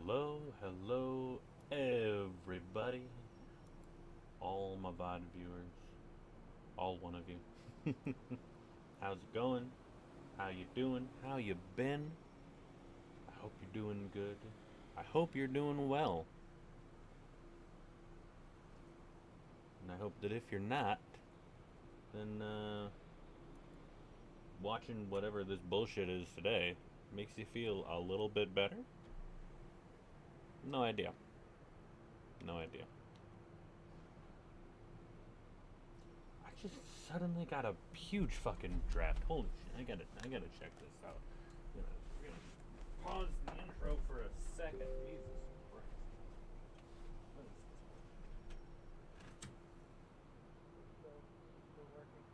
Hello, everybody. All my VOD viewers. All one of you. How's it going? How you doing? How you been? I hope you're doing good. I hope you're doing well. And I hope that if you're not, then watching whatever this bullshit is today makes you feel a little bit better. No idea. No idea. I just suddenly got a huge fucking draft. Holy shit! I gotta check this out. We're gonna pause the intro for a second. Jesus Christ. What is this? Still working.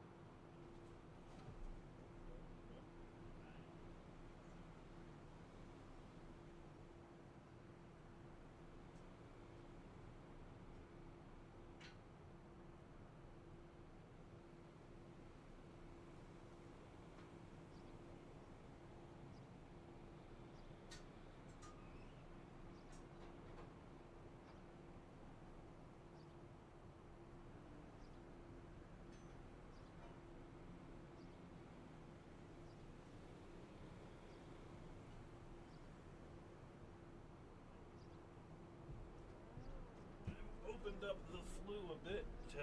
Opened up the flu a bit to,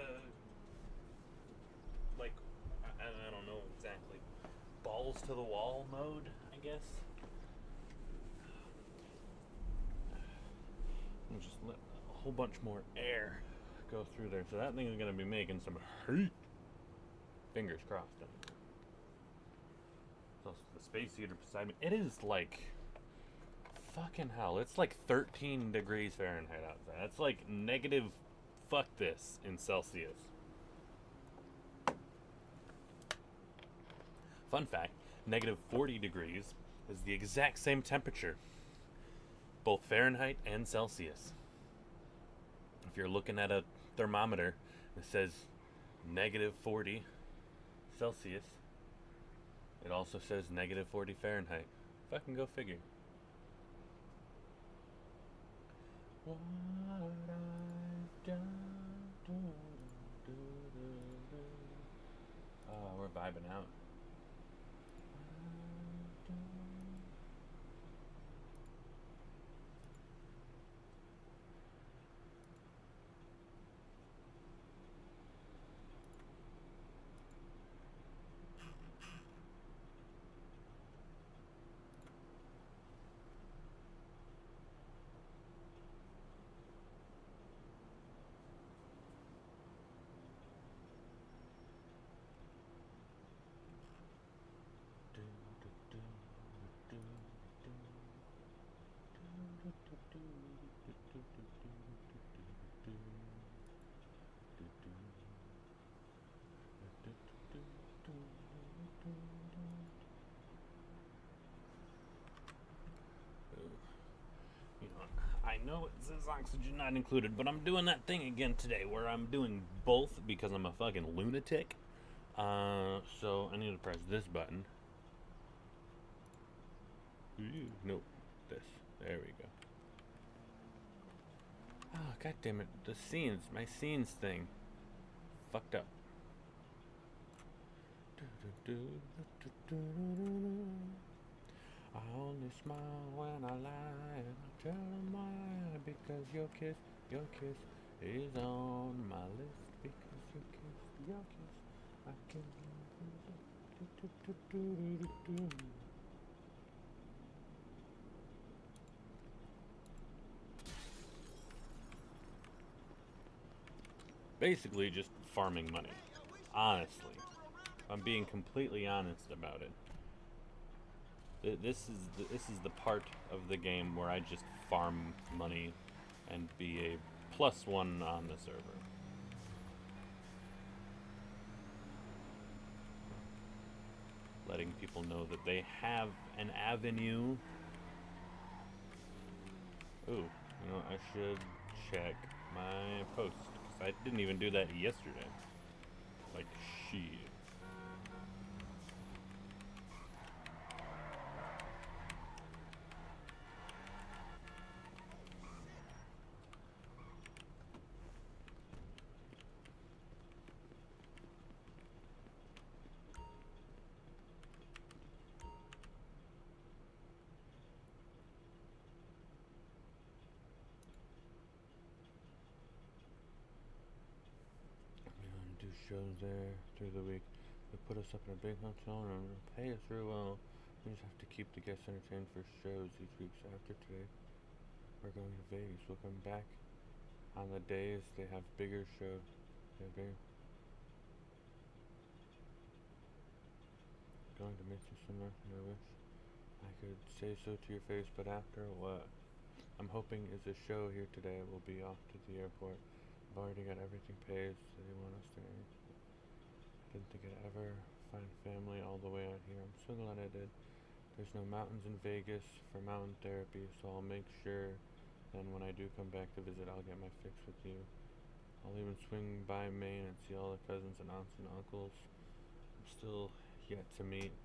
like, I don't know exactly, balls to the wall mode, I guess. And just let a whole bunch more air go through there. So that thing is going to be making some heat. Fingers crossed. There's also the space heater beside me. It is like fucking hell. It's like 13 degrees Fahrenheit outside. That's like negative fuck this in Celsius. Fun fact, negative 40 degrees is the exact same temperature, both Fahrenheit and Celsius. If you're looking at a thermometer that says negative 40 Celsius, it also says negative 40 Fahrenheit. Fucking go figure. What I've done. Oh, we're vibing out. I know it says oxygen not included, but I'm doing that thing again today where I'm doing both because I'm a fucking lunatic. So I need to press this button. Nope, this. There we go. Oh, god damn it. The scenes, my scenes thing. Fucked up. I only smile when I lie, and I tell them why. Because your kiss is on my list. Because your kiss, I can. Basically, just farming money. Honestly, I'm being completely honest about it. This is the part of the game where I just farm money and be a +1 on the server. Letting people know that they have an avenue. Ooh, you know, I should check my post, because I didn't even do that yesterday. Like, shit. shows there through the week. They put us up in a big hotel room and pay us real well. We just have to keep the guests entertained for shows these weeks. After today, we're going to Vegas. We'll come back on the days they have bigger shows. Going to miss you so much, and I wish I could say so to your face, but after what I'm hoping is a show here today. We'll be off to the airport. I've already got everything paid, so they want us there. I didn't think I'd ever find family all the way out here. I'm so glad I did. There's no mountains in Vegas for mountain therapy, so I'll make sure then when I do come back to visit, I'll get my fix with you. I'll even swing by Maine and see all the cousins and aunts and uncles I'm still yet to meet.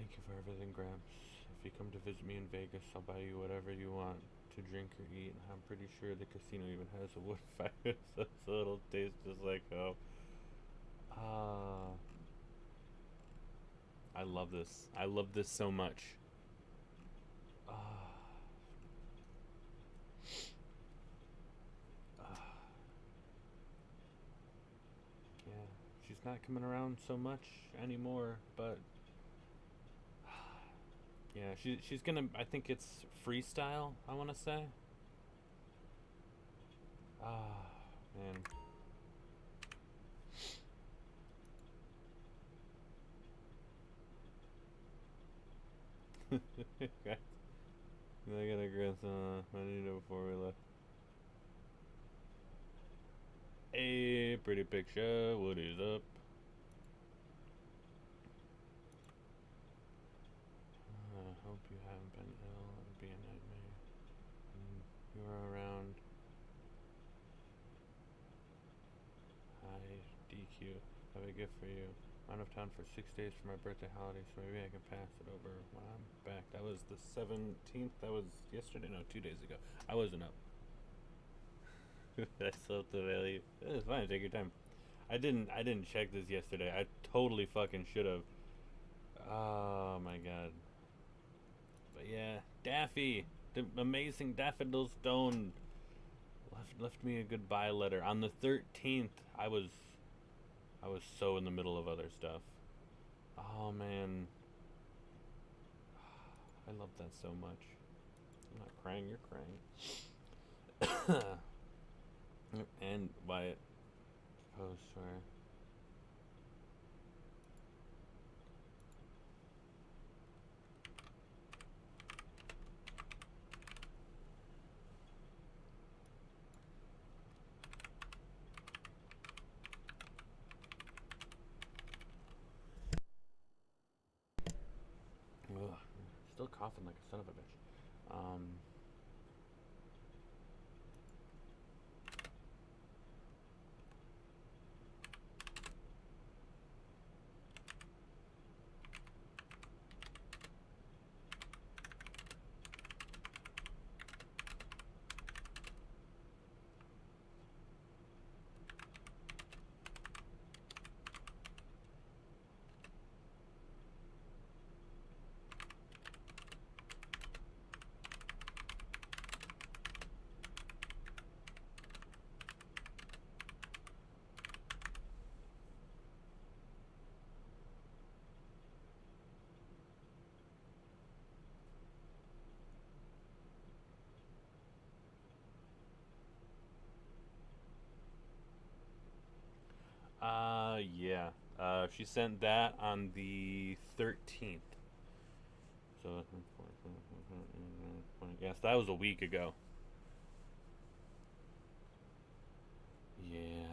Thank you for everything, Gramps. If you come to visit me in Vegas, I'll buy you whatever you want to drink or eat. I'm pretty sure the casino even has a wood fire, so it'll taste just like home. I love this. I love this so much. Yeah, she's not coming around so much anymore, but yeah, she's gonna. I think it's freestyle. I want to say. Man. Okay. I gotta grab some. I need it before we left. Hey, pretty picture. What is up? I hope you haven't been ill. It'd be a nightmare. You are around. Hi, DQ. I have a gift for you. I'm out of town for 6 days for my birthday holiday, so maybe I can pass it over when I'm back. That was the 17th. That was yesterday. No, 2 days ago. I wasn't up. I still have to value. It's fine. Take your time. I didn't check this yesterday. I totally fucking should have. Oh my god. But yeah, Daffy, the amazing Daffodil Stone, left me a goodbye letter on the 13th. I was so in the middle of other stuff. Oh man, I love that so much. I'm not crying. You're crying. And Wyatt post where. Ugh, still coughing like a son of a bitch. Yeah. She sent that on the 13th. So, yes, that was a week ago. Yeah.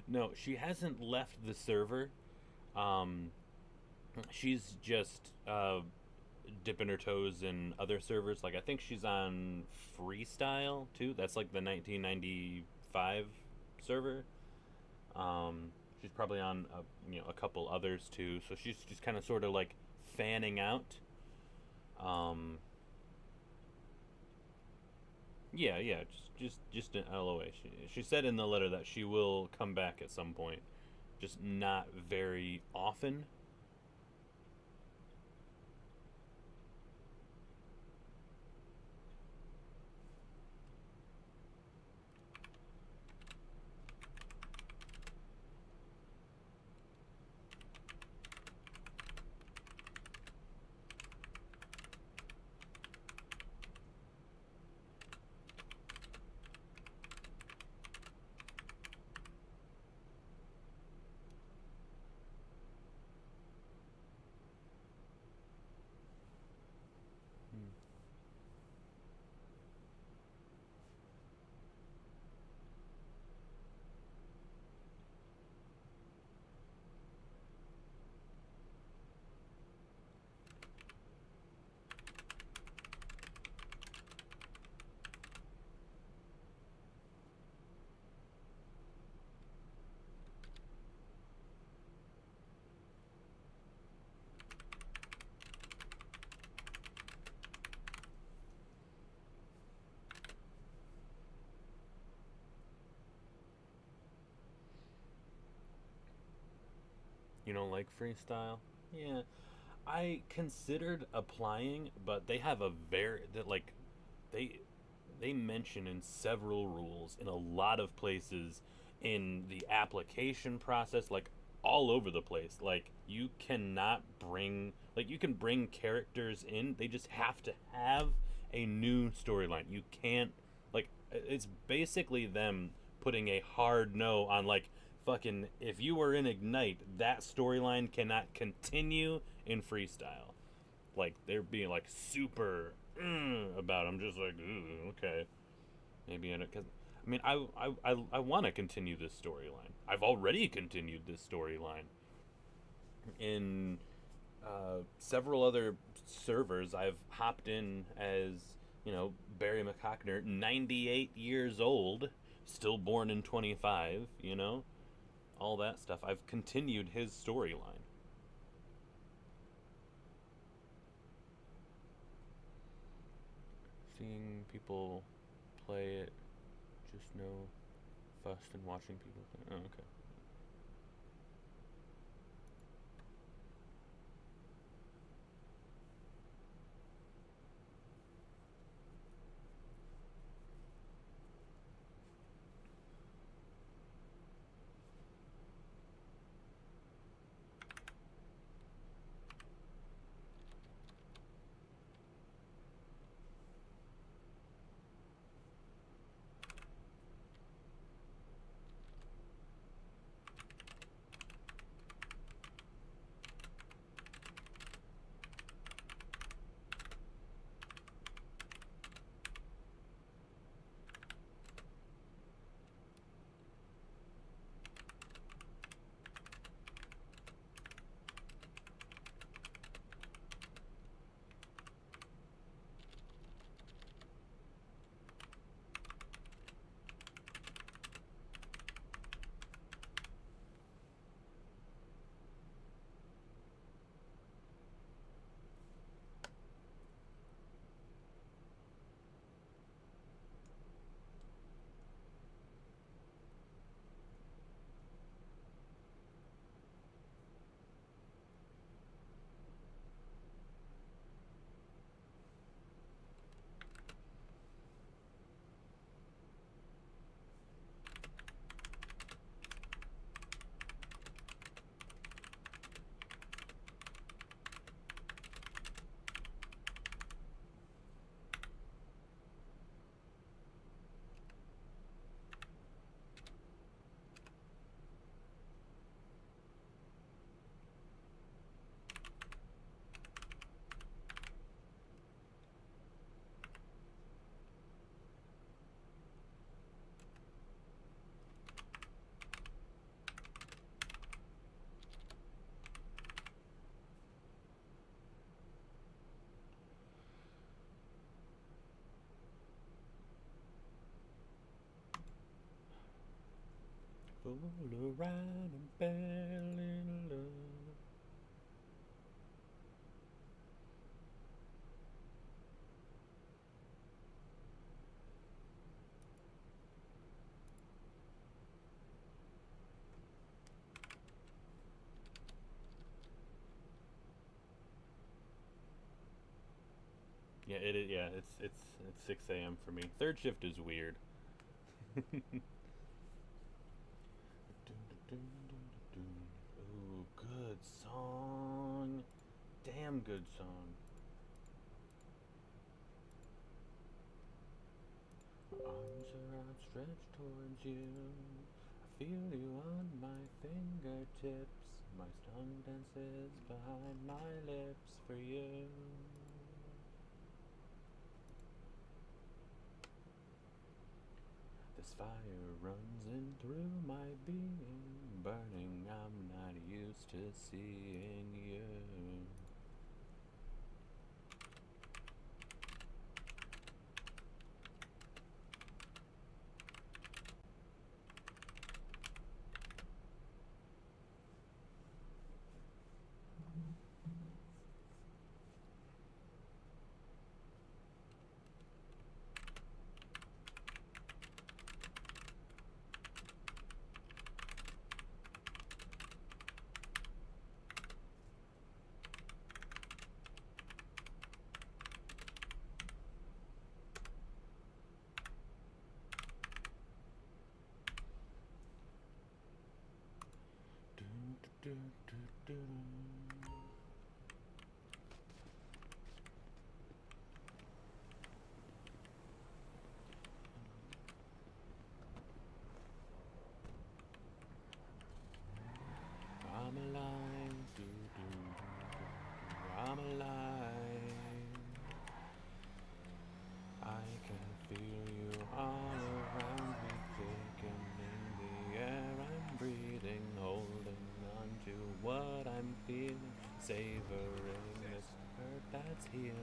No, she hasn't left the server. Um, she's just dipping her toes in other servers. Like I think she's on Freestyle too. That's like the 1995 server. She's probably on a couple others too. So she's just kind of sort of like fanning out. Um, yeah, just an LOA. She said in the letter that she will come back at some point, just not very often. You don't like freestyle? Yeah. I considered applying, but they have a very that like they they mention in several rules in a lot of places in the application process, like all over the place. Like you cannot bring like you can bring characters in, they just have to have a new storyline. You can't like it's basically them putting a hard no on like fucking if you were in Ignite, that storyline cannot continue in freestyle. Like they're being like super about it. I'm just like, okay, maybe in it because I mean I want to continue this storyline. I've already continued this storyline in several other servers. I've hopped in as Barry McKockner, 98 years old, still born in 25. All that stuff. I've continued his storyline. Seeing people play it, just no fuss and watching people play. Oh, okay. Full around and fell in love. Yeah, it is. Yeah, it's 6 a.m. for me. Third shift is weird. Ooh, good song. Damn good song. Arms are outstretched towards you. I feel you on my fingertips. My tongue dances behind my lips for you. This fire runs in through my being, burning. I'm not used to seeing you. I'm alive, I'm alive. I can feel you all around me, thickening the air I'm breathing, holding on to what I'm feeling, savoring this hurt that's healing.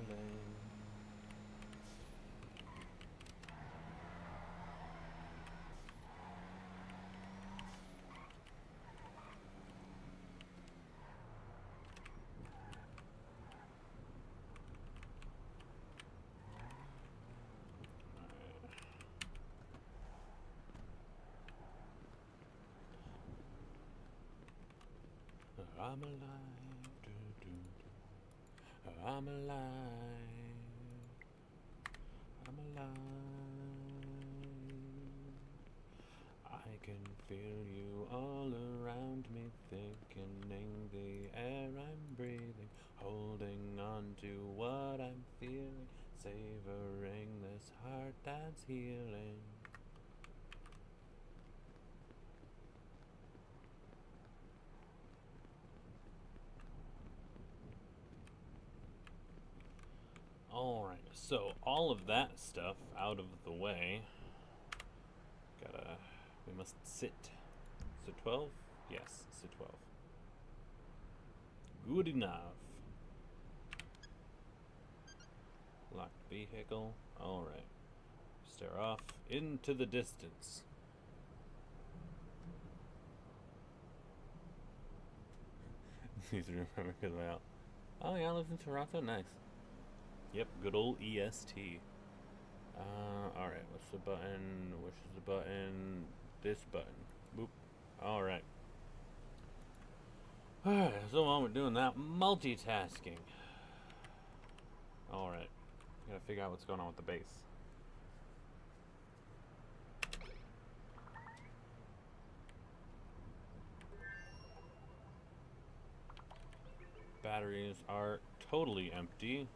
I'm alive, I'm alive, I'm alive. I can feel you all around me, thickening the air I'm breathing, holding on to what I'm feeling, savoring this heart that's healing. Alright, so all of that stuff out of the way. We must sit. Sit 12? Yes, sit 12. Good enough. Locked vehicle. Alright. Stare off into the distance. Easy to remember because oh yeah, I live in Toronto. Nice. Yep, good old EST. Alright, what's the button? Which is the button? This button. Boop. Alright. Alright, so while we're doing that, multitasking. Alright. Gotta figure out what's going on with the base. Batteries are totally empty.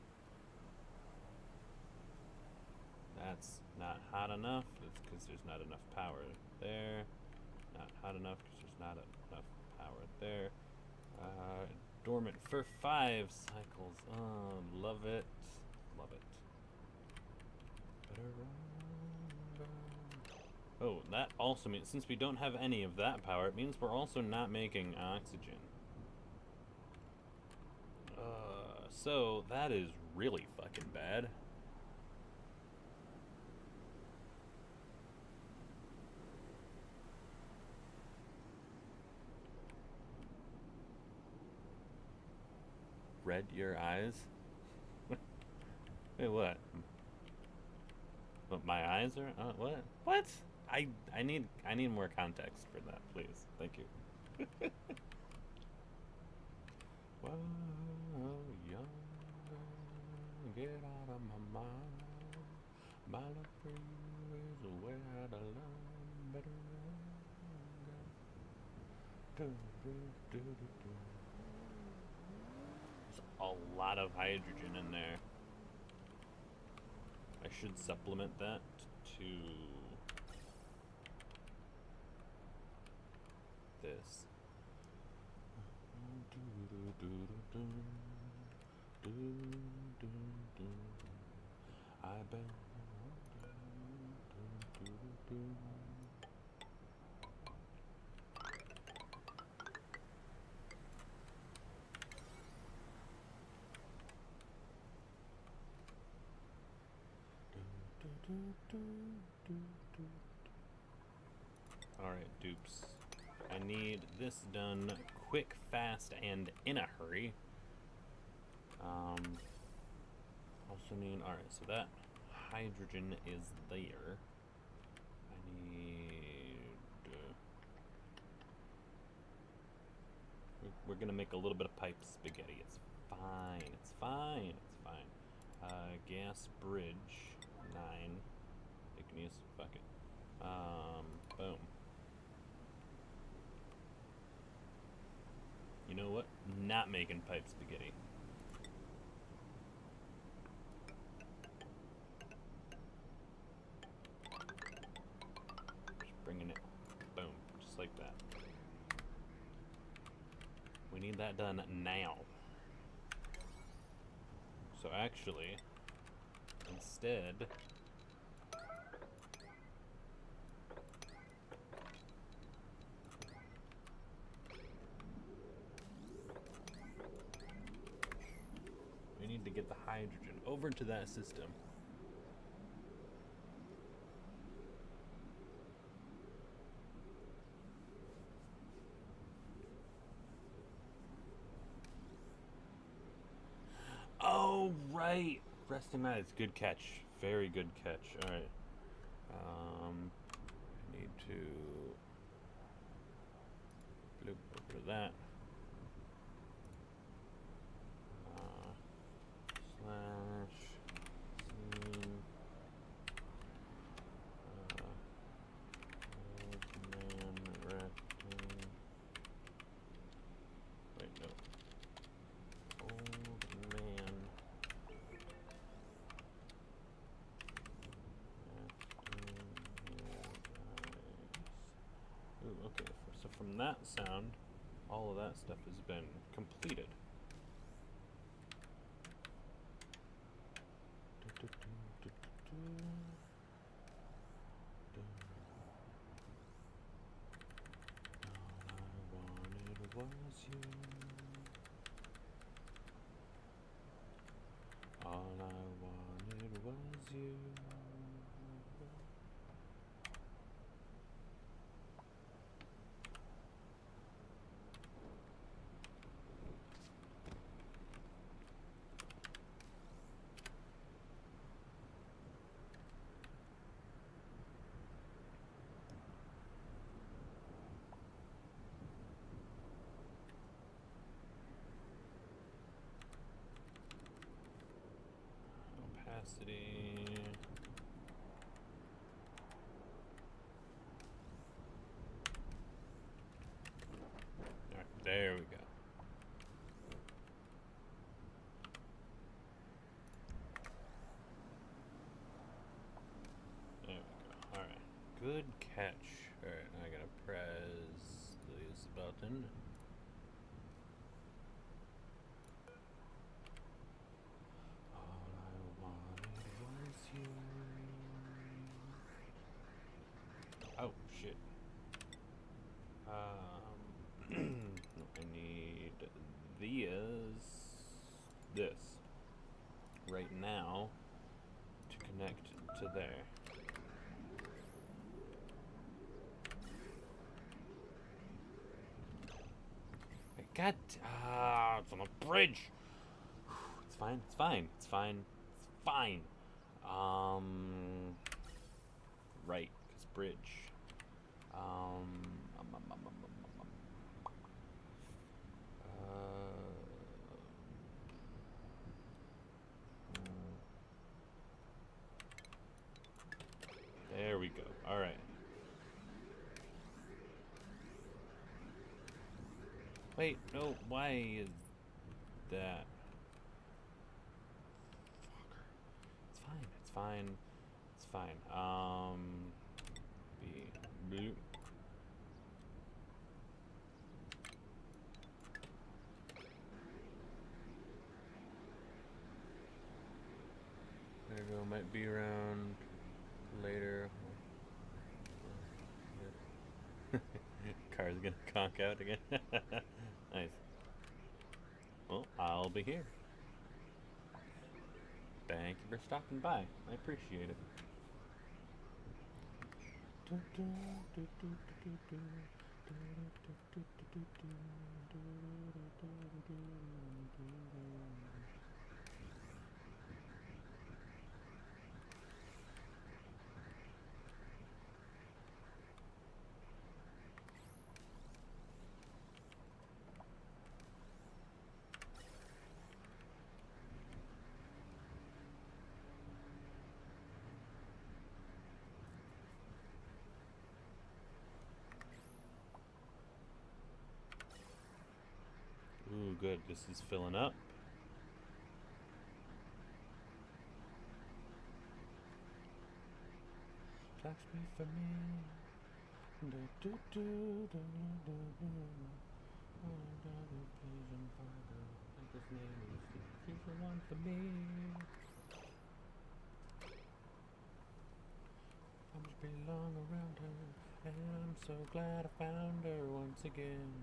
That's not hot enough. It's because there's not enough power there. Not hot enough because there's not enough power there. Dormant for 5 cycles. Love it. Love it. Oh, that also means, since we don't have any of that power, it means we're also not making oxygen. So that is really fucking bad. Red your eyes? Wait, what? But my eyes are what? What? I need more context for that, please. Thank you. While younger Get out of my mind. My love for you is a way out of line. Better go. There's a lot of hydrogen in there. I should supplement that to this. I bet. Alright, dupes. I need this done quick, fast, and in a hurry. Also need... Alright, so that hydrogen is there. I need... we're gonna make a little bit of pipe spaghetti. It's fine. It's fine. It's fine. Gas bridge 9. Igneous. Fuck it. Boom. You know what? Not making pipe spaghetti. Just bringing it. Boom. Just like that. We need that done now. So actually, instead, we need to get the hydrogen over to that system. Oh, right. Resting eyes. Good catch. Very good catch. All right. I need to flip over that. Slash scene. Man resting. Wait, no. Old man. Ooh, okay, so from that sound, all of that stuff has been completed. All I wanted was you. Opacity. Alright, there we go. There we go. Alright. Good catch. Alright, now I gotta press this button. Oh, shit. I need this right now to connect to there. I got, it's on a bridge. It's fine, it's fine, it's fine, it's fine. Right, because bridge. we go. All right. Wait, no. Why is that? It's fine. It's fine. It's fine. Bloop. There you go. Might be around later. Car's gonna conk out again. Nice. Well, I'll be here. Thank you for stopping by. I appreciate it. Ooh, good. This is filling up. Tax me for me. She's the one for me. I must belong around her, and I'm so glad I found her once again.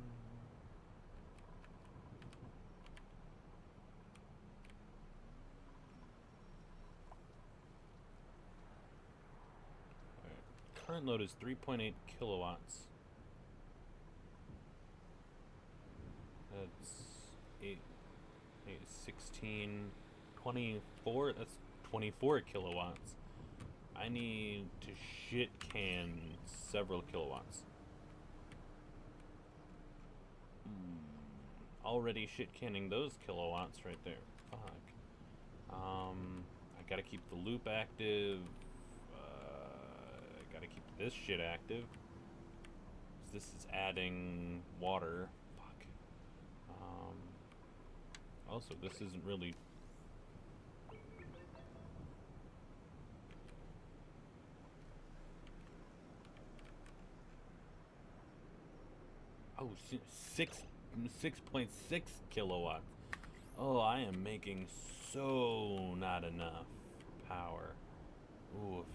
Current load is 3.8 kilowatts. That's 16, 24. That's 24 kilowatts. I need to shit can several kilowatts. Already shit canning those kilowatts right there. Fuck. I gotta keep the loop active. Gotta keep this shit active. This is adding water. Fuck. Also, this isn't really... Oh, 6.6 kilowatts. Oh, I am making so not enough power. Oof.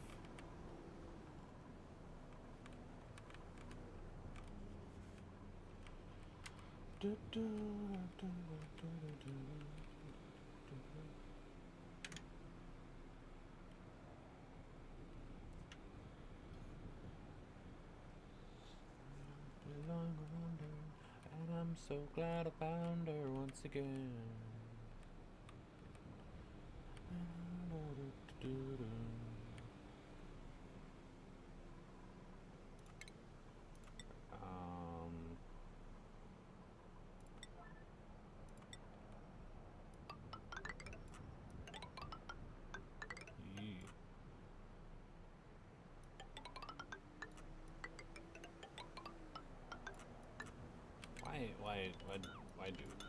Belong around her, and I'm so glad I found her once again.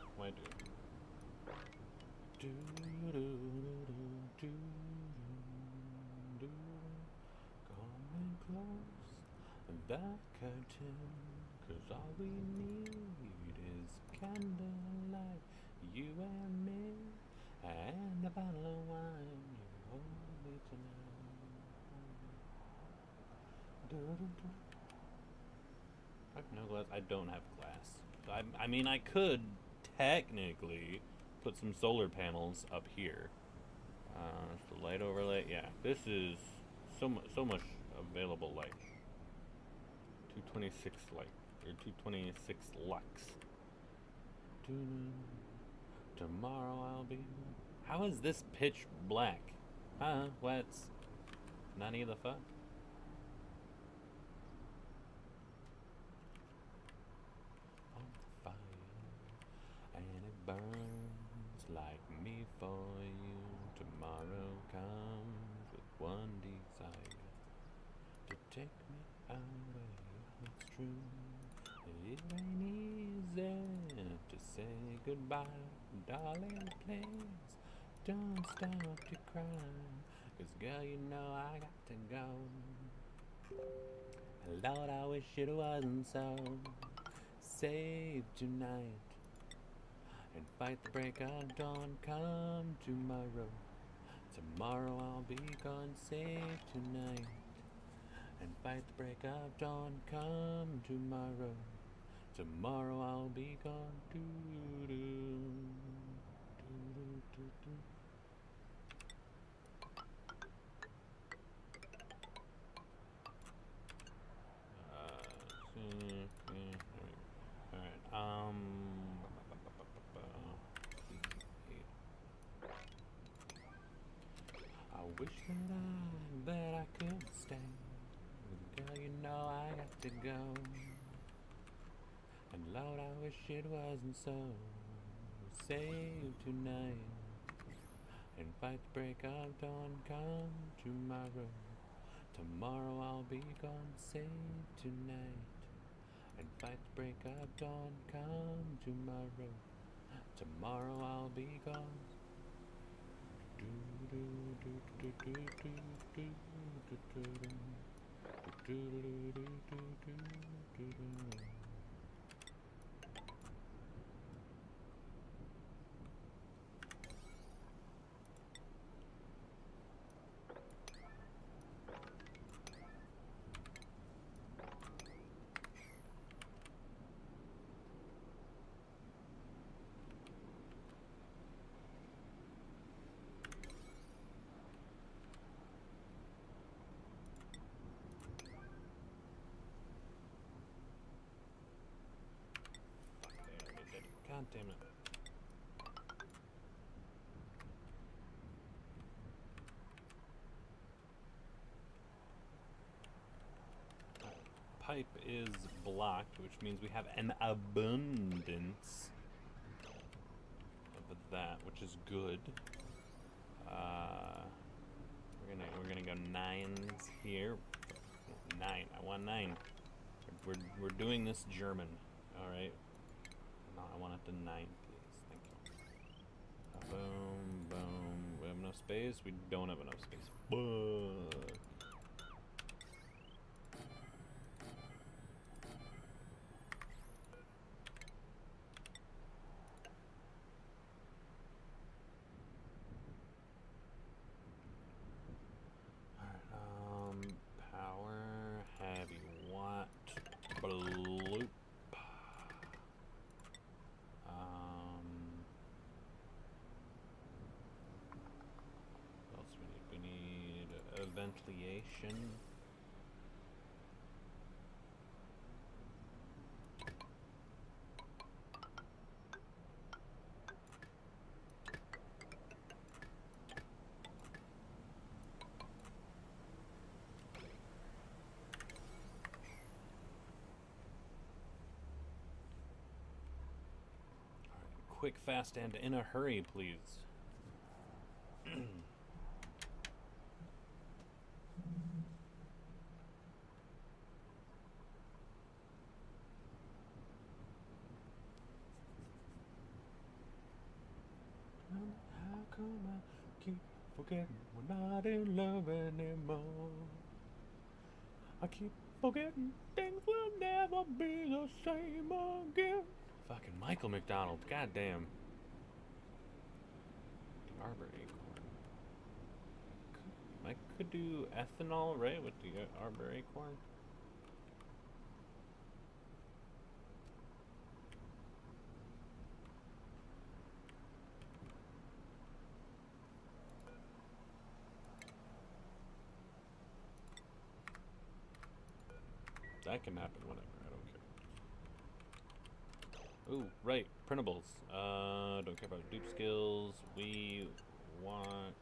Why do? Come and close the curtain, 'cause all we need is candlelight, you and me, and a bottle of wine. You hold me tonight. I have no glass. I don't have glass. I mean, I could technically put some solar panels up here. The light overlay. Yeah, this is so much available light. 226 light, or 226 lux. Tomorrow I'll be... How is this pitch black? Huh? What's... None of the fuck? Burns like me for you. Tomorrow comes with one desire, true. It ain't easy to say goodbye, darling, please don't stop to cry, 'cause girl, you know I got to go. Lord, I wish it wasn't so. Save tonight and fight the break of dawn. Come tomorrow, tomorrow I'll be gone. Save tonight and fight the break of dawn. Come tomorrow, tomorrow I'll be gone. Alright, I wish that I could stay. Girl, you know I got to go. And Lord, I wish it wasn't so. Save tonight and fight the break of dawn. Come tomorrow, tomorrow I'll be gone. Save tonight and fight the break of dawn. Come tomorrow, tomorrow I'll be gone. God damn it. Pipe is blocked, which means we have an abundance of that, which is good. We're gonna go 9s here. 9. I want 9. We're doing this German. All right. No, I want it to 9, please. Thank you. Boom, boom. We have enough space? We don't have enough space. Fuck. Alright, power, heavy watt, bloop. What else we need? Ventilation. Quick, fast, and in a hurry, please. How come I keep forgetting we're not in love anymore? I keep forgetting things will never be the same again. Fucking Michael McDonald, goddamn. The Arbor Acorn. I could do ethanol, right, with the Arbor Acorn? That can happen whenever, I don't care. Ooh, right, printables. Don't care about dupe skills. We want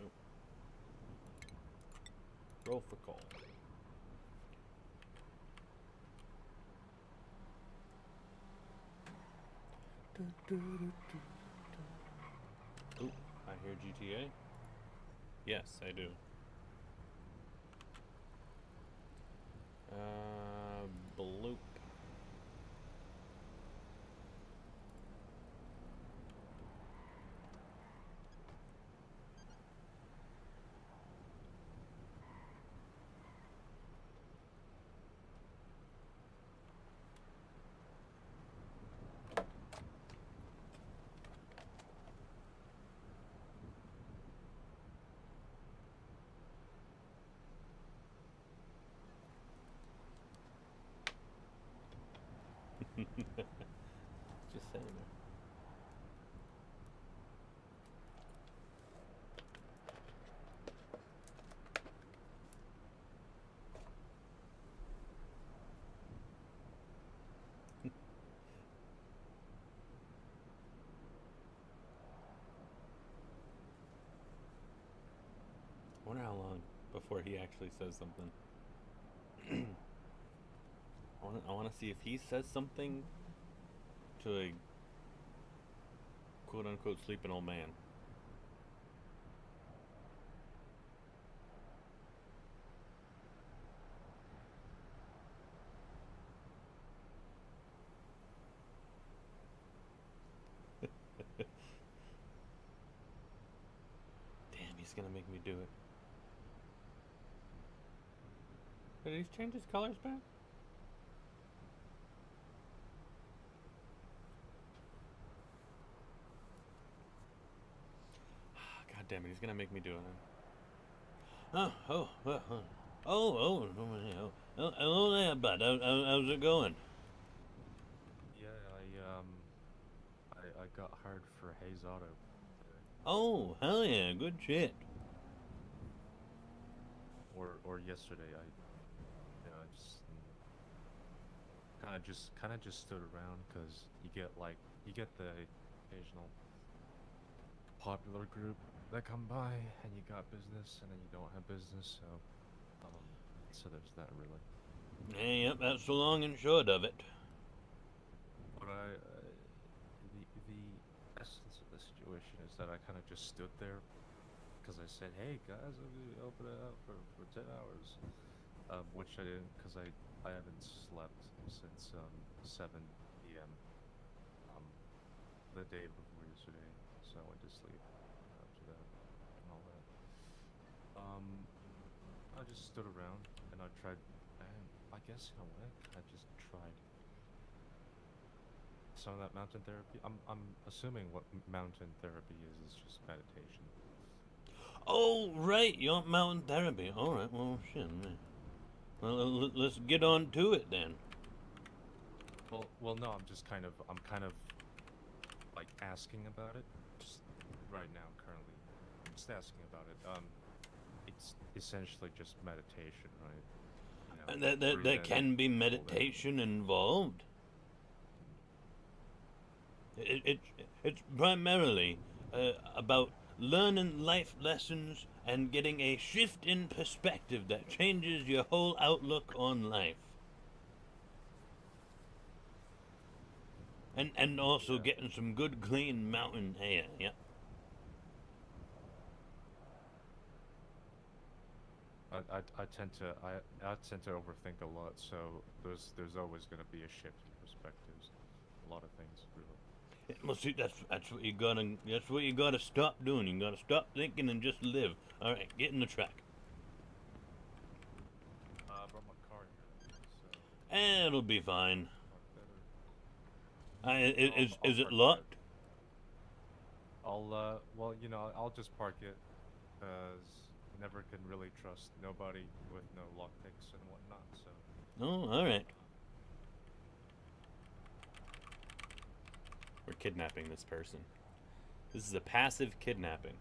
nope. Roll for coal. Ooh, I hear GTA. Yes, I do. Bloop. Just saying there. I wonder how long before he actually says something. I want to see if he says something to a quote unquote sleeping old man. Damn, he's gonna make me do it. Did he change his colors back? God damn it, he's gonna make me do it. Hello there, bud. How's it going? Yeah, I got hired for Hayes Auto today. Oh, hell yeah, good shit. Or yesterday. I just kind of just stood around because you get the occasional popular group that come by and you got business and then you don't have business, so there's that really. Yeah, yep, that's the long and short of it. But the essence of the situation is that I kind of just stood there because I said, "Hey guys, I'm gonna open it up for 10 hours," which I didn't because I haven't slept since 7 p.m. um the day before yesterday, so I went to sleep after that and all that. Um, I just stood around and I tried, and I guess in a way I just tried some of that mountain therapy. I'm assuming what mountain therapy is just meditation. Oh, right, you want mountain therapy. Alright, well, shit. Well, let's get on to it then. Well, no, I'm kind of like asking about it, just right now, currently. I'm just asking about it. It's essentially just meditation, right? And there can be meditation involved. It's primarily about learning life lessons and getting a shift in perspective that changes your whole outlook on life. And also Yeah. getting some good clean mountain air, yeah. I tend to overthink a lot, so there's always going to be a shift in perspectives. A lot of things, really. Well, see, that's what you gotta stop doing. You gotta stop thinking and just live. All right, get in the truck. I brought my car here, so It'll be fine. park better. I'll Is it park locked? well, I'll just park it, as never can really trust nobody with no lockpicks and whatnot. So. Oh, all right. We're kidnapping this person. This is a passive kidnapping.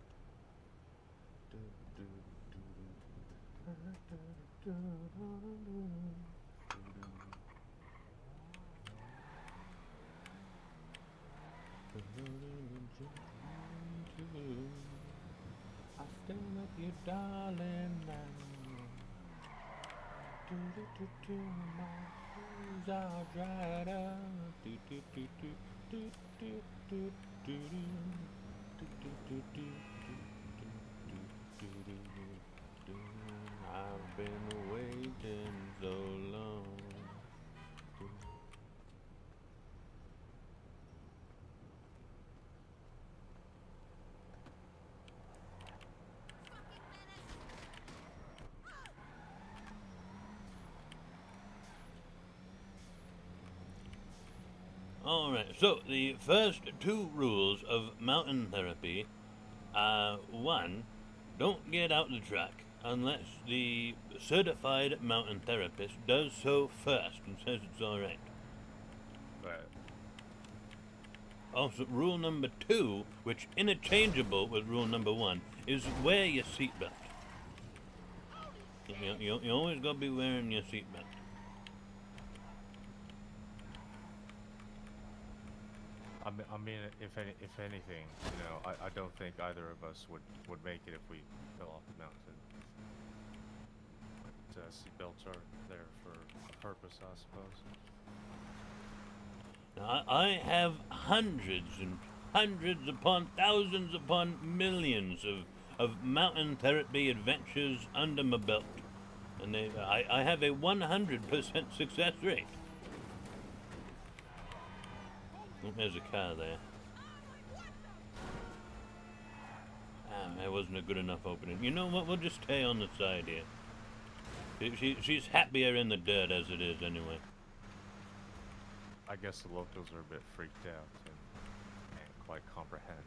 I stay with you, darling. My shoes are dried up. I've been waiting so long. Alright, so the first two rules of mountain therapy are one, don't get out the truck unless the certified mountain therapist does so first and says it's alright. Right. Also, rule number two, which interchangeable with rule number one, is wear your seatbelt. You always gotta be wearing your seatbelt. I mean, if anything, you know, I don't think either of us would make it if we fell off the mountain. But seatbelts are there for a purpose, I suppose. Now, I have hundreds and hundreds upon thousands upon millions of mountain therapy adventures under my belt. And I have a 100% success rate. Oh, there's a car there. That wasn't a good enough opening. You know what? We'll just stay on the side here. She's happier in the dirt as it is anyway. I guess the locals are a bit freaked out and can't quite comprehend.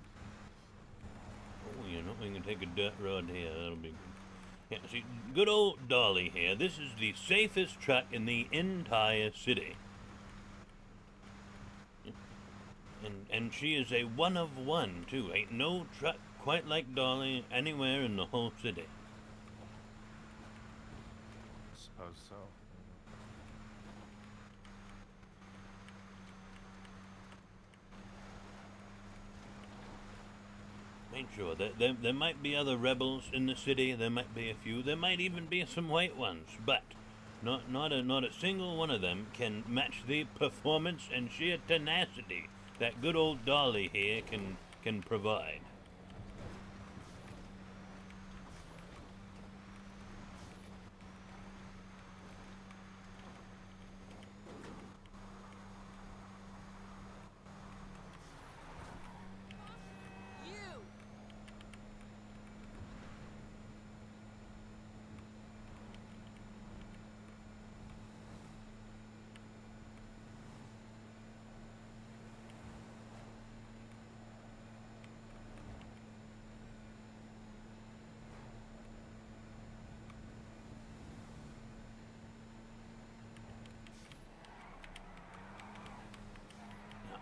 Oh, you know, we can take a dirt road here. That'll be good. Yeah, see, good old Dolly here. This is the safest truck in the entire city. And she is a one of one, too. Ain't no truck quite like Dolly anywhere in the whole city. I suppose so. Ain't sure. There might be other rebels in the city. There might be a few. There might even be some white ones. But not a single one of them can match the performance and sheer tenacity that good old Dolly here can provide.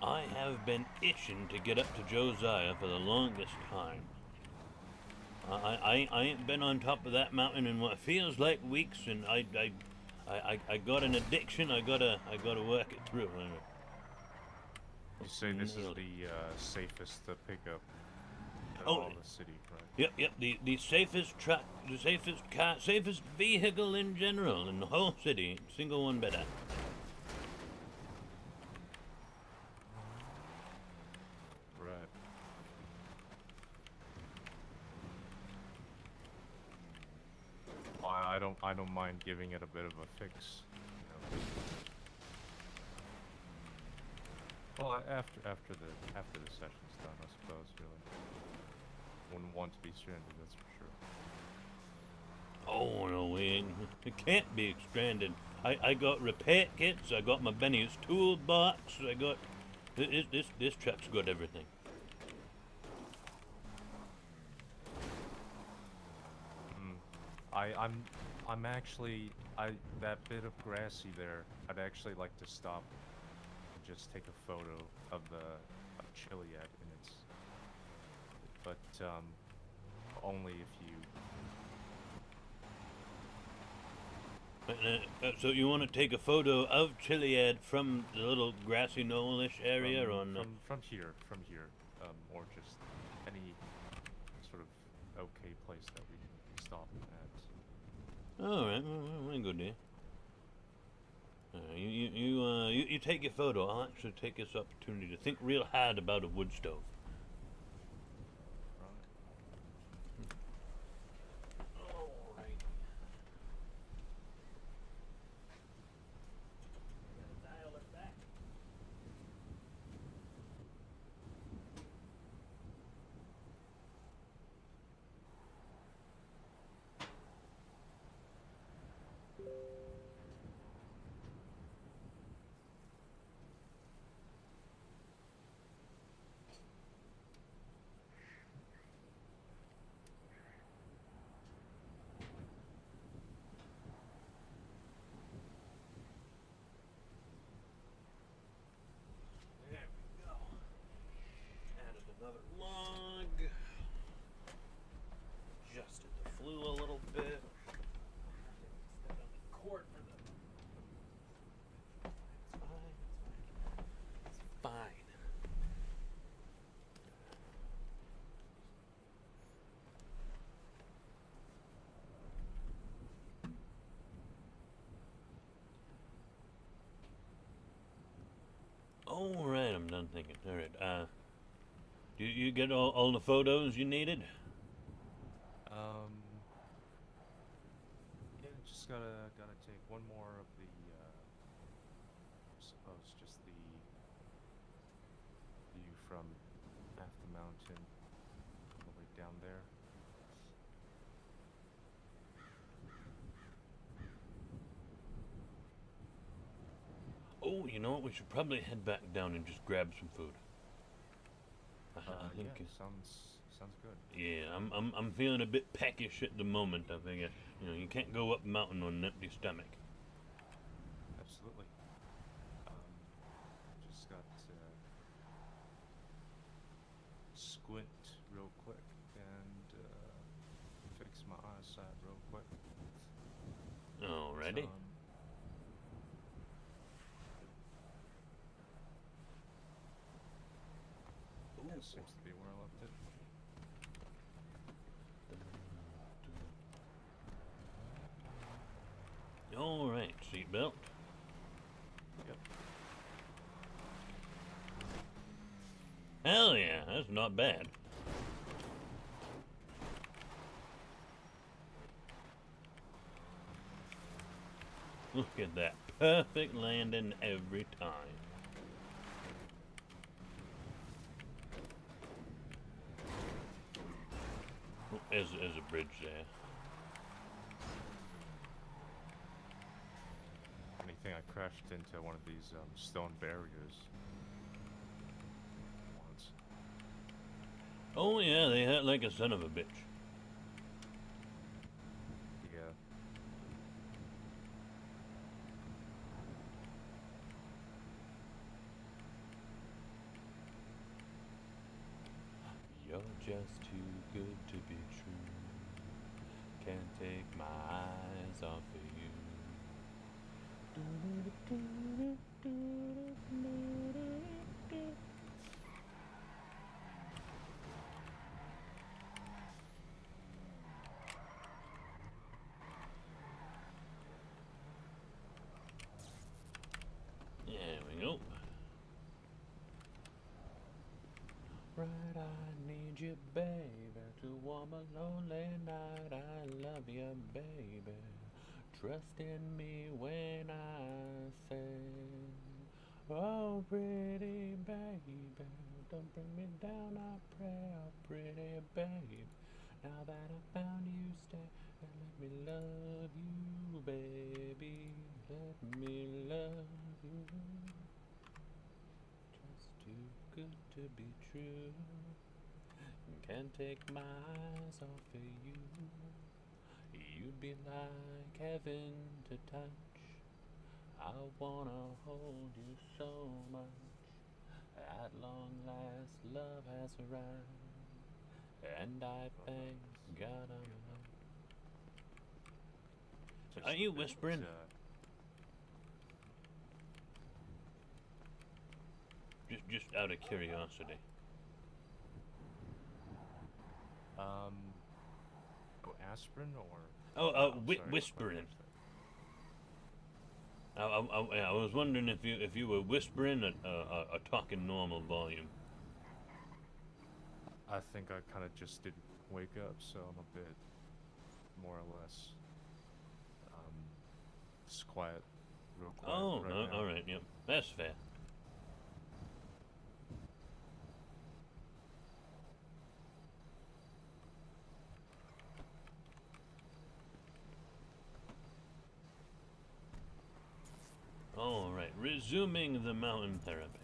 I have been itching to get up to Josiah for the longest time. I ain't been on top of that mountain in what feels like weeks, and I got an addiction. I gotta work it through. You say this is the safest to pick up in Oh, all the city, right? Yep. The safest truck, the safest car, safest vehicle in general in the whole city. Single one better. I don't mind giving it a bit of a fix. You know. Well, after the session's done, I suppose. Really, wouldn't want to be stranded. That's for sure. Oh no, it can't be stranded. I got repair kits. I got my Benny's toolbox. I got this truck's got everything. I'm actually, that bit of grassy there, I'd actually like to stop and just take a photo of Chiliad in its, but only if you. So you want to take a photo of Chiliad from the little grassy knoll-ish area, or no? From here, or just any sort of okay place that we can stop at. Alright, well, good deal. You take your photo. I'll actually take this opportunity to think real hard about a wood stove. I'm thinking. All right. You get all the photos you needed? Yeah, just gotta take one more of the, I suppose just the view from half the mountain all the way down there. Oh, you know what? We should probably head back down and just grab some food. I think. Yeah, sounds good. Yeah, I'm feeling a bit peckish at the moment. I think you can't go up mountain on an empty stomach. Absolutely. Just got to squint real quick and fix my eyesight real quick. Alrighty. That seems to be where I left it. Alright, seatbelt. Yep. Hell yeah, that's not bad. Look at that. Perfect landing every time. Oh, there's a bridge there. Anything, I crashed into one of these stone barriers once. Oh yeah, they hurt like a son of a bitch. Yeah. You're just too good to be true. Can't take my eyes off of you. There we go. Right, I need you, baby, to warm a lonely night. I love you, baby. Trust in me when I say, oh, pretty baby, don't bring me down, I pray, oh, pretty babe. Now that I found you, stay and let me love you, baby. Let me love you. Just too good to be true. Can't take my eyes off of you. You'd be like heaven to touch. I wanna hold you so much. At long last, love has arrived, and I thank God I'm alive. Are you whispering? Just out of curiosity. Aspirin or? Whispering. I was wondering if you were whispering or talking normal volume. I think I kind of just didn't wake up, so I'm a bit more or less just quiet, real quiet. Oh, right now. all right, yep, that's fair. All right, resuming the mountain therapy.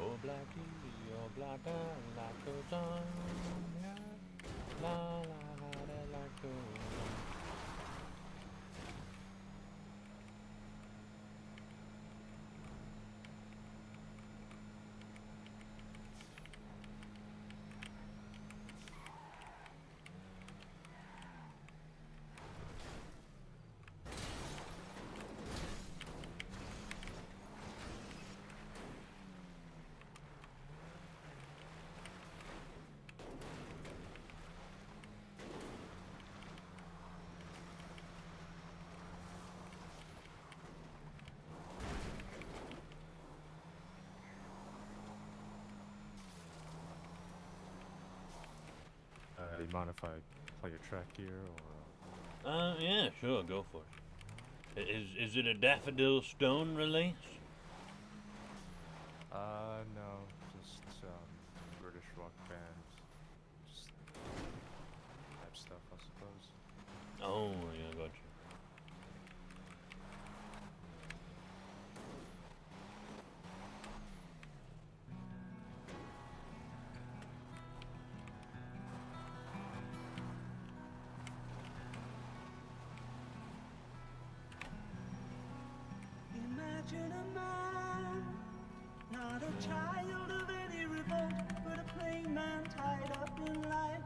Oh, blackie, oh, black, life goes on. Yeah. La, la, that life goes on. mind if I play a track here, or? Yeah, sure, go for it. Is it a Daffodil Stone release? No, just British rock band, just type stuff, I suppose. Oh, yeah, gotcha. Imagine a man, not a child of any revolt, but a plain man tied up in life.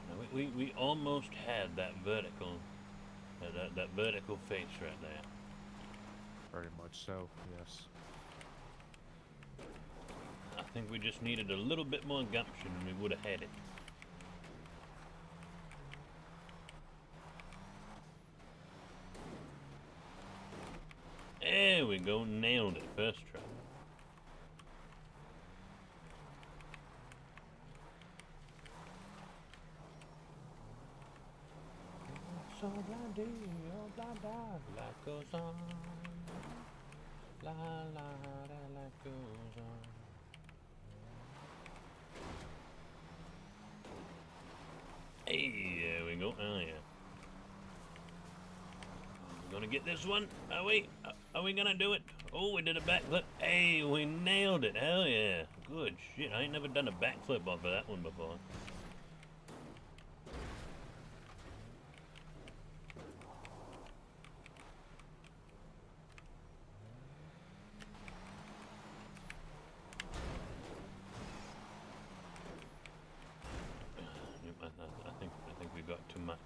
No, we almost had that vertical, that vertical face right there. Very much so, yes. I think we just needed a little bit more gumption and we would have had it. There we go, nailed it, first try. So blah dee, oh blah blah, life goes on. La la, that life goes on. Hey, there we go. Oh yeah. We're gonna get this one. Are we? Are we gonna do it? Oh, we did a backflip. Hey, we nailed it. Hell yeah. Good shit. I ain't never done a backflip off of that one before. I think we got too much.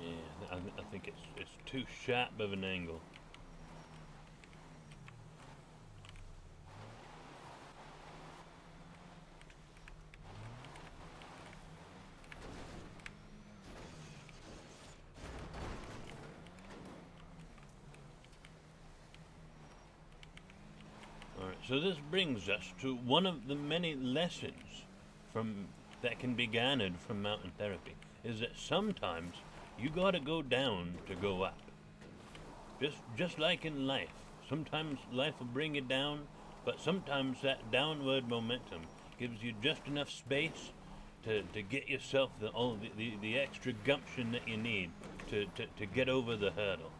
Yeah, I think it's too sharp of an angle. Alright, so this brings us to one of the many lessons that can be garnered from mountain therapy, is that sometimes you gotta go down to go up. Just like in life. Sometimes life will bring you down, but sometimes that downward momentum gives you just enough space to get yourself the extra gumption that you need to get over the hurdle.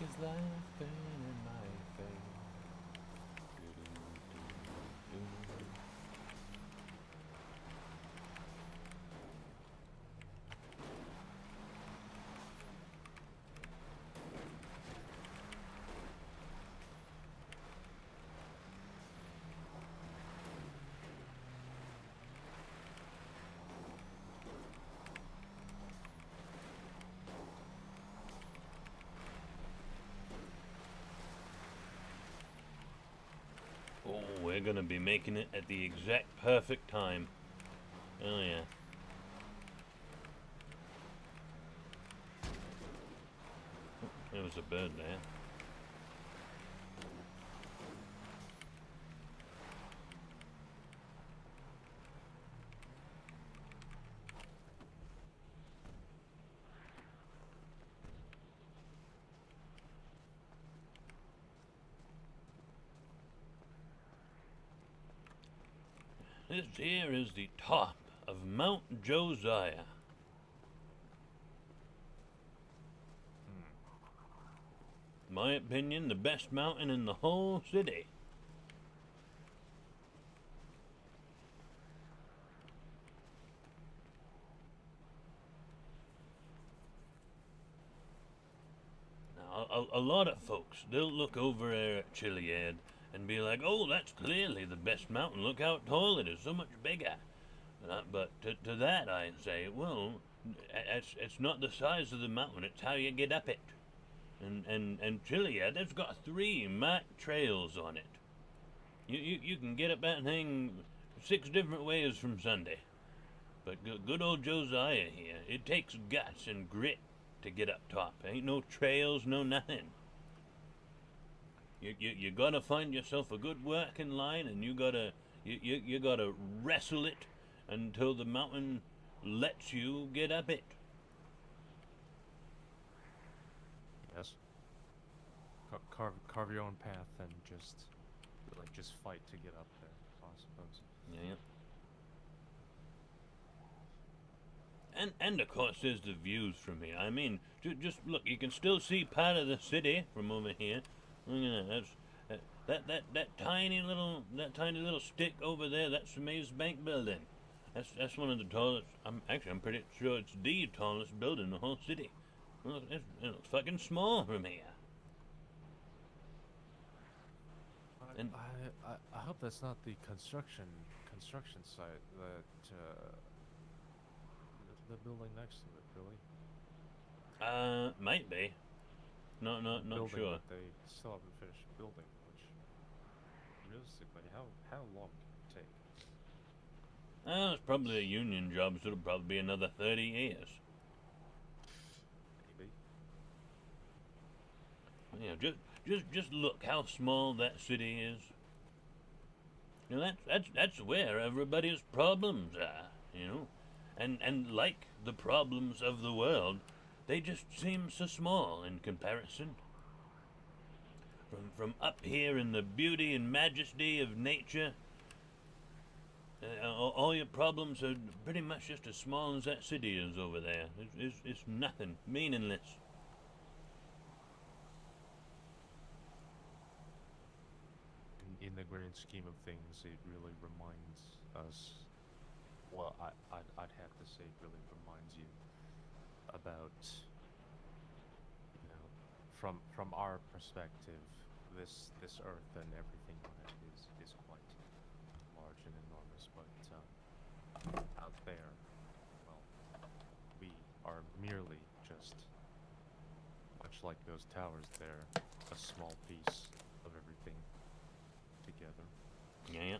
Is laughing in my face. Oh, we're gonna be making it at the exact perfect time. Oh yeah. Oh, there was a bird there. This here is the top of Mount Josiah. In my opinion, the best mountain in the whole city. Now, a lot of folks, they'll look over there at Chiliad and be like, oh, that's clearly the best mountain. Look how tall it is, so much bigger. But to that I say, well, it's not the size of the mountain, it's how you get up it. And Chiliad, it's got 3 marked trails on it. You can get up that thing 6 different ways from Sunday. But good old Josiah here, it takes guts and grit to get up top. Ain't no trails, no nothing. You gotta find yourself a good working line, and you gotta wrestle it until the mountain lets you get up it. Yes. Carve your own path and just fight to get up there, I suppose. Yeah. And of course there's the views from here. I mean, just look, you can still see part of the city from over here. Look at that. That tiny little stick over there. That's the Maze Bank building. That's one of the tallest. I'm pretty sure it's the tallest building in the whole city. Look, it looks fucking small from here. I hope that's not the construction site that the building next to it, Billy. Might be. Not building sure. That they still haven't finished building, which realistically, how long can it take? It's probably a union job, so it'll probably be another 30 years. Maybe. You know, just look how small that city is. You know, that's where everybody's problems are, you know. And like the problems of the world, they just seem so small in comparison. From up here in the beauty and majesty of nature, all your problems are pretty much just as small as that city is over there. It's nothing, meaningless. In the grand scheme of things, it really reminds us. Well, I'd have to say, it really reminds you about, you know, from our perspective, this Earth and everything on it is quite large and enormous. But out there, well, we are merely just, much like those towers there, a small piece of everything together. Yeah.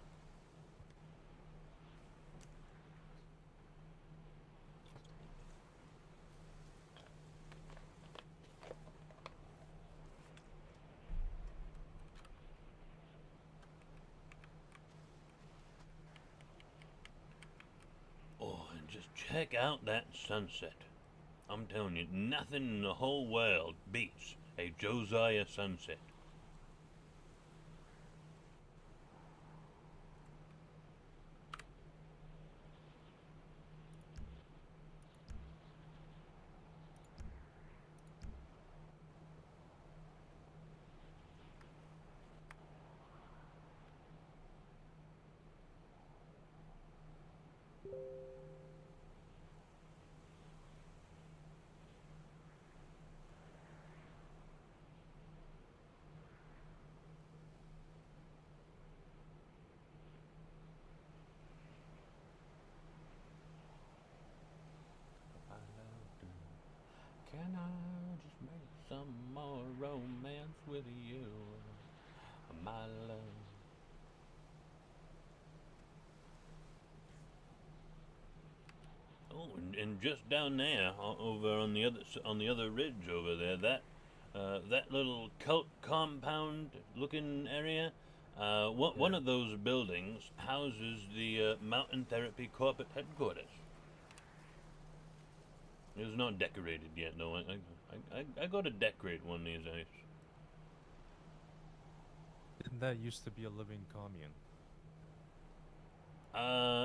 Oh, and just check out that sunset. I'm telling you, nothing in the whole world beats a Josiah sunset. Can I just make some more romance with you, my love? Oh, and just down there, over on the other ridge over there, that little cult compound looking area, one of those buildings houses the Mountain Therapy corporate headquarters. It's not decorated yet, though. I got to decorate one of these days. Didn't that used to be a living commune?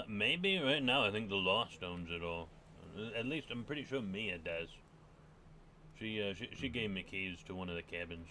Maybe right now I think the Lost owns it all. At least I'm pretty sure Mia does. She gave me keys to one of the cabins.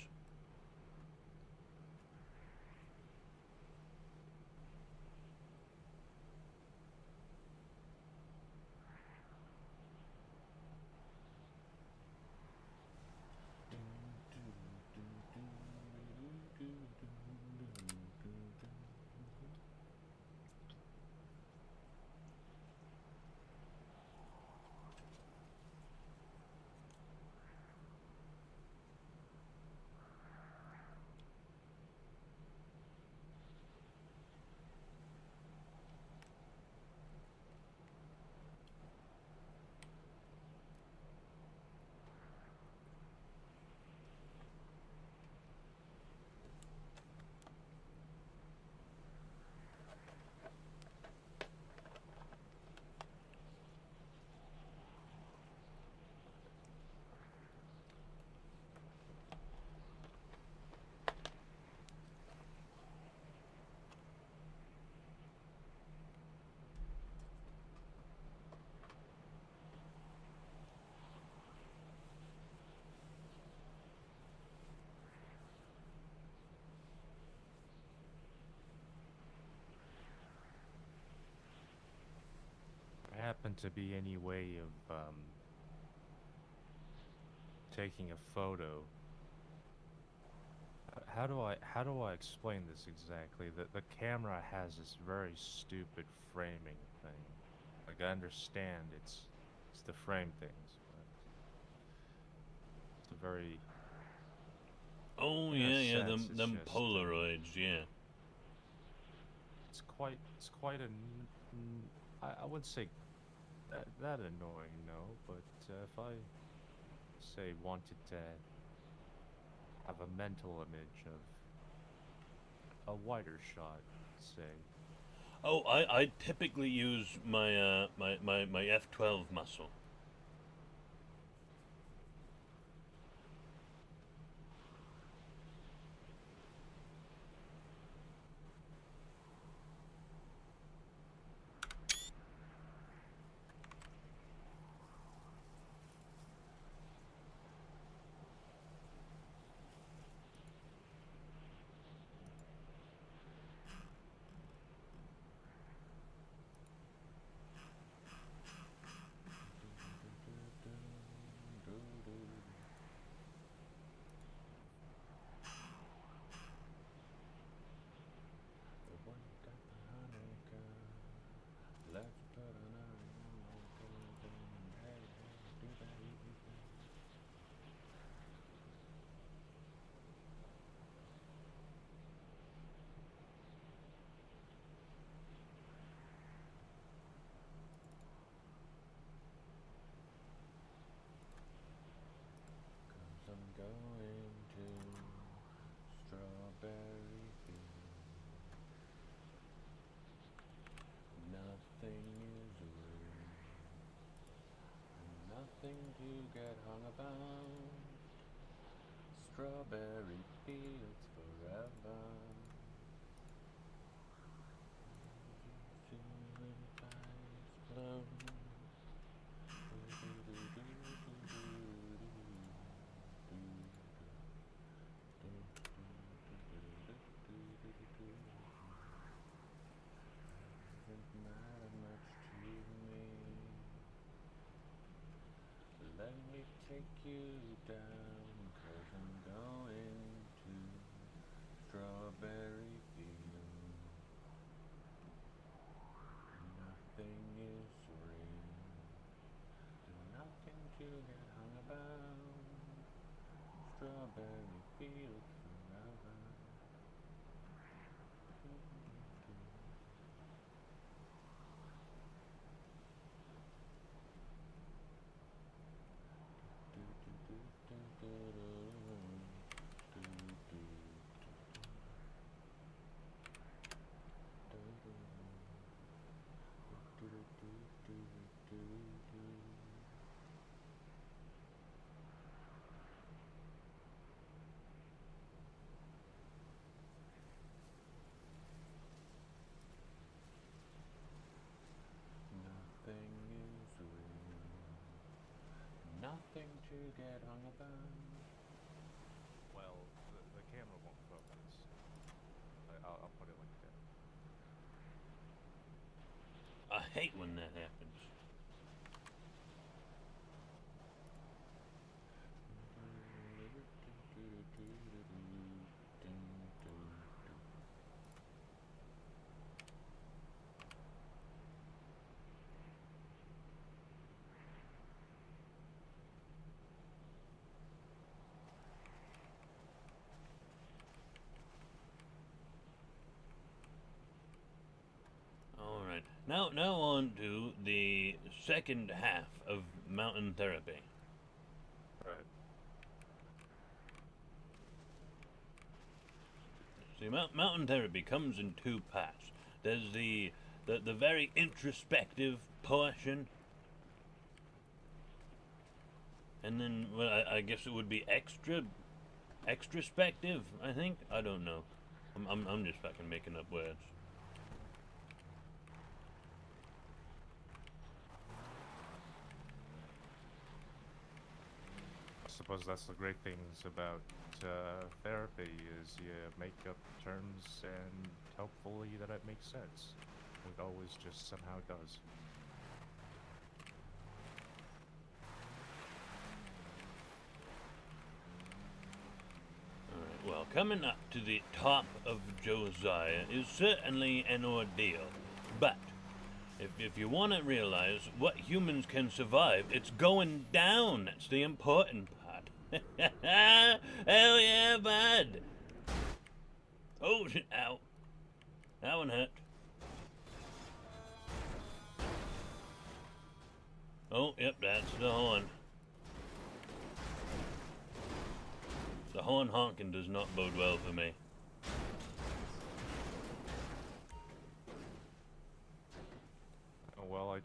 happen to be any way of taking a photo? How do I explain this exactly? The camera has this very stupid framing thing. Like, I understand it's to frame things, but it's a very Oh in a yeah, sense, it's them just Polaroids, yeah. it's quite I would say that annoying, no, but if I say wanted to have a mental image of a wider shot, say. Oh, I typically use my my F12 muscle. I'm going to strawberry field. Nothing is real, nothing to get hung about. Strawberry fields forever. Flow. Doesn't matter much to me. Let me take you down, 'cause I'm going to strawberry field. Nothing is real, nothing to get hung about. Strawberry field forever. Nothing is real, nothing to get hung about. Well, the camera won't focus. I'll put it like that. I hate when that happens. All right. Now on to the second half of mountain therapy. Right. See, mountain therapy comes in two parts. There's the very introspective portion, and then well, I guess it would be extraspective. I think I don't know. I'm just fucking making up words. I suppose that's the great things about therapy is you make up terms and hopefully that it makes sense. It always just somehow does. coming up to the top of Josiah is certainly an ordeal. But if you want to realize what humans can survive, it's going down. That's the important part. Hell yeah, bud. Oh, ow. That one hurt. Oh, yep, that's the horn. The horn honking does not bode well for me. Well,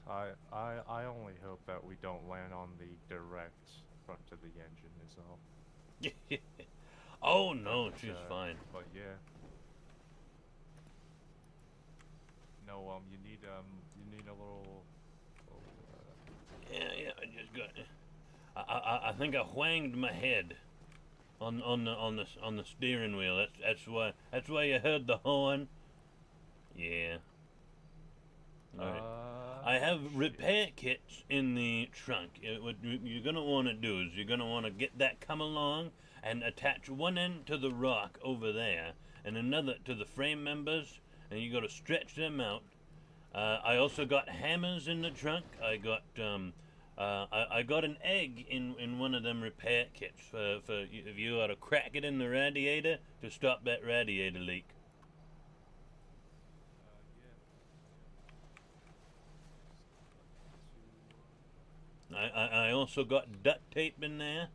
I only hope that we don't land on the direct front of the engine is all. Oh no, she's fine. But yeah. No, you need a little. Yeah, I just got. I think I whanged my head on the steering wheel. That's why you heard the horn. Yeah. Right. I have repair kits in the trunk. What you're gonna want to do is you're gonna want to get that come along and attach one end to the rock over there and another to the frame members, and you got to stretch them out. I also got hammers in the trunk. I got I got an egg in one of them repair kits for if you ought to crack it in the radiator to stop that radiator leak. I also got duct tape in there.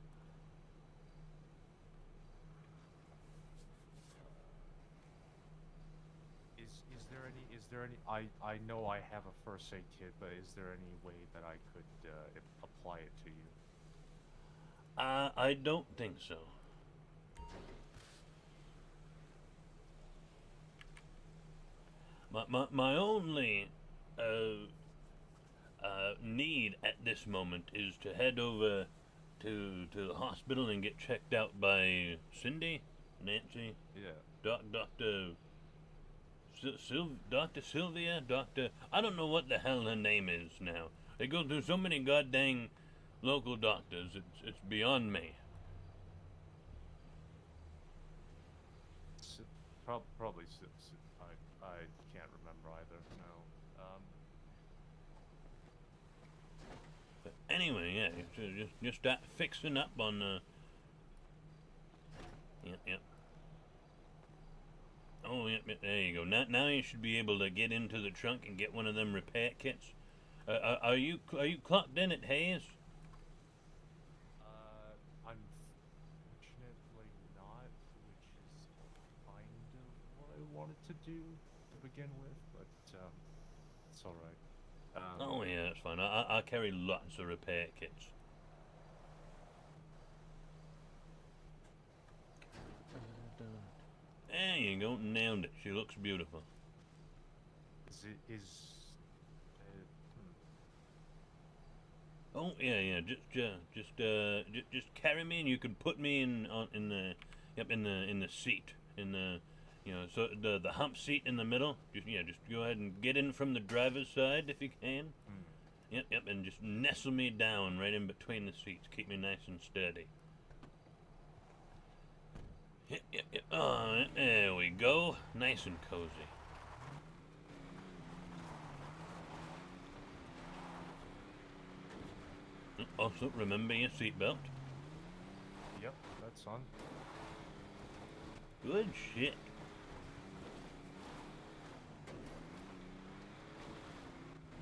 Is there any? I know I have a first aid kit, but is there any way that I could apply it to you? I don't think so. My only need at this moment is to head over to the hospital and get checked out by Cindy, Nancy, Yeah. Dr. Sylvia, I don't know what the hell her name is now. They go through so many goddamn local doctors, it's beyond me. Probably. I can't remember either. No. But anyway, yeah, just start fixing up on the. Yep. Oh, yep, there you go. Now you should be able to get into the trunk and get one of them repair kits. Are you clocked in at Hayes? Unfortunately not, which is kind of what I wanted to do to begin with, but it's all right. Oh yeah, that's fine. I carry lots of repair kits. There you go, nailed it. She looks beautiful. Oh yeah. Just carry me, and you can put me in the seat in the so the hump seat in the middle. Just go ahead and get in from the driver's side if you can. Yep, and just nestle me down right in between the seats. Keep me nice and steady. Yep. Oh, there we go. Nice and cozy. Also, remember your seatbelt. Yep, that's on. Good shit.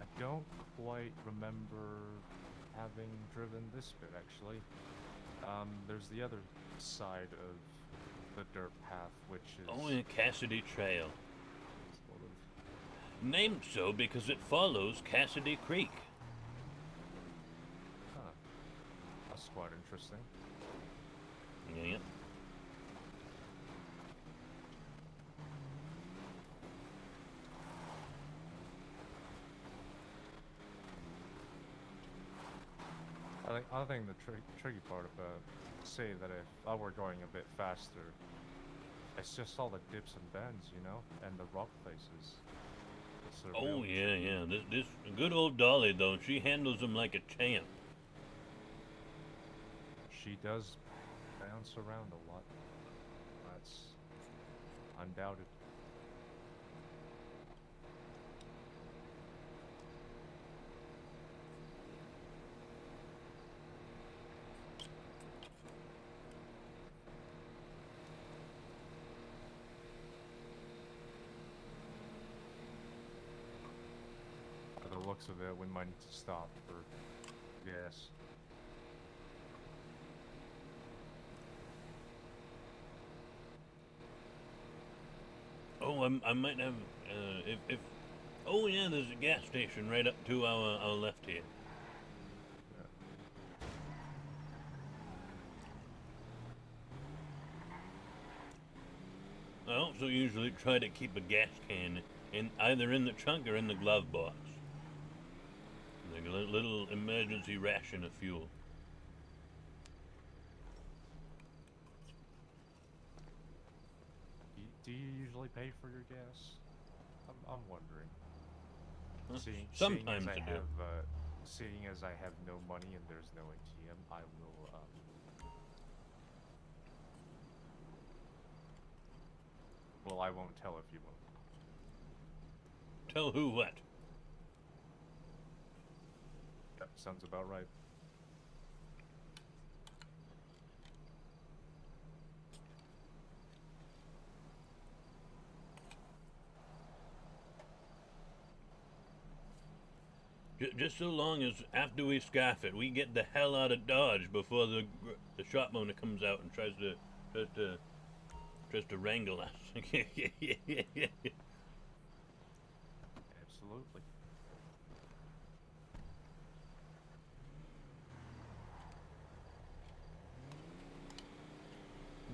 I don't quite remember having driven this bit, actually. There's the other side of the dirt path, which is... Oh, the Cassidy Trail. Sort of... Named so because it follows Cassidy Creek. Huh. That's quite interesting. Yep. I think the tricky part about, say that if I were going a bit faster, it's just all the dips and bends, and the rock places. Oh yeah. This good old Dolly though, she handles them like a champ. She does bounce around a lot. Undoubted. By the looks of it, we might need to stop for gas. Oh, I might have, if, oh yeah, there's a gas station right up to our left here. I also usually try to keep a gas can either in the trunk or in the glove box. Like a little emergency ration of fuel. Do you usually pay for your gas? I'm wondering. Huh? Seeing Sometimes I do. seeing as I have no money and there's no ATM, I will. Well, I won't tell if you won't. Tell who what? That sounds about right. Just so long as after we scarf it, we get the hell out of Dodge before the shop owner comes out and tries to wrangle us. Absolutely.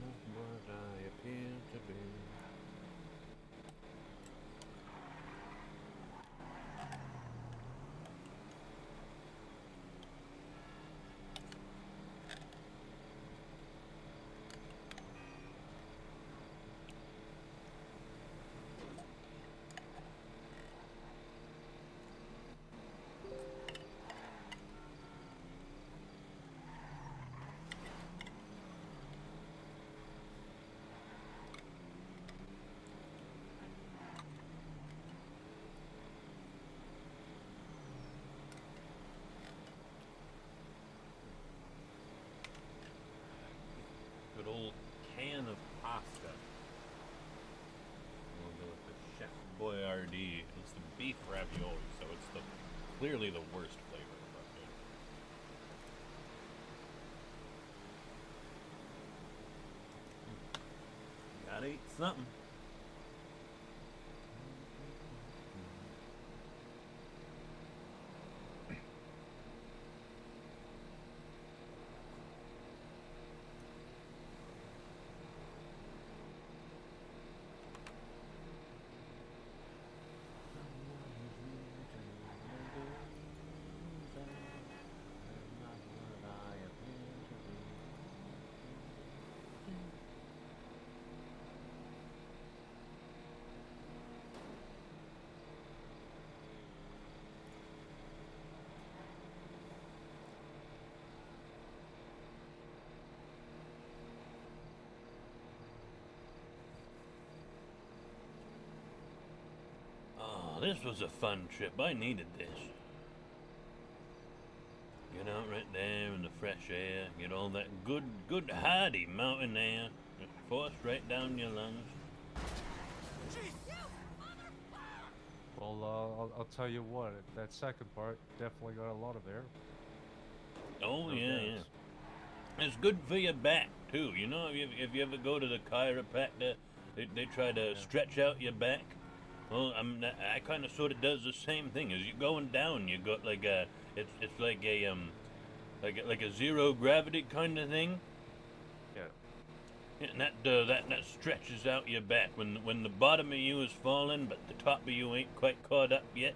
Not what I appear to be. Good old can of pasta. We'll go with the Chef Boyardee. It's the beef ravioli, so it's clearly the worst flavor of ravioli. Gotta eat something. This was a fun trip. I needed this. Get out right there in the fresh air. Get all that good hearty mountain air. Just forced right down your lungs. Well, I'll tell you what. That second part definitely got a lot of air. Oh, No yeah, doubt. yeah. It's good for your back, too. You know, if you ever go to the chiropractor, they try to stretch out your back. Well, I kind of sort of does the same thing. As you're going down, you got like it's like a zero gravity kind of thing. Yeah. Yeah, and that stretches out your back when the bottom of you is falling, but the top of you ain't quite caught up yet.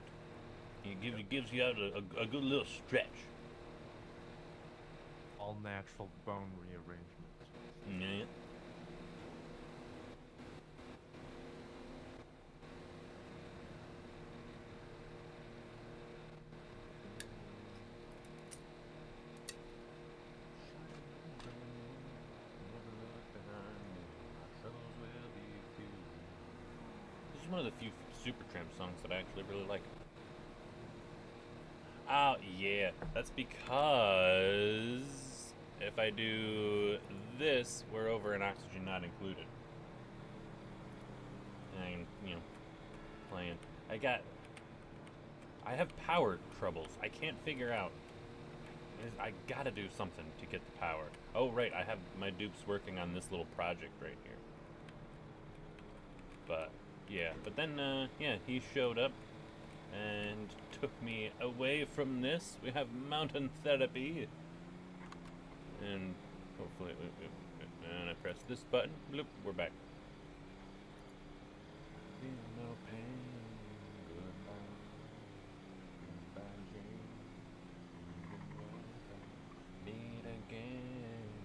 It gives you out a good little stretch. All natural bone rearrangement. Yeah. is one of the few Supertramp songs that I actually really like. Oh, yeah. That's because if I do this, we're over an oxygen not included. And, playing. I have power troubles. I can't figure out. I gotta do something to get the power. Oh, right. I have my dupes working on this little project right here. But, yeah. But then, he showed up and took me away from this. We have mountain therapy. And hopefully, and I press this button. Bloop, we're back. No pain, goodbye, goodbye, Jane. Meet again.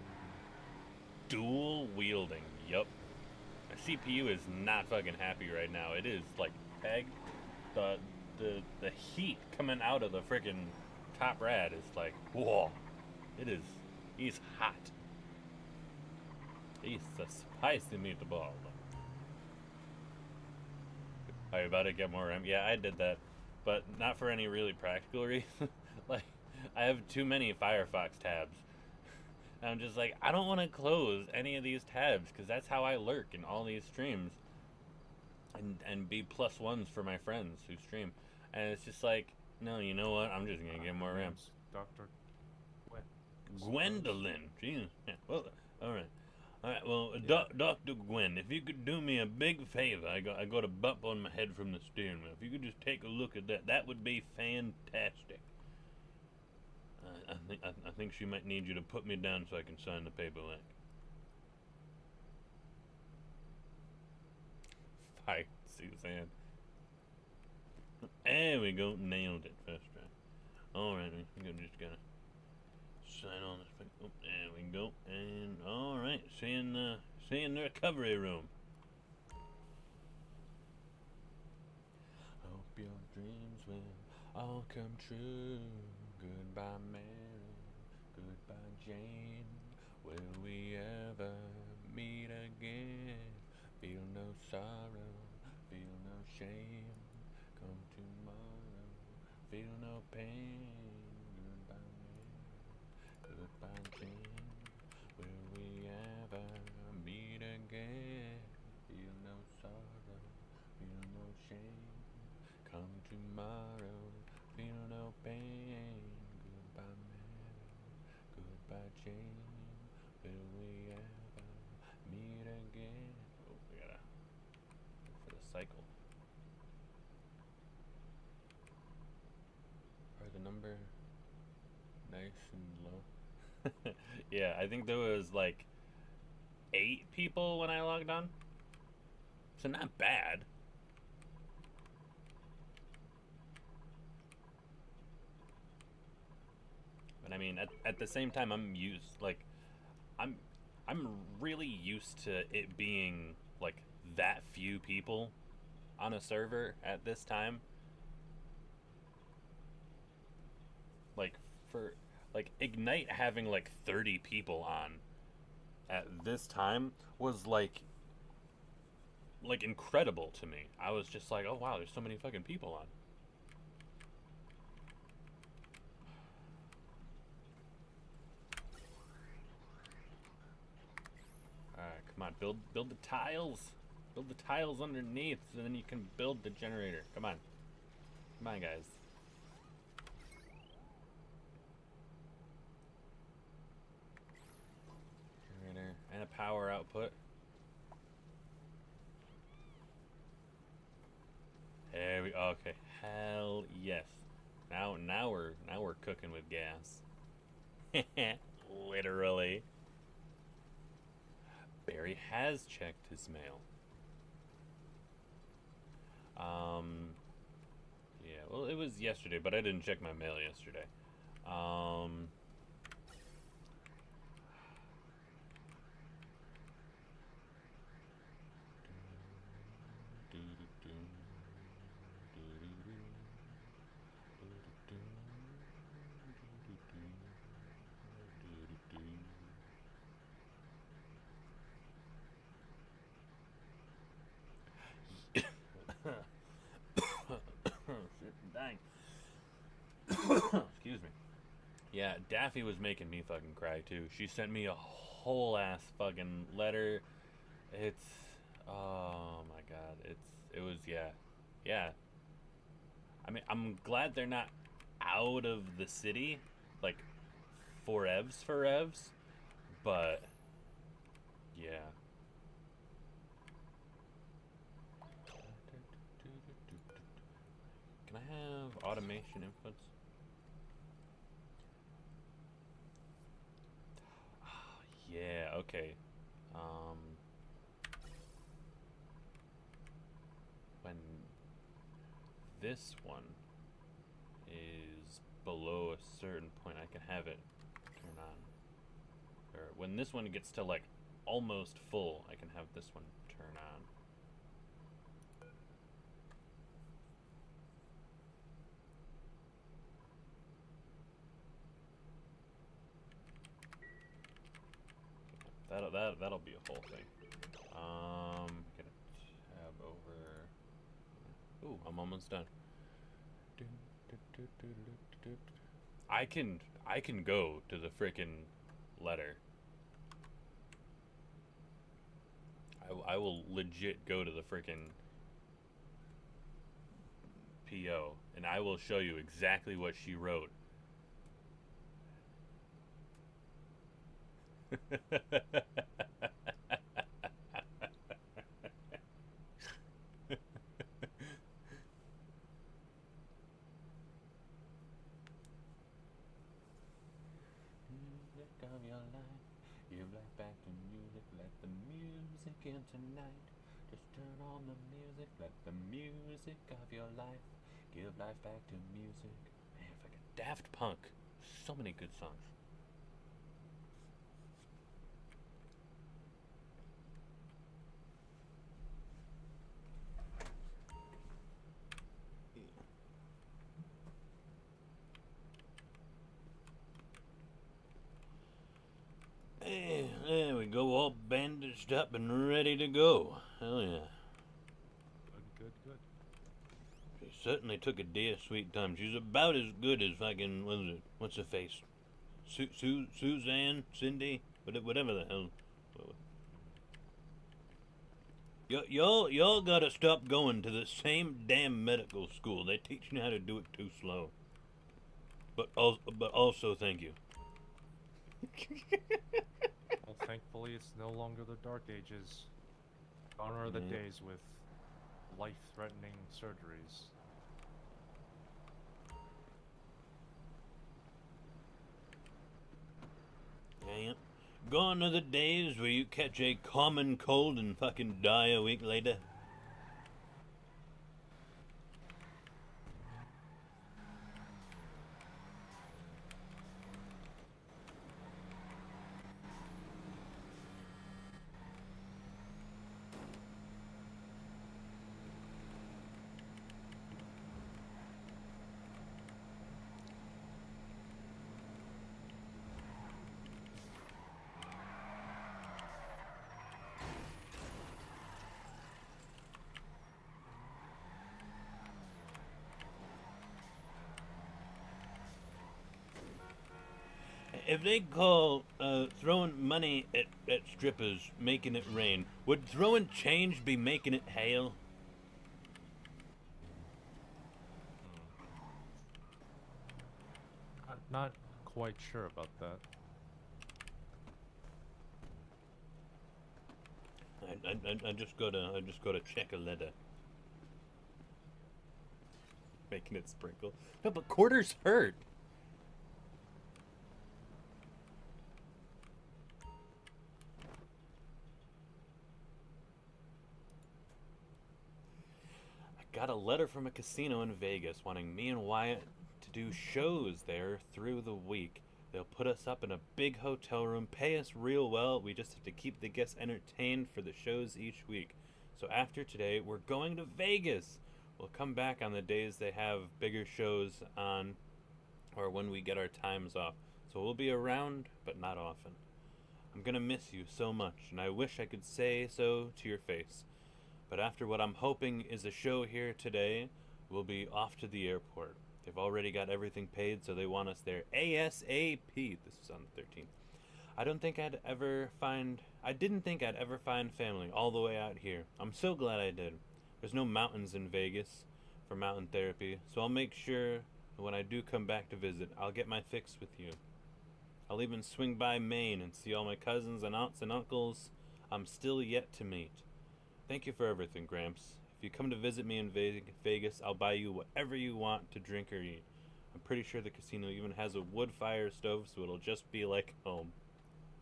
Dual wielding, yup. My CPU is not fucking happy right now. It is like pegged. The heat coming out of the freaking top rad is like, whoa. He's hot. He's a spicy meatball. Are you about to get more RAM? Yeah, I did that, but not for any really practical reason. Like, I have too many Firefox tabs. And I'm just like, I don't want to close any of these tabs, because that's how I lurk in all these streams. And be +1s for my friends who stream. And it's just like, no, you know what? I'm just going to get more RAM. Dr. Gwendolyn. Jeez. Yeah, well, alright. Alright, well, Dr. Gwen, if you could do me a big favor, I got a bump on my head from the steering wheel. If you could just take a look at that, that would be fantastic. I think she might need you to put me down so I can sign the paperwork. Hi, Suzanne. There we go, nailed it first try. Alright, I'm just gonna sign on this thing. Oh, there we go. And alright, see you in the recovery room. Hope your dreams will all come true. Goodbye, Mary. Goodbye, Jane. Will we ever meet again? Feel no sorrow, feel no shame. Come tomorrow, feel no pain. Goodbye, Mary. Goodbye, Jane. Will we ever meet again? Feel no sorrow, feel no shame. Come tomorrow, feel no pain. Goodbye, Mary. Goodbye, Jane. Will we ever meet again? Oh, we gotta look for the cycle. Are the number nice and low? Yeah, I think there was like 8 people when I logged on. So not bad. But I mean, at the same time, I'm really used to it being like that few people on a server at this time. Like Ignite having like 30 people on at this time was like incredible to me. I was just like, oh wow, there's so many fucking people on. Alright, come on, build the tiles. Build the tiles underneath so then you can build the generator. Come on. Come on, guys. Generator and a power output. There we okay. Hell yes. Now we're cooking with gas. Literally. Barry has checked his mail. Yeah, well, it was yesterday, but I didn't check my mail yesterday. Excuse me. Yeah, Daffy was making me fucking cry too. She sent me a whole ass fucking letter. It's oh my god. It was yeah. I mean, I'm glad they're not out of the city, like forevs, but yeah. Can I have automation inputs? Yeah, okay. Um, when this one is below a certain point, I can have it turn on. Or when this one gets to like almost full, I can have this one turn on. That'll be a whole thing. Get a tab over. Ooh, I'm almost done. I can go to the frickin' letter. I will legit go to the frickin' PO and I will show you exactly what she wrote. Music of your life, give life back to music, let the music in tonight. Just turn on the music, let the music of your life give life back to music. Man, fucking Daft Punk, so many good songs. Hey, there we go, all bandaged up and ready to go. Hell yeah. Good. She certainly took a dear sweet time. She's about as good as fucking, what's her face? Suzanne? Cindy? Whatever the hell. Y'all gotta stop going to the same damn medical school. They teach you how to do it too slow. But also thank you. Well, thankfully, it's no longer the Dark Ages. Gone are the days with life-threatening surgeries. Yeah. Gone are the days where you catch a common cold and fucking die a week later. If they call throwing money at strippers making it rain, would throwing change be making it hail? I'm not quite sure about that. I just gotta check a letter. Making it sprinkle. No, but quarters hurt. Got a letter from a casino in Vegas wanting me and Wyatt to do shows there through the week. They'll put us up in a big hotel room, pay us real well. We just have to keep the guests entertained for the shows each week. So after today, we're going to Vegas. We'll come back on the days they have bigger shows on or when we get our times off. So we'll be around, but not often. I'm gonna miss you so much, and I wish I could say so to your face. But after what I'm hoping is a show here today, we'll be off to the airport. They've already got everything paid, so they want us there ASAP. This is on the 13th. I didn't think I'd ever find family all the way out here. I'm so glad I did. There's no mountains in Vegas for mountain therapy, so I'll make sure that when I do come back to visit, I'll get my fix with you. I'll even swing by Maine and see all my cousins and aunts and uncles I'm still yet to meet. Thank you for everything, Gramps. If you come to visit me in Vegas, I'll buy you whatever you want to drink or eat. I'm pretty sure the casino even has a wood fire stove, so it'll just be like home.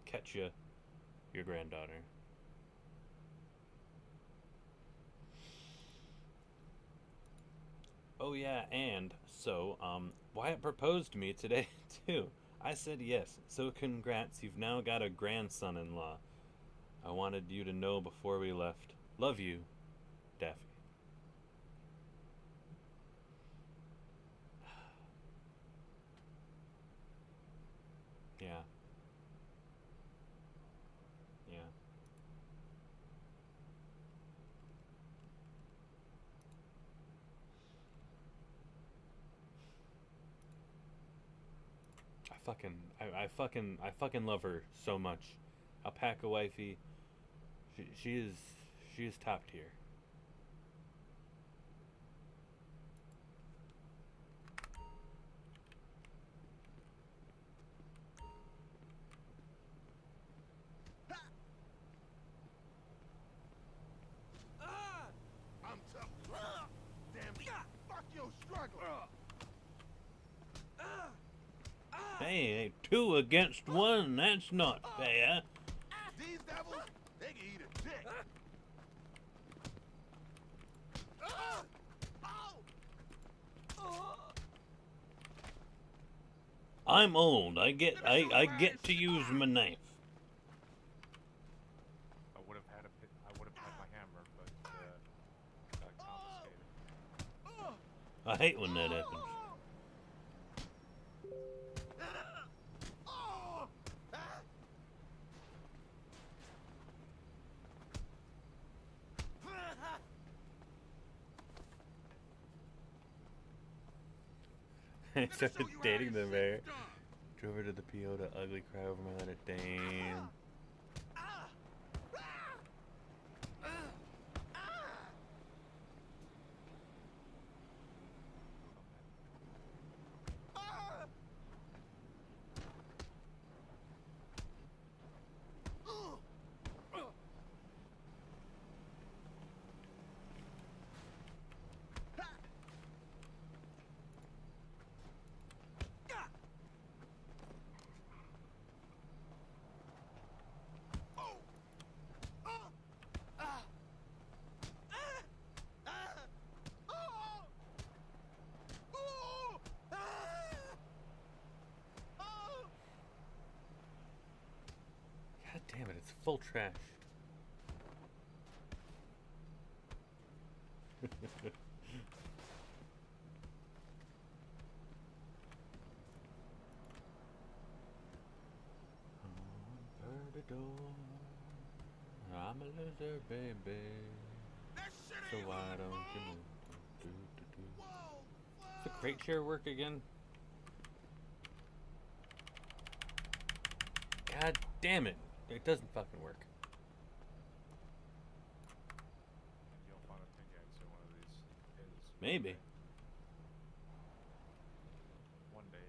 Catch ya, your granddaughter. Oh yeah, and so, Wyatt proposed to me today, too. I said yes, so congrats, you've now got a grandson-in-law. I wanted you to know before we left. Love you, Daffy. Yeah. Yeah. I fucking love her so much. Alpaca wifey. She is top tier. I'm tough. Damn, fuck your struggle. Hey, 2 against 1, that's not fair. These devils, they can eat a dick. I'm old. I get to use my knife. I would have had my hammer, but got confiscated. I hate when that happens. I started dating the bear. Drove her to the PO to ugly cry over my letter. Damn. God damn it, it's full trash. I'm a loser, baby. So why don't you move? Does the crate share work again? God damn it. It doesn't fucking work. You'll find a pickaxe in one of these days. Maybe. One day.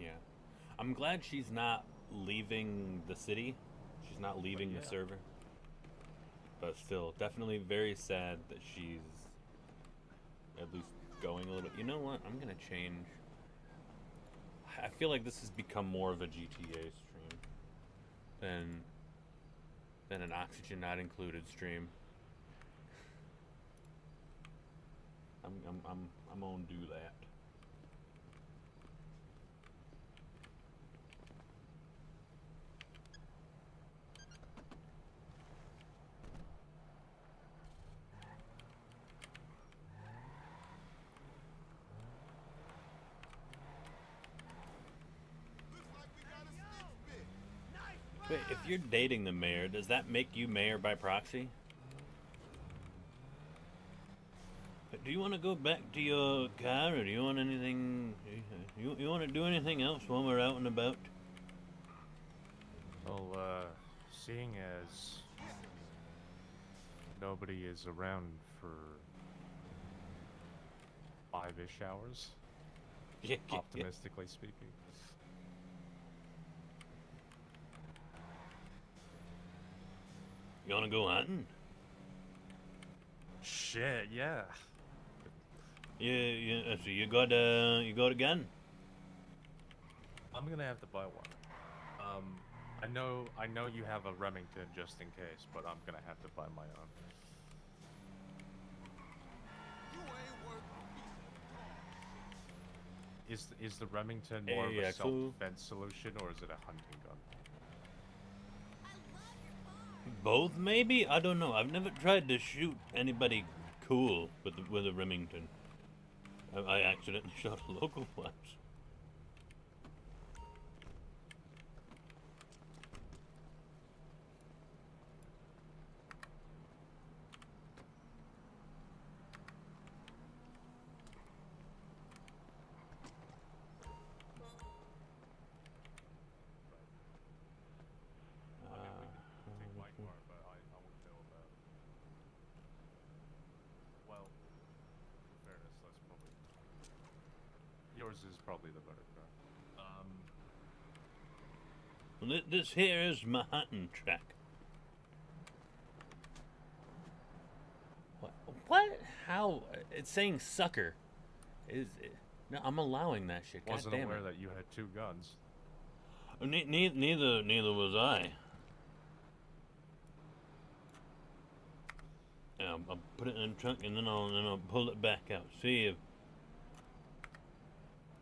Yeah. I'm glad she's not leaving the city. She's not leaving the server. But still, definitely very sad that she's at least going a little bit. You know what? I'm gonna change. I feel like this has become more of a GTA stream than an oxygen not included stream. I'm gonna do that. Wait, if you're dating the mayor, does that make you mayor by proxy? Do you want to go back to your car, or do you want anything? You want to do anything else while we're out and about? Well, seeing as nobody is around for 5-ish hours, Yeah, optimistically speaking. You want to go hunting? Shit, yeah. Yeah. So you got a gun? I'm gonna have to buy one. I know you have a Remington just in case, but I'm gonna have to buy my own. You ain't worth a piece of dog. Is the Remington more of Yeah, a cool. self-defense solution, or is it a hunting gun? Both, maybe? I don't know. I've never tried to shoot anybody cool with a Remington. I accidentally shot a local once. Take my car, but I wouldn't know about it. Well, in fairness, that's probably... Yours is probably the better car. Well, this here is my hunting track. What? How? It's saying sucker. Is it? No, I'm allowing that shit. God Wasn't damn aware it. that you had 2 guns. Neither was I. Yeah, I'll put it in the trunk and then I'll pull it back out. See if.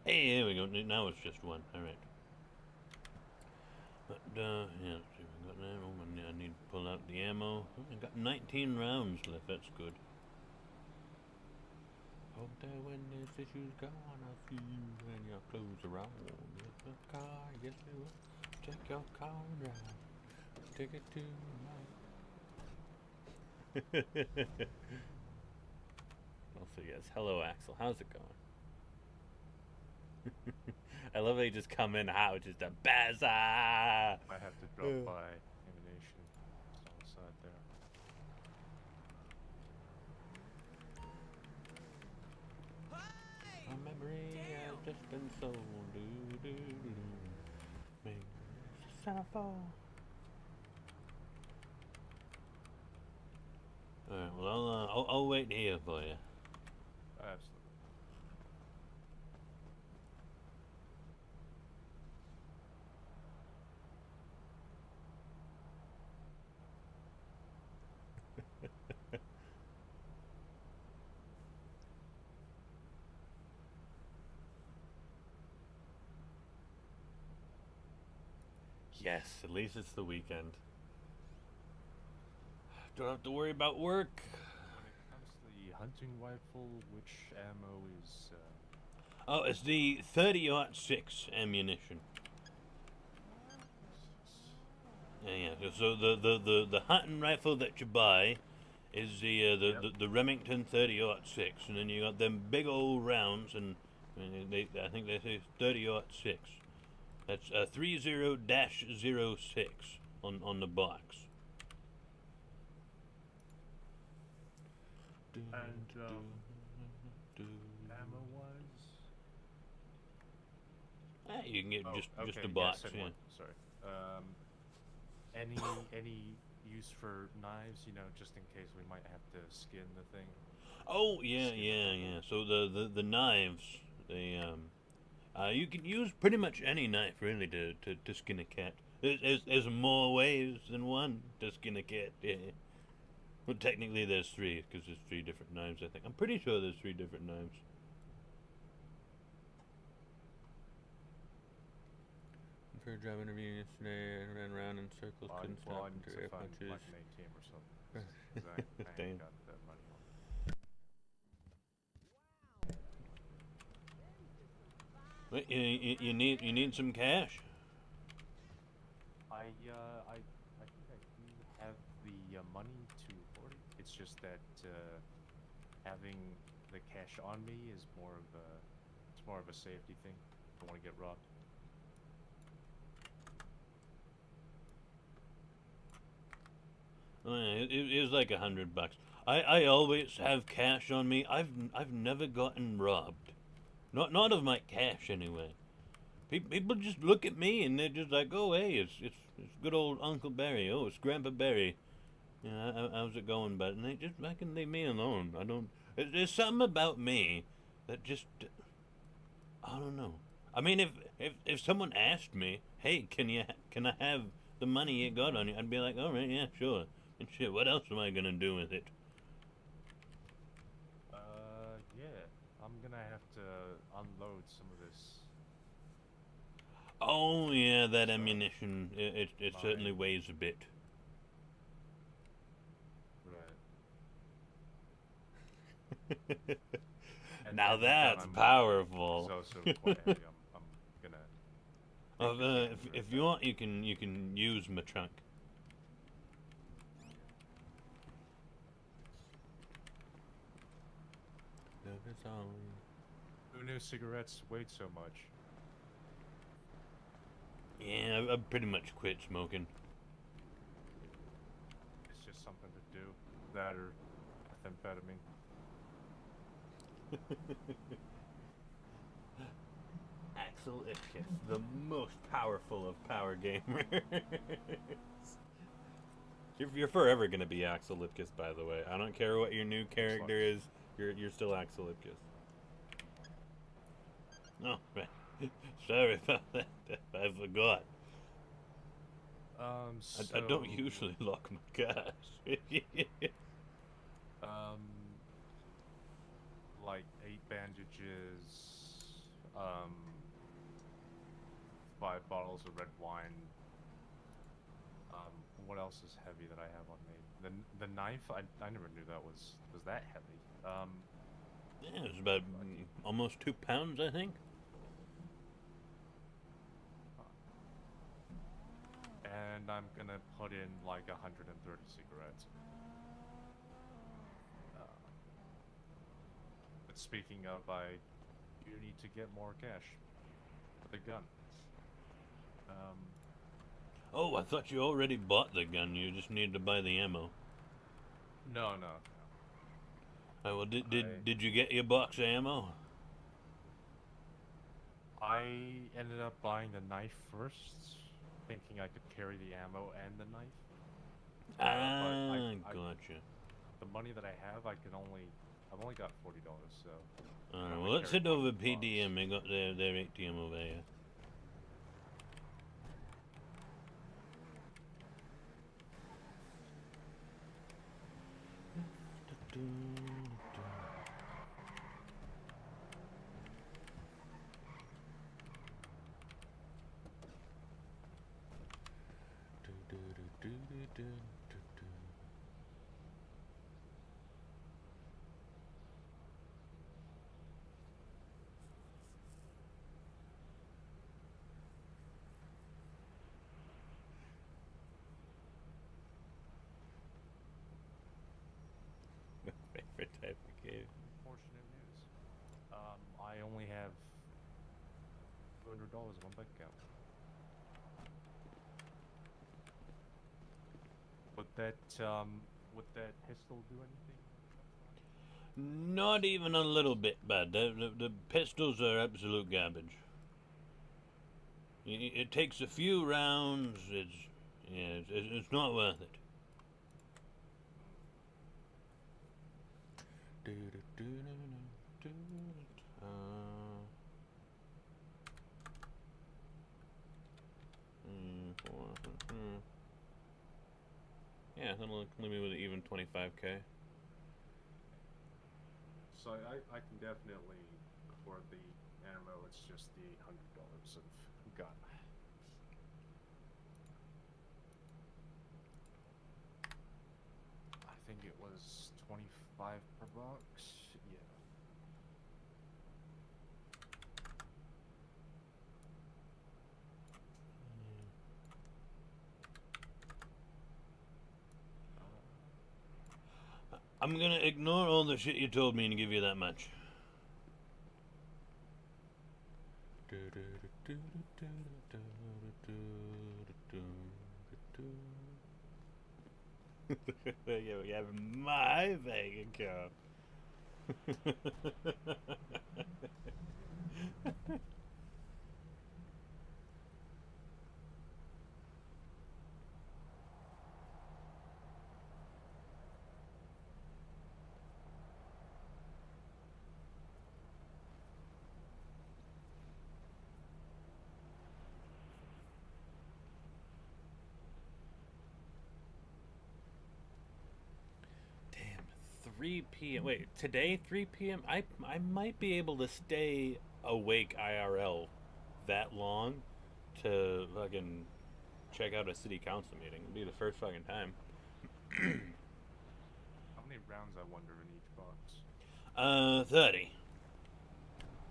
Hey, there we go. Now it's just one. All right. But yeah, let's see if I got that. Oh, I need to pull out the ammo. I got 19 rounds left. That's good. Hope that when this issue's gone, I'll see you when your clothes are on. Get the car, yes you will. Take your car and drive. Take it to I'll see you guys. Hello, Axel. How's it going? I love how you just come in hot with just a baza. I have to drop by ammunition. It's on the side there. Hey! My memory has just been so Make Alright, well I'll wait here for you. Absolutely. Yes, at least it's the weekend. Don't have to worry about work. When it comes to the hunting rifle, which ammo is... Oh, it's the 30-06 ammunition. Yeah. So the hunting rifle that you buy is the Remington 30-06, and then you got them big old rounds, and I think they say 30-06. That's 30-06 on the box. And ammo-wise? You can get just okay, a box. Yes, Yeah. Sorry. Any use for knives? You know, just in case we might have to skin the thing. Oh yeah. So the knives, they you can use pretty much any knife really to skin a cat. There's more ways than one to skin a cat. Yeah. Well, technically there's 3 because there's 3 different knives. I think I'm pretty sure there's 3 different knives. For a job interview yesterday, I ran around in circles, couldn't stop I need until to air find punches. like an ATM or something. 'Cause I Damn. ain't got that money on. Wait, you need some cash? I I think I do have the money to afford it. It's just that having the cash on me is more of a safety thing. I don't want to get robbed. It was like $100. I always have cash on me. I've never gotten robbed. Not of my cash anyway. People just look at me and they're just like, oh hey, it's good old Uncle Barry. Oh, it's Grandpa Barry. Yeah, how's it going, bud? And they just fucking leave me alone. I don't. There's something about me that just I don't know. I mean, if someone asked me, hey, can I have the money you got on you? I'd be like, all right, yeah, sure. And shit, what else am I gonna do with it? Yeah. I'm gonna have to unload some of this. Oh yeah, that So, ammunition. It certainly weighs a bit. Right. Now And that's I'm powerful. also quite heavy. I'm gonna. If you want, you can use my trunk. Who knew cigarettes weighed so much? Yeah, I've pretty much quit smoking. It's just something to do. That or methamphetamine. Axel Ipkiss, the most powerful of power gamers. You're forever gonna be Axel Ipkiss, by the way. I don't care what your new character is. You're still Axel Ipkiss. Oh, right. Sorry about that. I forgot. So, I don't usually lock my cars. Like 8 bandages, 5 bottles of red wine. What else is heavy that I have on me? The knife, I never knew that was that heavy. Yeah, it's about almost 2 pounds, I think. And I'm gonna put in like 130 cigarettes. But speaking of, I do need to get more cash for the gun. Oh, I thought you already bought the gun. You just needed to buy the ammo. No. Oh, well, did you get your box of ammo? I ended up buying the knife first, thinking I could carry the ammo and the knife. Ah, gotcha. The money that I have, I've only got $40, so. Alright, well, let's head over PDM. They got their ATM over here. Favorite type of game. Unfortunate news. I only have $200 in my bank account. Would that pistol do anything? Not even a little bit bad. The pistols are absolute garbage. It takes a few rounds. It's not worth it. Yeah, that'll leave me with an even 25K. So I can definitely afford the ammo. It's just the $800 of gun. I think it was 25 per box. Yeah. I'm gonna ignore all the shit you told me and give you that much. You have my bank account. Damn, 3 p.m. Wait, today 3 p.m. I might be able to stay awake IRL that long to fucking check out a city council meeting. It'd be the first fucking time. How many rounds, I wonder, in each box? 30.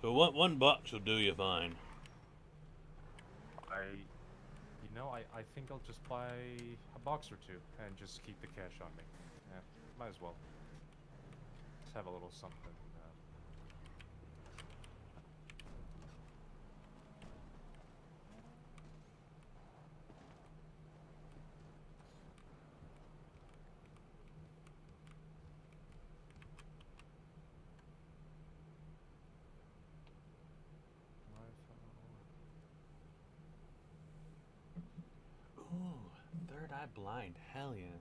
So one box will do you fine. I think I'll just buy a box or two and just keep the cash on me. Yeah, might as well. Just have a little something. Ooh, third eye blind. Hell yeah.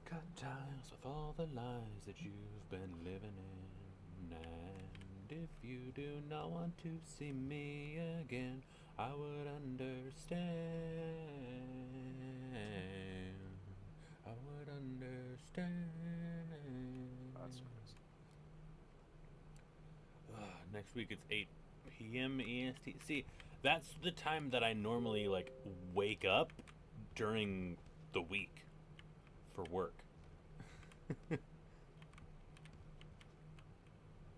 Cut ties with all the lies that you've been living in. And if you do not want to see me again, I would understand. I would understand. That's crazy. Next week it's 8 p.m. EST. See, that's the time that I normally like wake up during the week for work.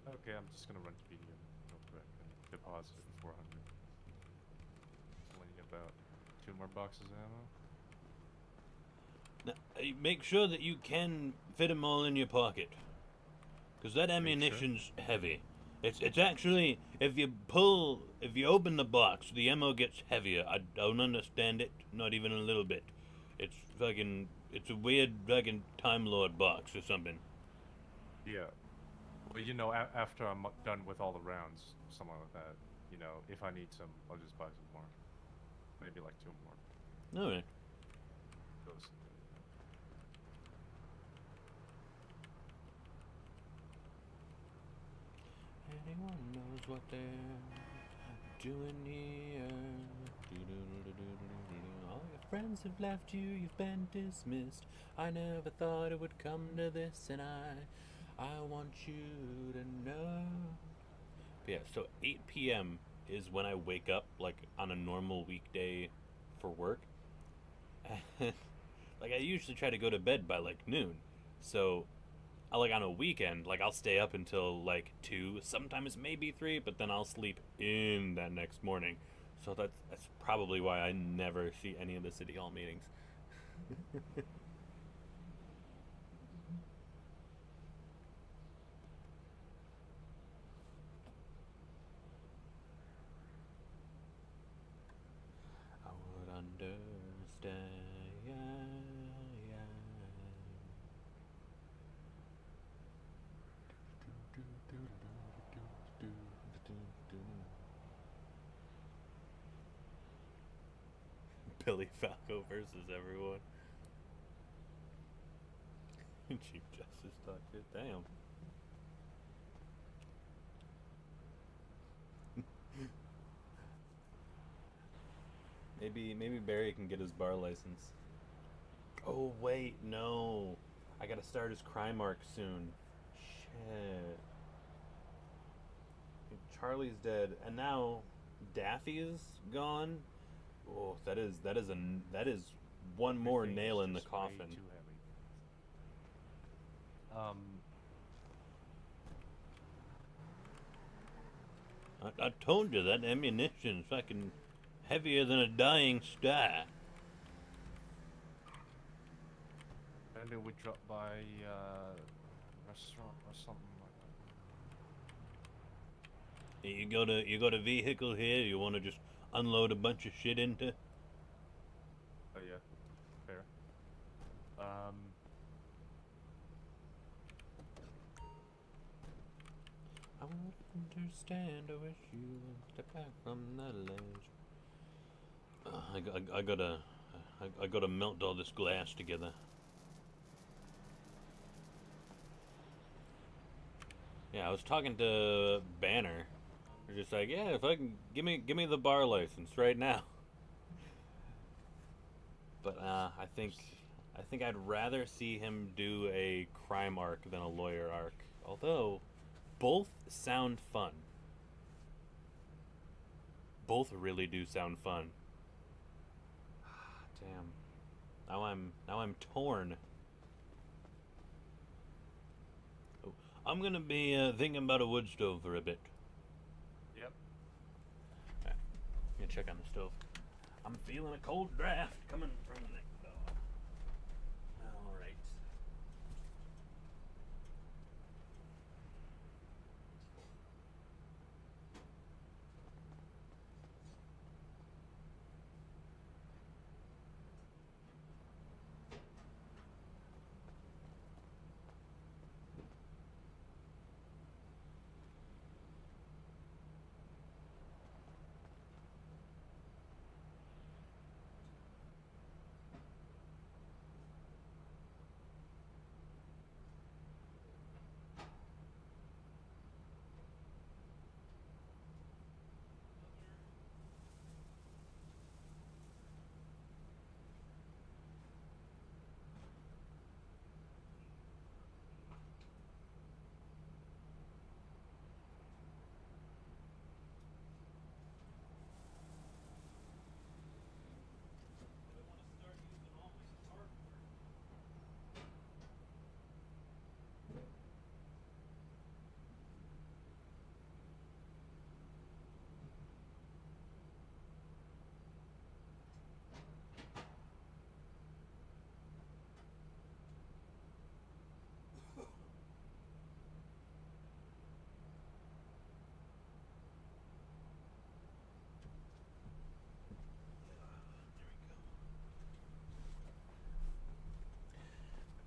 Okay, I'm just gonna run to BDM real quick and deposit 400. Only need about 2 more boxes of ammo. Now, make sure that you can fit them all in your pocket, because that ammunition's heavy. It's actually, if you open the box, the ammo gets heavier. I don't understand it, not even a little bit. It's a weird fucking Time Lord box or something. Yeah. Well, you know, after I'm done with all the rounds, something like that, you know, if I need some, I'll just buy some more. Maybe like 2 more. Alright. Those. Anyone knows what they're doing here? All your friends have left you, you've been dismissed. I never thought it would come to this, and I want you to know. But yeah, so 8 p.m. is when I wake up, like, on a normal weekday for work. Like, I usually try to go to bed by, like, noon. So, like, on a weekend, like, I'll stay up until, like, 2, sometimes maybe 3, but then I'll sleep in that next morning. So that's probably why I never see any of the City Hall meetings. I would understand. Billy Falco versus everyone. Chief Justice talk shit. Damn. Maybe Barry can get his bar license. Oh wait, no. I gotta start his crime arc soon. Shit. Charlie's dead, and now Daffy's gone. Oh, that is one more Everything nail is in the just way coffin. too heavy. I told you that ammunition's fucking heavier than a dying star. Maybe we drop by restaurant or something like that. You got a vehicle here you want to just unload a bunch of shit into? Oh yeah, fair. I won't understand. I wish you would step back from the ledge. I gotta melt all this glass together. Yeah, I was talking to Banner. They're just like, yeah, if I can give me the bar license right now. But I think I'd rather see him do a crime arc than a lawyer arc. Although both sound fun. Both really do sound fun. Damn. Now I'm torn. Oh, I'm gonna be thinking about a wood stove for a bit. Yep. Right. I'm gonna check on the stove. I'm feeling a cold draft coming from the next door. All right.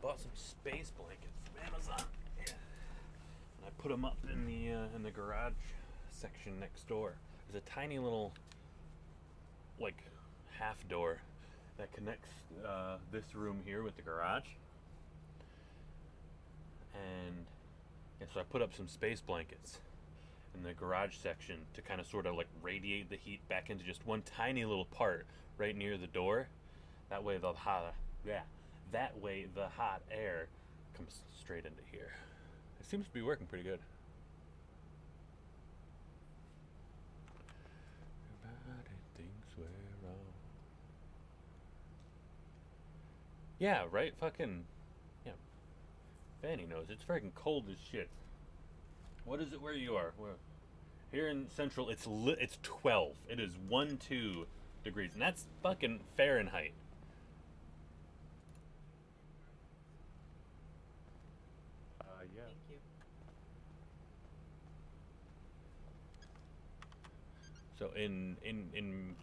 Bought some space blankets from Amazon. Yeah. And I put them up in the garage section next door. There's a tiny little like half door that connects this room here with the garage. And yeah, so I put up some space blankets in the garage section to kind of sort of like radiate the heat back into just one tiny little part right near the door. That way the hot air comes straight into here. It seems to be working pretty good. Everybody thinks we're wrong. Yeah, right? Fucking, yeah. Fanny knows. It's freaking cold as shit. What is it where you are? Here in Central, it's 12. It is 12 degrees, and that's fucking Fahrenheit. Yeah. Thank you. So in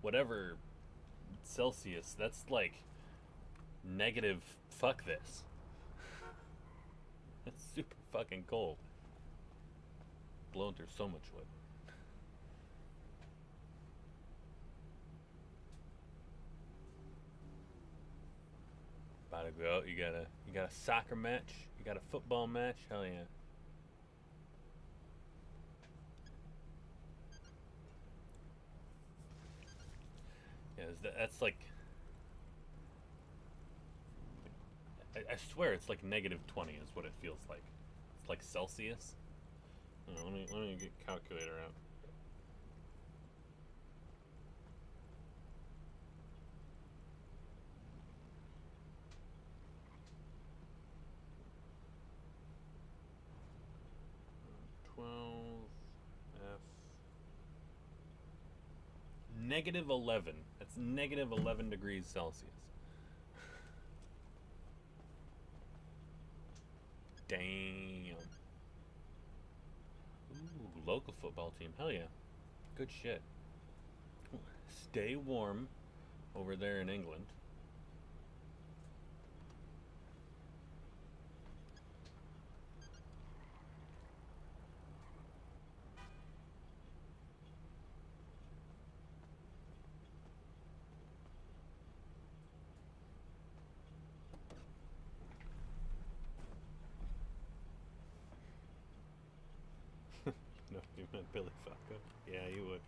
whatever Celsius, that's like negative fuck this. That's super fucking cold. Blowing through so much wood. About to go out. You got a soccer match. You got a football match. Hell yeah. Yeah, that's like. I swear it's like negative 20 is what it feels like. It's like Celsius. Let me get a calculator out. Negative 11. That's negative 11 degrees Celsius. Damn. Ooh, local football team. Hell yeah. Good shit. Stay warm over there in England. No, you meant Billy Falco. Yeah, you would.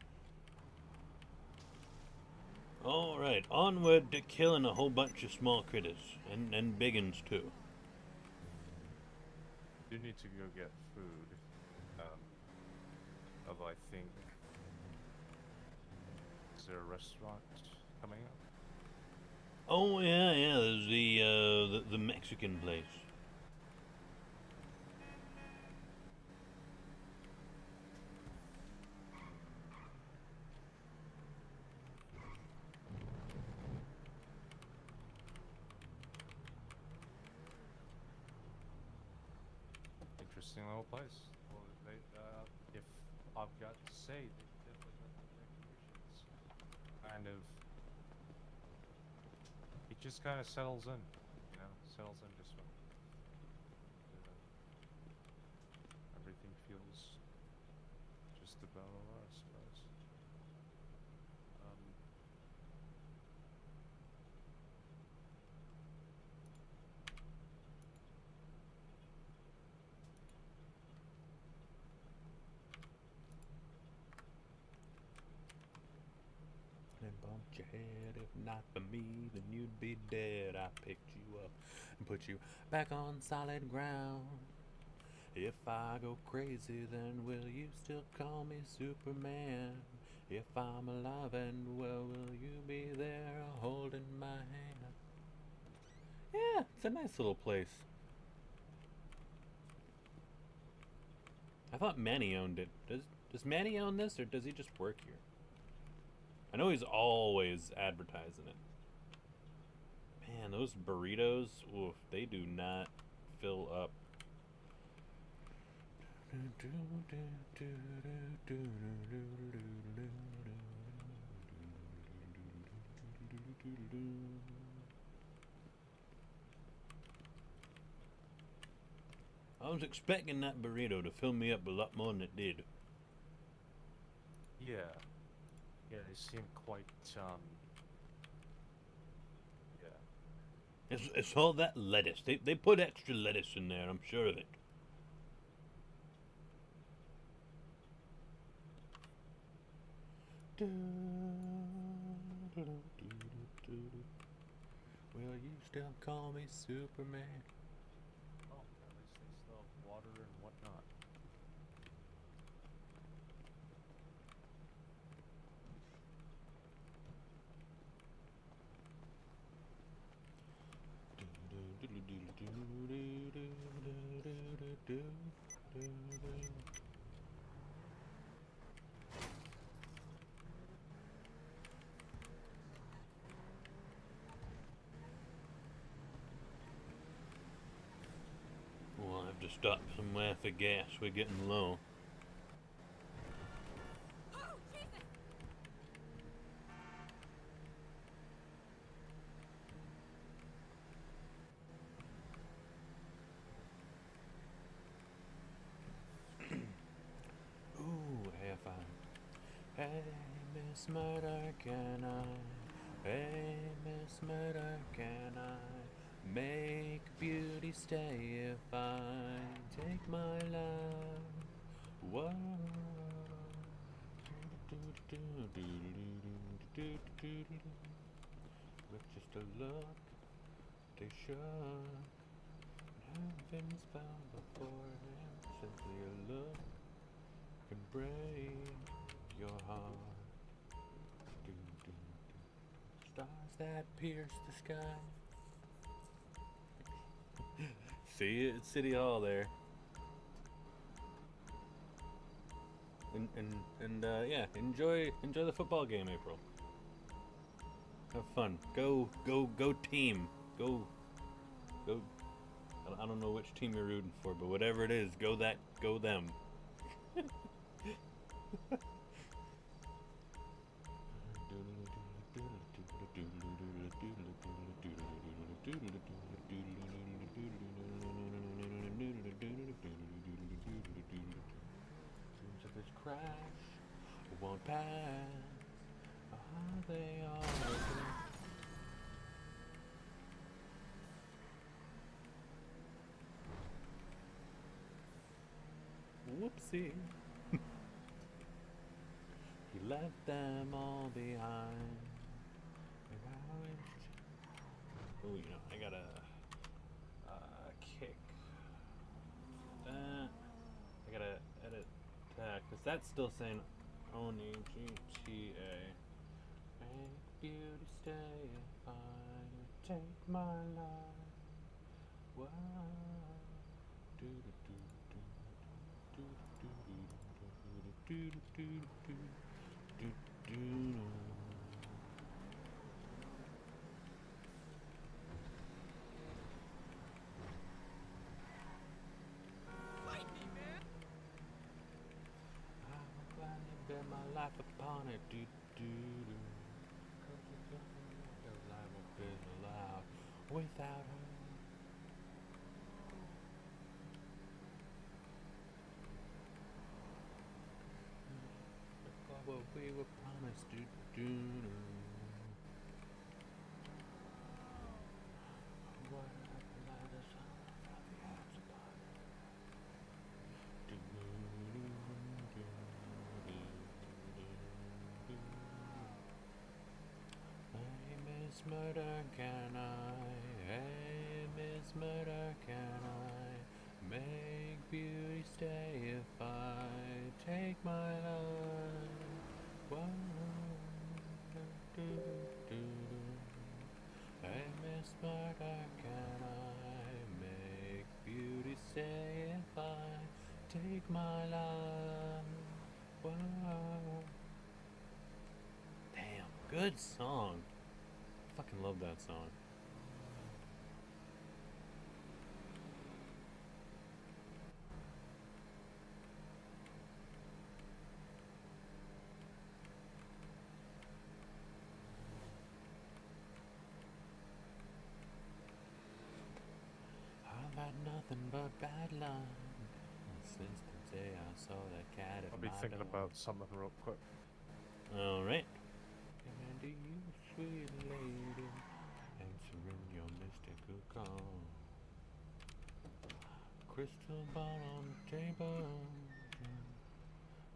Alright, onward to killing a whole bunch of small critters. And big uns too. You need to go get food. Although I think... Is there a restaurant coming up? Oh yeah, there's the Mexican place. Interesting little place. Well, if I've got to say, they definitely got the decorations. Kind of... It just kind of settles in, you know? Settles in just well. Everything feels just about alright, I suppose. And bumped your head. If not for me, then you'd be dead. I picked you up and put you back on solid ground. If I go crazy, then will you still call me Superman? If I'm alive and well, will you be there holding my hand? Yeah, it's a nice little place. I thought Manny owned it. Does Manny own this, or does he just work here? I know he's always advertising it. Man, those burritos, oof, they do not fill up. I was expecting that burrito to fill me up a lot more than it did. Yeah. Yeah, they seem quite, yeah. It's all that lettuce. They put extra lettuce in there, I'm sure of it. Will you still call me Superman? Oh, at least they still have water and whatnot. We'll have to stop somewhere for gas. We're getting low. Ooh, half on. Hey, Miss Murder, can I? Hey, Miss Murder, can I make beauty stay if I take my life? Whoa. With just a look, they shook. Heaven's found before him. Simply a look can break your heart. Stars that pierce the sky. See it at City Hall there. And yeah, enjoy the football game, April. Have fun. Go team. Go I don't know which team you're rooting for, but whatever it is, go them. Dreams of its crash won't pass. Are they all okay? Whoopsie. He left them all behind. Oh, you know, I gotta kick that. I gotta edit that, because that's still saying ONEGTA. Make beauty stay if I take my life. Why? Do do do do do do do do do do do do. Bet my life upon it, do do do. Your life will be allowed without her. Look what we were promised, do do do. What happened by the sun from the house apart? Do do do do. Hey, Miss Murder, can I? Hey, Miss Murder, can I make beauty stay if I take my life? Whoa, do, do, do, do. Hey, Miss Murder, can I make beauty stay if I take my life? Whoa. Damn, good song. Fucking love that song. I've had nothing but bad luck since the day I saw that cat at I'll be my thinking door. about something real quick. All right. And to you, sweet lady, answering your mystical call. Crystal ball on the table.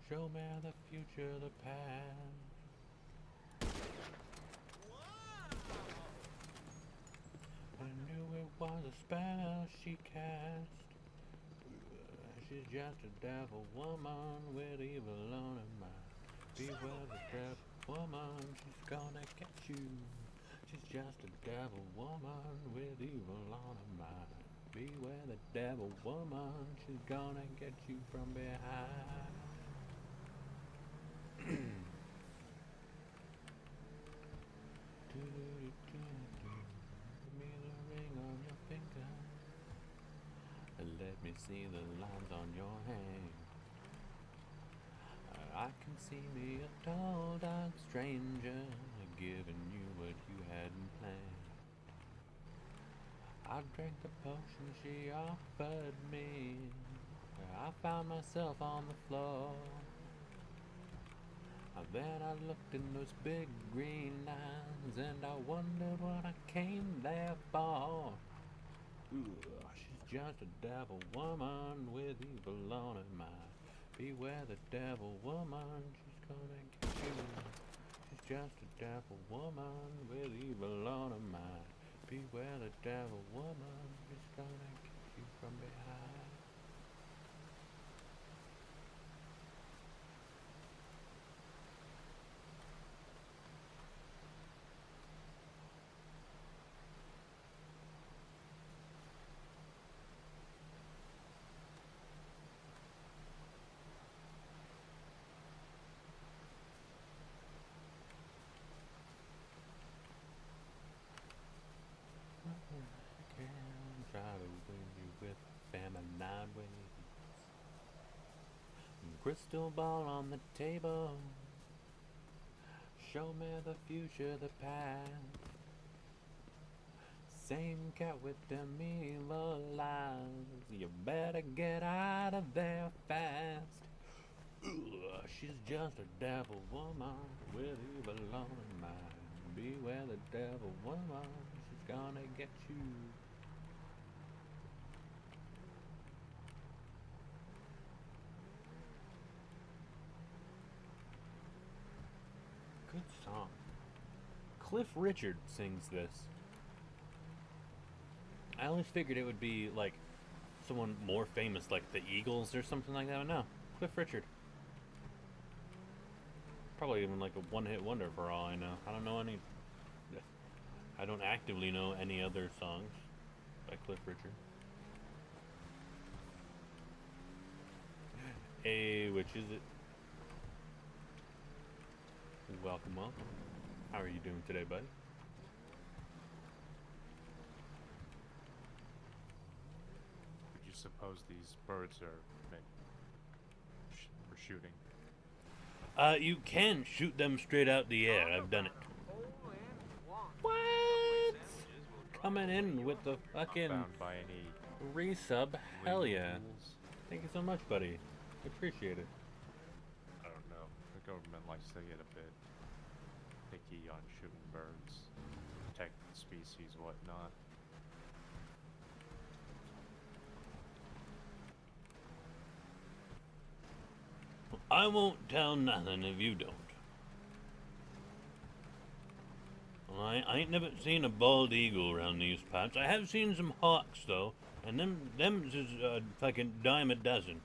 Show me the future, the past. I knew it was a spell she cast. She's just a devil woman with evil on her mind. Beware the devil woman, she's gonna get you. She's just a devil woman with evil on her mind. Beware the devil woman, she's gonna get you from behind. Give me the ring on your finger. Let me see the lines on your hand. I can see me a tall, dark stranger giving you what you hadn't planned. I drank the potion she offered me. I found myself on the floor. Then I looked in those big green eyes and I wondered what I came there for. She's just a devil woman with evil on her mind. Beware the devil woman, she's gonna get you. She's just a devil woman with evil on her mind. Beware the devil woman, she's gonna get you from behind. Try to win you Crystal ball on the table. Show me the future, the past. Same cat with them evil eyes. You better get out of there fast. Ugh, she's just a devil woman with evil on her mind. Beware the devil woman, she's gonna get you. Good song. Cliff Richard sings this. I always figured it would be like someone more famous, like the Eagles or something like that. But no, Cliff Richard. Probably even like a one-hit wonder for all I know. I don't know any. I don't actively know any other songs by Cliff Richard. Hey, which is it? Welcome, welcome. How are you doing today, buddy? Would you suppose these birds are meant for shooting? You can shoot them straight out the air. I've done it. What? Coming in with the fucking Found by any resub. Hell yeah. rules? Thank you so much, buddy. I appreciate it. I don't know. The government likes to get a bit picky on shooting birds, protect the species, whatnot. I won't tell nothing if you don't. I ain't never seen a bald eagle around these parts. I have seen some hawks though, and them's is fucking dime a dozen.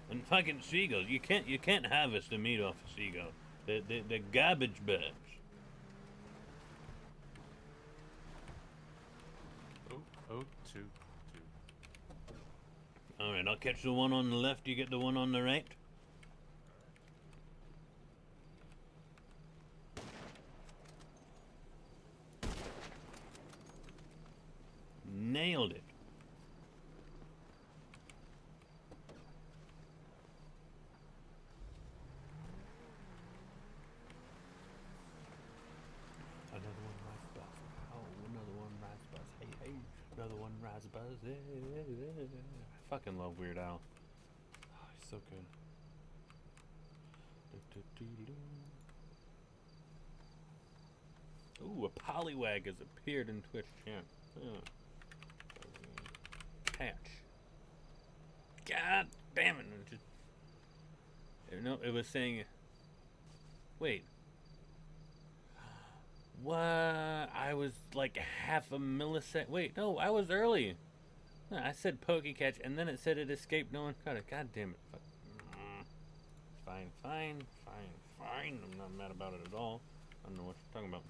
And fucking seagulls, you can't harvest the meat off a seagull. They're garbage birds. Oh, two. All right, I'll catch the one on the left. You get the one on the right. Nailed it. Another one rise buzz. Oh, another one rise buzz. Hey, hey. Another one rise buzz. I fucking love Weird Al. Oh, he's so good. Ooh, a Poliwag has appeared in Twitch chat. Patch. God damn it. No, it was saying. Wait. What? I was like half a millisecond. Wait, no, I was early. No, I said Pokecatch, and then it said it escaped. No one caught it. God damn it. Fine. I'm not mad about it at all. I don't know what you're talking about.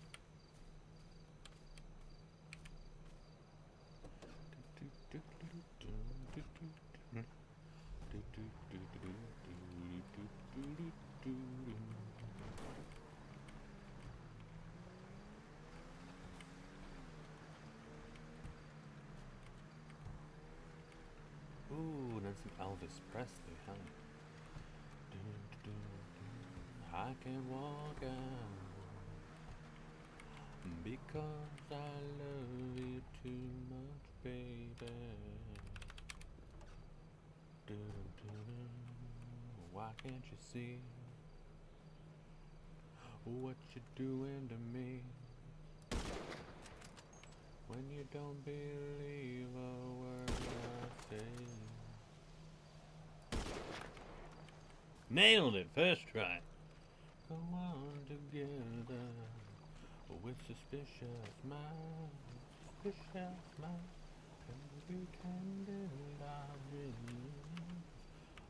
Ooh, that's some Elvis Presley, huh? I can walk out because I love you too much, baby. Why can't you see what you're doing to me? When you don't believe a word I say. Nailed it, first try. Go on together with suspicious minds, and we can build our dreams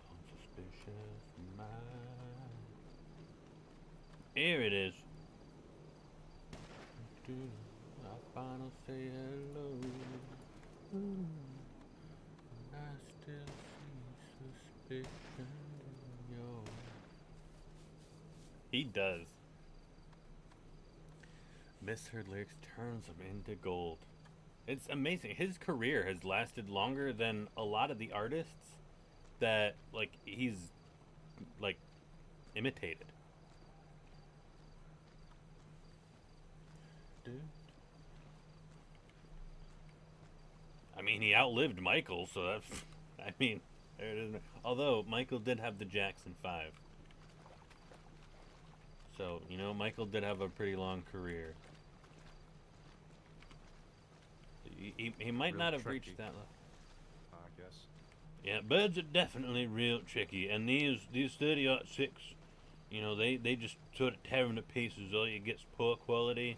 on suspicious minds. Here it is. I finally say hello. I still see suspicion in your. He does. Misheard lyrics turns him into gold. It's amazing. His career has lasted longer than a lot of the artists that like he's like imitated. I mean, he outlived Michael, so that's. I mean, there it is. Although Michael did have the Jackson 5, so you know Michael did have a pretty long career. He might Real not have tricky. reached that level. I guess. Yeah, birds are definitely real tricky, and these 30-06, you know, they just sort of tear them to pieces. All you get's poor quality.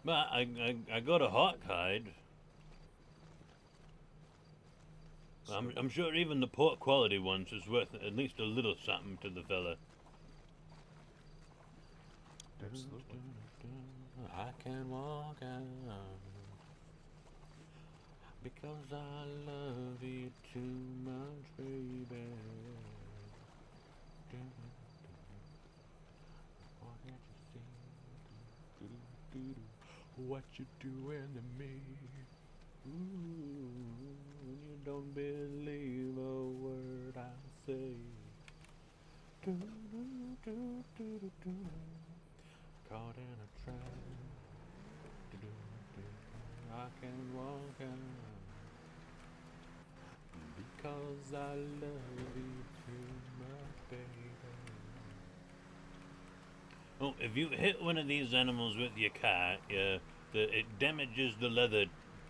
But I got a hawk hide. I'm sure even the poor quality ones is worth at least a little something to the fella. Absolutely. I can walk out because I love you too much, baby. What you doing to me? Ooh, you don't believe a word I say. Caught in a trap. I can walk out because I love you too much, baby. Oh, if you hit one of these animals with your car, it damages the leather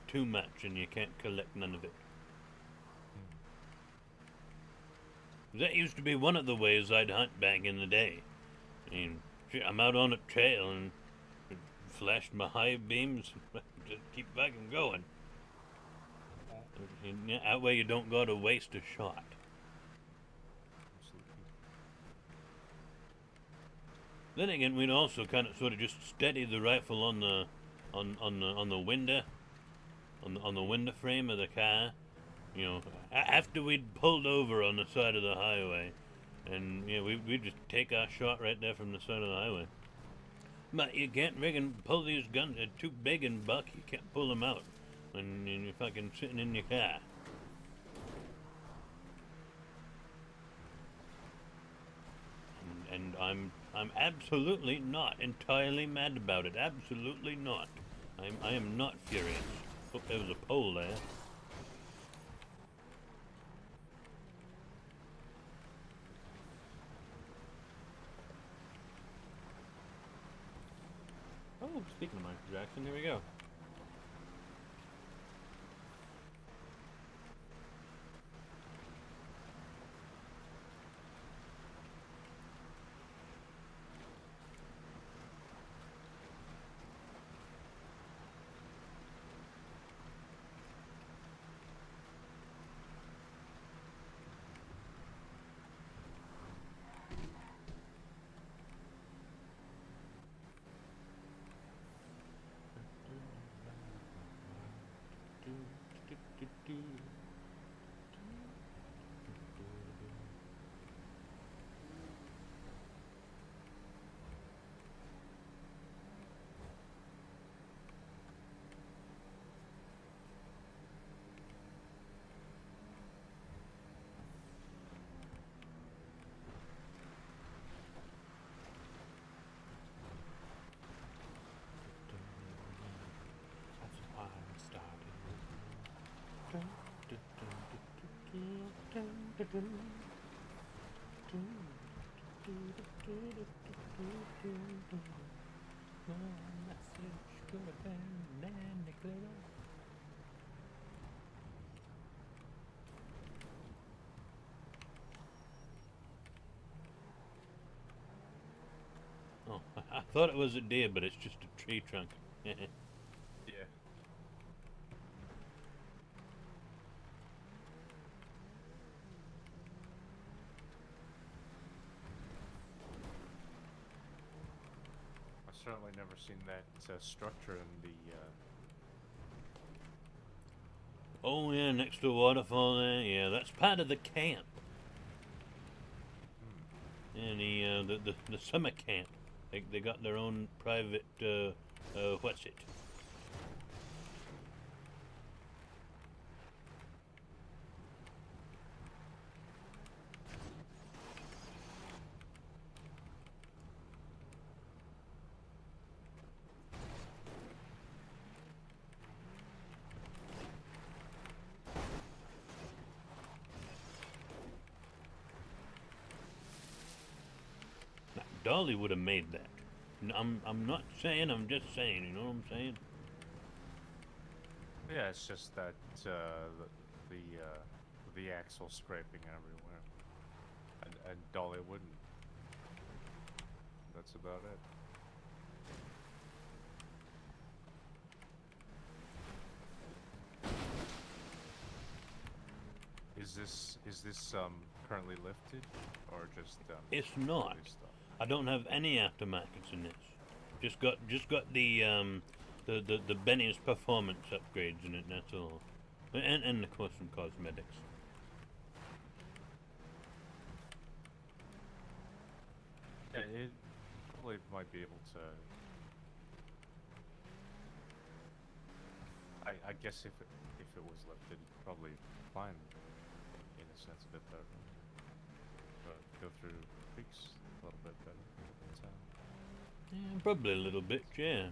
too much and you can't collect none of it. That used to be one of the ways I'd hunt back in the day. I mean, shit, I'm out on a trail and flashed my high beams, just keep fucking going. And that way you don't gotta waste a shot. Absolutely. Then again, we'd also kind of sort of just steady the rifle on the window, on the window frame of the car. You know, after we'd pulled over on the side of the highway, and you know, we'd just take our shot right there from the side of the highway. But you can't friggin' pull these guns; they're too big and buck. You can't pull them out when you're fucking sitting in your car. And I'm absolutely not entirely mad about it. Absolutely not. I am not furious. Oh, there was a pole there. Oh, speaking of Michael Jackson, here we go. That's why I'm starting. Oh, I thought it was a deer, but it's just a tree trunk. Yeah. I've certainly never seen that structure in the. Oh yeah, next to a waterfall there. Yeah, that's part of the camp. And the summer camp. They got their own private what's it? Dolly would have made that. I'm not saying, I'm just saying, you know what I'm saying? Yeah, it's just that the axle scraping everywhere, and Dolly wouldn't. That's about it. Is this currently lifted or just It's not. early stuff? I don't have any aftermarkets in this. Just got the Benny's performance upgrades in it. That's all. And of course some cosmetics. Yeah, it probably might be able to. I guess if it was lifted, probably fine. In a sense, a bit better. But go through creeks a little bit better. So, Yeah, probably a little bit, yeah.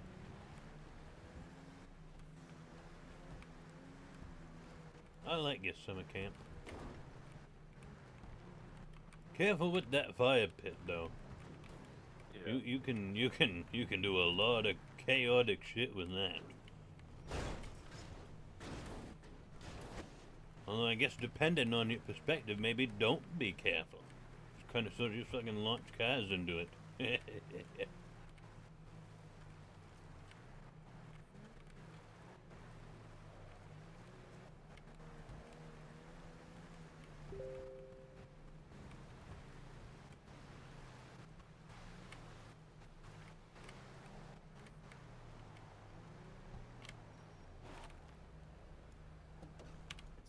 I like your summer camp. Careful with that fire pit, though. yeah. You can do a lot of chaotic shit with that. Although I guess depending on your perspective, maybe don't be careful. It's kind of sort of just fucking launch cars into it. It's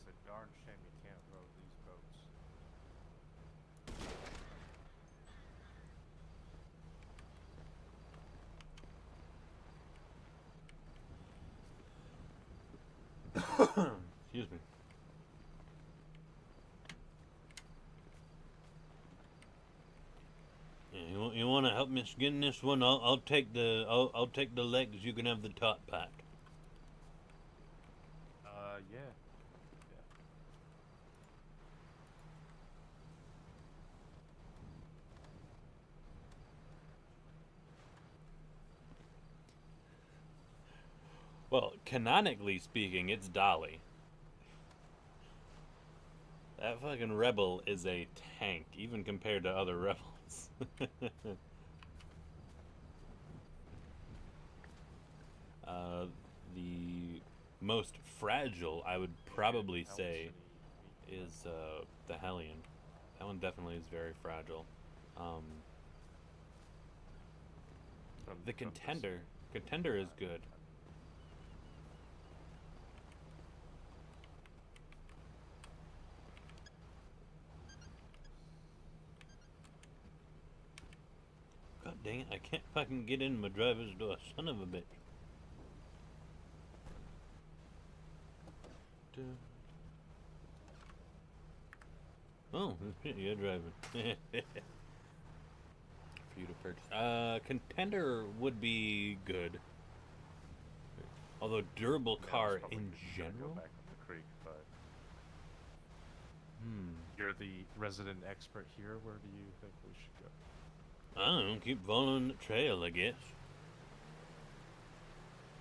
a darn shame you can't row these boats. Excuse me. Yeah, you want to help me skin this one? I'll take I'll take the legs. You can have the top part. Yeah. Well, canonically speaking, it's Dolly. That fucking rebel is a tank, even compared to other rebels. The most fragile, I would probably say, is the Hellion. That one definitely is very fragile. The contender is good. God dang it, I can't fucking get in my driver's door, son of a bitch. Oh, shit, you're driving. For you to purchase. Contender would be good. Although durable car in Go general? back up the creek, but you're the resident expert here. Where do you think we should go? I don't know, keep following the trail, I guess.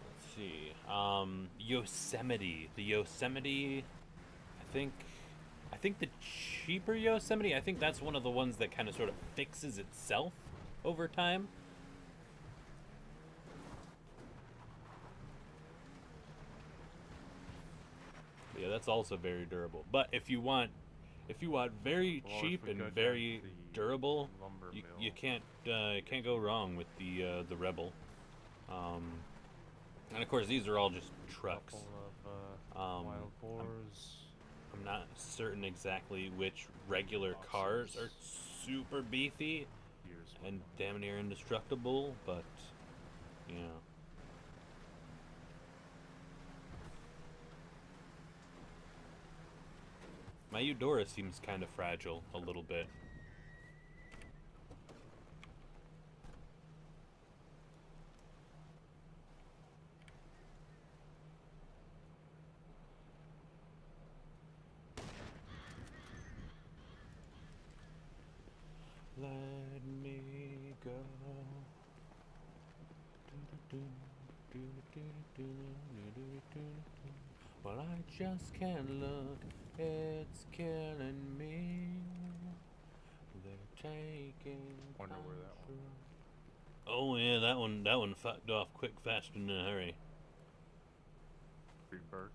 Let's see. Yosemite. The Yosemite, I think the cheaper Yosemite, I think that's one of the ones that kind of sort of fixes itself over time. Yeah, that's also very durable. But if you want very Well, if cheap we and go down very the durable, lumber you mill. can't go wrong with the Rebel. And of course these are all just trucks. Couple of wild boars. I'm not certain exactly which regular cars are super beefy Here's and damn near indestructible, but you know. My Eudora seems kind of fragile a little bit. Let me go. Well, I just can't look. It's killing me. They're taking. Wonder where that one control. Oh yeah, that one fucked off quick, fast, and in a hurry. Free bird.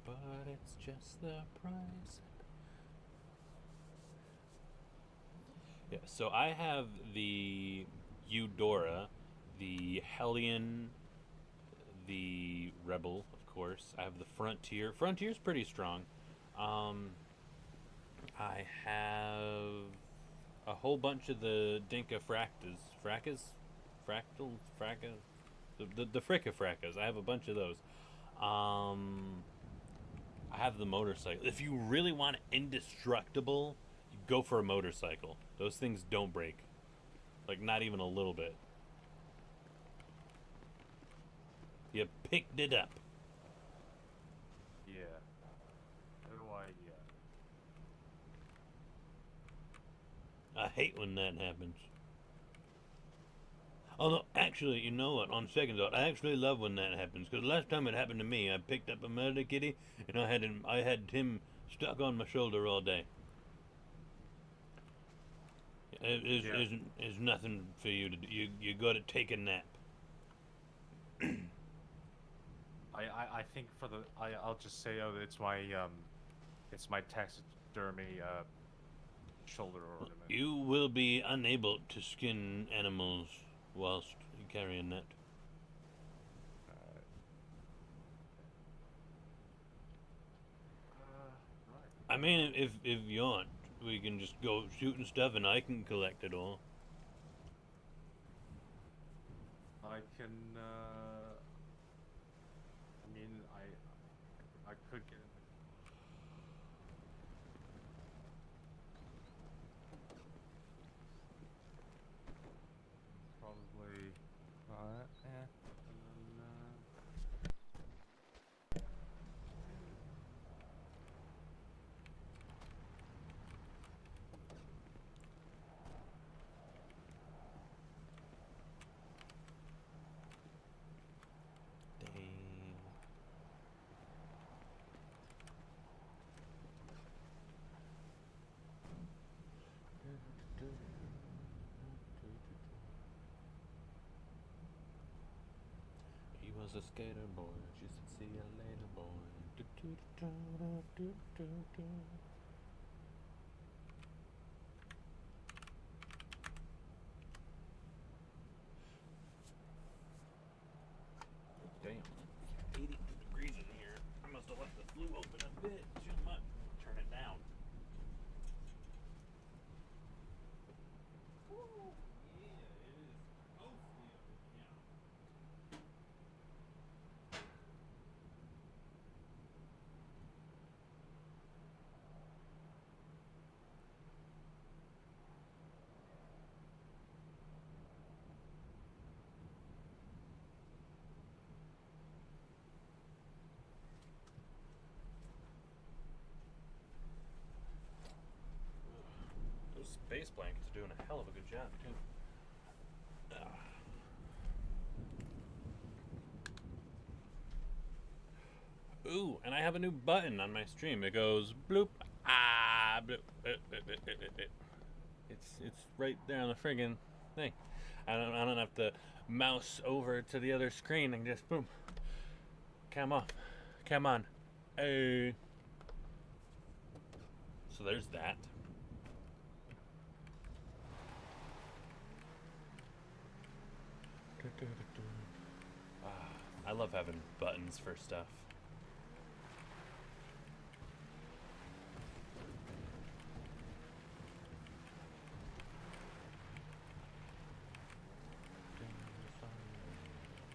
But it's just the price. Yeah, so I have the Eudora, the Hellion, the Rebel, of course. I have the Frontier. Frontier's pretty strong. I have a whole bunch of the Dinka Fracas? Fractal? Fracas? The Fricka-Fracas. I have a bunch of those. I have the motorcycle. If you really want indestructible, you go for a motorcycle. Those things don't break. Like, not even a little bit. You picked it up. Yeah. Why, yeah. I hate when that happens. Although, actually, you know what? On second thought, I actually love when that happens. Because last time it happened to me, I picked up a murder kitty, and I had him stuck on my shoulder all day. It's nothing for you to do. You got to take a nap. I think for the I'll just say it's my taxidermy shoulder ornament. You will be unable to skin animals whilst carrying that. Right. I mean, if you want, we can just go shooting stuff, and I can collect it all. I can. I mean, I could get. Probably. Yeah. And then, He was a skater boy. She said, "See you later, boy." Damn, 82 degrees in here. I must have left the flue open a bit too much. Turn it down. Those space blankets are doing a hell of a good job, too. Ooh, and I have a new button on my stream. It goes bloop, bloop. It's right there on the friggin' thing. I don't have to mouse over to the other screen and just boom. Come on. Hey. So there's that. I love having buttons for stuff.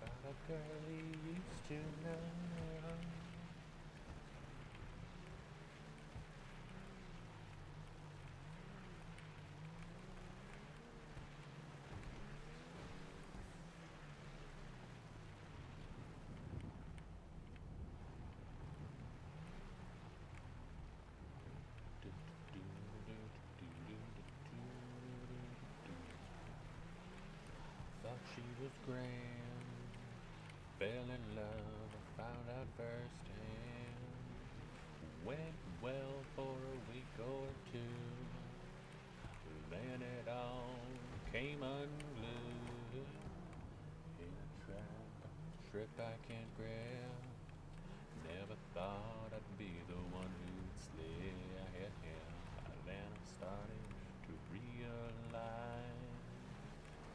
About a girl he used to know. She was grand, fell in love, found out firsthand. Went well for a week or two, then it all came unglued. In a trip I can't grab. Never thought I'd be the one who'd slip. Then I started to realize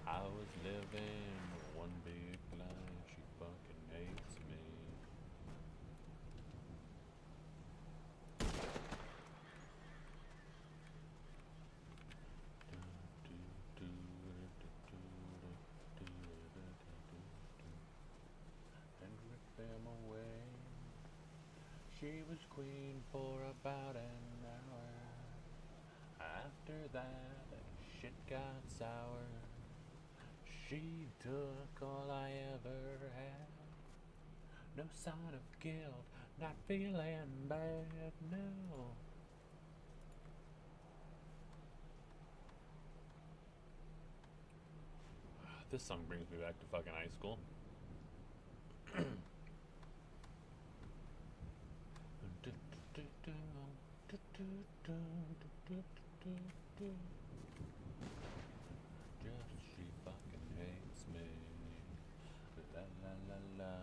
I was living one big lie. She fucking hates me. And ripped them away. She was queen for about an hour. After that, shit got sour. She took all I ever had. No sign of guilt, not feeling bad, no. This song brings me back to fucking high school. Just she fucking hates me. La la la la.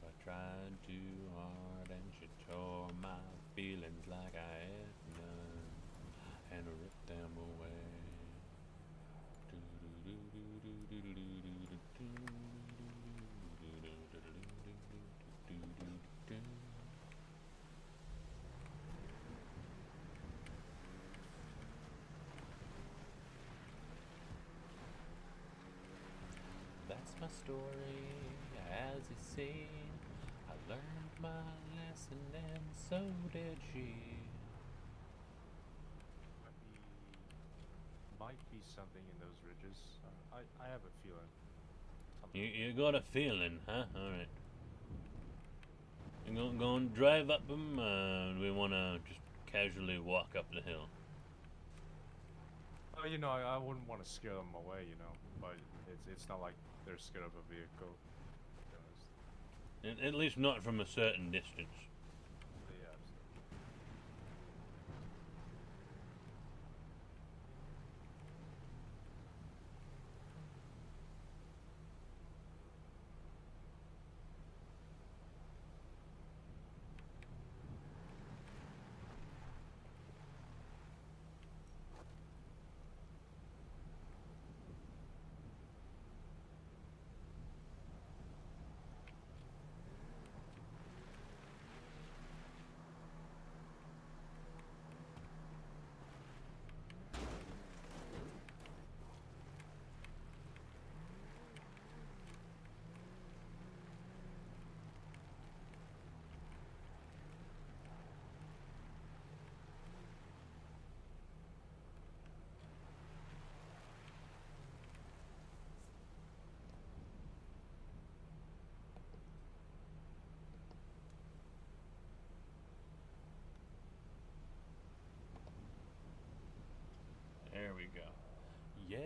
I tried too hard and she tore my feelings like I had none and ripped them away. That's my story, as you see. I learned my lesson and so did she. Might be something in those ridges. I have a feeling. You got a feeling, huh? Alright. You're gonna drive up them, we wanna just casually walk up the hill. Oh, you know, I wouldn't want to scare them away, you know, but it's not like they're scared of a vehicle. At least not from a certain distance. Yeah, There we go. Yeah.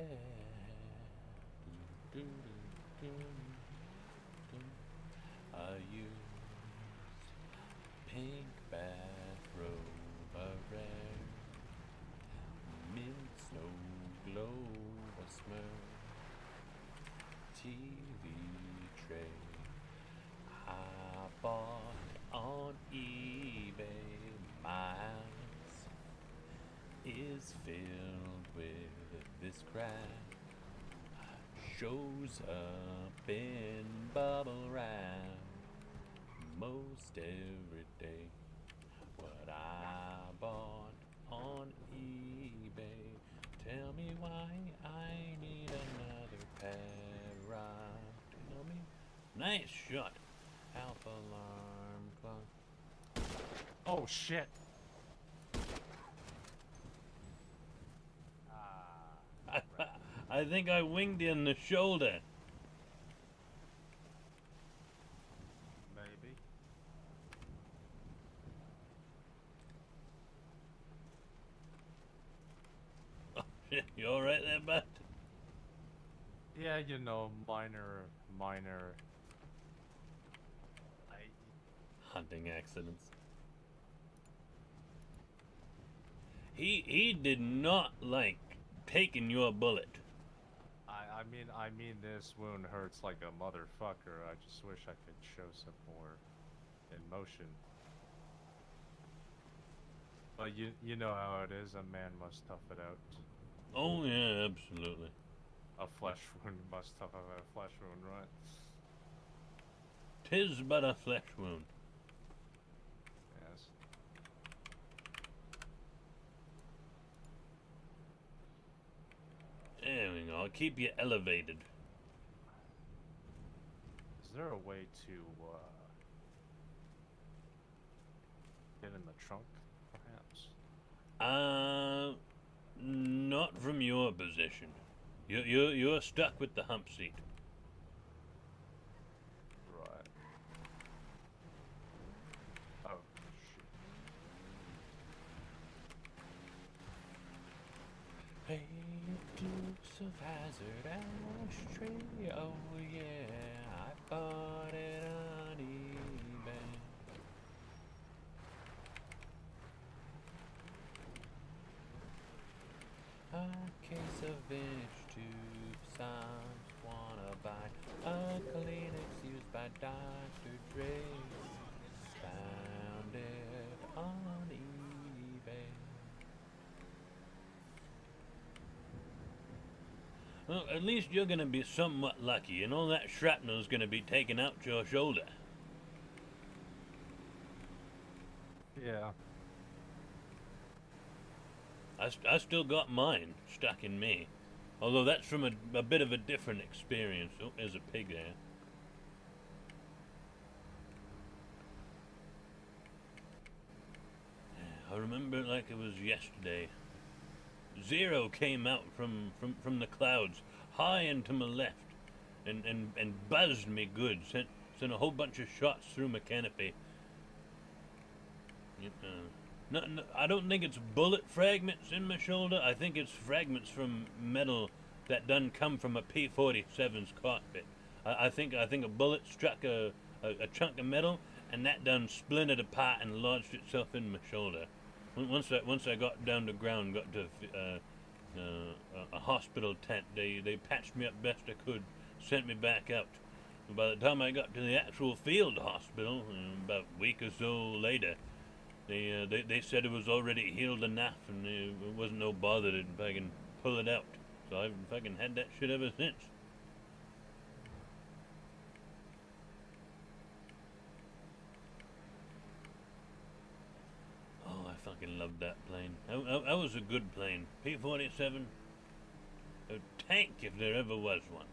I use pink bathrobe, a rare mint snow globe, a smurf TV tray I bought on eBay. My house is filled with this crap. Shows up in bubble wrap most every day. What I bought on eBay. Tell me why I need another pair. Tell me. Nice shot. Alpha alarm clock. oh shit! I think I winged you in the shoulder. Maybe. Oh shit, you alright there, bud? Yeah, you know, minor. Hunting accidents. He did not like taking your bullet. I mean, this wound hurts like a motherfucker. I just wish I could show some more emotion. But you know how it is. A man must tough it out. Oh yeah, absolutely. A flesh wound must tough out a flesh wound, right? 'Tis but a flesh wound. Yes. There we go. I'll keep you elevated. Is there a way to get in the trunk, perhaps? Not from your position. You're stuck with the hump seat. Right. Oh shit. Hey, Dukes of Hazzard ashtray. Oh yeah, I bought it on eBay. A case of vintage tube sounds wanna buy a Kleenex used by Dr. Dre. Found it on eBay. Well, at least you're gonna be somewhat lucky, and all that shrapnel's gonna be taken out your shoulder. Yeah. I still got mine stuck in me. Although that's from a bit of a different experience. Oh, there's a pig there. I remember it like it was yesterday. Zero came out from the clouds, high and to my left, and buzzed me good. Sent a whole bunch of shots through my canopy. No, I don't think it's bullet fragments in my shoulder. I think it's fragments from metal that done come from a P-47's cockpit. I think a bullet struck a chunk of metal, and that done splintered apart and lodged itself in my shoulder. Once I got down to ground, got to a hospital tent, they patched me up best I could, sent me back out. By the time I got to the actual field hospital, about a week or so later, they said it was already healed enough, and it wasn't no bother to fucking pull it out. So I've fucking had that shit ever since. Oh, I fucking loved that plane. That was a good plane. P-47, a tank if there ever was one.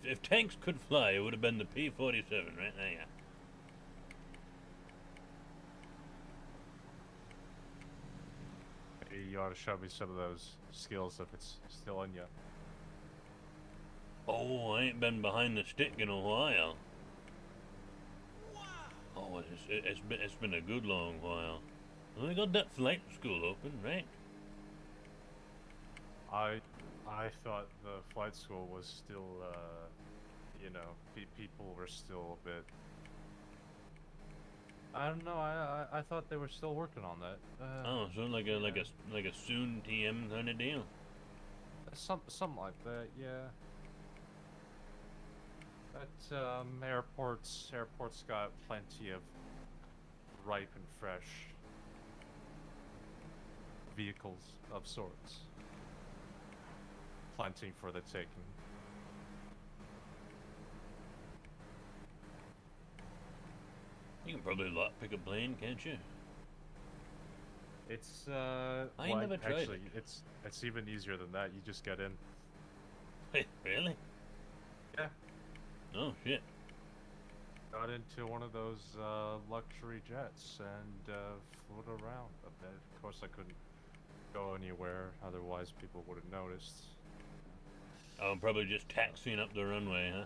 If tanks could fly, it would have been the P-47 right there. You ought to show me some of those skills if it's still in you. Oh, I ain't been behind the stick in a while. Oh, it's been a good long while. Well, they got that flight school open, right? I thought the flight school was still, you know, people were still a bit. I don't know. I thought they were still working on that. Oh, so like a soon TM kind of deal. Something like that, yeah. But airports got plenty of ripe and fresh vehicles of sorts. Plenty for the taking. You can probably lockpick a plane, can't you? It's I never tried actually it's even easier than that. You just get in. Wait, really? Yeah. Oh shit. Got into one of those luxury jets and flew around a bit. Of course, I couldn't go anywhere, otherwise people would have noticed. Oh, probably just taxiing up the runway, huh?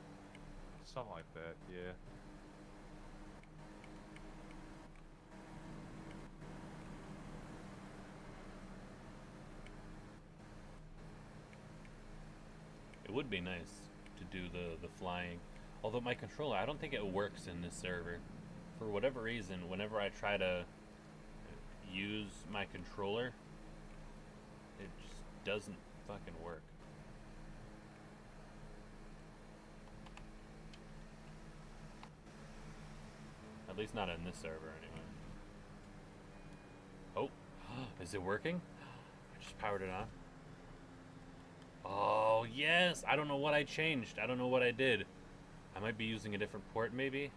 Something like that, yeah. It would be nice to do the flying. Although my controller, I don't think it works in this server. For whatever reason, whenever I try to use my controller, it just doesn't fucking work. At least not in this server, anyway. Oh, is it working? I just powered it on. Oh, yes! I don't know what I changed. I don't know what I did. I might be using a different port, maybe?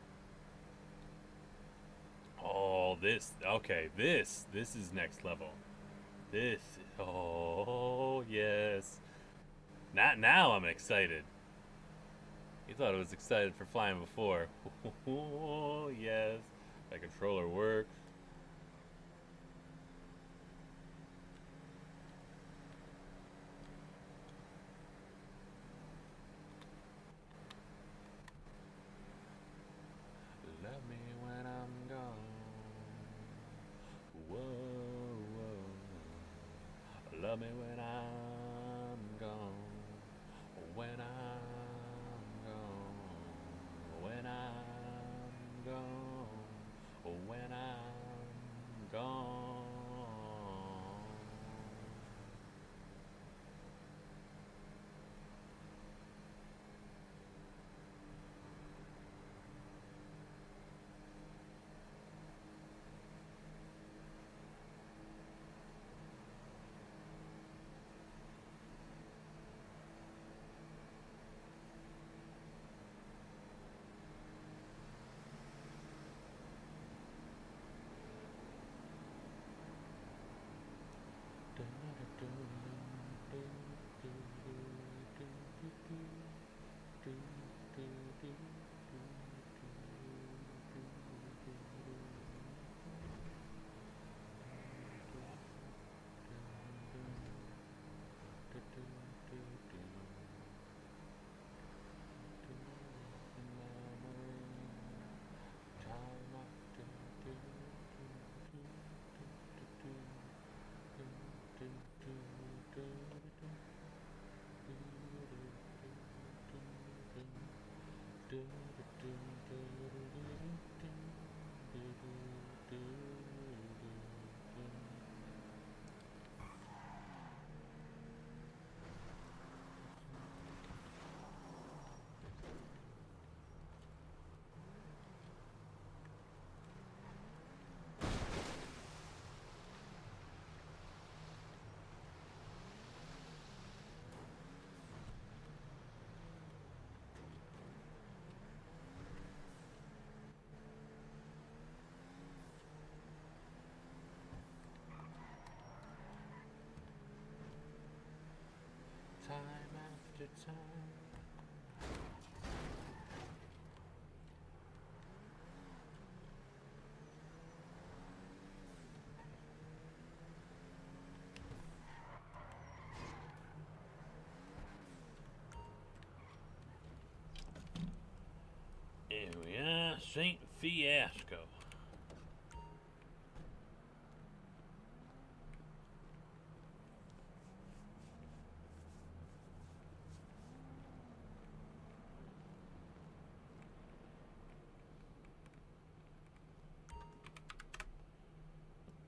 Oh, this. Okay, this is next level. This. Oh, yes. Now I'm excited. You thought I was excited for flying before. Oh, yes. That controller works. Love me when I'm gone. Whoa, whoa. Love me when I'm gone. When I'm gone. When I'm gone. When I'm gone. Time after time. Here we are, Saint Fiasco.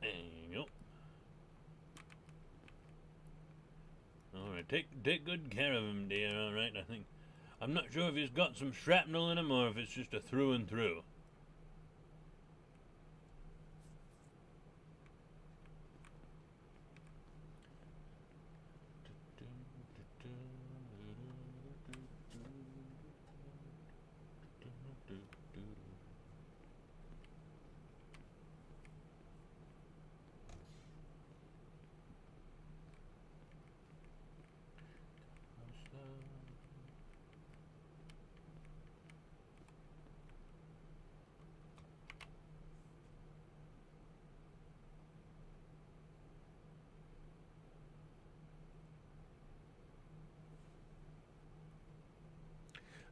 There you go. Alright, take good care of him, dear, alright? I'm not sure if he's got some shrapnel in him or if it's just a through and through.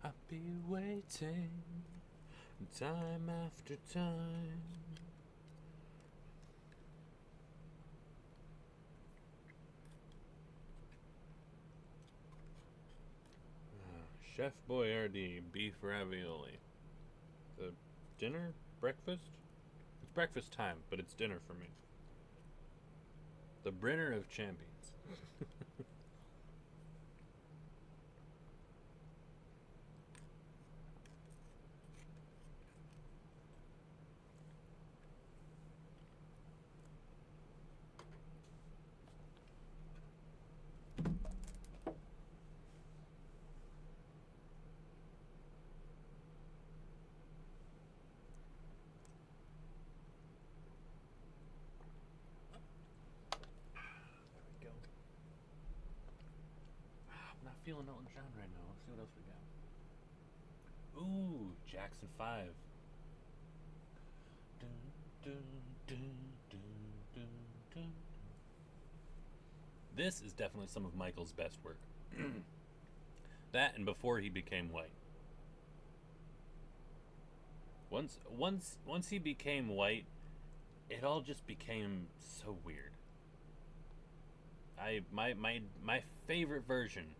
I'll be waiting, time after time. Chef Boyardee beef ravioli. The dinner? Breakfast? It's breakfast time, but it's dinner for me. The Brenner of champions. I'm not feeling Elton John right now. Let's see what else we got. Ooh, Jackson 5. Dun, dun, dun, dun, dun, dun. This is definitely some of Michael's best work. That and before he became white. Once he became white, it all just became so weird. My favorite version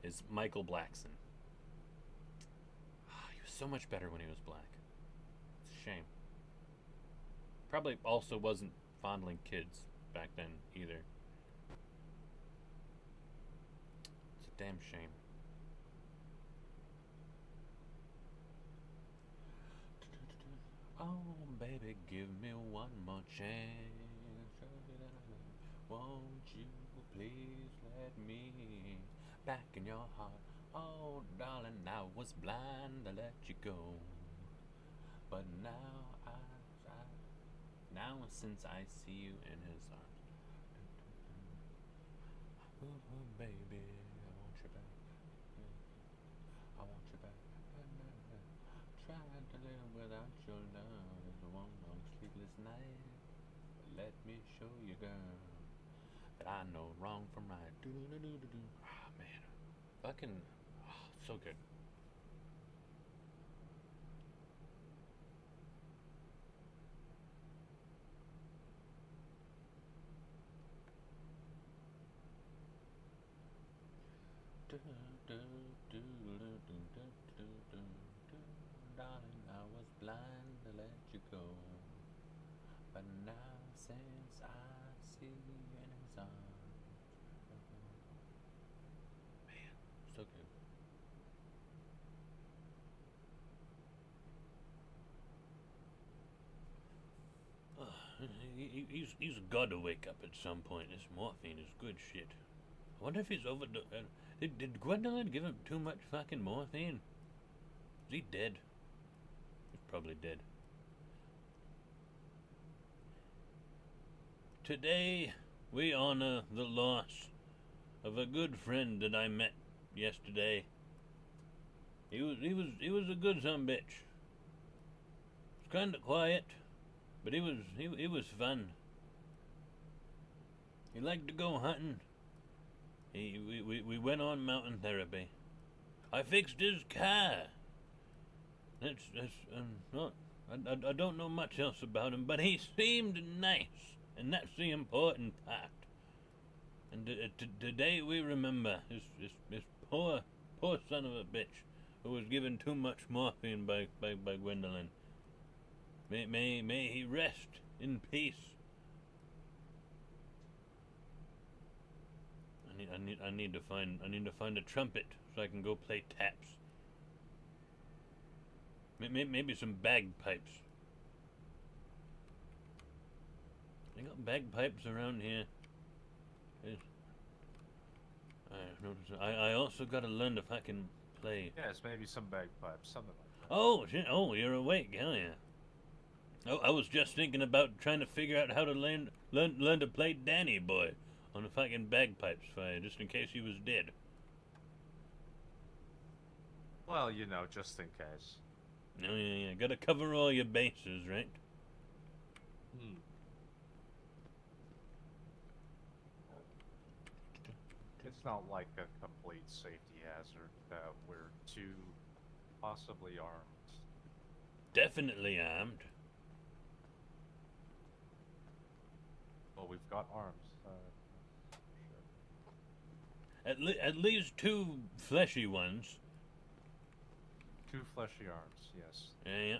is Michael Blackson. He was so much better when he was black. It's a shame. Probably also wasn't fondling kids back then either. It's a damn shame. Oh, baby, give me one more chance. Won't you please let me back in your heart? Oh, darling, I was blind to let you go. But now now since I see you in his arms. Oh, baby, I want you back. I want you back. Trying to live without your love is one long sleepless night. But let me show you, girl, that I know wrong from right. Ah, man. Fucking, so good. Darling, I was blind to let you go, but now since I see you in his arms. Man, so good. He's got to wake up at some point. This morphine is good shit. I wonder if he's overdosed. Did Gwendolyn give him too much fucking morphine? Is he dead? He's probably dead. Today, we honor the loss of a good friend that I met yesterday. He was a good son-bitch. He was kind of quiet, but he was fun. He liked to go hunting. We went on mountain therapy. I fixed his car. That's not. I don't know much else about him, but he seemed nice, and that's the important part. And today we remember this poor son of a bitch who was given too much morphine by Gwendolyn. May he rest in peace. I need to find a trumpet so I can go play taps. Maybe some bagpipes. I got bagpipes around here. I also gotta learn if I can play. Yes, maybe some bagpipes, something like that. Oh shit! Oh, you're awake, hell yeah. Oh, I was just thinking about trying to figure out how to learn to play Danny Boy on the fucking bagpipes for you, just in case he was dead. Well, you know, just in case. Oh yeah. Gotta cover all your bases, right? It's not like a complete safety hazard that we're too possibly armed. Definitely armed. Well, we've got arms. Sure. At least two fleshy ones. 2 fleshy arms, yes. Yeah,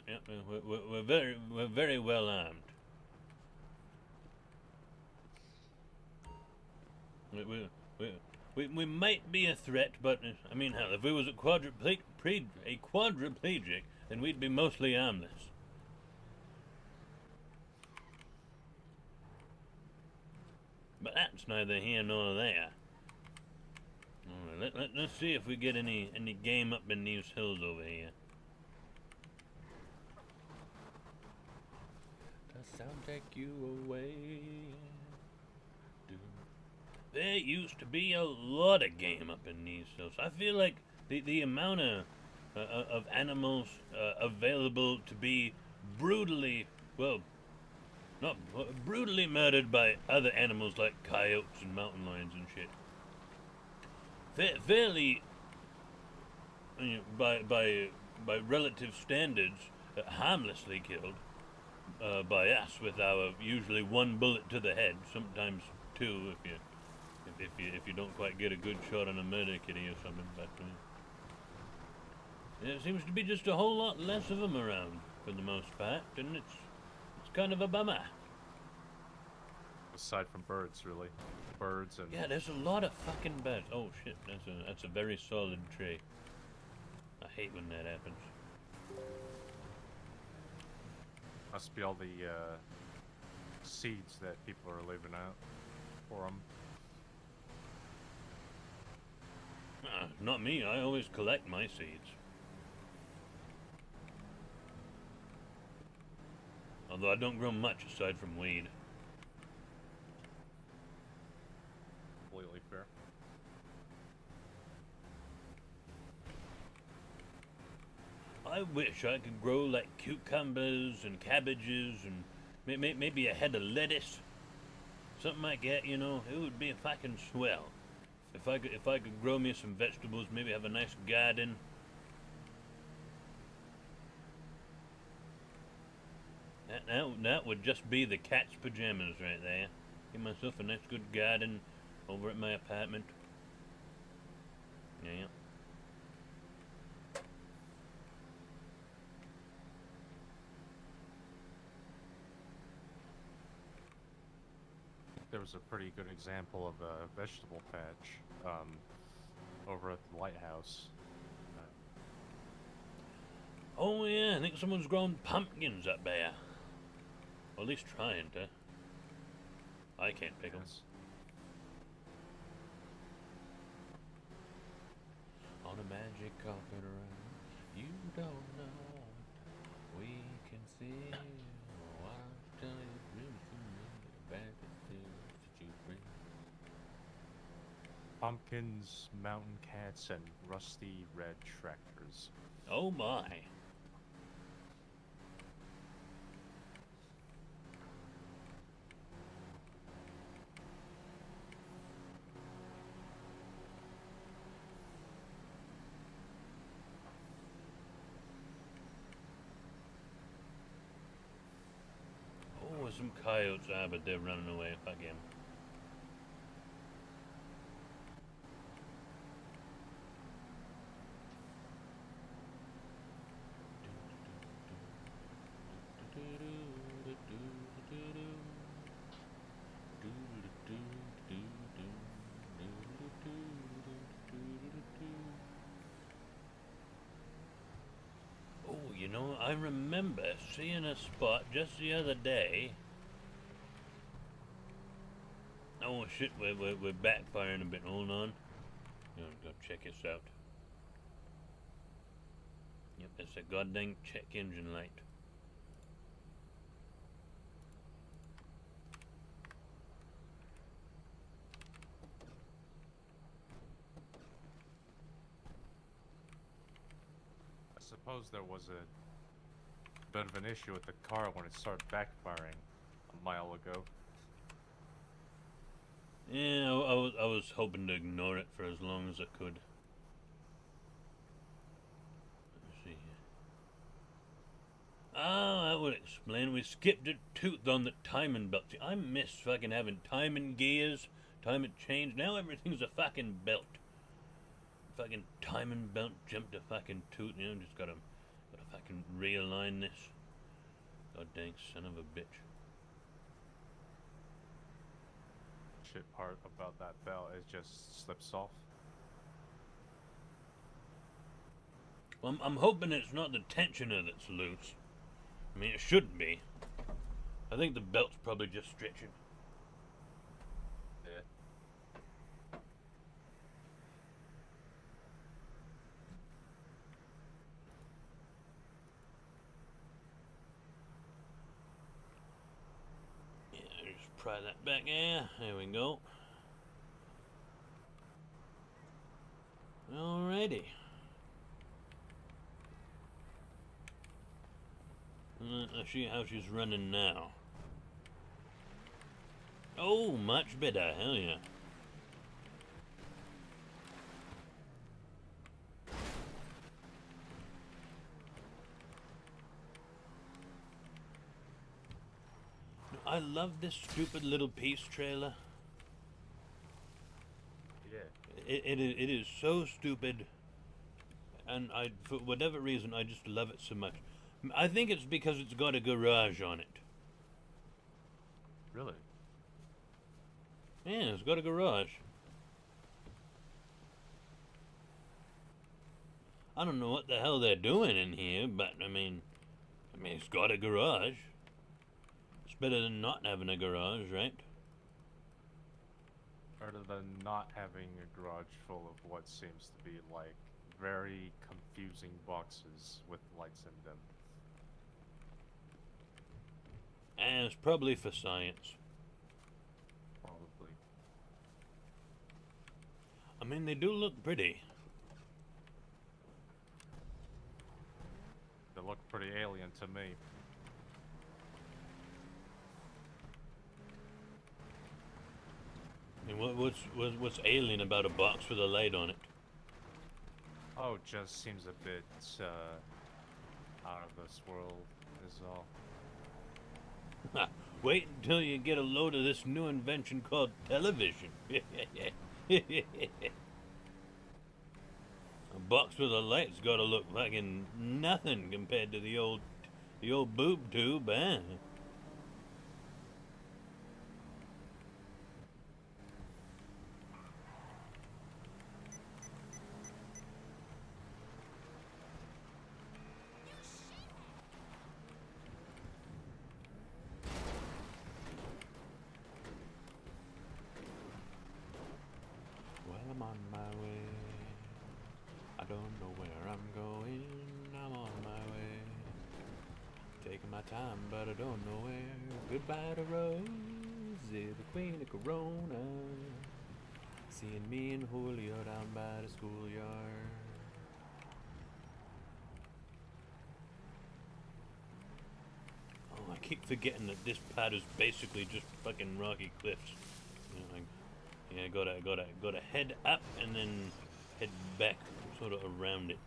we're very well armed. We might be a threat, but I mean, hell, if we was a quadriplegic, then we'd be mostly armless. But that's neither here nor there. Alright, let's see if we get any game up in these hills over here. The sound take you away. There used to be a lot of game up in these hills. I feel like the amount of animals available to be brutally, well, not brutally murdered by other animals like coyotes and mountain lions and shit. Fairly, by relative standards, harmlessly killed by us with our usually 1 bullet to the head, sometimes 2 if you don't quite get a good shot on a murder kitty or something. But there seems to be just a whole lot less of them around for the most part, and it's kind of a bummer. Aside from birds, really. Birds and... Yeah, there's a lot of fucking birds. Oh shit, that's a very solid tree. I hate when that happens. Must be all the seeds that people are leaving out for them. Not me. I always collect my seeds. Although I don't grow much aside from weed. Completely fair. I wish I could grow like cucumbers and cabbages and maybe a head of lettuce. Something like that, you know. It would be fucking swell. If I could grow me some vegetables, maybe have a nice garden. That would just be the cat's pajamas right there. Give myself a nice good garden over at my apartment. Yeah. There was a pretty good example of a vegetable patch over at the lighthouse. Oh yeah, I think someone's grown pumpkins up there. Or at least trying to. I can't pick them. Yes. On a magic carpet ride, you don't know what we can see. Oh, I'll tell you really bad that you bring. Pumpkins, mountain cats, and rusty red tractors. Oh my. Oh, some coyotes are, but they're running away. Fuck him. Oh, you know, I remember seeing a spot just the other day. Oh shit, we're backfiring a bit. Hold on. Go check this out. Yep, it's a goddamn check engine light. I suppose there was a bit of an issue with the car when it started backfiring a mile ago. Yeah, I was hoping to ignore it for as long as I could. Let's see here. Oh, that would explain. We skipped a tooth on the timing belt. See, I miss fucking having timing gears, timing chains. Now everything's a fucking belt. fucking timing belt jump to fucking toot, you know, just gotta fucking realign this. God dang son of a bitch. Shit part about that belt is just slips off. Well, I'm hoping it's not the tensioner that's loose. I mean, it shouldn't be. I think the belt's probably just stretching. Yeah. Yeah, just pry that back. Yeah, there we go. Alrighty. Let's see how she's running now. Oh, much better. Hell yeah. I love this stupid little piece trailer. Yeah. It is so stupid, and for whatever reason I just love it so much. I think it's because it's got a garage on it. Really? Yeah, it's got a garage. I don't know what the hell they're doing in here, but I mean, it's got a garage. It's better than not having a garage, right? Better than not having a garage full of what seems to be like very confusing boxes with lights in them. And it's probably for science. Probably. I mean, they do look pretty. They look pretty alien to me. I mean, what's alien about a box with a light on it? Oh, it just seems a bit out of this world is all. Wait until you get a load of this new invention called television. A box with a light's gotta look fucking nothing compared to the old boob tube, eh? Well, I'm on my way. I don't know where I'm going. I'm on my way. Taking my time, but I don't know where. Goodbye to Rosie, the queen of Corona. Seeing me and Julio down by the schoolyard. Oh, I keep forgetting that this pad is basically just fucking rocky cliffs. You know, gotta head up and then head back, sort of around it.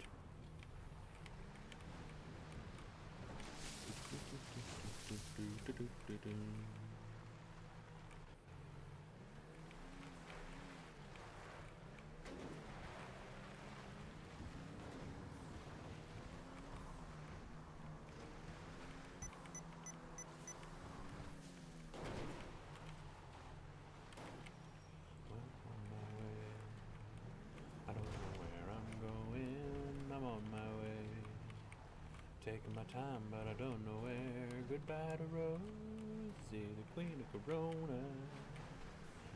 Taking my time, but I don't know where. Goodbye to Rosie, the queen of Corona.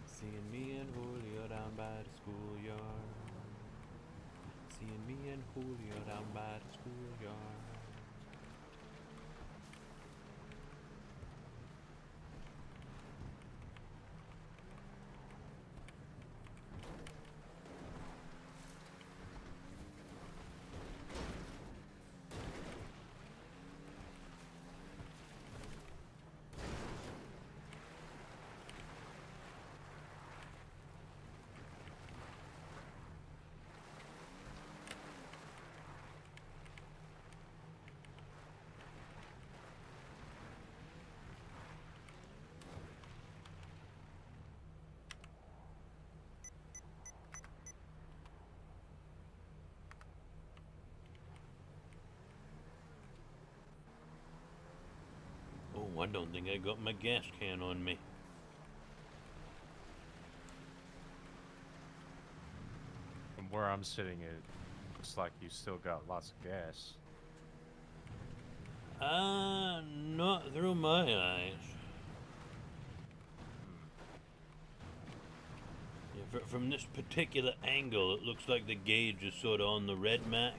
Seeing me and Julio down by the schoolyard. Seeing me and Julio down by the schoolyard. I don't think I got my gas can on me. From where I'm sitting, it looks like you still got lots of gas. Not through my eyes. Yeah, from this particular angle, it looks like the gauge is sort of on the red mark.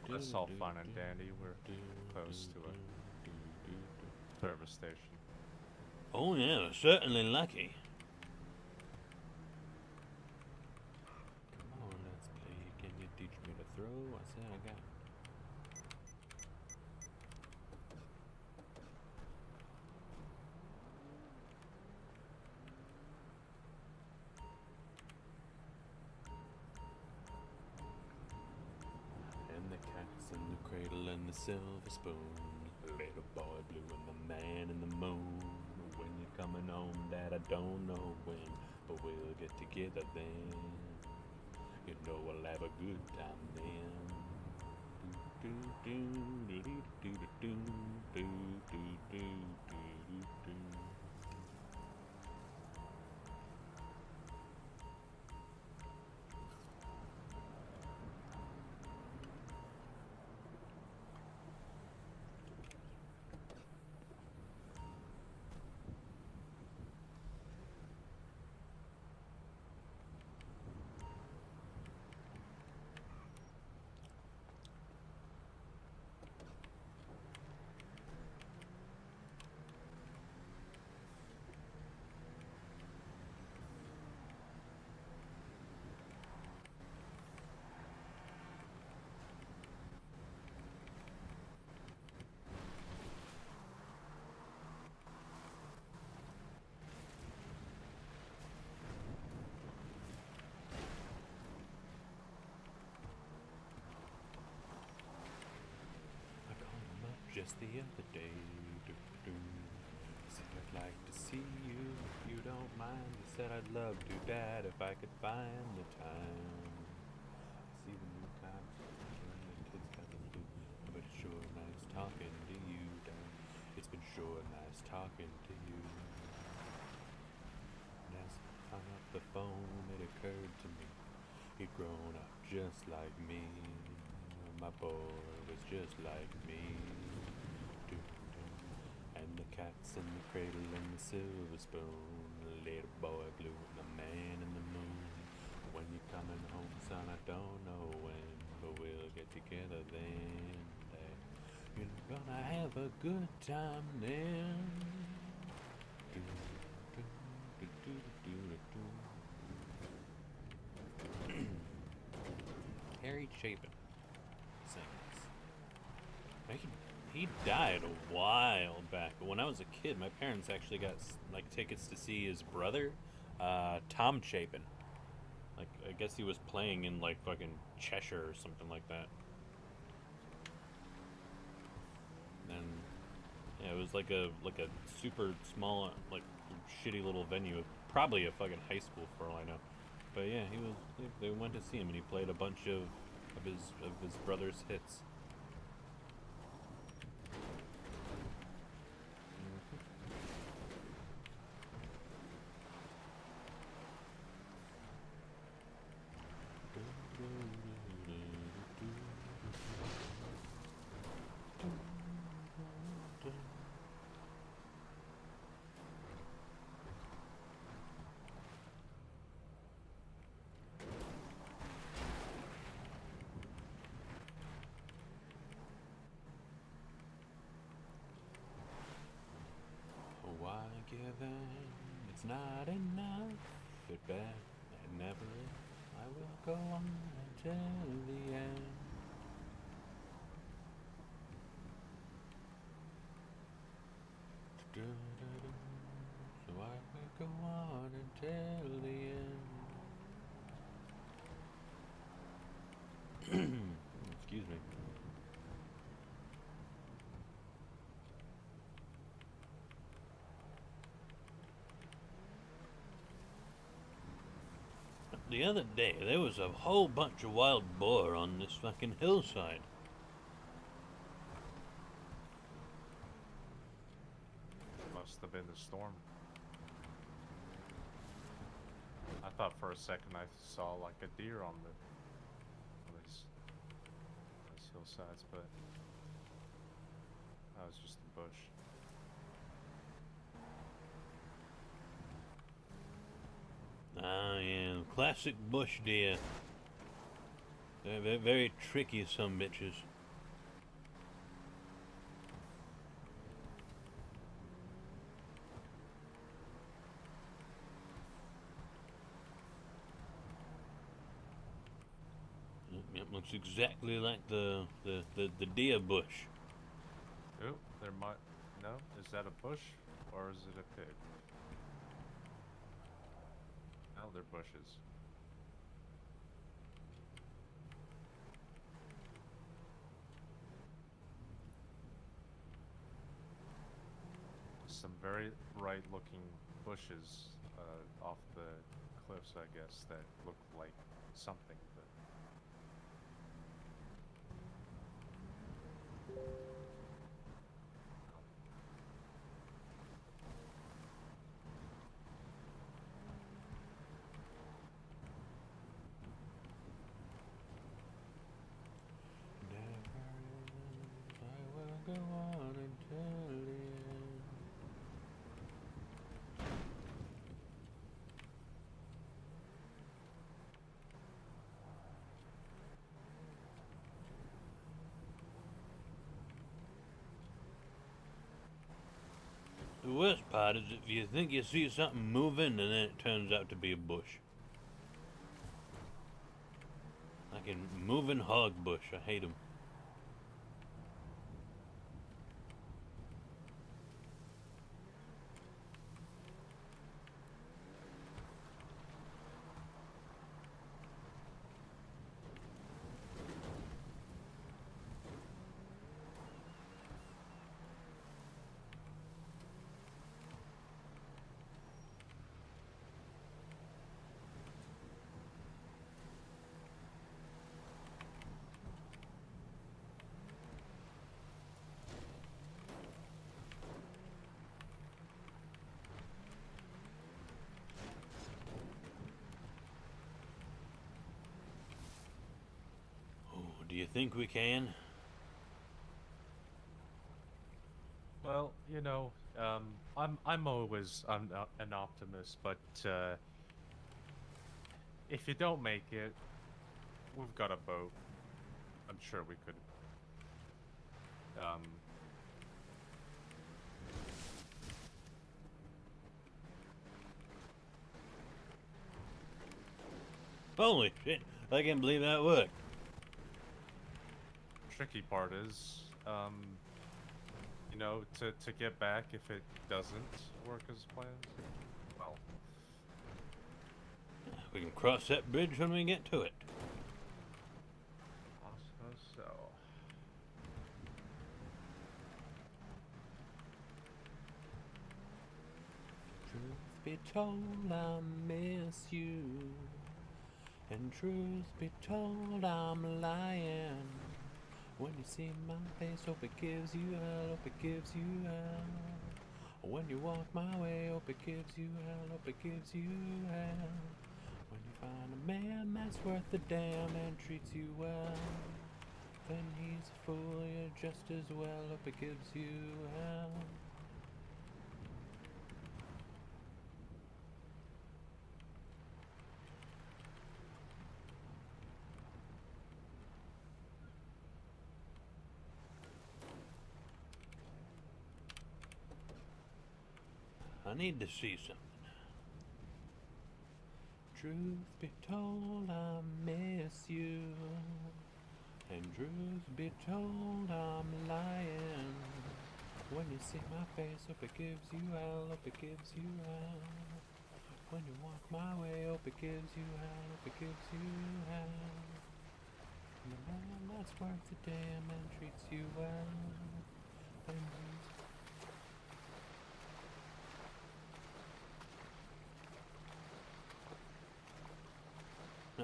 That's all fine and dandy. We're close to a service station. Oh yeah, certainly lucky. Come on, let's play. Can you teach me to throw? I said I got. And the cats in the cradle and the silver spoon. Little boy blue and the man in the moon. When you're coming home, Dad, I don't know when, but we'll get together then. You know we'll have a good time then. Do do do do do do do do do do do. Just the other day, said I'd like to see you if you don't mind. I said I'd love to, Dad, if I could find the time. I see the new times, and the kids got the blue, but it's sure nice talking to you, Dad. It's been sure nice talking to you. And as I hung up the phone, it occurred to me he'd grown up just like me. My boy was just like me. And the cat's in the cradle and the silver spoon. The little boy blue and the man in the moon. When you're coming home, son, I don't know when, but we'll get together then. Dad. You're gonna have a good time then. Do, do, do, do, do, do, do. Harry Chapin sings. He died a while back, but when I was a kid, my parents actually got like tickets to see his brother, Tom Chapin. Like, I guess he was playing in like fucking Cheshire or something like that. And yeah, it was like a super small, like shitty little venue, probably a fucking high school for all I know. But yeah, they went to see him, and he played a bunch of his brother's hits. It's not enough, but bad and never is. I will go on until the end. So I will go on until the end. Excuse me. the other day there was a whole bunch of wild boar on this fucking hillside. Must have been the storm. I thought for a second I saw like a deer on these hillsides, but that was just a bush. Ah, yeah, classic bush deer. They're very, very tricky, some bitches. Yep, looks exactly like the deer bush. Oh, there might... No? Is that a bush? Or is it a pig? No, they're bushes. Some very right-looking bushes off the cliffs, I guess, that look like something, but... I will go on until the end. The worst part is if you think you see something moving and then it turns out to be a bush. Like a moving hog bush. I hate them. Do you think we can? Well, you know, I'm always an optimist, but if you don't make it, we've got a boat. I'm sure we could. Holy shit, I can't believe that worked. Tricky part is, you know, to get back if it doesn't work as planned. Well, We can cross that bridge when we get to it. I suppose so. Truth be told, I miss you. And truth be told, I'm lying. When you see my face, hope it gives you hell, hope it gives you hell. When you walk my way, hope it gives you hell, hope it gives you hell. When you find a man that's worth the damn and treats you well, then he's a fool, you're just as well, hope it gives you hell. I need to see something. Truth be told, I miss you. And truth be told, I'm lying. When you see my face, hope it gives you hell, hope it gives you hell. When you walk my way, hope it gives you hell, hope it gives you hell. And the man that's worth the damn and treats you well, then he's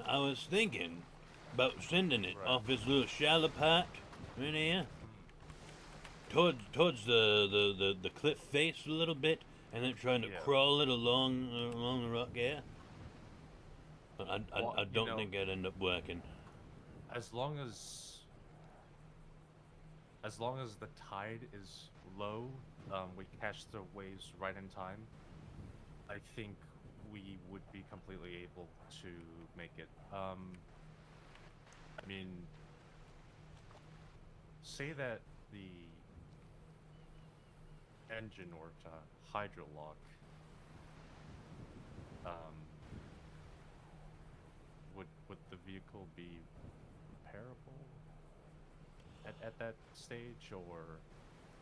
I was thinking about sending it Right. off this little shallow part in here towards the cliff face a little bit, and then trying to Yeah. crawl it along the rock here. But Well, I you don't know- think that'd end up working. As long as the tide is low, we catch the waves right in time. I think we would be completely able to make it. I mean, say that the engine or hydrolock would the vehicle be repairable at that stage, or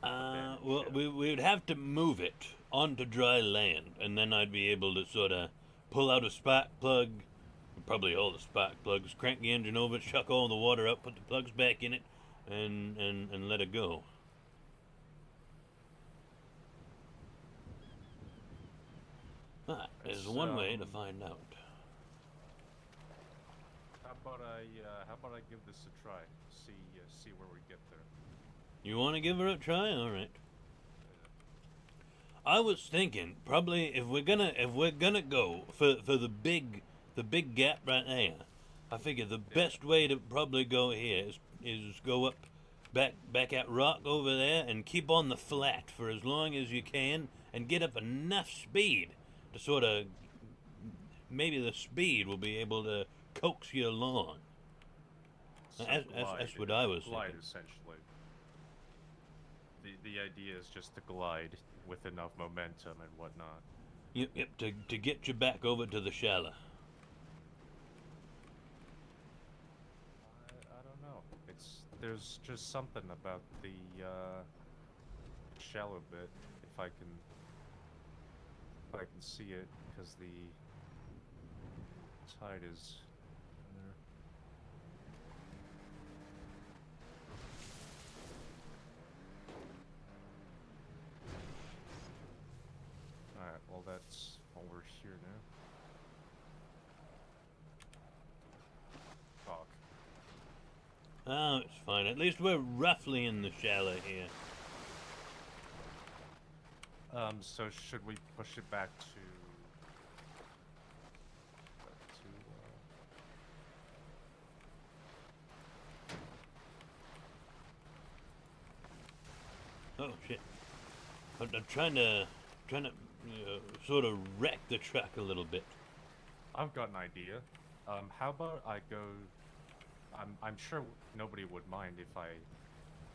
Well, we would have to move it onto dry land, and then I'd be able to sort of pull out a spark plug, probably all the spark plugs, crank the engine over, chuck all the water up, put the plugs back in it, and let it go. There's It's, one way to find out. how about I give this a try? See where we get there. You want to give her a try? All right. I was thinking probably if we're gonna go for the big gap right there, I figure the best way to probably go here is go up back at rock over there and keep on the flat for as long as you can and get up enough speed to sort of maybe the speed will be able to coax you along. So That's what I was glide, thinking. essentially. The idea is just to glide with enough momentum and whatnot. Yep, to get you back over to the shallow. I don't know. There's just something about the shallow bit. If I can see it, because the tide is there. Alright, well that's over here now. Fuck. Oh, it's fine. At least we're roughly in the shallow here. So should we push it back to Oh shit! I'm trying to sort of wreck the truck a little bit. I've got an idea. How about I go? I'm sure nobody would mind if I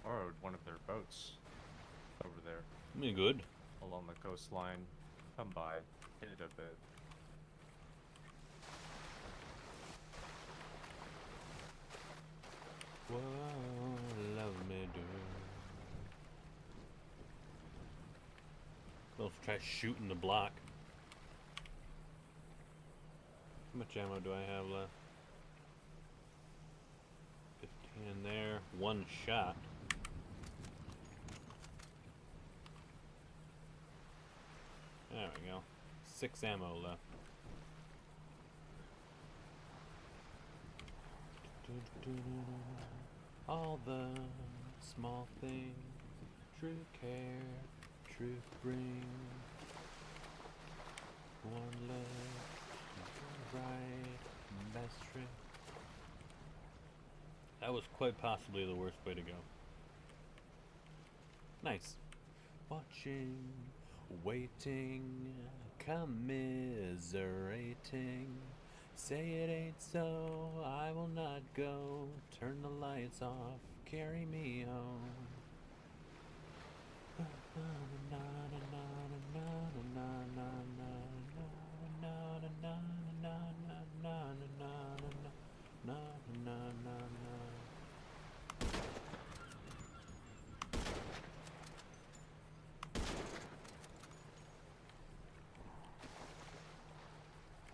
borrowed one of their boats over there Be good. along the coastline. Come by, hit it a bit. Whoa, love me do. Let's try shooting the block. How much ammo do I have left? 15 there. One shot. There we go. 6 ammo left. All the small things, true care, truth bring. One left, right, best trick. That was quite possibly the worst way to go. Nice. Watching, waiting, commiserating. Say it ain't so, I will not go. Turn the lights off, carry me home.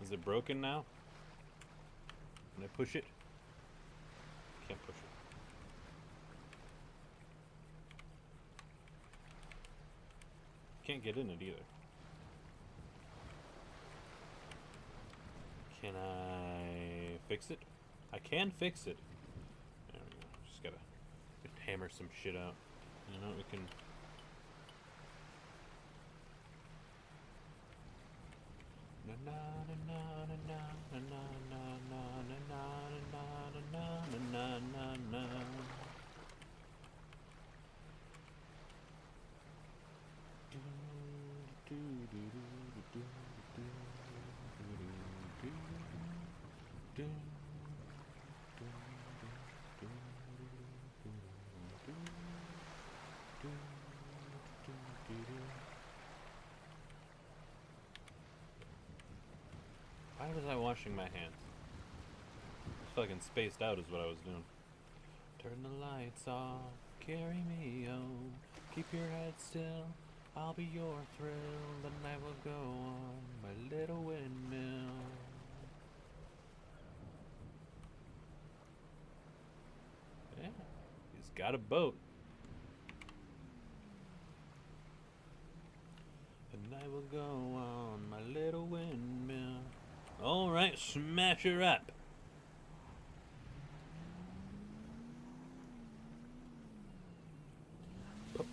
Is it broken now? Can I push it? Can't push it. Can't get in it either. Can I fix it? I can fix it. There we go. Just gotta hammer some shit out. You know, we can. Na na na na na na na na na na na na na na. Why was I washing my hands? Fucking spaced out is what I was doing. Turn the lights off, carry me home. Keep your head still, I'll be your thrill. The night will go on, my little windmill. Yeah, he's got a boat. The night will go on, my little windmill. Alright, smash her up.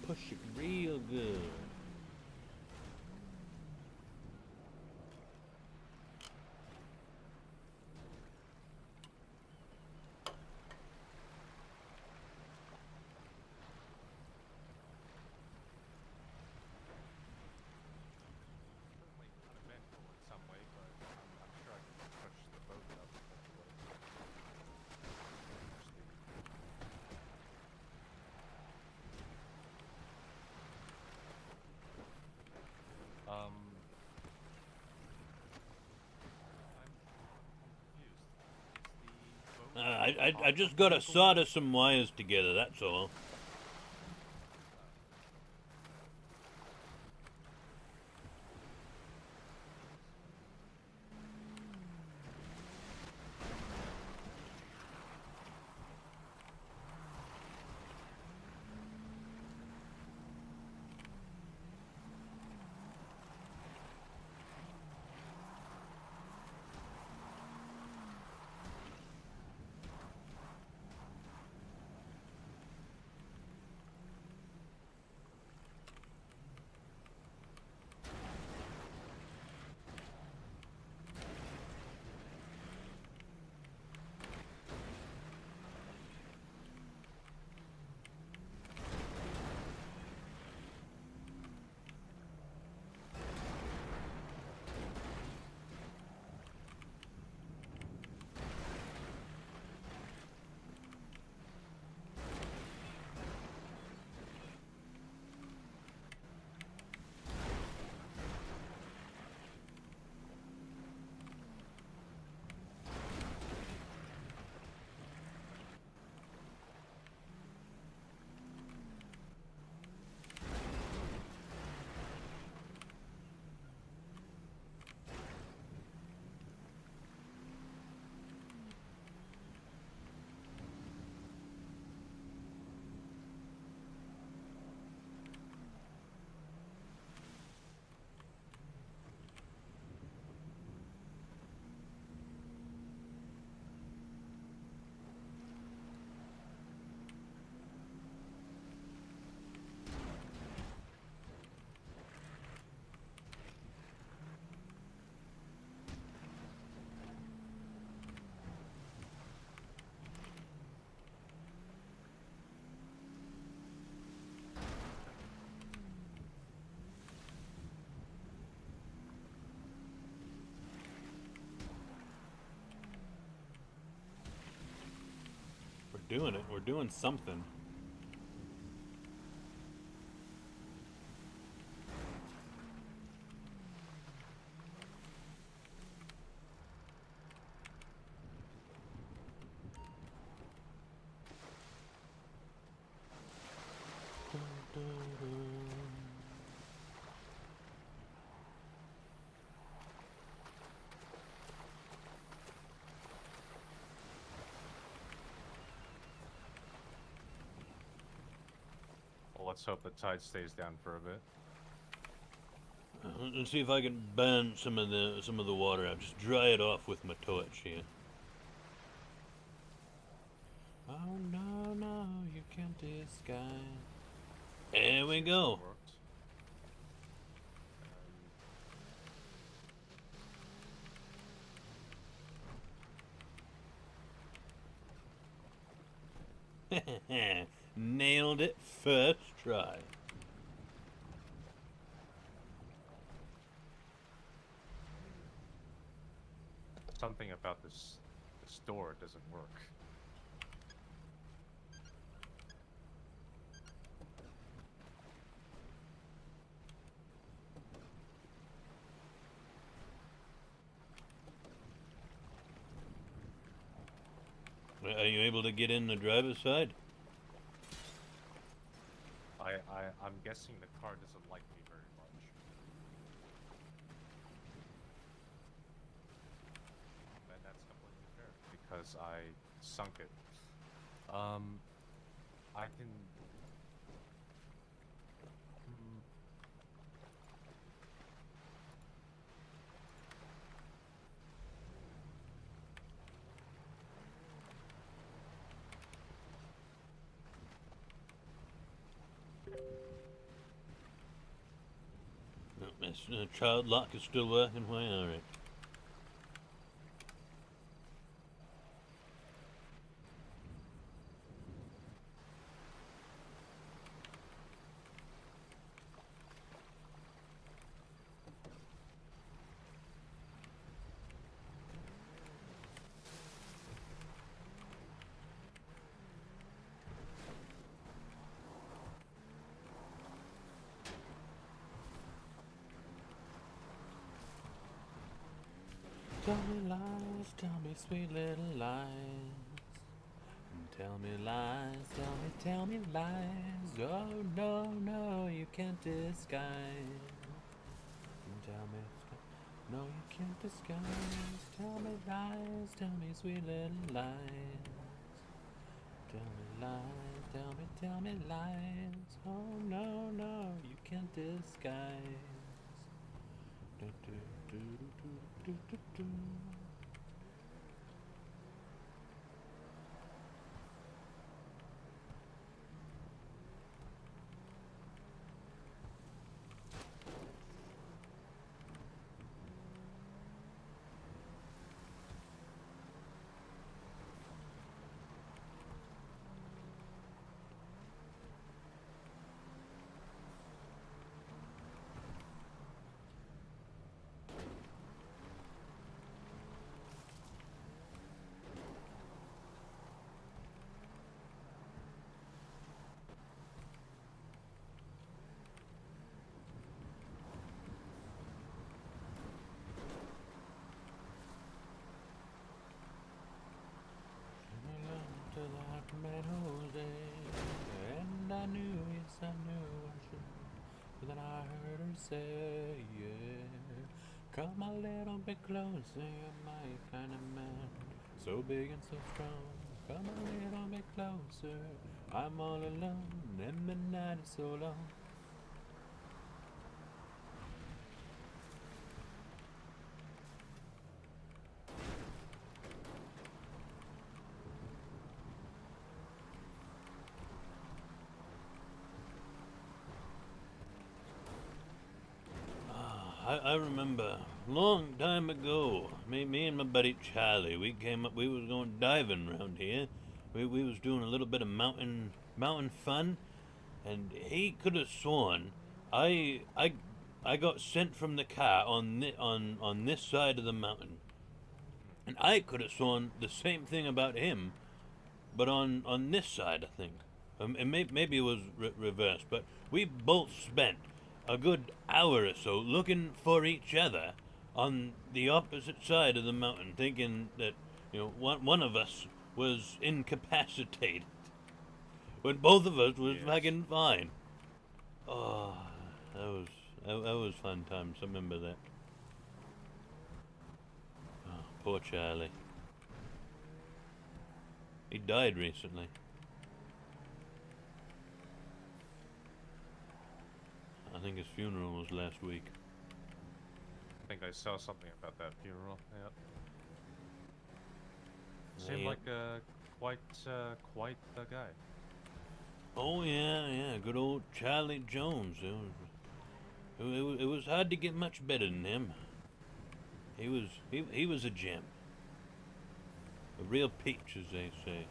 Push it real good. Certainly uneventful in some way, but I'm sure I can touch the boat up in such a way. I'm confused. Is the boat I just gotta solder some wires together, that's all. Doing it. We're doing something. Well, let's hope the tide stays down for a bit. Let's see if I can burn some of the water out. Just dry it off with my torch here. can't disguise. There we Seems to go. have worked. Nailed it first try. Something about this door doesn't work. Are you able to get in the driver's side? I'm guessing the car doesn't like me very much. And that's completely fair because I sunk it. I can. No, this child lock is still working. Why? All right. Tell me lies, tell me sweet little lies. Tell me lies, tell me lies. Oh no, no, you can't disguise. Tell me, no, you can't disguise. Tell me lies, tell me sweet little lies. Tell me lies, tell me lies. Oh no, no, you can't disguise. Do, do, do, do, do, do, do. To that man Jose, and I knew, yes I knew I should. But then I heard her say, yeah, come a little bit closer, you're my kind of man, so big and so strong. Come a little bit closer, I'm all alone, and the night is so long. I remember long time ago, me and my buddy Charlie, we came up, we was going diving around here. We was doing a little bit of mountain fun, and he could have sworn I got sent from the car on this side of the mountain, and I could have sworn the same thing about him, but on this side, I think. And maybe it was reversed, but we both spent a good hour or so looking for each other on the opposite side of the mountain, thinking that one of us was incapacitated when both of us was fucking fine. Oh, that was fun times. I remember that. Oh, poor Charlie. He died recently. I think his funeral was last week. I think I saw something about that funeral. Yep. Seemed Yep. like quite the guy. Oh yeah, good old Charlie Jones. It was hard to get much better than him. He was a gem, a real peach, as they say.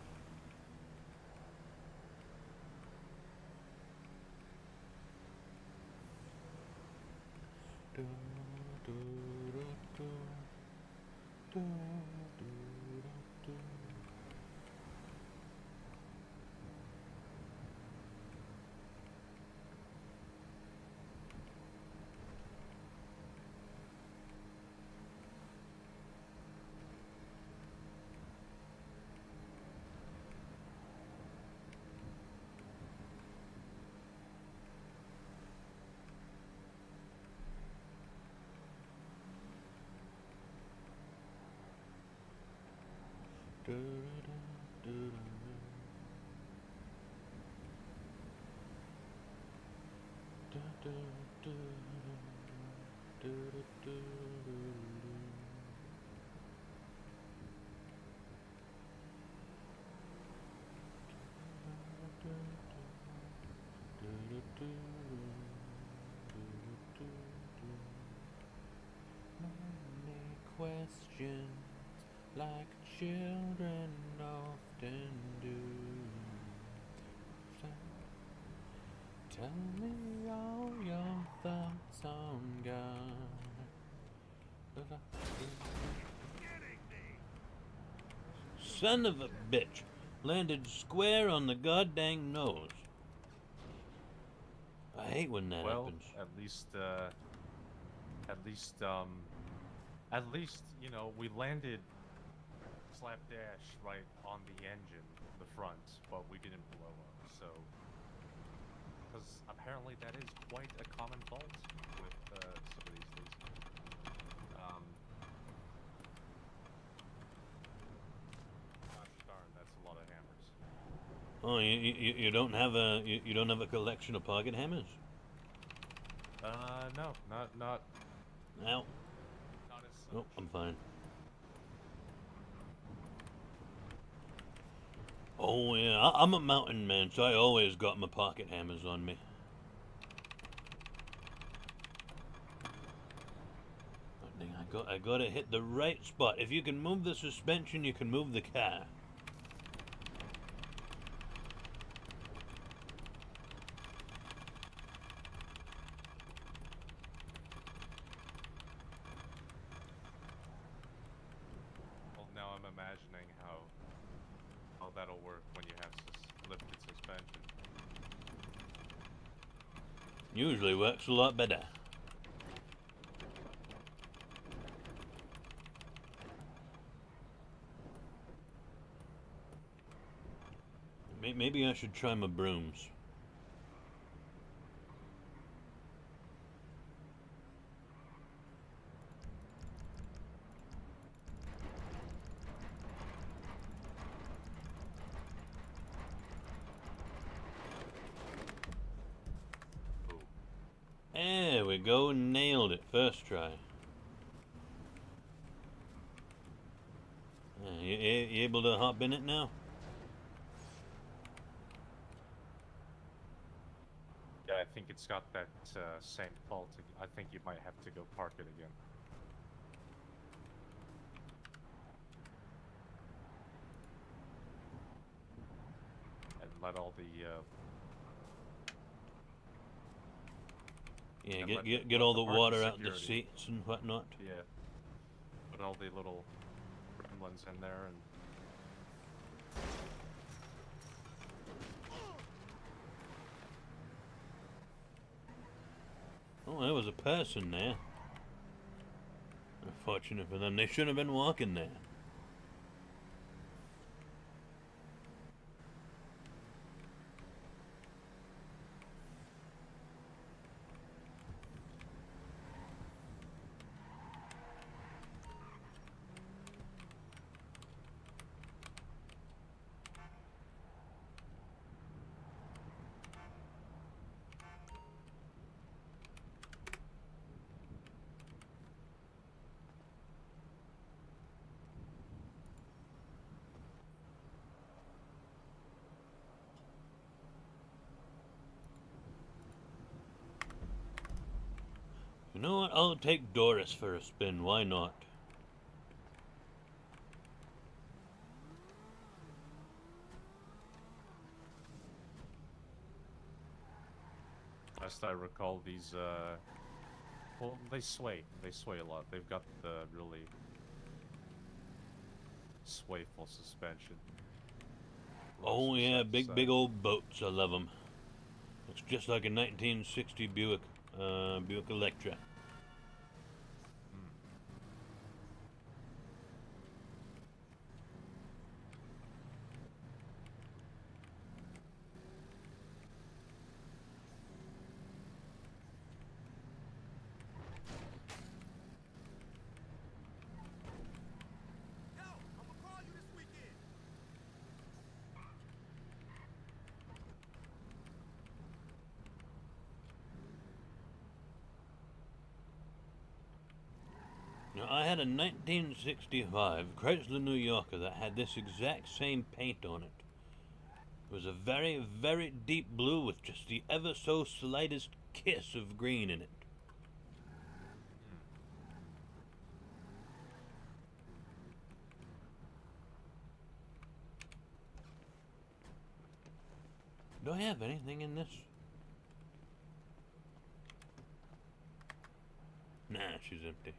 Questions like children often do. Tell me all your thoughts on God. Son of a bitch! Landed square on the goddamn nose. I hate when that happens. At least, you know, we landed slapdash right on the engine, the front, but we didn't blow up, so... Because apparently that is quite a common fault with some of these things. Gosh darn, that's a lot of hammers. Oh, you don't have you don't have a collection of pocket hammers? No, not. Ow. Not as such. Oh, I'm fine. Oh yeah, I'm a mountain man, so I always got my pocket hammers on me. I gotta hit the right spot. If you can move the suspension, you can move the car. Well, now I'm imagining how that'll work when you have lifted suspension. Usually works a lot better. Maybe I should try my brooms. There we go, nailed it, first try. You able to hop in it now? Yeah, I think it's got that same fault. I think you might have to go park it again. And let all the... Yeah, get all the water out the seats and whatnot. Yeah. Put all the little gremlins in there and... Oh, there was a person there. Unfortunate for them, they should have been walking there. You know what? I'll take Doris for a spin. Why not? Last I recall, these, well, they sway. They sway a lot. They've got the really swayful suspension. Oh Lots of yeah, side to big side. old boats. I love them. It's just like a 1960 Buick Electra. Mm. Yo, I'ma call you this weekend. Now, I had a 1965 Chrysler New Yorker that had this exact same paint on it. It was a very, very deep blue with just the ever so slightest kiss of green in it. Do I have anything in this? Nah, she's empty.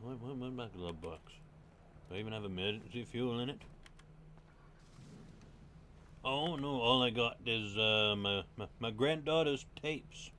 What my glove box? Do I even have emergency fuel in it? Oh no, all I got is my granddaughter's tapes.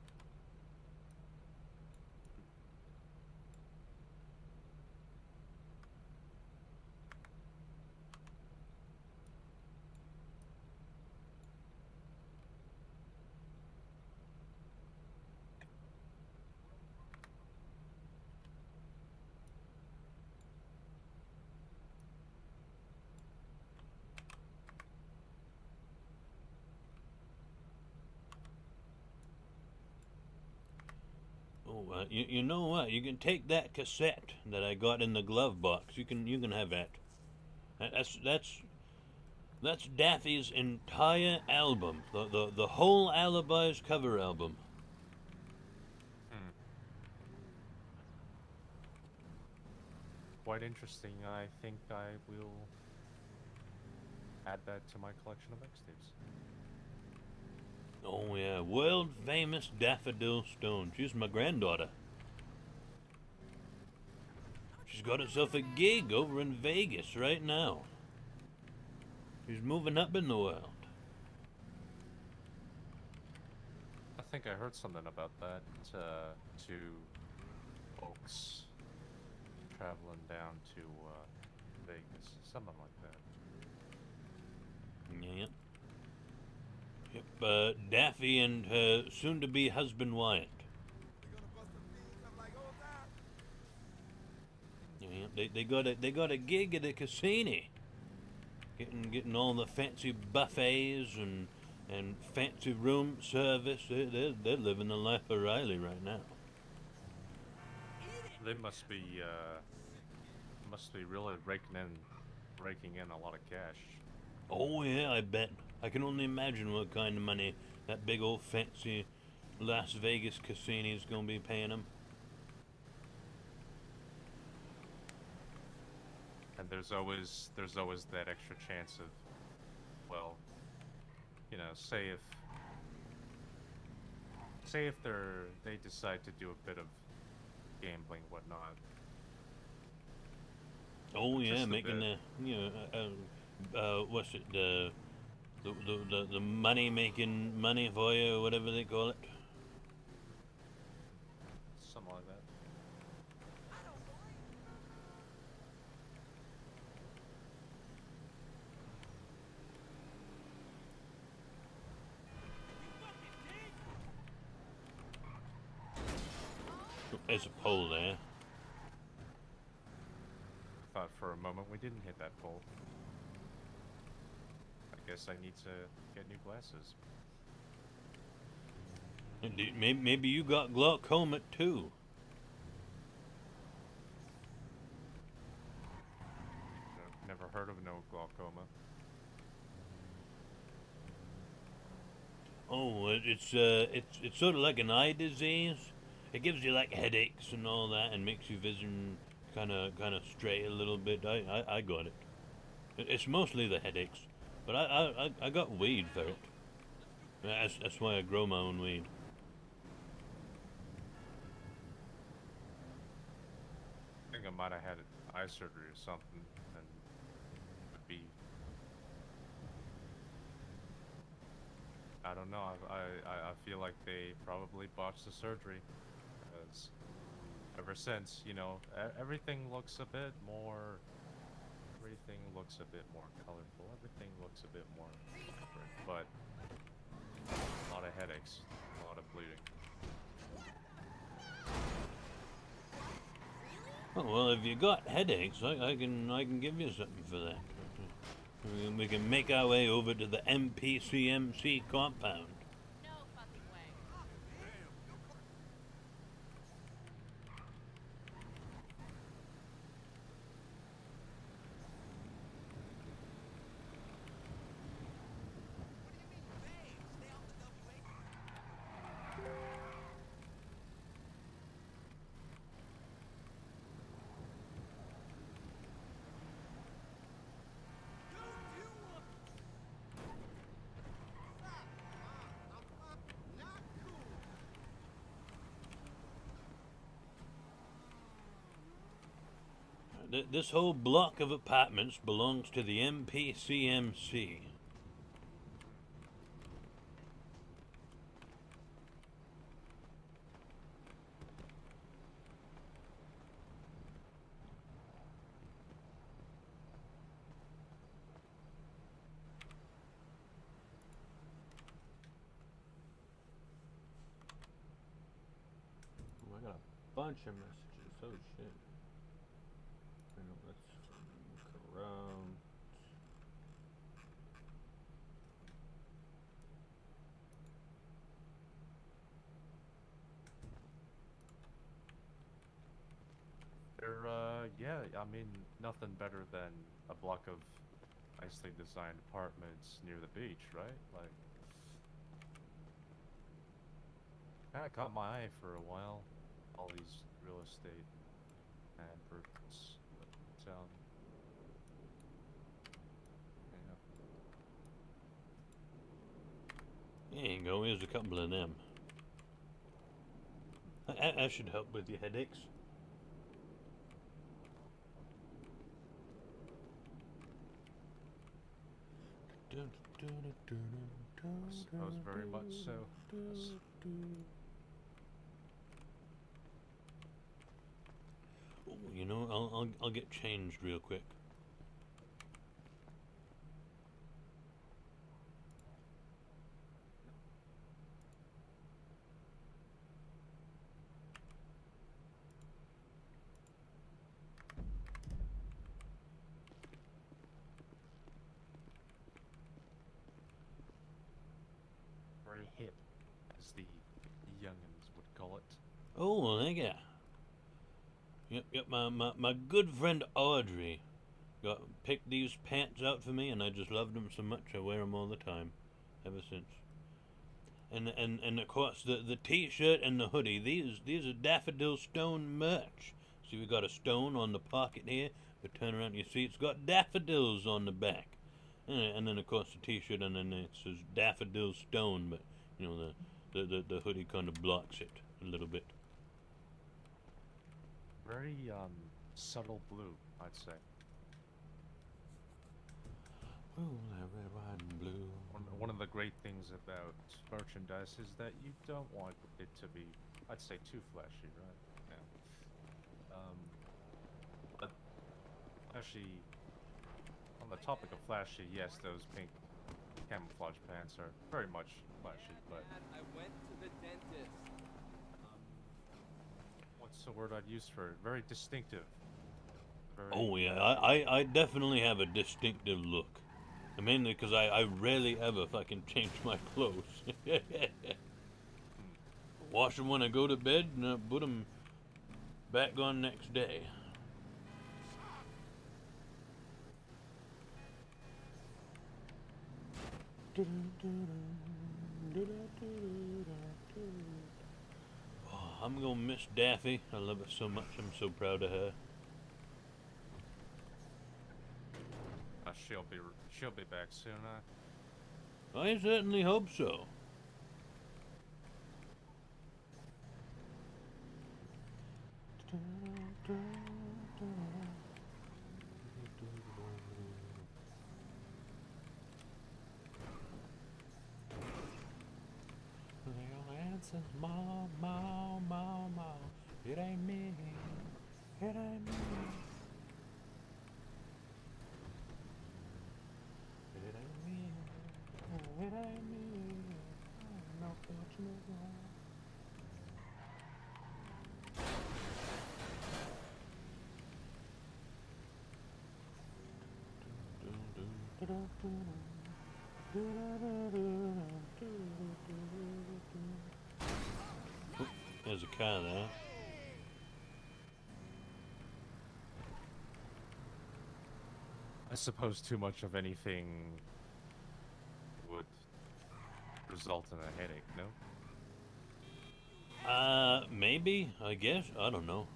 Oh, you know what? You can take that cassette that I got in the glove box. You can have that. That's Daffy's entire album. The whole Alibis cover album. Hmm. Quite interesting. I think I will add that to my collection of mixtapes. Oh yeah, world famous Daffodil Stone. She's my granddaughter. She's got herself a gig over in Vegas right now. She's moving up in the world. I think I heard something about that. Two folks traveling down to Vegas, something like that. Yeah. Yep, Daffy and her soon-to-be husband Wyatt. They gonna bust some things up like old time. Yeah, they got a gig at a casino. Getting all the fancy buffets and fancy room service. They're living the life of Riley right now. They must be really raking in a lot of cash. Oh yeah, I bet. I can only imagine what kind of money that big old fancy Las Vegas casino is gonna be paying them. And there's always that extra chance of, well, you know, say if they decide to do a bit of gambling, whatnot. Oh yeah, Just a making bit. what's it, the making money for you, or whatever they call it. Something like that. There's a pole there. Thought for a moment we didn't hit that pole. I guess I need to get new glasses. Maybe you got glaucoma too. Never heard of no glaucoma. Oh, it's sort of like an eye disease. it gives you like headaches and all that, and makes your vision kind of stray a little bit. I got it. It's mostly the headaches, but I got weed for it. That's why I grow my own weed. I think I might have had eye surgery or something, and would be. I don't know. I feel like they probably botched the surgery, because ever since, you know, everything looks a bit more. Everything looks a bit more colorful. Everything looks a bit more different, but a lot of headaches, a lot of bleeding. Oh, well, if you got headaches, I can give you something for that. We can make our way over to the MPCMC compound. No fucking way. This whole block of apartments belongs to the MPCMC. Oh, I got a bunch of messages. Oh shit. Let's look around. Yeah, I mean, nothing better than a block of nicely designed apartments near the beach, right? Like, kind of caught my eye for a while. All these real estate adverts in town. Yeah. There you go, here's a couple of them. That should help with your headaches. I suppose very much so. Yes. Oh, you know, I'll get changed real quick. Very hip, as the youngins would call it. Oh, well, there you go. Yep, my good friend Audrey picked these pants out for me, and I just loved them so much I wear them all the time, ever since. And of course the t-shirt and the hoodie, these are Daffodil Stone merch. See, we got a stone on the pocket here, but turn around, you see it's got daffodils on the back. And then of course the t-shirt underneath says Daffodil Stone, but you know the hoodie kind of blocks it a little bit. Very subtle blue, I'd say. Oh, that red, white, and blue. One of the great things about merchandise is that you don't want it to be, I'd say, too flashy, right? Yeah. But actually, on the topic of flashy, yes, those pink camouflage pants are very much flashy, but I went to the dentist. what's the word I'd use for it? Very distinctive. Very, Oh yeah, I definitely have a distinctive look. Mainly because I rarely ever fucking change my clothes. Wash them when I go to bed and put them back on next day. Oh, I'm gonna miss Daffy. I love her so much. I'm so proud of her. She'll be back soon. I certainly hope so. Little answer, ma, ma, ma, ma. It ain't me. It ain't me. It ain't me. It ain't me. I'm not fortunate one. Oop, there's a car there. I suppose too much of anything would result in a headache, no? Maybe, I guess. I don't know.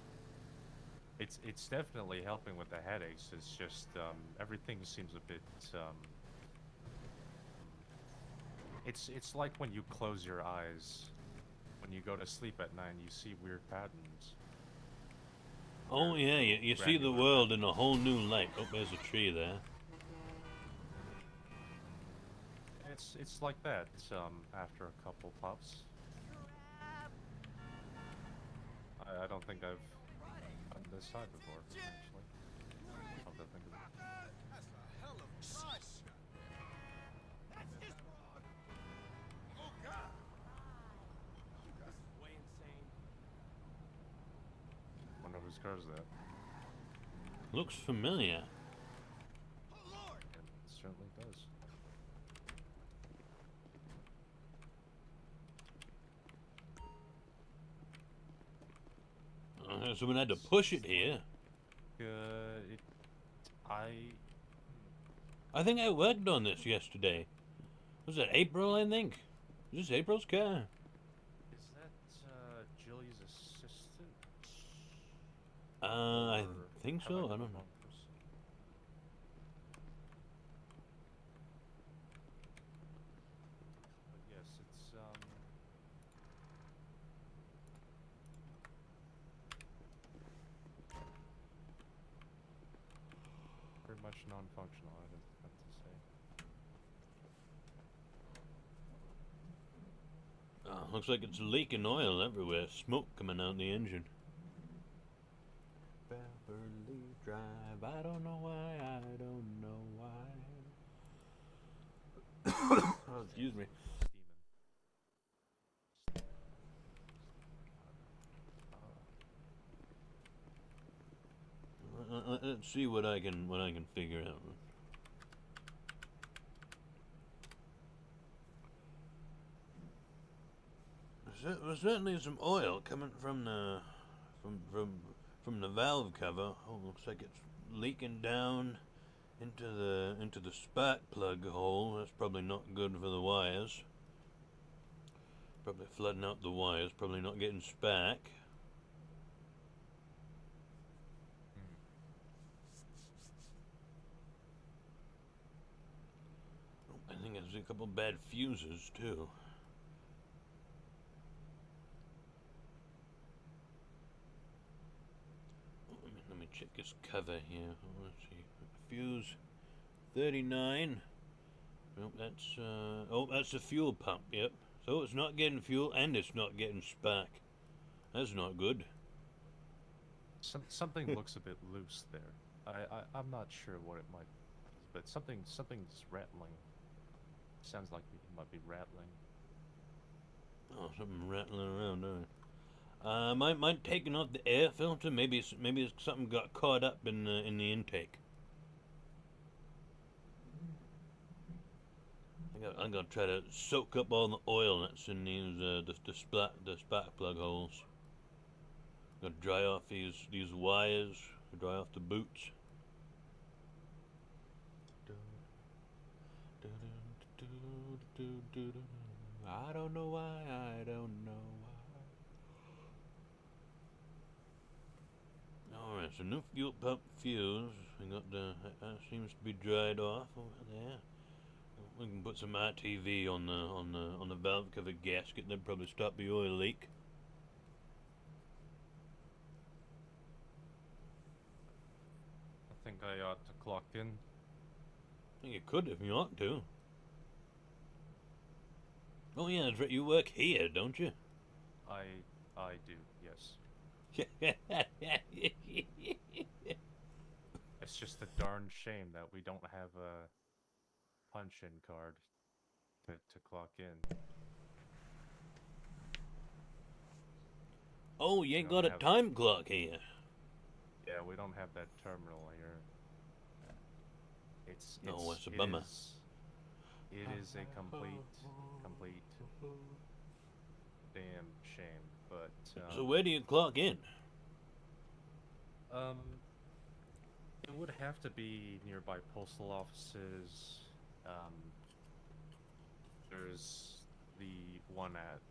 It's definitely helping with the headaches. It's just everything seems a bit it's like when you close your eyes when you go to sleep at night and you see weird patterns. Oh yeah, you see the world in a whole new light. Oh, there's a tree there. It's like that after a couple puffs. I don't think I've done this side before, actually. Come to think of it. That's a hell of a shot. That's his rod. Oh God. This is way insane. Wonder whose car is that? Looks familiar. Oh Lord. It certainly does. Someone had to push it here. I think I worked on this yesterday. Was it April, I think? Is this April's car? Is that Jilly's assistant? I Or think have so. I got don't the know. wrong person? But yes, it's pretty much non-functional, I'd have to say. Looks like it's leaking oil everywhere. Smoke coming out the engine. Beverly Drive. I don't know why. I don't know why. Oh, excuse me. Let's see what I can figure out. There's certainly some oil coming from the from the valve cover. Oh, looks like it's leaking down into the spark plug hole. That's probably not good for the wires. Probably flooding out the wires. Probably not getting spark. I think there's a couple bad fuses too. Let me check this cover here. Let's see. Fuse 39. Nope, that's the fuel pump. Yep. So it's not getting fuel and it's not getting spark. That's not good. Something looks a bit loose there. I'm not sure what it might be, but something's rattling. Sounds like it might be rattling. Oh, something rattling around, might taking off the air filter. Maybe something got caught up in the intake. I'm gonna try to soak up all the oil that's in these the spark plug holes. I'm gonna dry off these wires, dry off the boots. I don't know why. I don't know why. Alright, so new fuel pump fuse. We got that seems to be dried off over there. We can put some RTV on the valve cover gasket. That'd probably stop the oil leak. I think I ought to clock in. I think you could if you want to. Oh yeah, that's right. You work here, don't you? I do, yes. It's just a darn shame that we don't have a punch-in card to clock in. Oh, you ain't don't got a have- time clock here. Yeah, we don't have that terminal here. It's Oh, that's a it bummer. It is a complete damn shame, but So where do you clock in? it would have to be nearby postal offices. There's the one at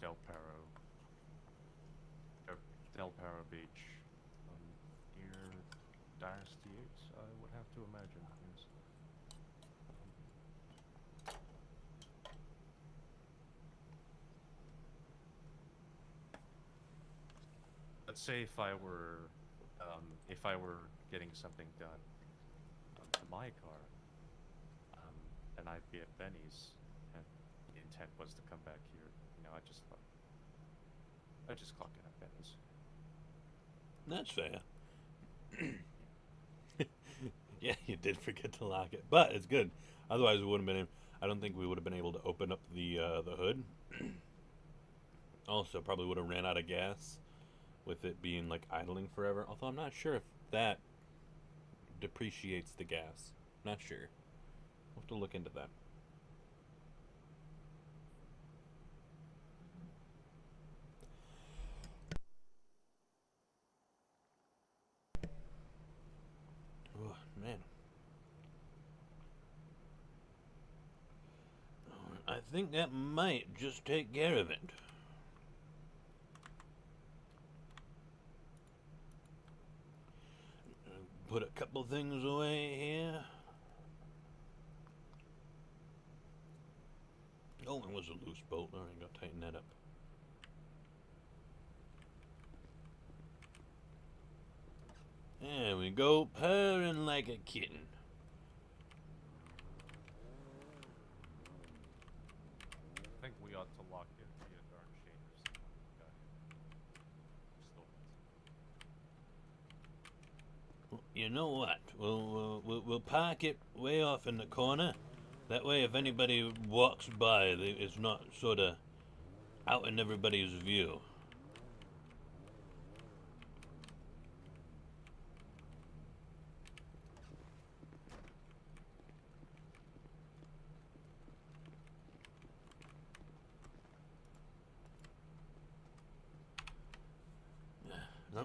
Del Perro Beach, near Dynasty 8, I would have to imagine. Yes. Let's say if I were getting something done to my car, and I'd be at Benny's, and the intent was to come back here, I just clock in at Benny's. That's fair. Yeah, you did forget to lock it, but it's good. Otherwise, we wouldn't have been. I don't think we would have been able to open up the hood. Also, probably would have ran out of gas with it being like idling forever. Although I'm not sure if that depreciates the gas. Not sure. We'll have to look into that. Oh, man. I think that might just take care of it. Put a couple things away here. Oh, it was a loose bolt. All right, gotta tighten that up. There we go, purring like a kitten. I think we ought to lock in the darn shame if someone got here. You know what? We'll park it way off in the corner. That way, if anybody walks by, it's not sort of out in everybody's view.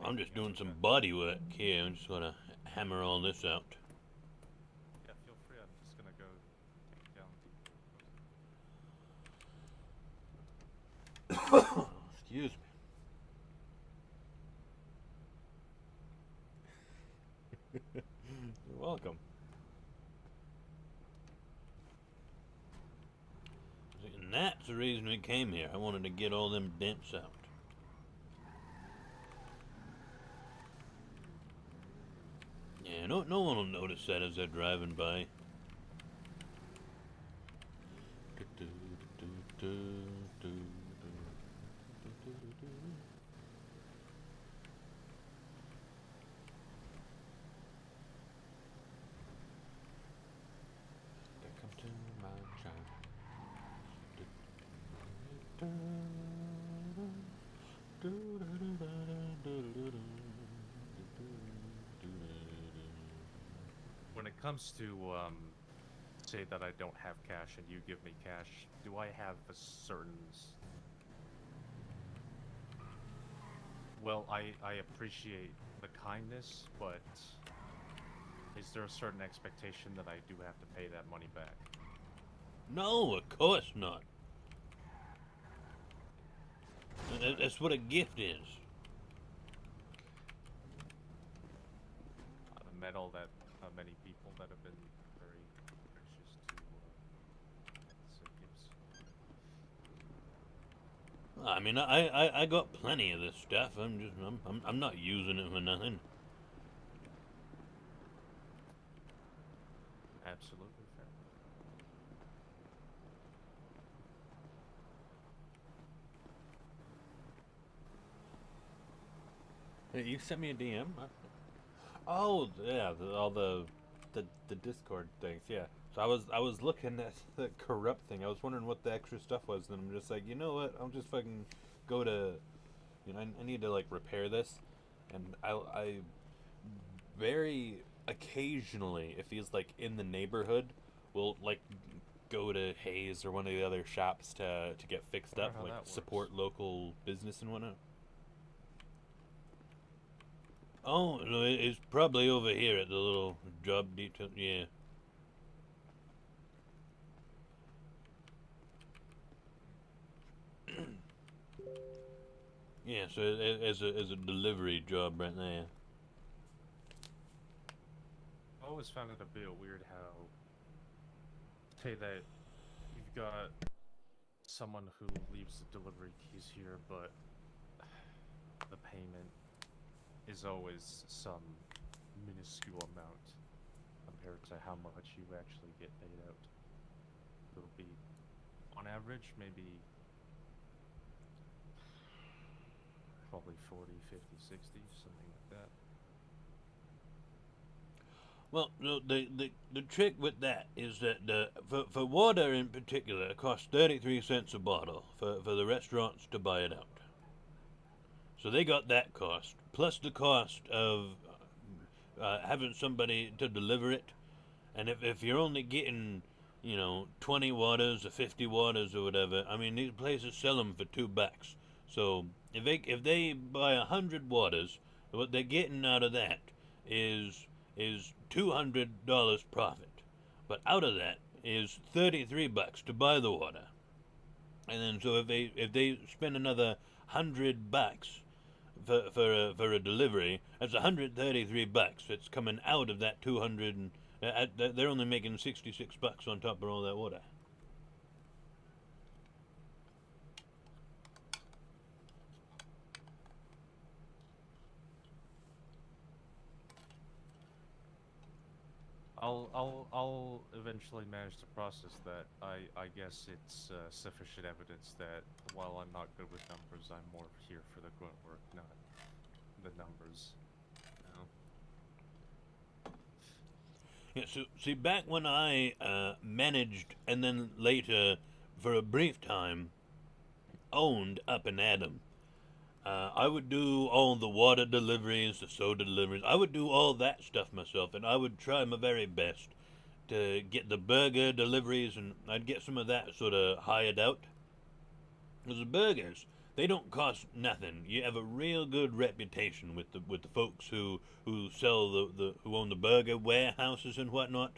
I'm just doing some body work here. I'm just gonna hammer all this out. Yeah, feel free. I'm just gonna go take down Excuse me. You're welcome. And that's the reason we came here. I wanted to get all them dents out. Yeah, no one will notice that as they're driving by. When it comes to say that I don't have cash and you give me cash, do I have a certain well, I appreciate the kindness, but is there a certain expectation that I do have to pay that money back? No, of course not. That's what a gift is. met all that many people that have been very gracious to gifts. I mean, I got plenty of this stuff. I'm not using it for nothing. Absolutely fair. Hey, you sent me a DM. Oh yeah, all the Discord things. Yeah. So I was looking at the corrupt thing. I was wondering what the extra stuff was. And I'm just like, you know what? I'll just fucking go to. You know, I need to like repair this, and I very occasionally, if he's like in the neighborhood, will like go to Hayes or one of the other shops to get fixed Wonder up, how like that support works. local business and whatnot. Oh, no, it's probably over here at the little job detail. Yeah. Yeah, so as a delivery job right there. I always found it a bit weird how, say that you've got someone who leaves the delivery keys here, but the payment is always some minuscule amount compared to how much you actually get paid out. It'll be, on average, maybe probably 40, 50, 60, something like that. Well, no, the trick with that is that for water in particular, it costs 33 cents a bottle for the restaurants to buy it out. So they got that cost, plus the cost of having somebody to deliver it. And if you're only getting, 20 waters or 50 waters or whatever, I mean, these places sell them for $2. So if they buy 100 waters, what they're getting out of that is $200 profit. But out of that is $33 to buy the water. And then so if they spend another $100 for a delivery, that's $133. It's coming out of that 200. They're only making $66 on top of all that water. I'll eventually manage to process that. I guess it's sufficient evidence that while I'm not good with numbers, I'm more here for the grunt work, not the numbers. Yeah, so see, back when I managed and then later, for a brief time, owned Up and Adam, I would do all the water deliveries, the soda deliveries. I would do all that stuff myself, and I would try my very best to get the burger deliveries, and I'd get some of that sort of hired out. Because the burgers, they don't cost nothing. You have a real good reputation with the folks who sell who own the burger warehouses and whatnot.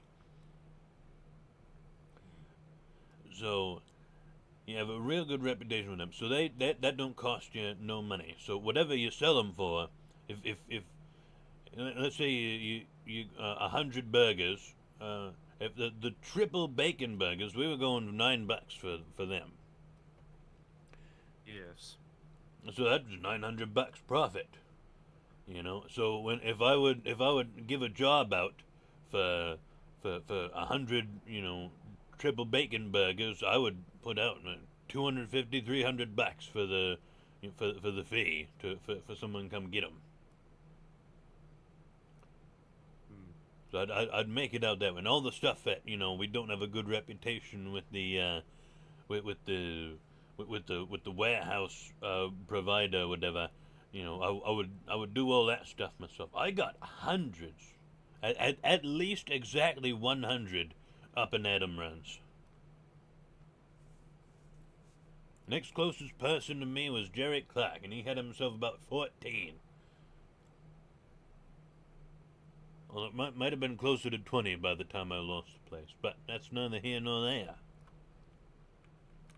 So you have a real good reputation with them. So that don't cost you no money. So whatever you sell them for, if let's say you 100 burgers, if the triple bacon burgers, we were going $9 for them. Yes. So that's $900 profit. So if I would give a job out for 100 triple bacon burgers, I would put out $250, $300 for the fee for someone to come get them. So I'd make it out that way. And all the stuff that we don't have a good reputation with the with the warehouse provider or whatever. I would do all that stuff myself. I got hundreds, at least exactly 100 Up and Adam runs. Next closest person to me was Jerry Clark, and he had himself about 14. Well, it might have been closer to 20 by the time I lost the place, but that's neither here nor there.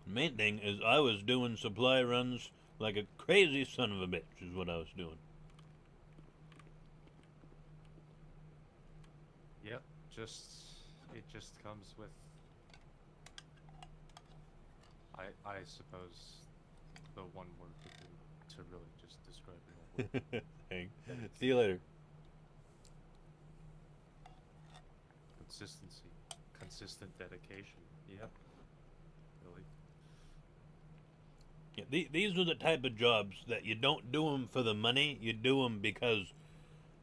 The main thing is I was doing supply runs like a crazy son of a bitch is what I was doing. just comes with. I suppose the one word to really just describe it. Hey, see you later. Consistency, consistent dedication. Yep. Really. Yeah, these are the type of jobs that you don't do them for the money. You do them because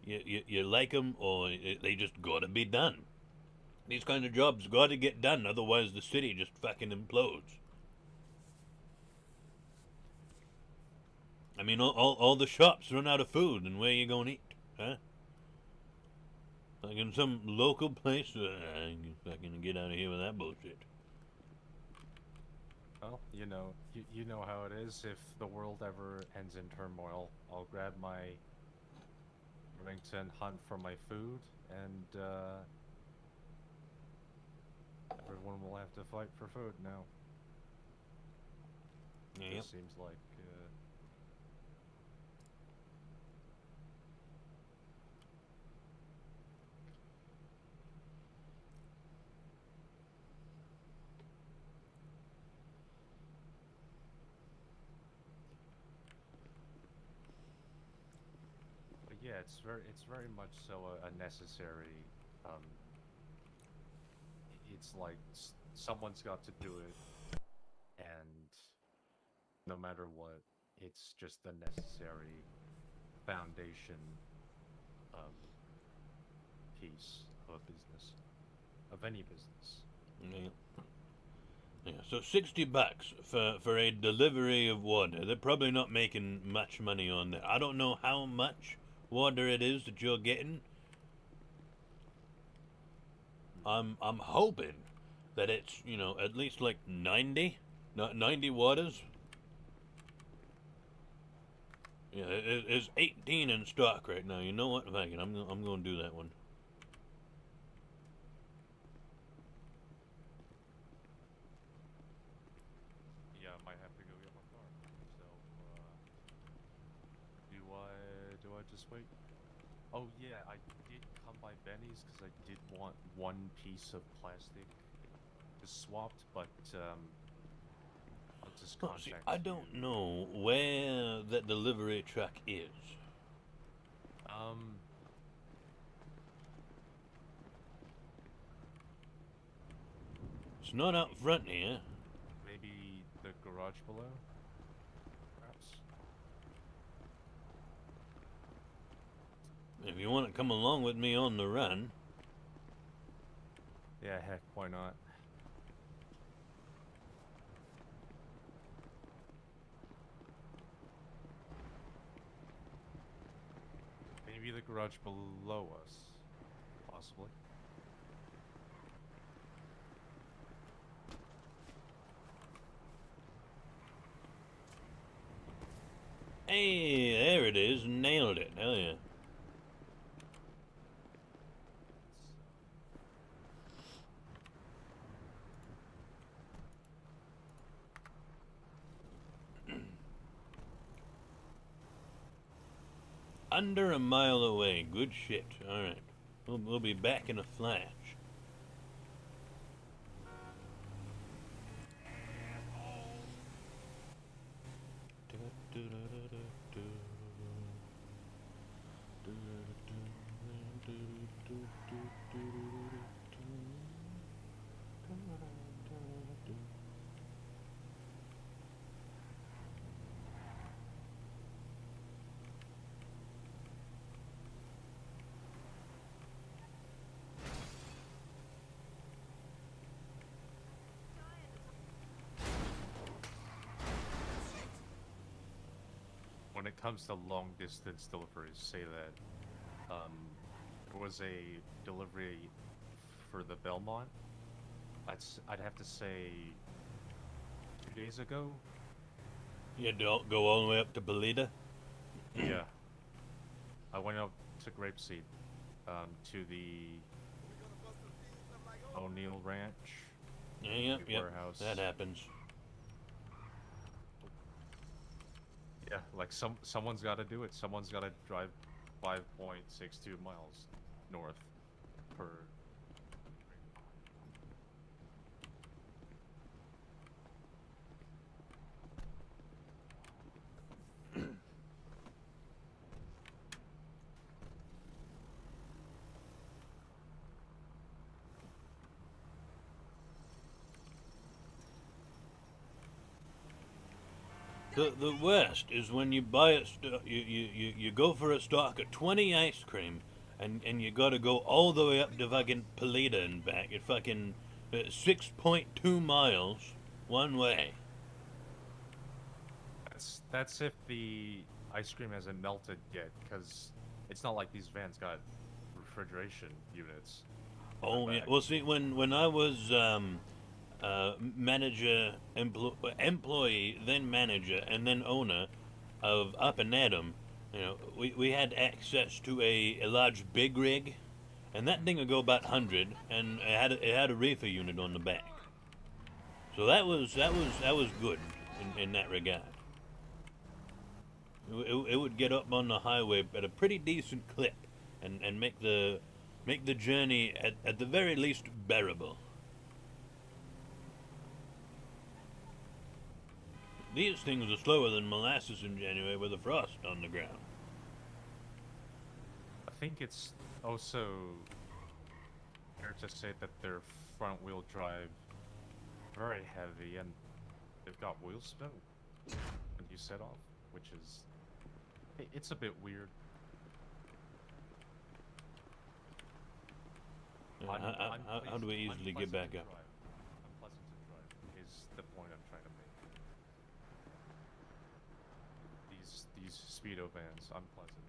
you like them, or they just gotta be done. These kind of jobs gotta get done, otherwise the city just fucking implodes. I mean, all the shops run out of food, and where you gonna eat, huh? Like in some local place, you fucking get out of here with that bullshit. Well, you know how it is. If the world ever ends in turmoil, I'll grab my Remington, hunt for my food, and everyone will have to fight for food now. Yep. It seems like. But yeah, it's very much so a necessary. It's like someone's got to do it, and no matter what, it's just the necessary foundation piece of a business, of any business. Yeah. Yeah, so $60 for a delivery of water. They're probably not making much money on that. I don't know how much water it is that you're getting. I'm hoping that it's, at least like 90 waters. Yeah, it's 18 in stock right now. You know what? Fuck it, I'm going to do that one. Yeah, I might have to go get my car. So, do I just wait? Oh yeah, I did come by Benny's because I did want one piece of plastic just swapped, but I'll just Oh, contact see, I you. don't know where that delivery truck is. It's not out front here. Maybe the garage below, perhaps. If you want to come along with me on the run. Yeah, heck, why not? Maybe the garage below us, possibly. Hey, there it is. Nailed it. Hell yeah. Under a mile away. Good shit. Alright. We'll be back in a flash. When it comes to long distance deliveries, say that there was a delivery for the Belmont. I'd have to say 2 days ago. You had to go all the way up to Belita? Yeah. I went up to Grapeseed, to the O'Neill Ranch. Yeah, yep. Warehouse. That happens. Yeah, like someone's got to do it. Someone's got to drive 5.62 miles north per The worst is when you buy you go for a stock of 20 ice cream, and you gotta go all the way up to fucking Polita and back. It fucking 6.2 miles one way. That's if the ice cream hasn't melted yet, because it's not like these vans got refrigeration units. Oh yeah. Well, see, when I was manager, employee, then manager, and then owner of Up and Adam, you know, we had access to a large big rig, and that thing would go about 100, and it had a reefer unit on the back. So that was good in that regard. It would get up on the highway at a pretty decent clip, and make the journey at the very least bearable. These things are slower than molasses in January with a frost on the ground. I think it's also fair to say that they're front-wheel drive, very heavy, and they've got wheel spin when you set off, which is it's a bit weird. How do we easily get back up? Unpleasant to drive is the point I'm trying to make. These speedo vans, unpleasant.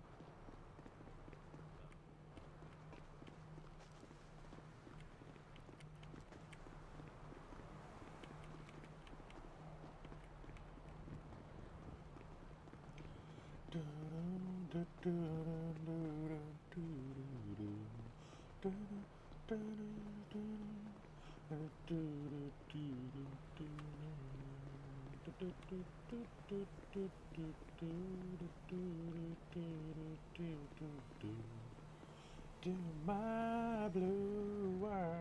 To my blue world.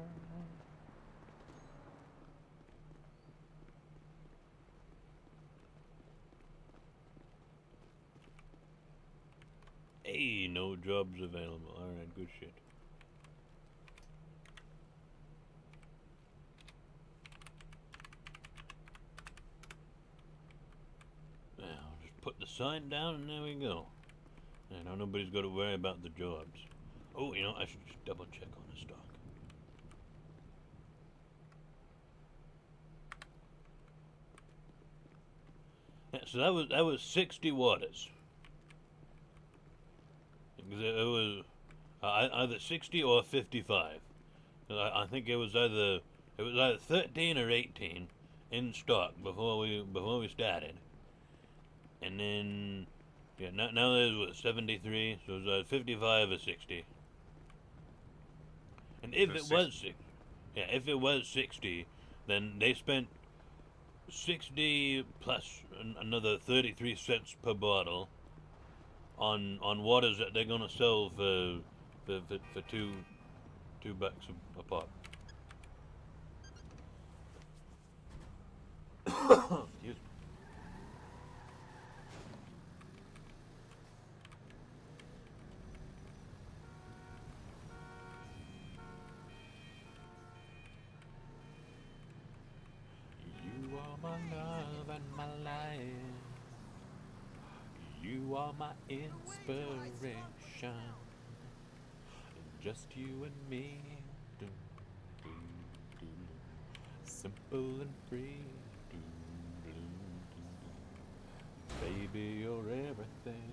Hey, no jobs available. Alright, good shit. Now, just put the sign down and there we go. And now nobody's got to worry about the jobs. Oh, you know, I should just double check on the stock. Yeah, so that was 60 waters. It was either 60 or 55. I think it was either 13 or 18 in stock before we started, and then yeah, now there's what 73, so it was 55 or 60. And if it was 60, then they spent 60 plus another 33 cents per bottle on waters that they're gonna sell for $2 a pop. Excuse me. You are my love and my life. You are my inspiration. Just you and me. Do, do, do. Simple and free. Do, do, do. Baby, you're everything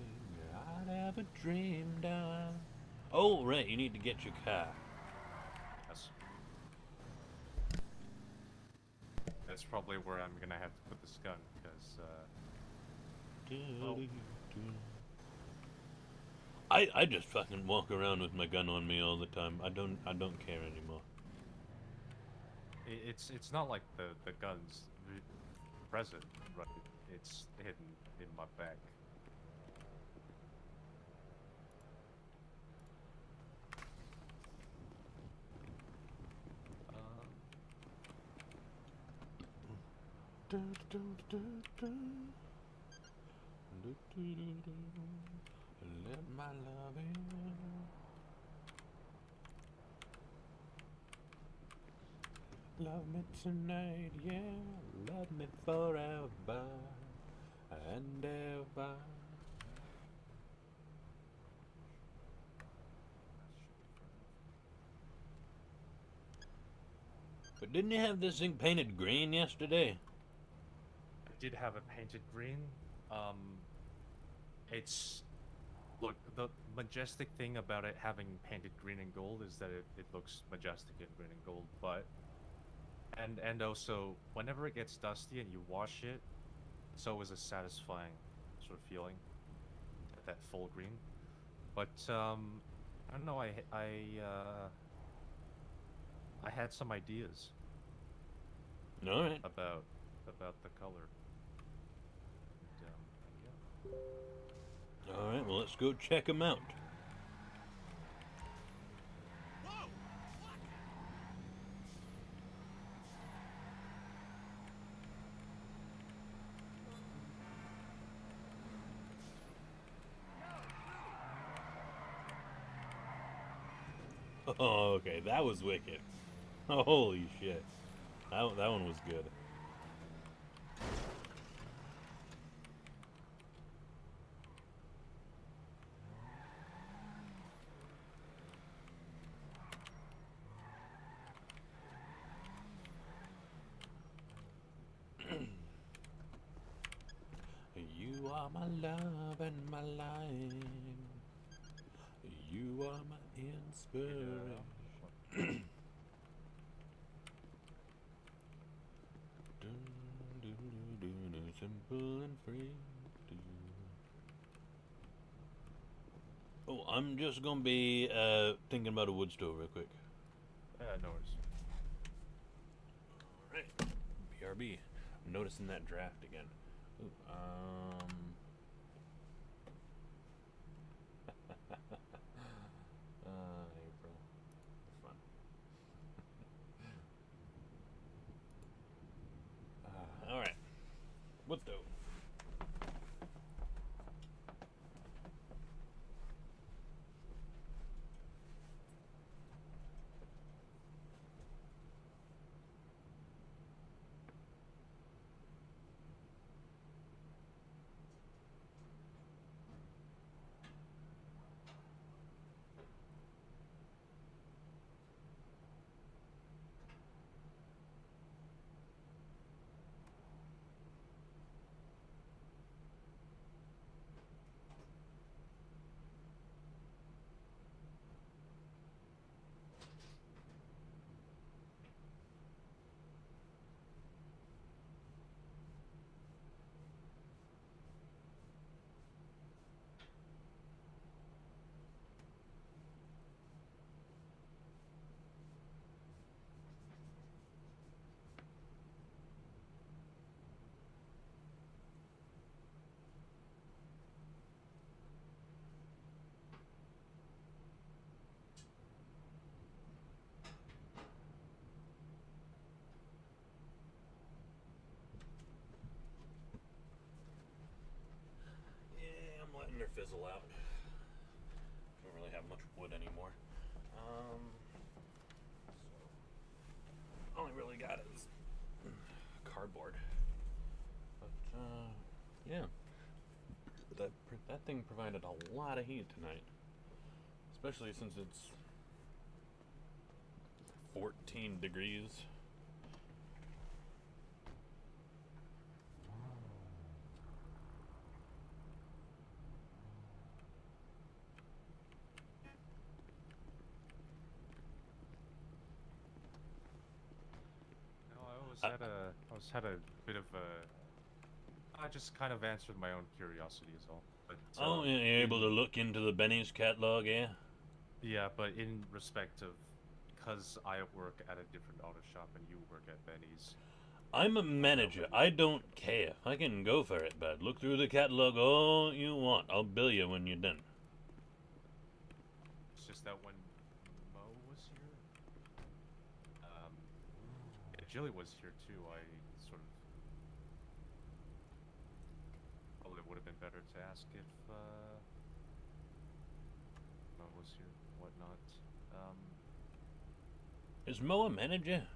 I'd ever dreamed of. Oh, right, you need to get your car. Yes. That's probably where I'm gonna have to put this gun, because well, I just fucking walk around with my gun on me all the time. I don't care anymore. it's not like the gun's present, right? It's hidden in my bag. Let my love in. Love me tonight, yeah. Love me forever. and ever. But didn't you have this thing painted green yesterday? I did have it painted green. It's look, the majestic thing about it having painted green and gold is that it looks majestic in green and gold, but and also whenever it gets dusty and you wash it, it's always a satisfying sort of feeling at that full green. But I don't know, I had some ideas All right. about the color. And, yeah. All right. Well, let's go check them out. Whoa! Oh, okay. That was wicked. Holy shit. That one was good. You are my love and my life. You are my inspiration. Simple and free. Oh, I'm just gonna be thinking about a wood stove real quick. No worries. Alright. BRB. I'm noticing that draft again. Ooh, April. That's fun. Alright. Wood stove. Yeah, I'm letting her fizzle out. Don't really have much wood anymore. So all I really got is cardboard. But yeah, that thing provided a lot of heat tonight, especially since it's 14 degrees. No, I always had a bit of a. I just kind of answered my own curiosity is all. But, Oh, you're able to look into the Benny's catalog, yeah? yeah, but in respect of, because I work at a different auto shop and you work at Benny's. I'm a manager. I don't care. I can go for it, bud. Look through the catalog all you want. I'll bill you when you're done. It's just that when Mo was here, and Jilly was here too, I sort of probably would have been better to ask if Mo was here and whatnot. Is Mo a manager? I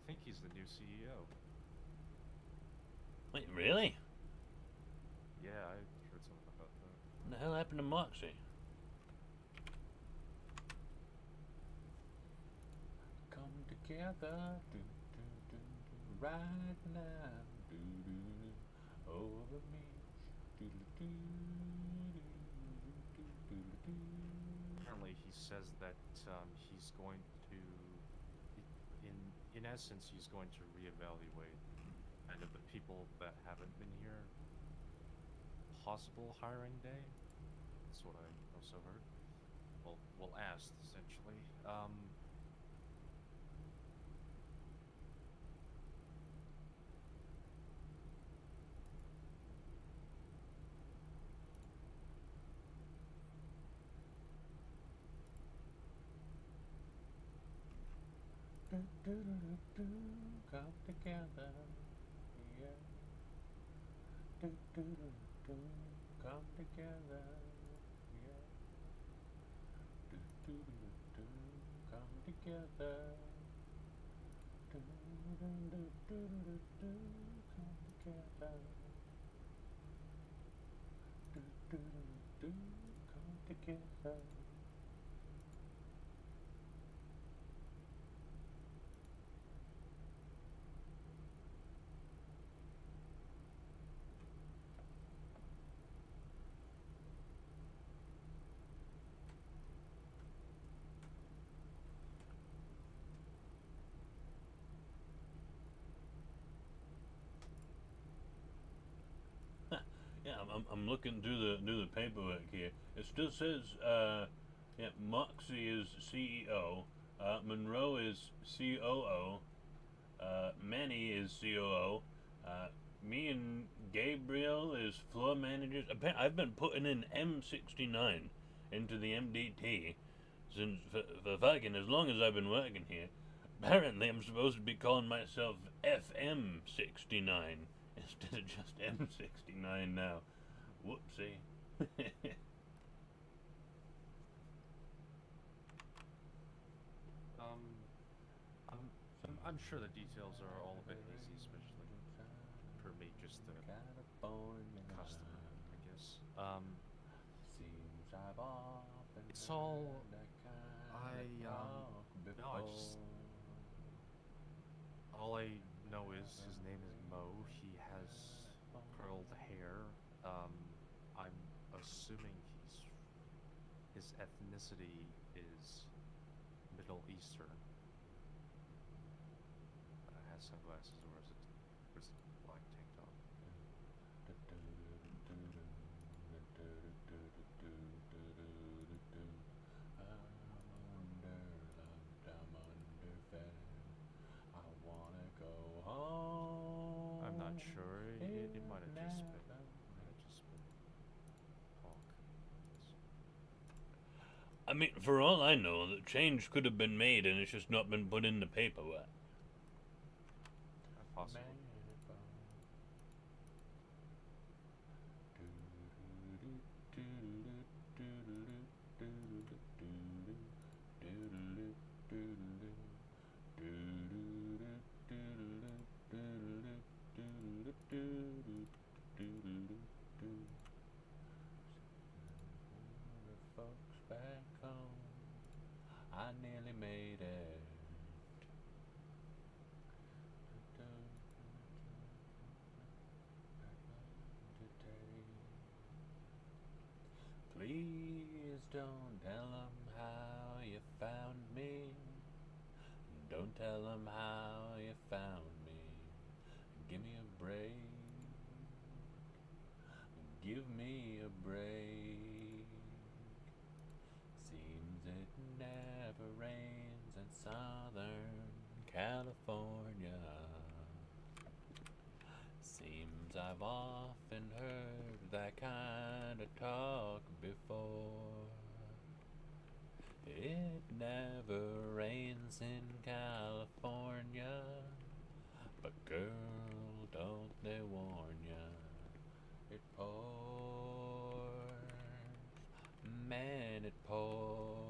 think he's the new CEO. Wait, really? hell happened to Moxie? Come together, right now, over me. Apparently, he says that he's going to, in essence, he's going to reevaluate kind of the people that haven't been here. Possible hiring day. That's what I also heard. Well, asked essentially. Come together, yeah. Come together, yeah. Come together. Come together. Come together. Yeah, I'm looking through the paperwork here. It still says yeah, Moxie is CEO, Monroe is COO, Manny is COO, me and Gabriel is floor managers. I've been putting in M69 into the MDT since for fucking as long as I've been working here. Apparently, I'm supposed to be calling myself FM69 instead of just M69 now. Whoopsie. I'm sure the details are all a bit hazy, especially for me, just the customer, I guess. It's all all I know is his name is Mo. He has curled hair. I'm assuming his ethnicity is Middle Eastern. Has sunglasses or is it black tank top? I'm not sure. It might have just been talk. I mean, for all I know, the change could have been made and it's just not been put in the paperwork. Possibly. Folks back home, I nearly made it. Please don't tell them how you found me. Don't tell them how you found me. Give me a break. Give me a break. Seems it never rains in Southern California. Seems I've often heard that kind of talk before. It never rains in California, but girl, don't they warn ya? It pours, man, it pours.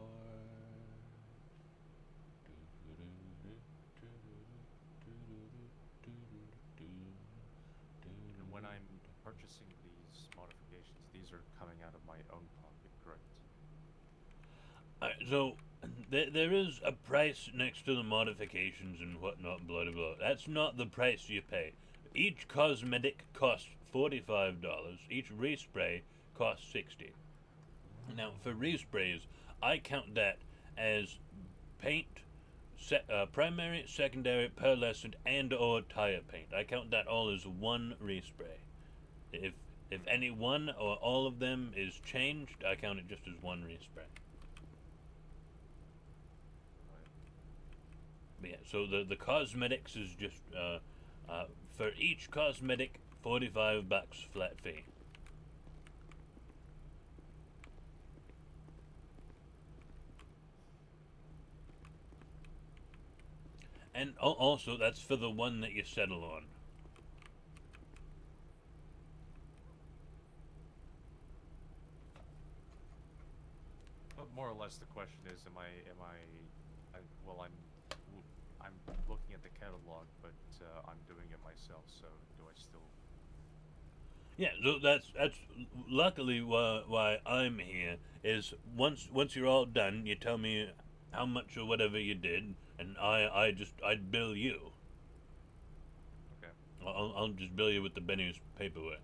And when I'm purchasing these modifications, these are coming out out of my own pocket, correct? So there is a price next to the modifications and whatnot, blah blah blah. That's not the price you pay. Each cosmetic costs $45. Each respray costs $60. Now for resprays, I count that as paint, primary, secondary, pearlescent, and/or tire paint. I count that all as one respray. If any one or all of them is changed, I count it just as one respray. Yeah, so the cosmetics is just for each cosmetic $45 flat fee. And also that's for the one that you settle on. But more or less, the question is, I'm looking at the catalog, but I'm doing it myself. So do I still? Yeah, so that's luckily why I'm here is once you're all done, you tell me how much or whatever you did, and I'd bill you. Okay. I'll just bill you with the Benny's paperwork.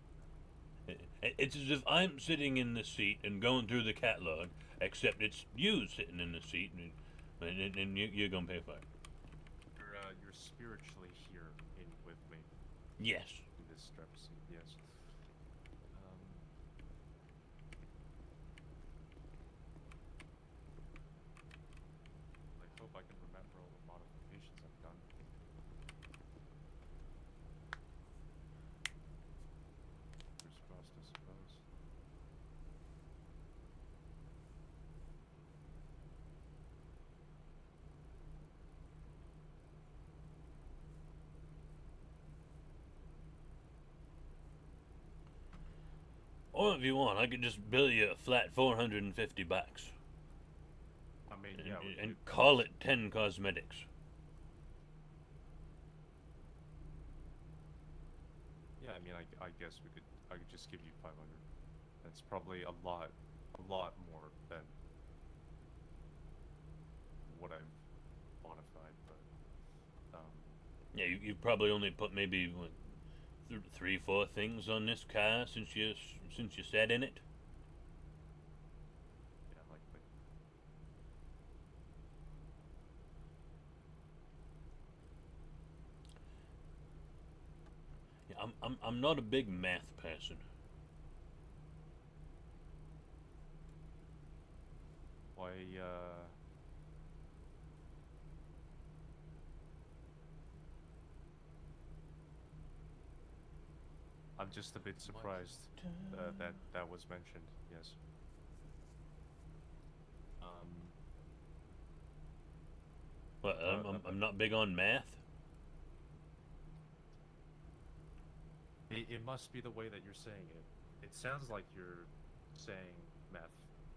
It's as if I'm sitting in the seat and going through the catalog, except it's you sitting in the seat, and you're gonna pay for it. You're spiritually here with me Yes. in this strap seat. Yes. I hope I can remember all the modifications I've done. Fingers crossed, I suppose. Or if you want, I could just bill you a flat $450. I mean, yeah. And call it 10 cosmetics. Yeah, I mean, I guess I could just give you 500. That's probably a lot more than what I've modified, but Yeah, you probably only put maybe what, 3-4 things on this car since you sat in it. yeah, likely. Yeah, I'm not a big math person. Why, I'm just a bit surprised that was mentioned. Yes. Well, I'm not big on math. It must be the way that you're saying it. It sounds like you're saying meth,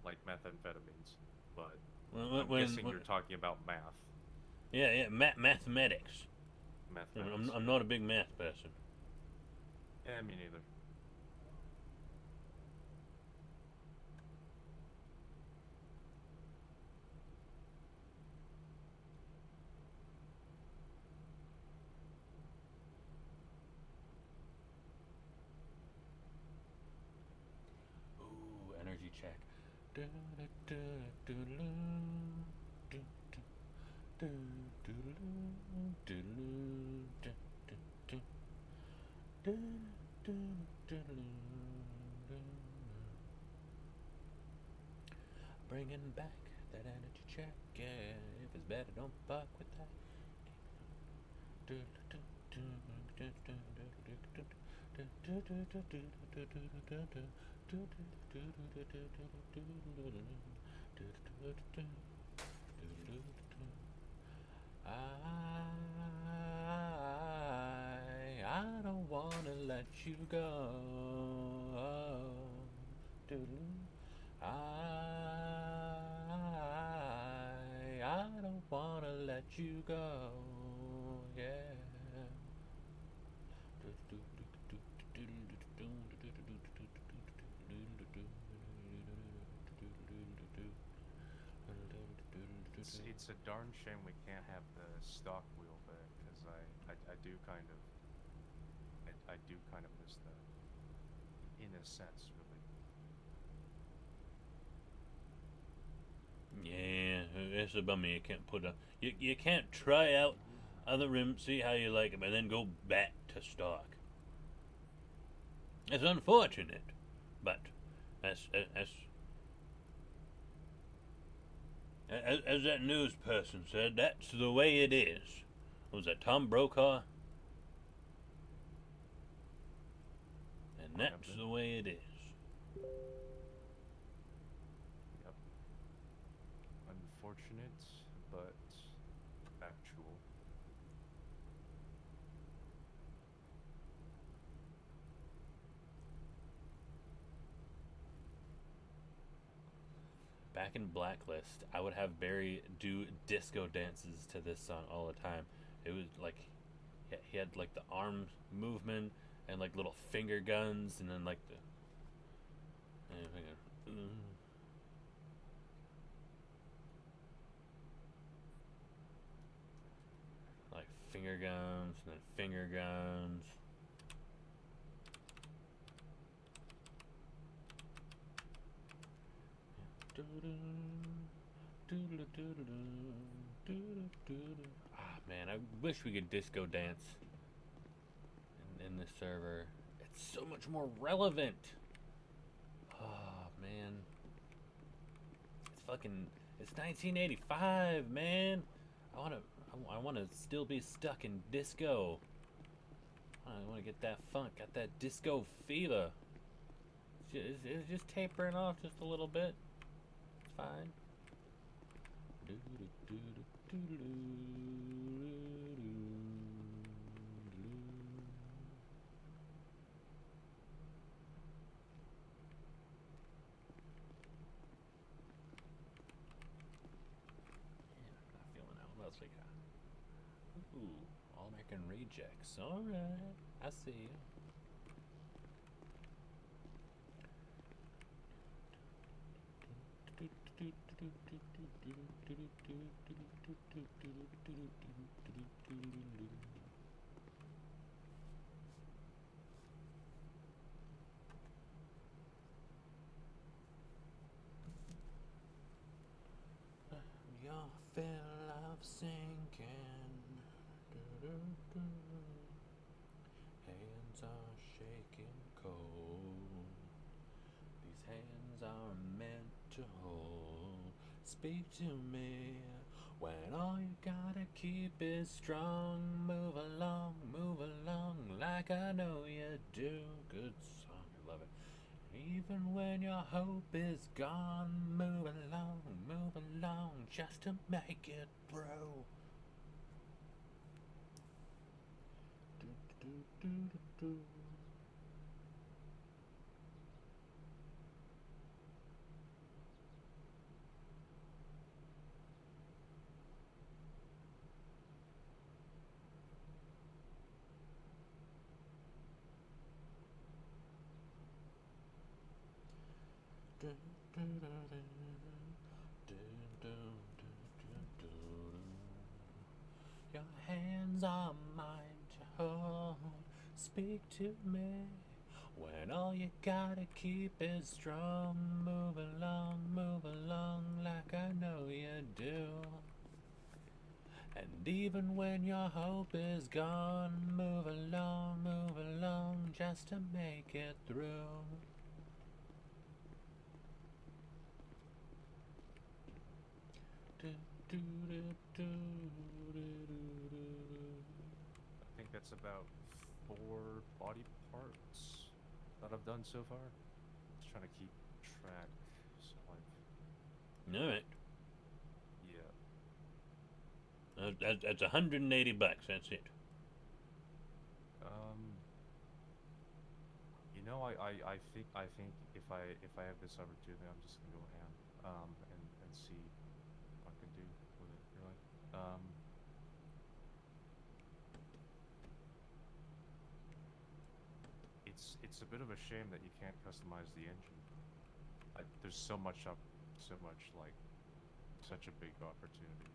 like methamphetamines, but I'm guessing you're talking about math. Yeah, mathematics. Mathematics. I'm not a big math person. Yeah, me neither. Ooh, energy check. Bringing back that energy check, yeah. If it's better, don't fuck with that. I don't wanna let you go. I don't wanna let you go. Yeah. it's a darn shame we can't have the stock wheel back, because I do kind of I do kind of miss that, in a sense, really. Yeah, it's a bummer you can't put a... You can't try out other rims, see how you like them, and then go back to stock. It's unfortunate, but as that news person said, that's the way it is. Was that Tom Brokaw? And that's the way it is. Yep. Unfortunate, but factual. Back in Blacklist, I would have Barry do disco dances to this song all the time. It was like, he had like the arm movement and like little finger guns, and then like the like finger guns and then finger guns. Ah, man, I wish we could disco dance in this server. It's so much more relevant. Oh, man. It's 1985, man. I wanna still be stuck in disco. I wanna get that funk, got that disco fever. It's just tapering off just a little bit. It's fine. Not feeling that. What else we got? Ooh, All American Rejects. Alright, I see you. Your fill of sinking. Hands are shaking cold. These hands are meant to hold. Speak to me when all you gotta keep is strong. Move along like I know you do. Good song, I love it. Even when your hope is gone, move along just to make it through. Do. Your hands are mine to hold. Speak to me when all you gotta keep is strong. Move along like I know you do. And even when your hope is gone, move along just to make it through. I think that's about 4 body parts that I've done so far. Just trying to keep track. So I've... Alright. Yeah. That's $180. That's it. You know, I think if I have this opportunity, I'm just gonna go ham and see what I can do with it. Really. It's a bit of a shame that you can't customize the engine. There's so much like such a big opportunity.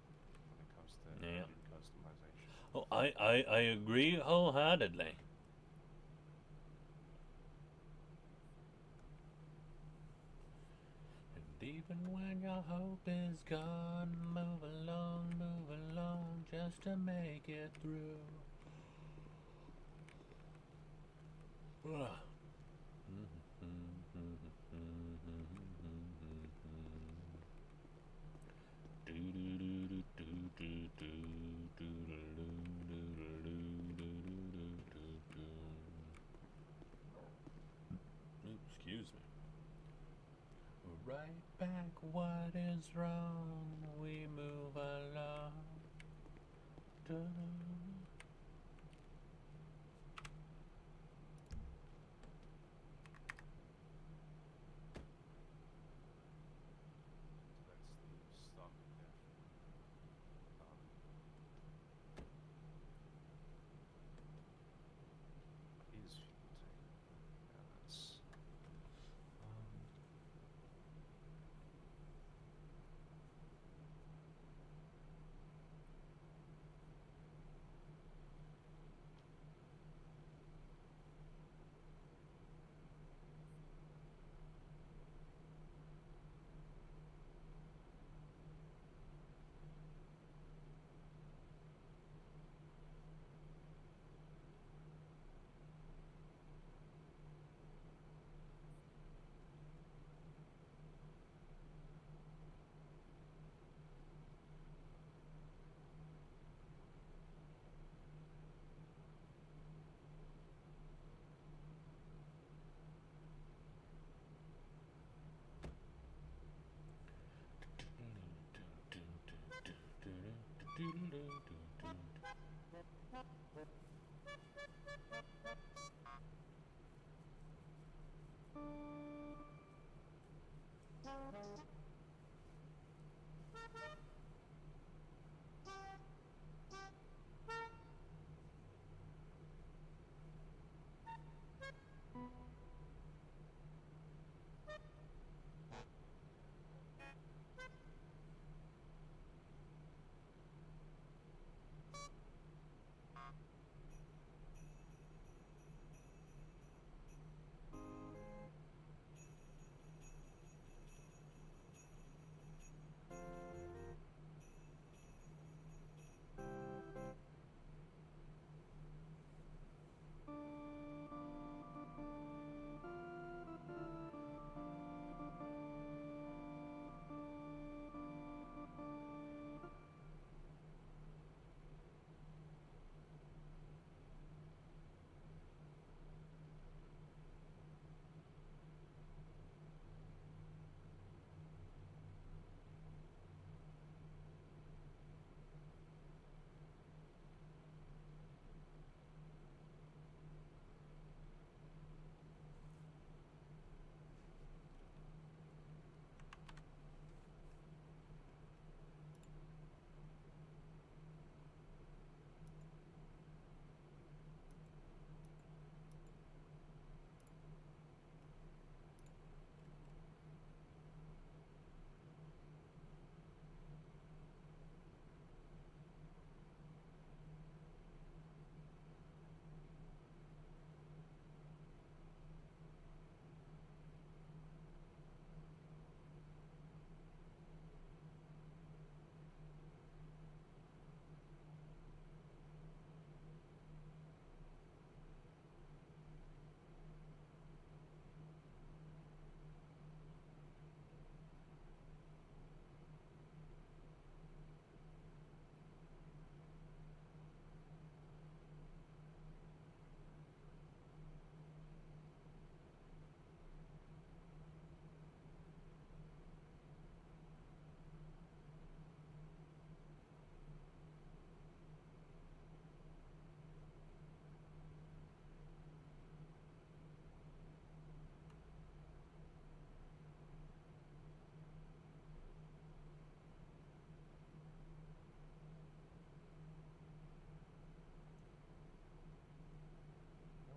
comes to Yeah. engine customization. Oh, I agree wholeheartedly. And even when your hope is gone, move along, just to make it through. Ugh. Excuse me. Right back, what is wrong? We move along. So that's the stalking death. Is fuel tank. Yeah, that's.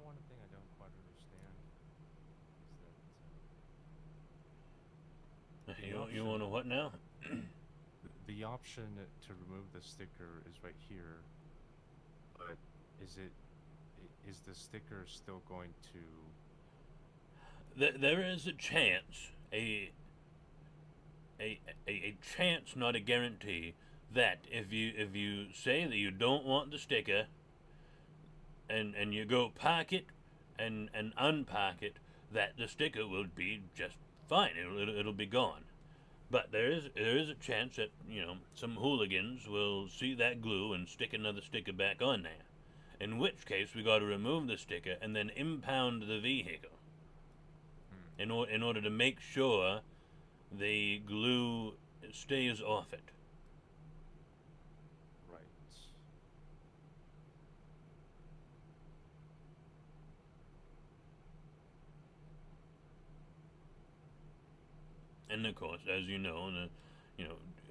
One thing I don't quite understand is that You want to what now? the option to remove the sticker is right here, but is the sticker still going to? There is a chance, a chance, not a guarantee, that if you say that you don't want the sticker, and you go pack it and unpack it, that the sticker will be just fine. It'll be gone. But there is a chance that, you know, some hooligans will see that glue and stick another sticker back on there. In which case, we got to remove the sticker and then impound the vehicle in order to make sure the glue stays off it. Right. And of course, as you know,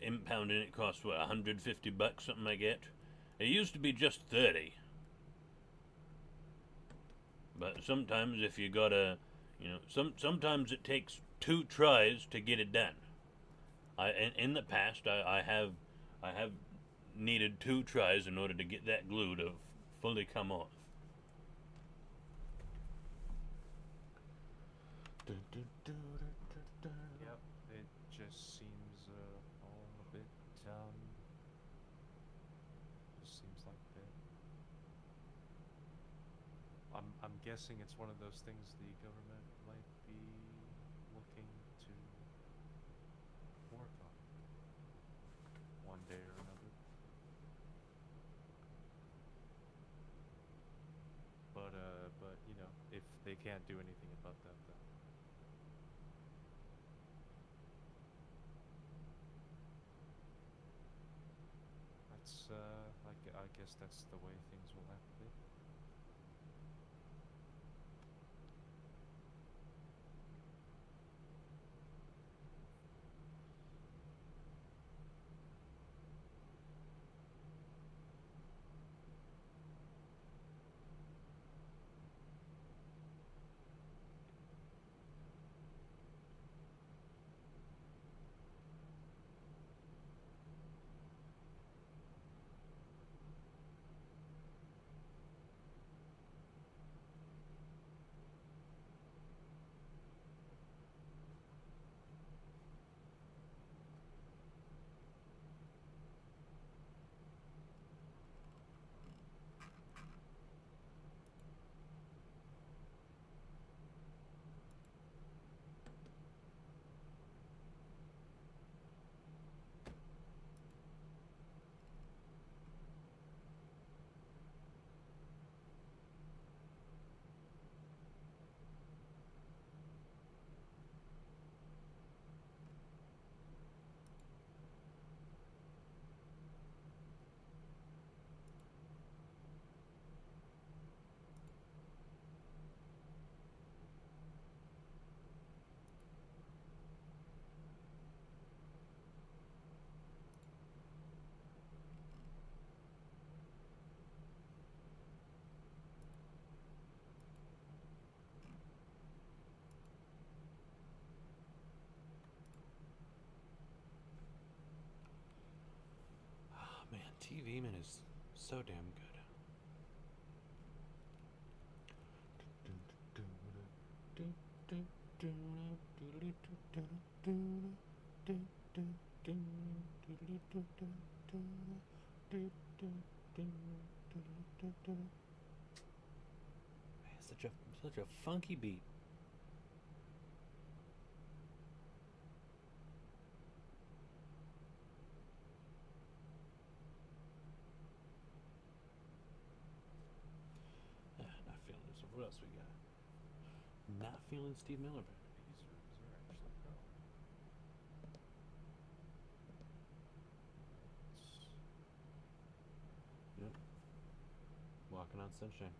impounding it costs what, $150, something like that. It used to be just 30. But sometimes if you gotta, sometimes it takes 2 tries to get it done. In the past, I have needed 2 tries in order to get that glue to fully come off. Yep. It just seems all a bit just seems like that. I'm guessing it's one of those things the government might be looking to work on one day or another. But you know, if they can't do anything about that, then that's I guess that's the way things will have to be. Man, TV Man is so damn good. Man, such a funky beat. Not feeling this. What else we got? Not feeling Steve Miller. These rooms are actually growing. Yep. Walking on sunshine.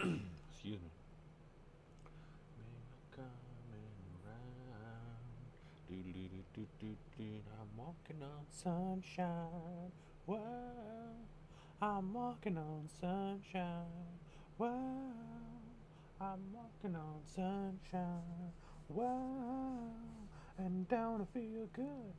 Excuse me. Coming around. I'm walking on sunshine. Whoa. I'm walking on sunshine. Whoa. I'm walking on sunshine. Whoa. And don't I feel good?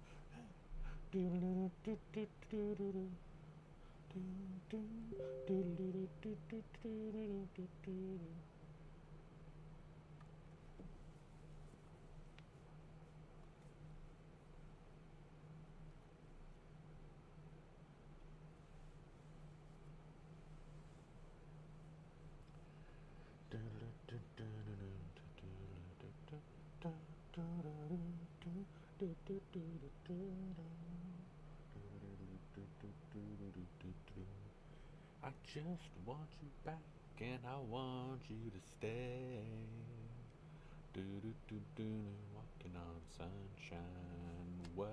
I just want you back and I want you to stay. Walking on sunshine. Whoa.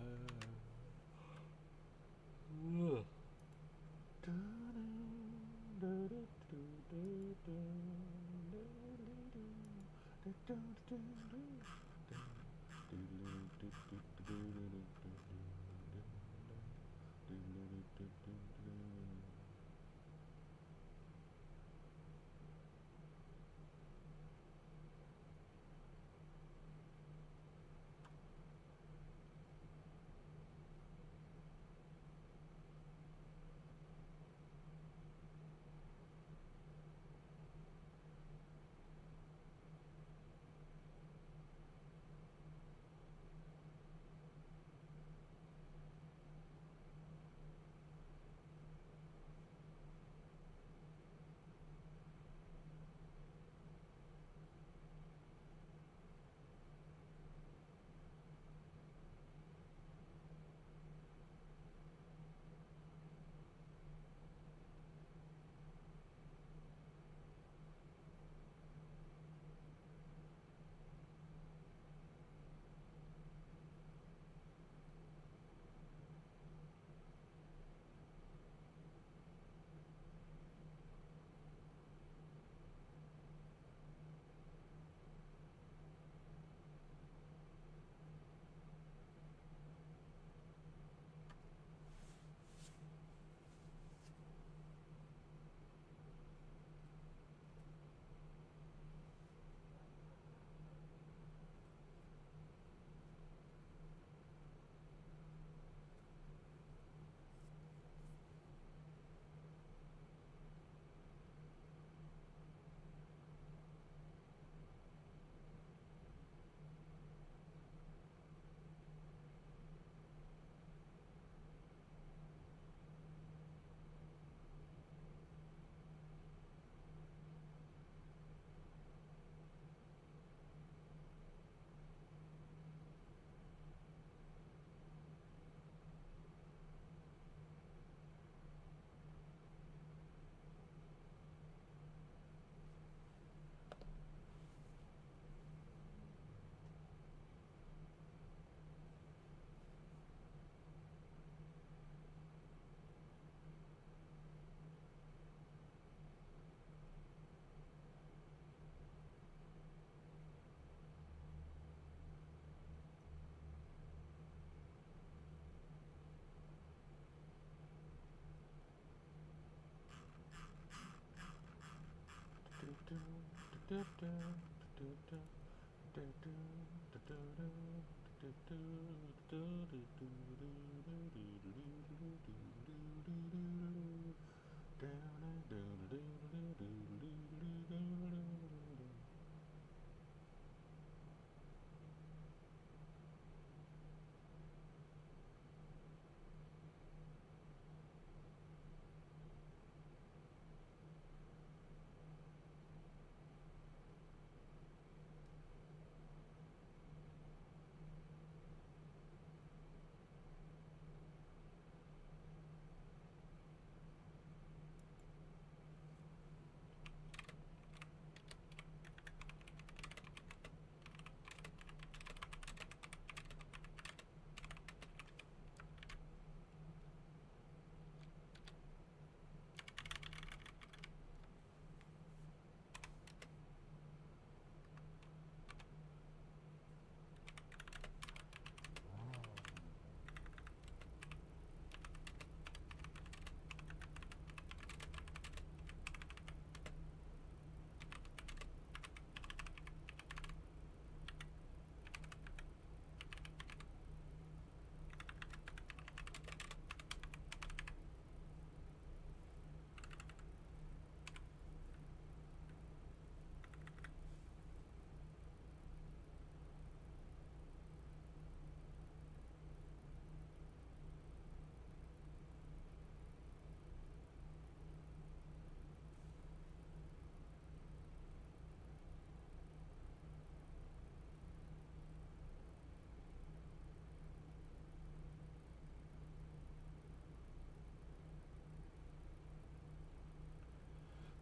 Ugh.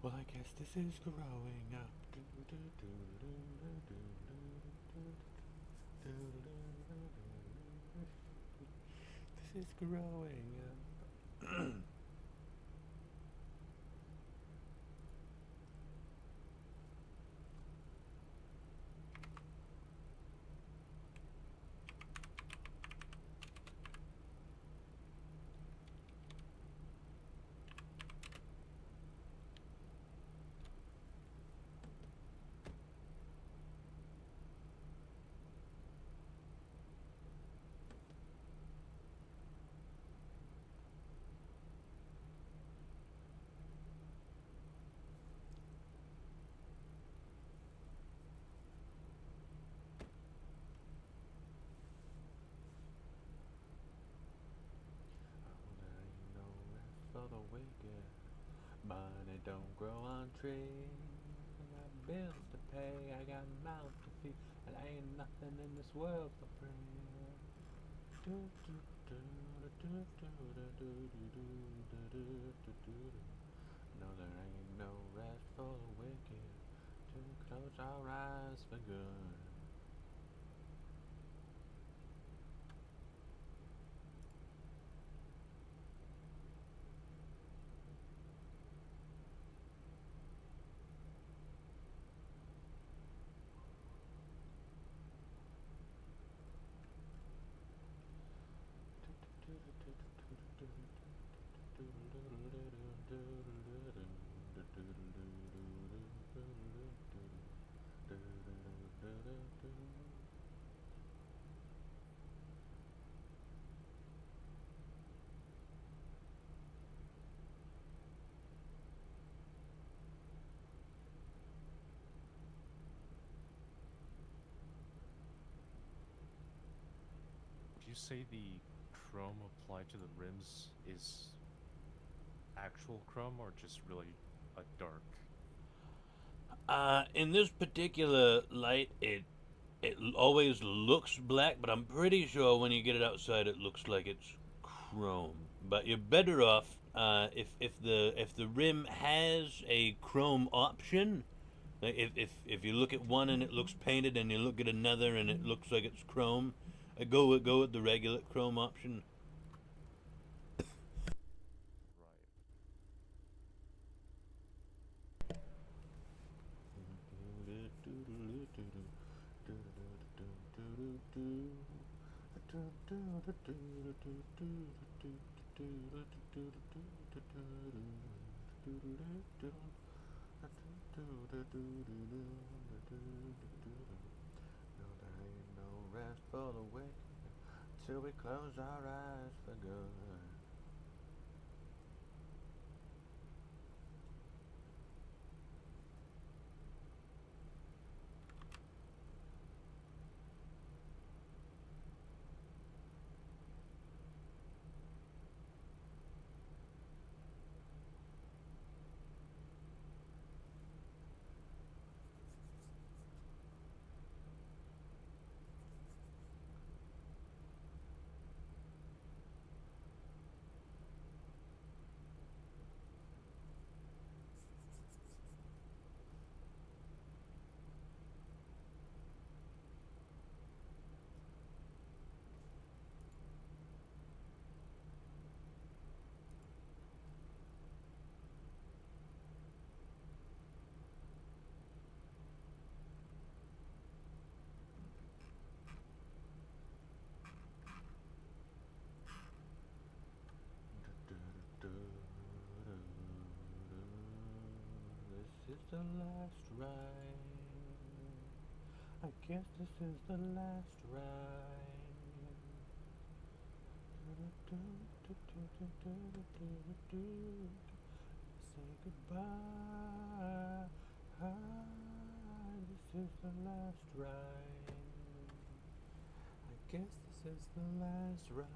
Well, I guess this is growing up. This is growing up. For the wicked, money don't grow on trees. I got bills to pay, I got mouths to feed, and ain't nothing in this world for free. No, there ain't no rest for the wicked to close our eyes for good. Would you say the chrome applied to the rims is actual chrome or just really a dark? In this particular light, it always looks black, but I'm pretty sure when you get it outside, it looks like it's chrome. But you're better off if the rim has a chrome option. Like if you look at one and it looks painted, and you look at another and it looks like it's chrome, go with the regular chrome option. No, there ain't no rest for the wicked till we close our eyes for good. This is the last ride. I guess this is the last ride. Say goodbye. This is the last ride. I guess this is the last ride.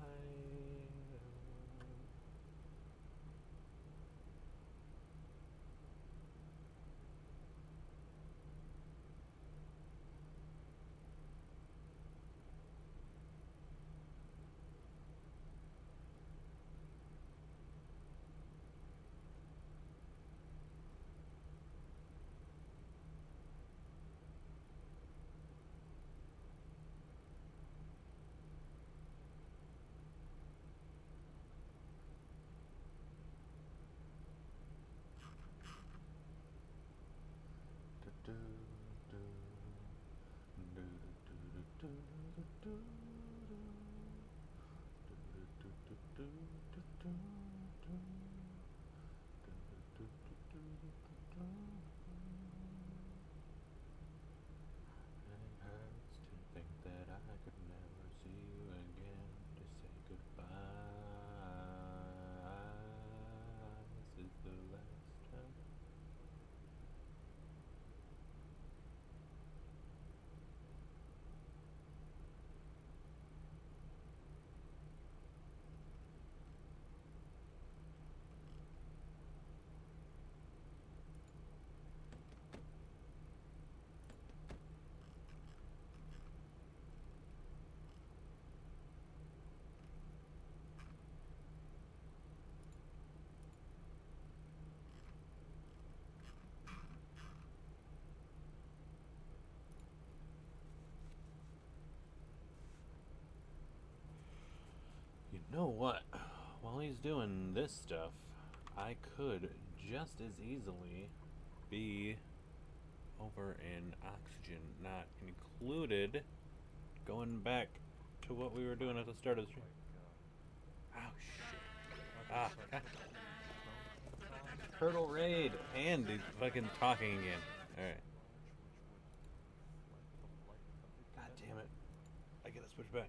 know what? While he's doing this stuff, I could just as easily be over in oxygen, not included, going back to what we were doing at the start of the stream. Oh shit. Ah, God. Turtle Raid! And he's fucking talking again. Alright. God damn it. I gotta switch back.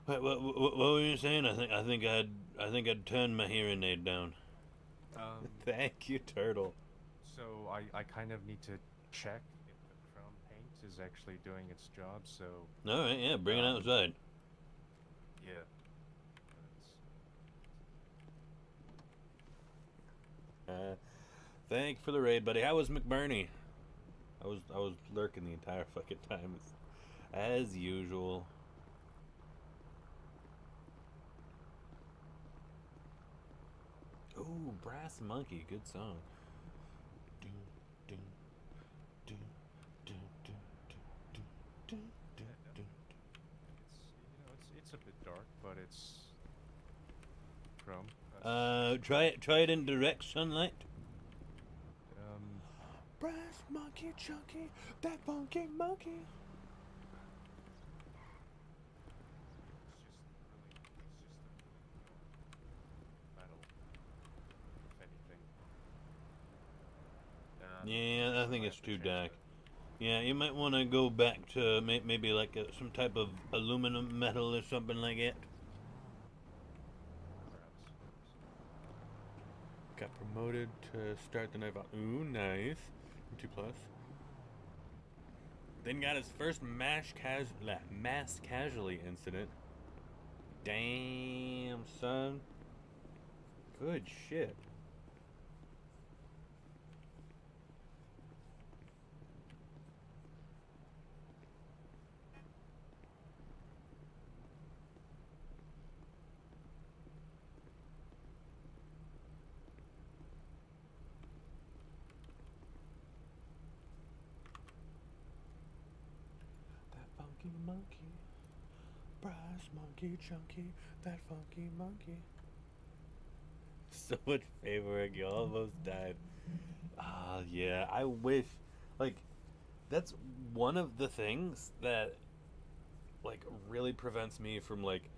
Wait, what were you saying? I think I'd turn my hearing aid down. Thank you, Turtle. So I kind of need to check if the crown paint is actually doing its job, so... Alright, yeah, bring it outside. Yeah. Thank you for the raid, buddy. How was McBurney? I was lurking the entire fucking time, as usual. Ooh, Brass Monkey, good song. It's a bit dark, but it's chrome. Try it in direct sunlight. Brass monkey chunky, that funky monkey. Yeah, I think it's too dark. Yeah, you might want to go back to maybe like some type of aluminum metal or something like that. Got promoted to start the night off. Ooh, nice. 2+. Then got his first mass casualty incident. Damn, son. Good shit. Monkey, brass monkey chunky, that funky monkey. So much paperwork, you almost died. Ah, yeah, I wish, like, that's one of the things that, like, really prevents me from, like,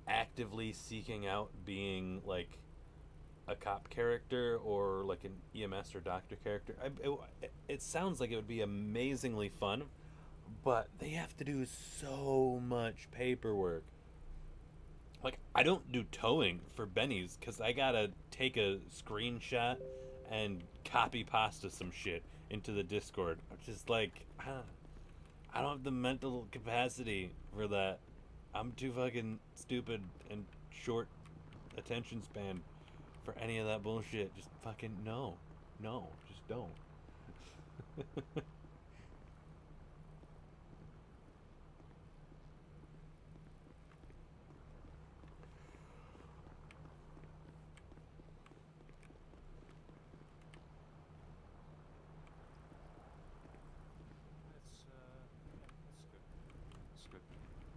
actively seeking out being, like, a cop character or, like, an EMS or doctor character. It sounds like it would be amazingly fun, but they have to do so much paperwork. Like, I don't do towing for Benny's because I gotta take a screenshot and copy pasta some shit into the Discord. Which is like, I don't have the mental capacity for that. I'm too fucking stupid and short attention span for any of that bullshit. Just fucking no. No, just don't.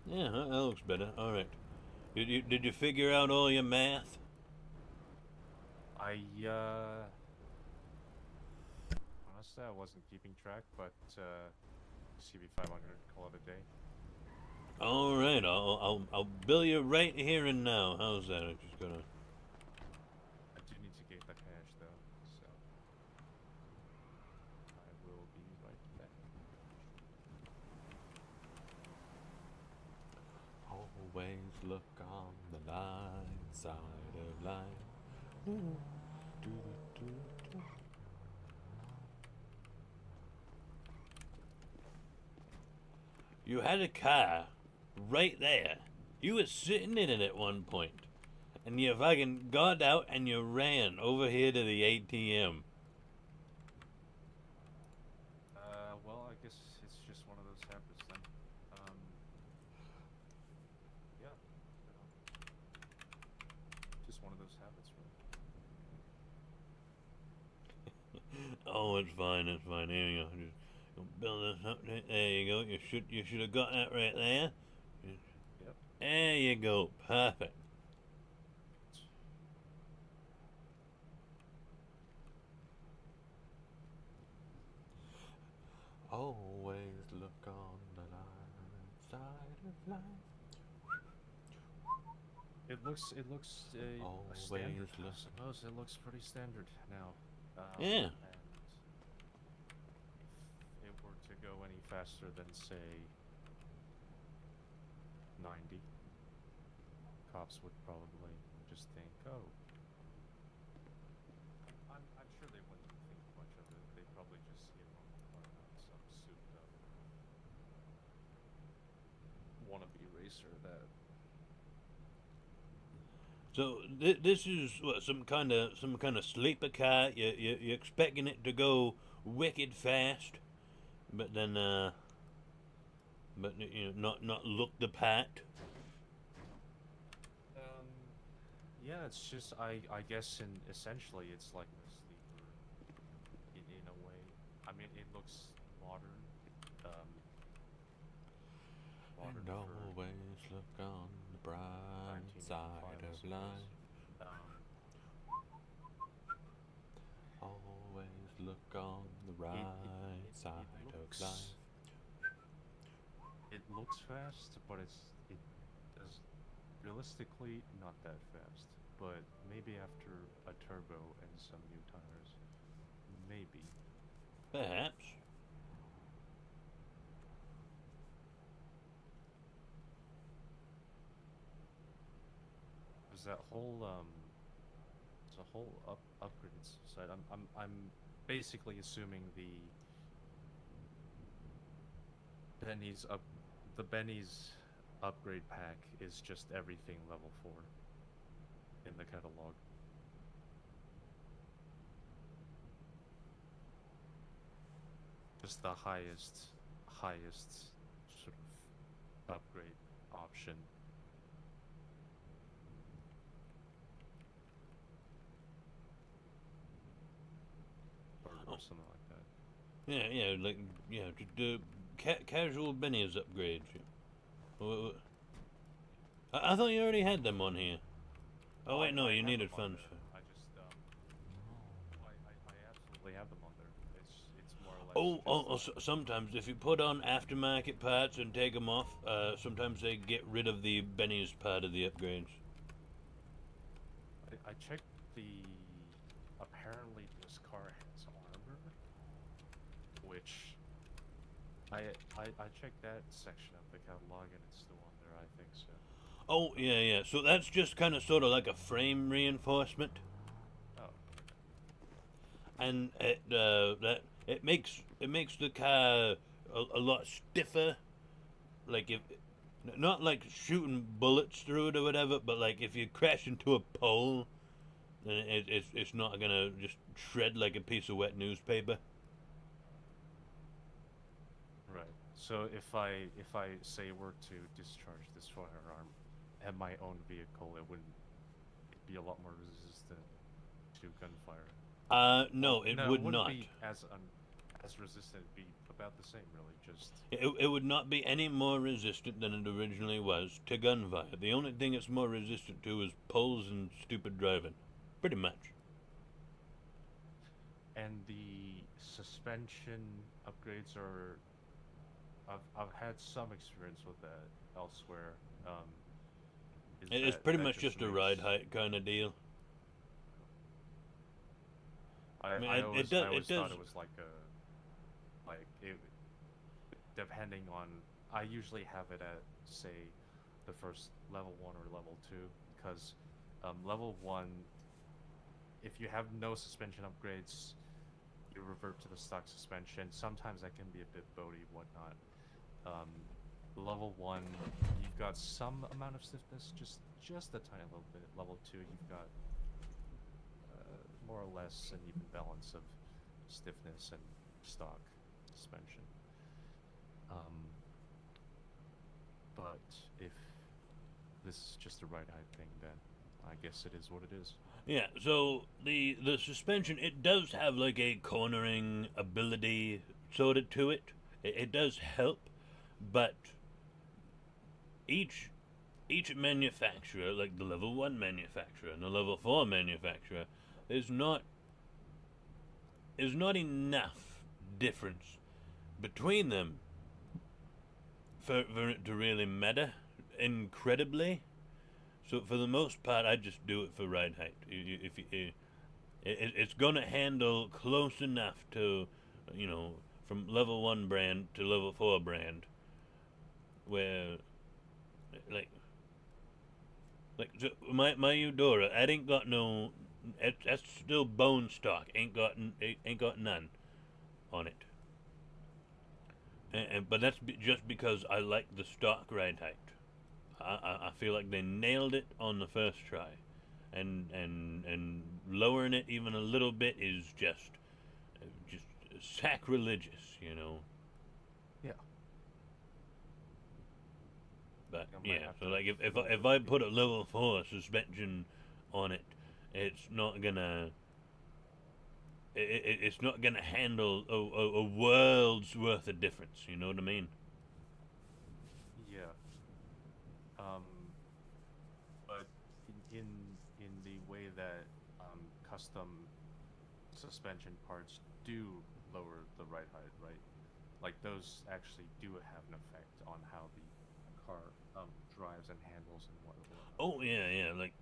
Yeah, that looks better. All right. Did you figure out all your math? Honestly, I wasn't keeping track, but CB 500, call it a day. All right, I'll bill you right here and now. How's that? I'm just gonna. I do need to get the cash though, so I will be right back. Always look on the light side of life. Ooh. Do. You had a car right there. You were sitting in it at one point. And you fucking got out and you ran over here to the ATM. Well, I guess it's just one of those habits then. Yeah. Just one of those habits, really. Oh, it's fine, it's fine. Here you go. Just build this up. There you go. You should have got that right there. Yep. There you go. Perfect. Always look on the light side of life. It looks Always standard. I look. suppose it looks pretty standard now. Yeah. And if it were to go any faster than say 90, cops would probably just think, oh. I'm sure they wouldn't think much of it. They'd probably just see a normal car, not some souped up wannabe racer that. So this is what, some kind of sleeper car. You're expecting it to go wicked fast, but then but you know, not look the part. Yeah, it's just I guess essentially it's like a sleeper in a way. I mean, it looks modern. Modern And always look on the bright side of life. Always look on the right side of life. It looks fast, but it does realistically not that fast. But maybe after a turbo and some new tires, maybe. Perhaps. There's that whole there's a whole upgrades side. I'm basically assuming the Benny's upgrade pack is just everything level 4 in the catalog. Just the highest sort of upgrade option. Or something like that. Yeah, like the casual Benny's upgrades. I thought you already had them on here. Oh wait, no, you needed funds. I just I absolutely have them on there. It's more or less. Sometimes if you put on aftermarket parts and take them off, sometimes they get rid of the Benny's part of the upgrades. I checked the. Apparently, this car has armor, which I checked that section of the catalog and it's still on there. I think so. Oh yeah. So that's just kind of sort of like a frame reinforcement. Oh. And it makes the car a lot stiffer. Like if not like shooting bullets through it or whatever, but like if you crash into a pole, then it's not gonna just shred like a piece of wet newspaper. Right. So if I say were to discharge this firearm at my own vehicle, it'd be a lot more resistant to gunfire. No, it would not. Be as resistant. It'd be about the same, really. Just it would not be any more resistant than it originally was to gunfire. The only thing it's more resistant to is poles and stupid driving, pretty much. And the suspension upgrades are. I've had some experience with that elsewhere. It's pretty much just a ride height kind of deal. I always thought it was depending on. I usually have it at say the first level 1 or level 2 because level 1, if you have no suspension upgrades, you revert to the stock suspension. Sometimes that can be a bit boaty, whatnot. Level 1, you've got some amount of stiffness, just a tiny little bit. Level 2, you've got more or less an even balance of stiffness and stock suspension. But if this is just a ride height thing, then I guess it is what it is. Yeah, so the suspension, it does have like a cornering ability sort of to it. It does help, but each each manufacturer, like the level 1 manufacturer and the level 4 manufacturer, there's not enough difference between them for it to really matter incredibly. So for the most part, I just do it for ride height. It's gonna handle close enough to, from level 1 brand to level 4 brand, where, so my Eudora, that ain't got no, that's still bone stock, ain't got none on it. But that's just because I like the stock ride height. I feel like they nailed it on the first try, and lowering it even a little bit is just sacrilegious, Yeah. But I might yeah, have so to like if lower if I put a level 4 suspension on it, it's not gonna it's not gonna handle a world's worth of difference. You know what I mean? Yeah. But in the way that custom suspension parts do lower the ride height, right? Like those actually do have an effect on how the car drives and handles and whatnot. Oh yeah, like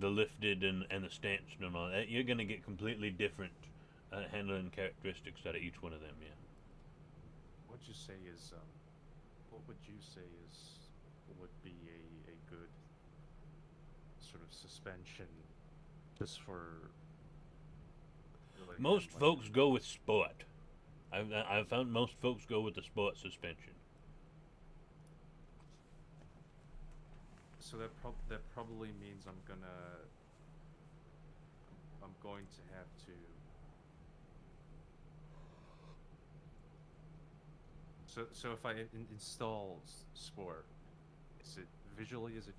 the lifted and the stance and all that. You're gonna get completely different handling characteristics out of each one of them. Yeah. What would you say is would be a good sort of suspension just for really Most like, folks go with sport. I've found most folks go with the sport suspension. so that probably means I'm going to have to so if I install sport, is it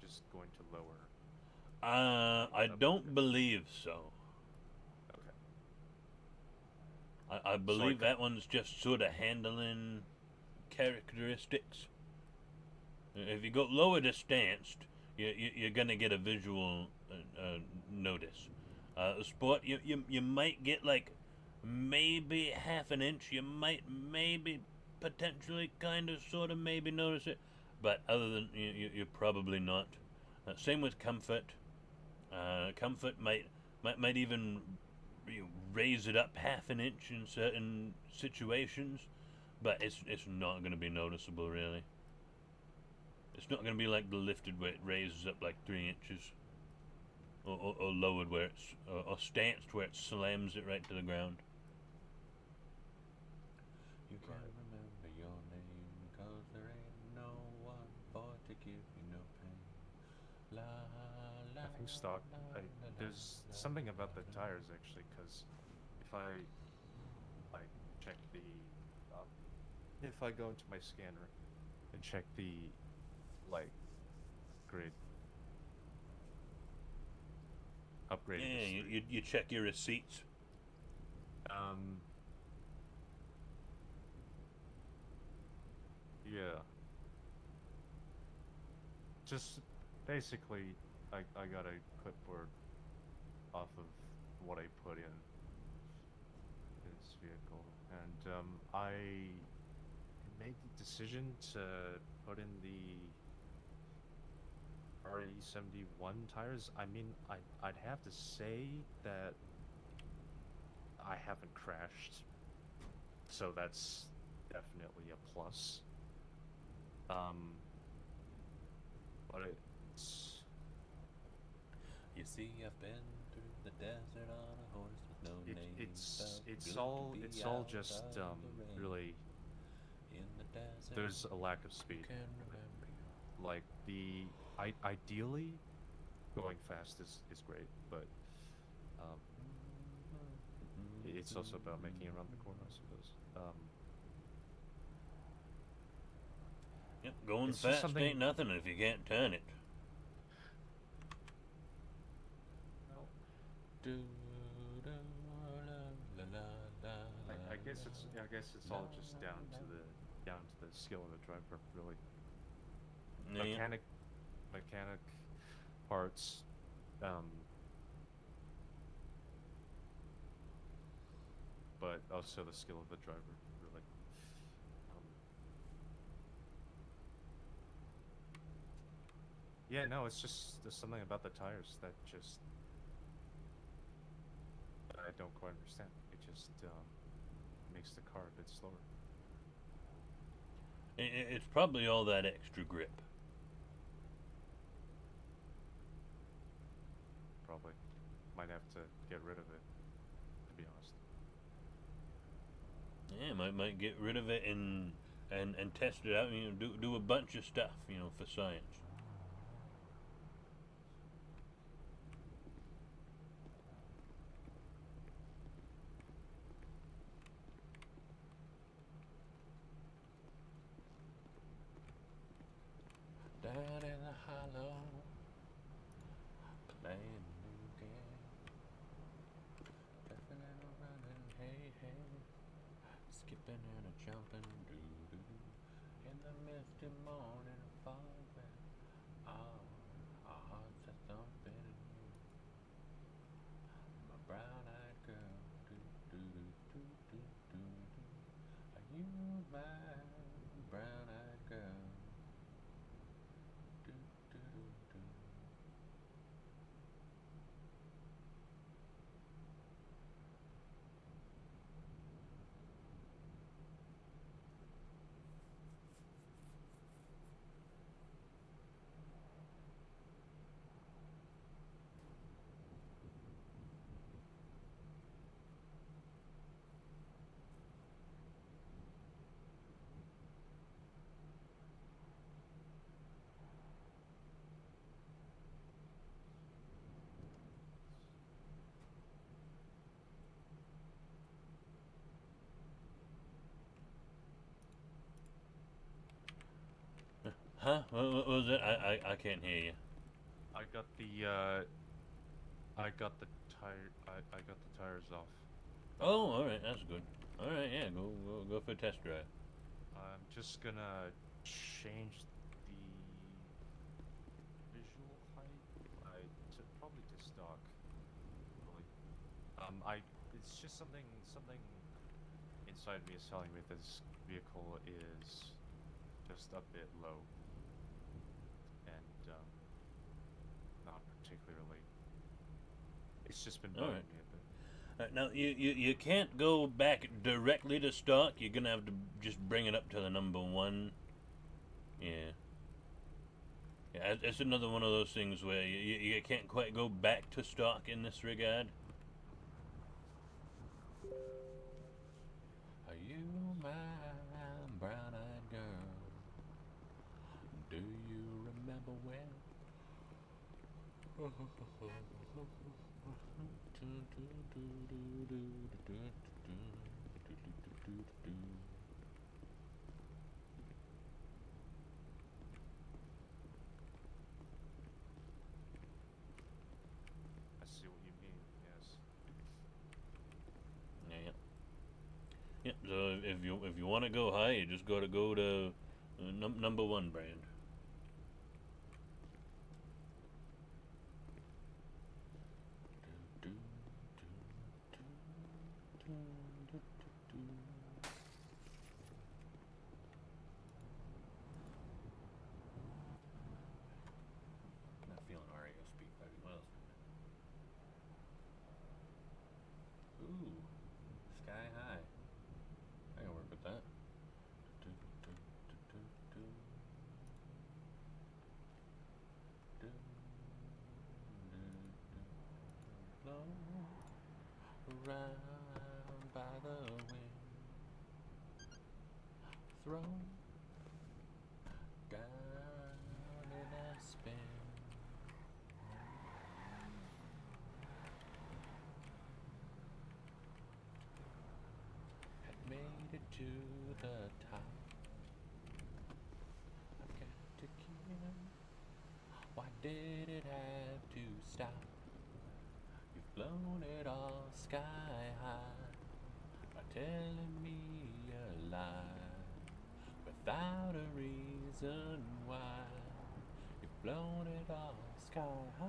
just going to lower? I don't believe so. Okay. I believe that one's just sort of handling characteristics. If you go lower to stanced, you're gonna get a visual notice. Sport, you might get like maybe half an inch. You might maybe potentially kind of sort of maybe notice it, but other than you're probably not. Same with comfort. Comfort might even raise it up half an inch in certain situations, but it's not going to be noticeable really. It's not going to be like the lifted where it raises up like 3 inches, or lowered where it's or stanced where it slams it right to the ground. You can't remember your name 'cause there ain't no one for to give you no pain. La la. I think stock. There's something about the tires actually, because if I check the if I go into my scanner and check the grid upgrade. Yeah, you check your receipts. Yeah. Just basically, I got a clipboard off of what I put in this vehicle, and I made the decision to put in the RE71 tires. I mean, I'd have to say that I haven't crashed, so that's definitely a plus. But it's... You see, I've been through the desert on a horse with no name. It's all just really in the desert. There's a lack of speed. Like ideally, going fast is great, but it's also about making it around the corner, I suppose. Yep, going It's just fast ain't nothing if you can't turn it. I guess it's all just down to the skill of the driver, really. Yeah. mechanic parts. But also the skill of the driver, really. Yeah, no, it's just there's something about the tires that just I don't quite understand. It just makes the car a bit slower. It's probably all that extra grip. Probably. Might have to get rid of it, to be honest. Yeah, might get rid of it and test it out. You know, do a bunch of stuff. You know, for science. Down in the hollow, playing a new game, jumping and a running, hey hey, skipping and a jumping, doo doo doo. In the misty morning, a fog band, our hearts are thumping in you, my brown-eyed girl, doo doo doo doo doo doo doo. Are you my brown-eyed girl? Do, do, do, do. Huh? What was it? I can't hear you. I got the I got the tires off. Oh, all right, that's good. All right, yeah, go for a test drive. I'm just gonna change the visual height to probably to stock. Really. It's just something inside me is telling me this vehicle is just a bit low and not particularly. It's just been bugging me a bit. Now you can't go back directly to stock. You're gonna have to just bring it up to the number one. Yeah. Yeah, it's another one of those things where you can't quite go back to stock in this regard. Are you my brown-eyed girl? Do you remember when? I see what you mean. Yes. Yeah. Yeah. So if you want to go high, you just got to go to number one brand. Not feeling REO speak, baby. What else? Ooh, sky high. I can work with that. Blow around by the wind, throw down in a spin. Had made it to the top. I got to keep. Why did it have to stop? You've blown it all sky high by telling me a lie without a reason why. You've Blown it all sky high.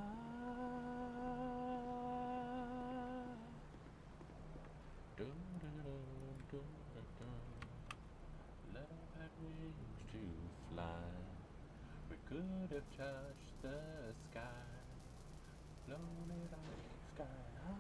Dun, dun, dun, dun, dun, dun. Love had wings to fly. We could have touched the sky. Blown it all sky high.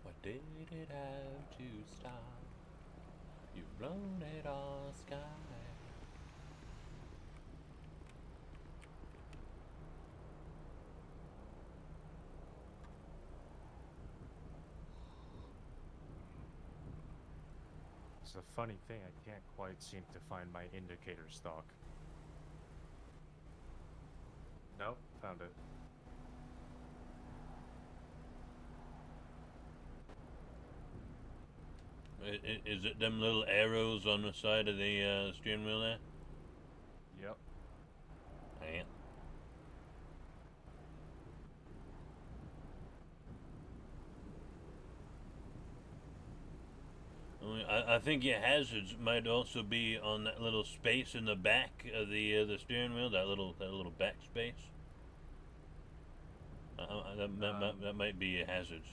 Why did it have to stop? You've blown it all sky. It's a funny thing, I can't quite seem to find my indicator stock. Nope, found it. Is it them little arrows on the side of the steering wheel there? Yep. Yeah. I think your hazards might also be on that little space in the back of the steering wheel, that little back space. That might be your hazards.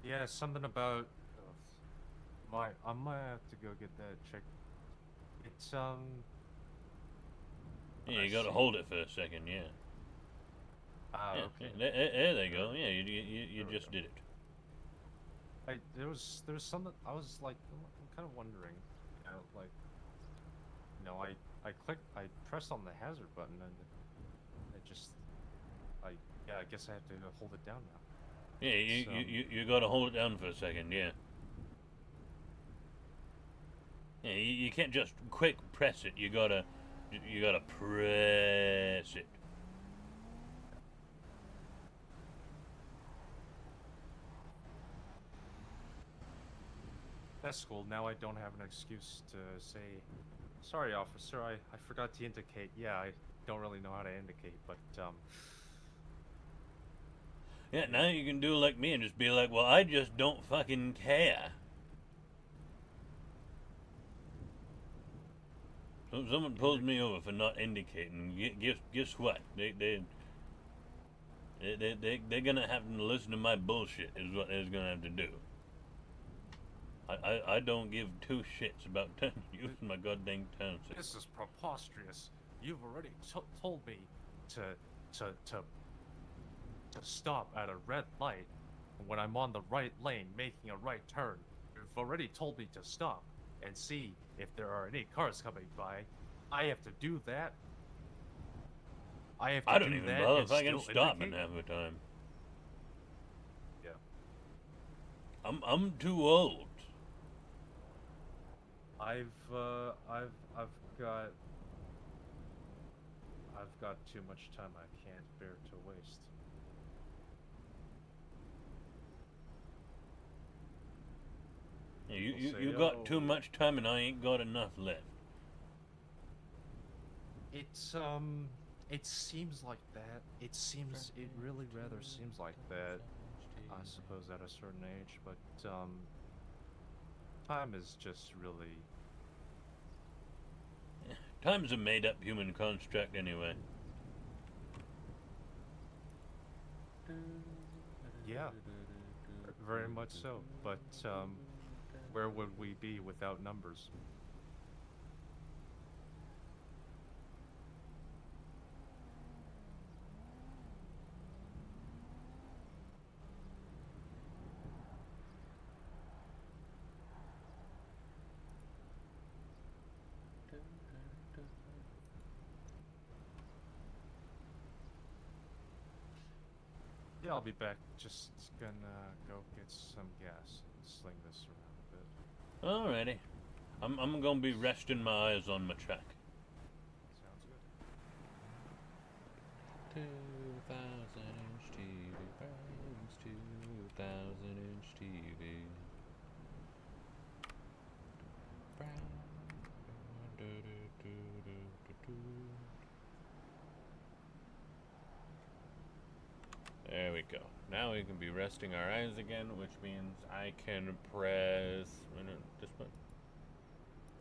Yeah, something about I might have to go get that checked. It's Yeah, you got to hold it for a second. Yeah. Yeah, okay. there they go. Yeah, you we just go. did it. There was something I was like I'm kind of wondering, you know, like, you know, I pressed on the hazard button and it just I guess I have to hold it down now. Yeah, you got to hold it down for a second. Yeah. Yeah, you can't just quick press it. You gotta press it. That's cool. Now I don't have an excuse to say, sorry, officer, I forgot to indicate. Yeah, I don't really know how to indicate, but Yeah, now you can do like me and just be like, well, I just don't fucking care. So someone pulls me over for not indicating. Guess what? They're gonna have to listen to my bullshit. Is what they're gonna have to do. I don't give two shits about using my goddamn turn signal. this is preposterous. You've already told me to stop at a red light when I'm on the right lane making a right turn. You've already told me to stop and see if there are any cars coming by. I have to do that. I don't even bother if I can stop in half the time. Yeah. I'm too old. I've got too much time I can't bear to waste. Yeah, you got too much time and I ain't got enough left. It seems like that. It really rather seems like that. I suppose at a certain age, but time is just really. Time's a made-up human construct anyway. Yeah, very much so. But where would we be without numbers? Yeah, I'll be back. Just gonna go get some gas and sling this around a bit. Alrighty. I'm gonna be resting my eyes on my track. Sounds good. 2,000-inch TV frames, 2,000-inch TV. There we go. Now we can be resting our eyes again, which means I can press this button.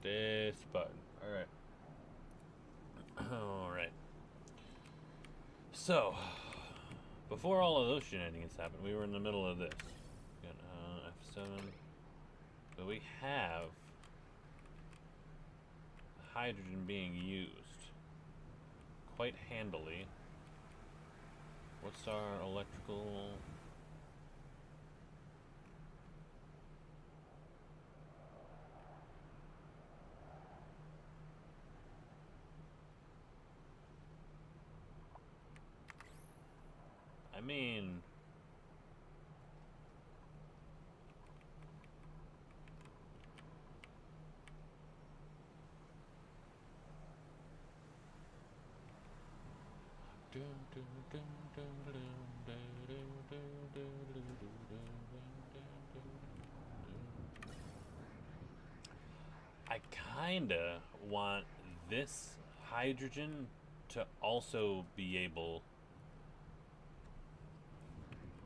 This button. Alright. Alright. So, before all of those shenanigans happened, we were in the middle of this. We got, F7. So we have hydrogen being used quite handily. What's our electrical? I mean, I kinda want this hydrogen to also be able,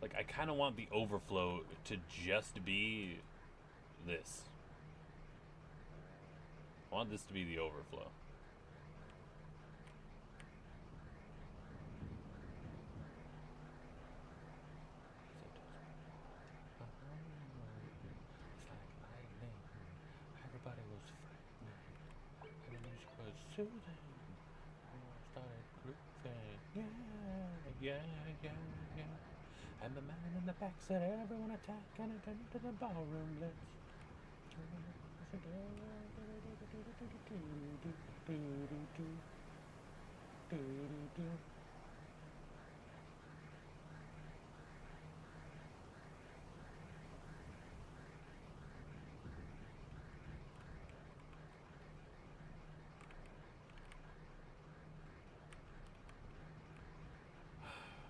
like, I kinda want the overflow to just be this. I want this to be the overflow. Everybody was frightening, and the music was soothing. Started grooving, yeah. And the man in the back said, "Everyone attack and attend to the ballroom blitz."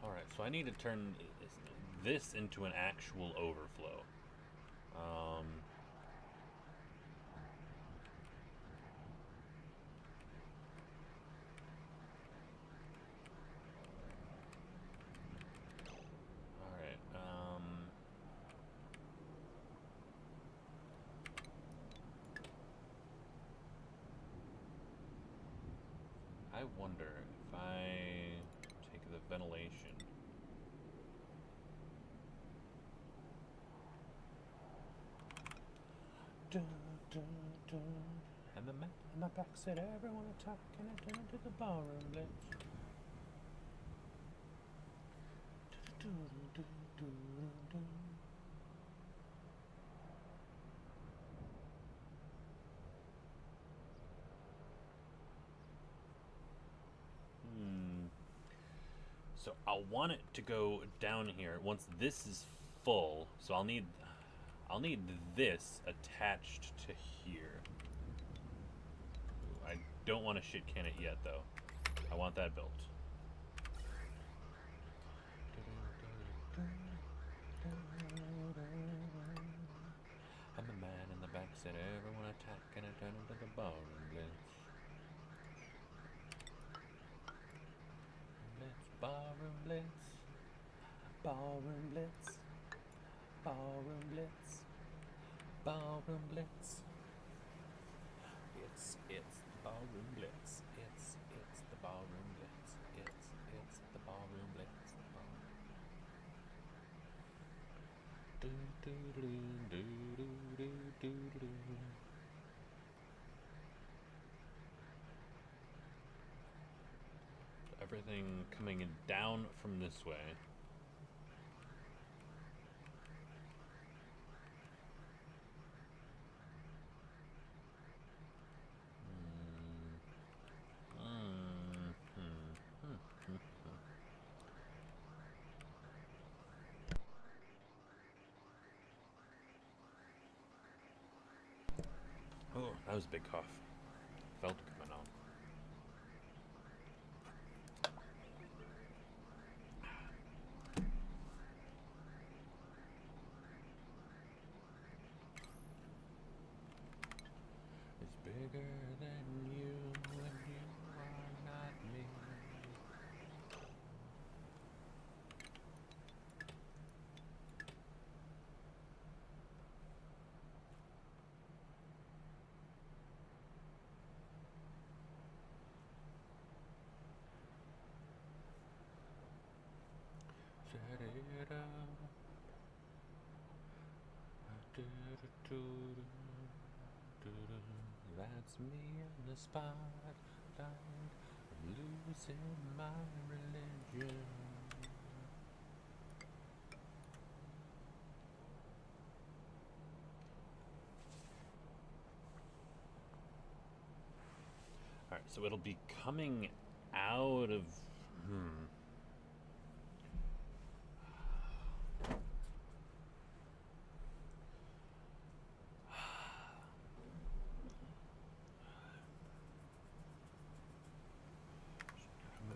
Alright, so I need to turn this into an actual overflow. Alright, I wonder if I take the ventilation. Dun, dun, dun. And the man in the back said, "Everyone attack and attend to the ballroom blitz." So I'll want it to go down here once this is full. So I'll need this attached to here. I don't want to shit can it yet though. I want that built. And the man in the back said, "Everyone attack and attend to the ballroom blitz." Ballroom blitz, ballroom blitz, ballroom blitz, ballroom blitz. It's the ballroom blitz. It's the ballroom blitz. It's the ballroom blitz. Do do do do do do do do. Everything coming down from this way. That was a big cough. Felt it coming on. It's bigger than you when you are not me. Set it up. That's me in the spotlight. I'm losing my religion. Alright, so it'll be coming out of...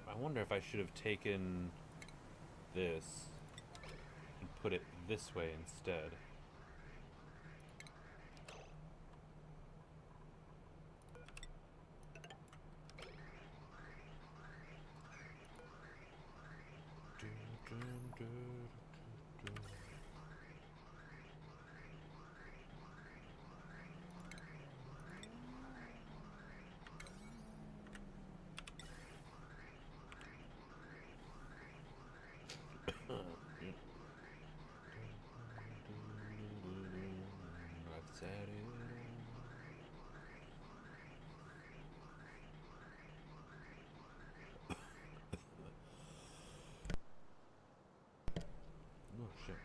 I wonder if I should have taken this and put it this way instead. I've said it. Oh shit.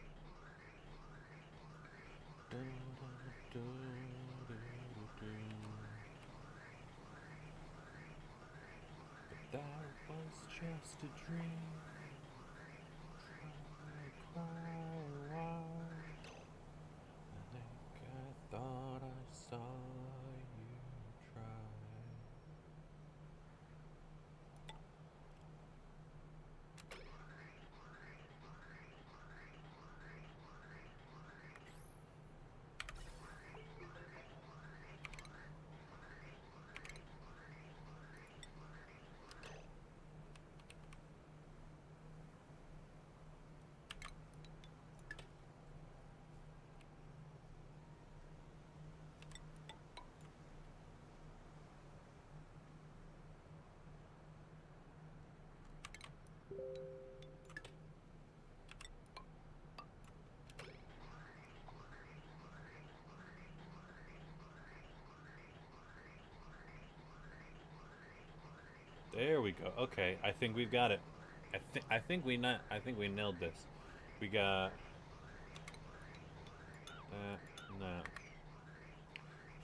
But that was just a dream. Cry, cry. I think I thought I saw you try. There we go. Okay, I think we've got it. I think we nailed this. We got that and that.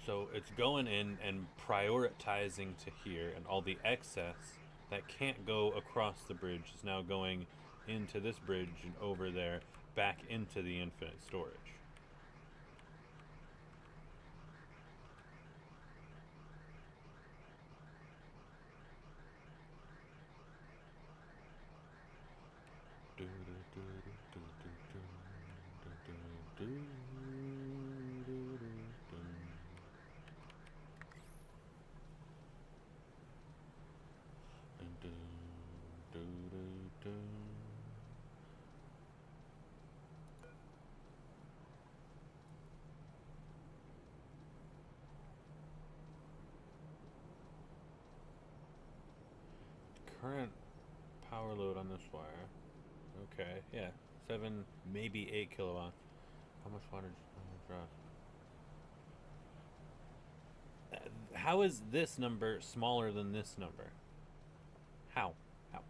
So it's going in and prioritizing to here, and all the excess that can't go across the bridge is now going into this bridge and over there, back into the infinite storage. Current power load on this wire. Okay, yeah, 7, maybe 8 kilowatts. How much water draws? How is this number smaller than this number? How? How?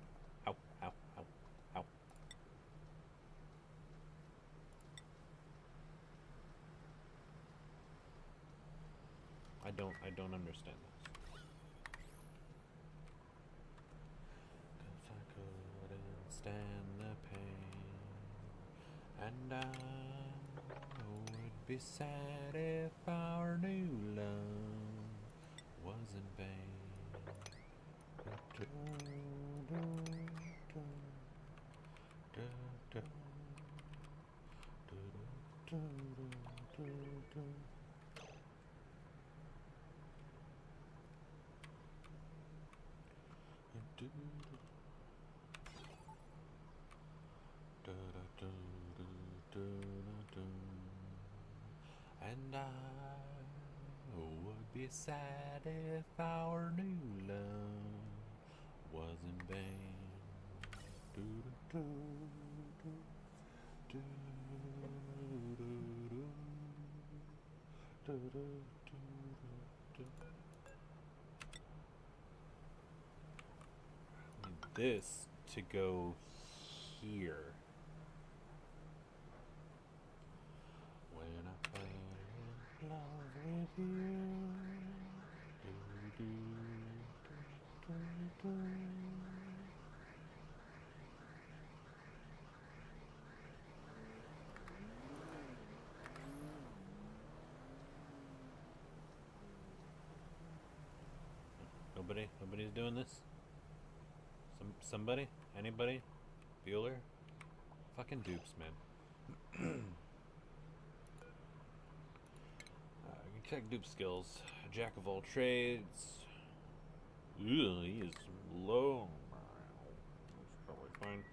How? How? How? How? I don't understand this. 'Cause I couldn't stand the pain, and I would be sad if our new love in vain. And I would be sad if our new love was in vain. I need this to go here. When I fell in love with you. Nobody's doing this? Somebody? Anybody? Bueller? Fucking dupes, man. You can check dupe skills. Jack of all trades. Ooh, he is low. That's probably fine.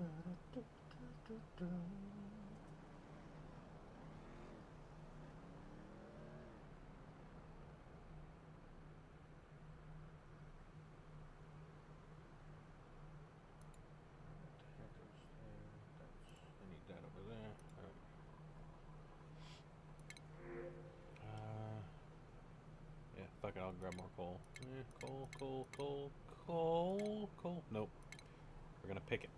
I need that over there. Alright. Yeah, fuck it, I'll grab more coal. Coal. Nope. We're gonna pick it.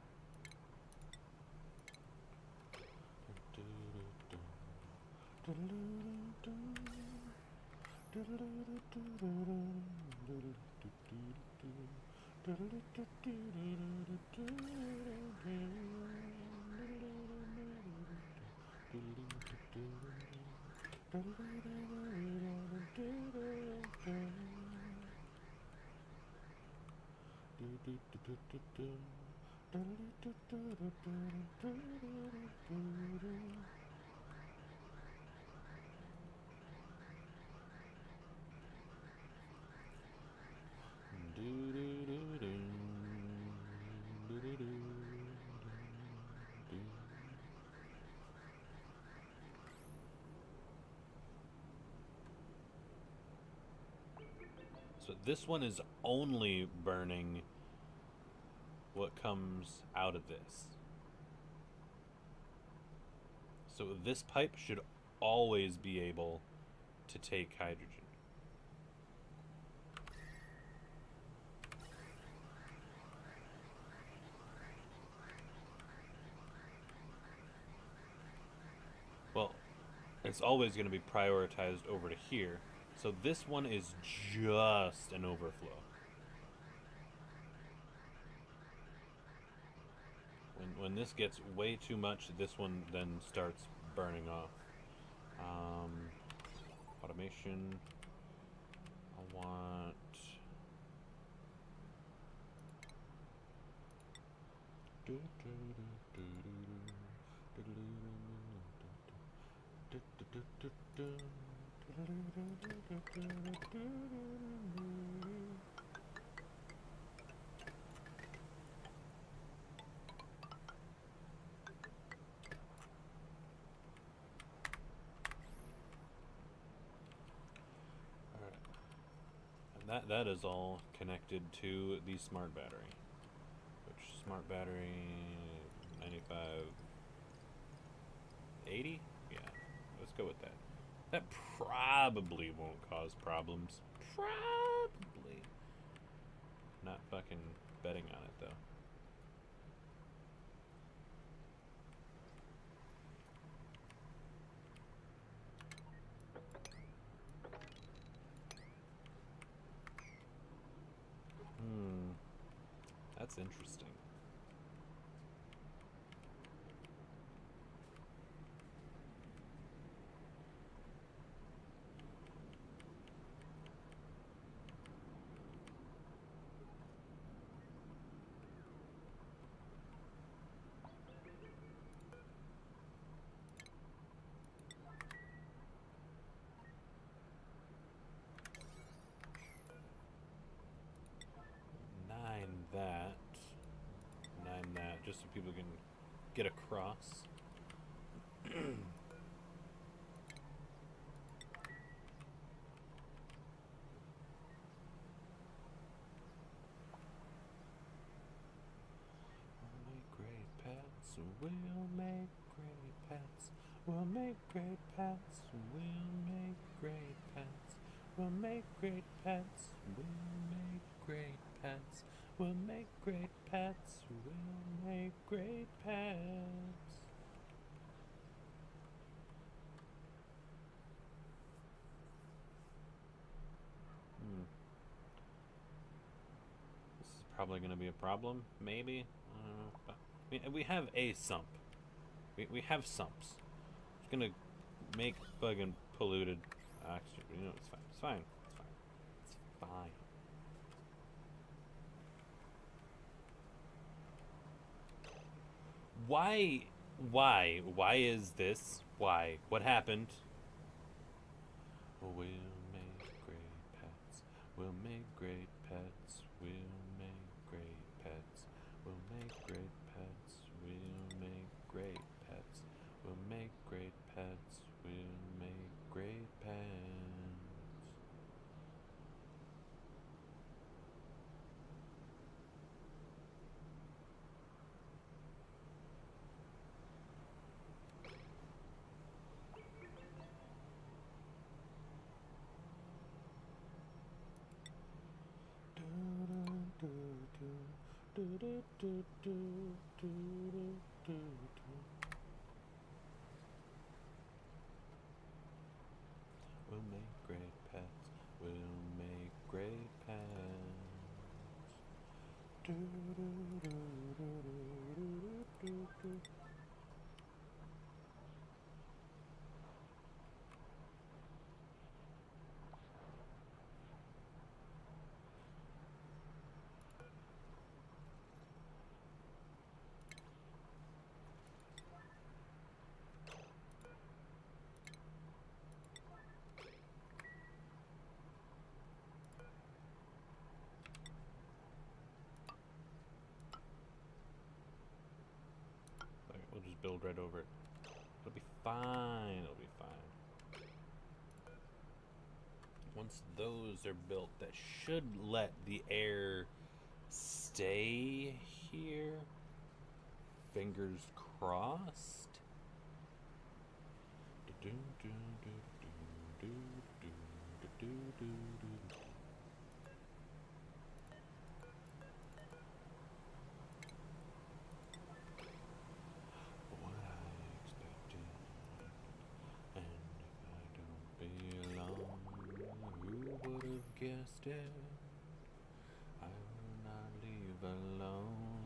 So this one is only burning what comes out of this. So this pipe should always be able to take hydrogen. Well, it's always going to be prioritized over to here. So this one is just an overflow. When this gets way too much, this one then starts burning off. Automation. I want... that is all connected to the smart battery. Which smart battery 9580? Yeah, let's go with that. That probably won't cause problems. Probably. Not fucking betting on it though. That's interesting. Nine that, just so people can get across. We'll make great pets. We'll make great pets. We'll make great pets. We'll make great pets. We'll make great pets. We'll make great pets. We'll make great pets. This is probably going to be a problem, maybe. But we have a sump. We have sumps. It's gonna make fucking polluted oxygen. You know, it's fine. It's fine. It's fine. It's fine. Why is this? Why? What happened? We'll make great pets. We'll make great pets. We'll make great pets. We'll make great pets. We'll make great pets. We'll make great pets. We'll make great pets. We'll make great pets. We'll make great pets. We'll just build right over it. It'll be fine. It'll be fine. Once those are built, that should let the air stay here. Fingers crossed. Guessed it. I will not leave alone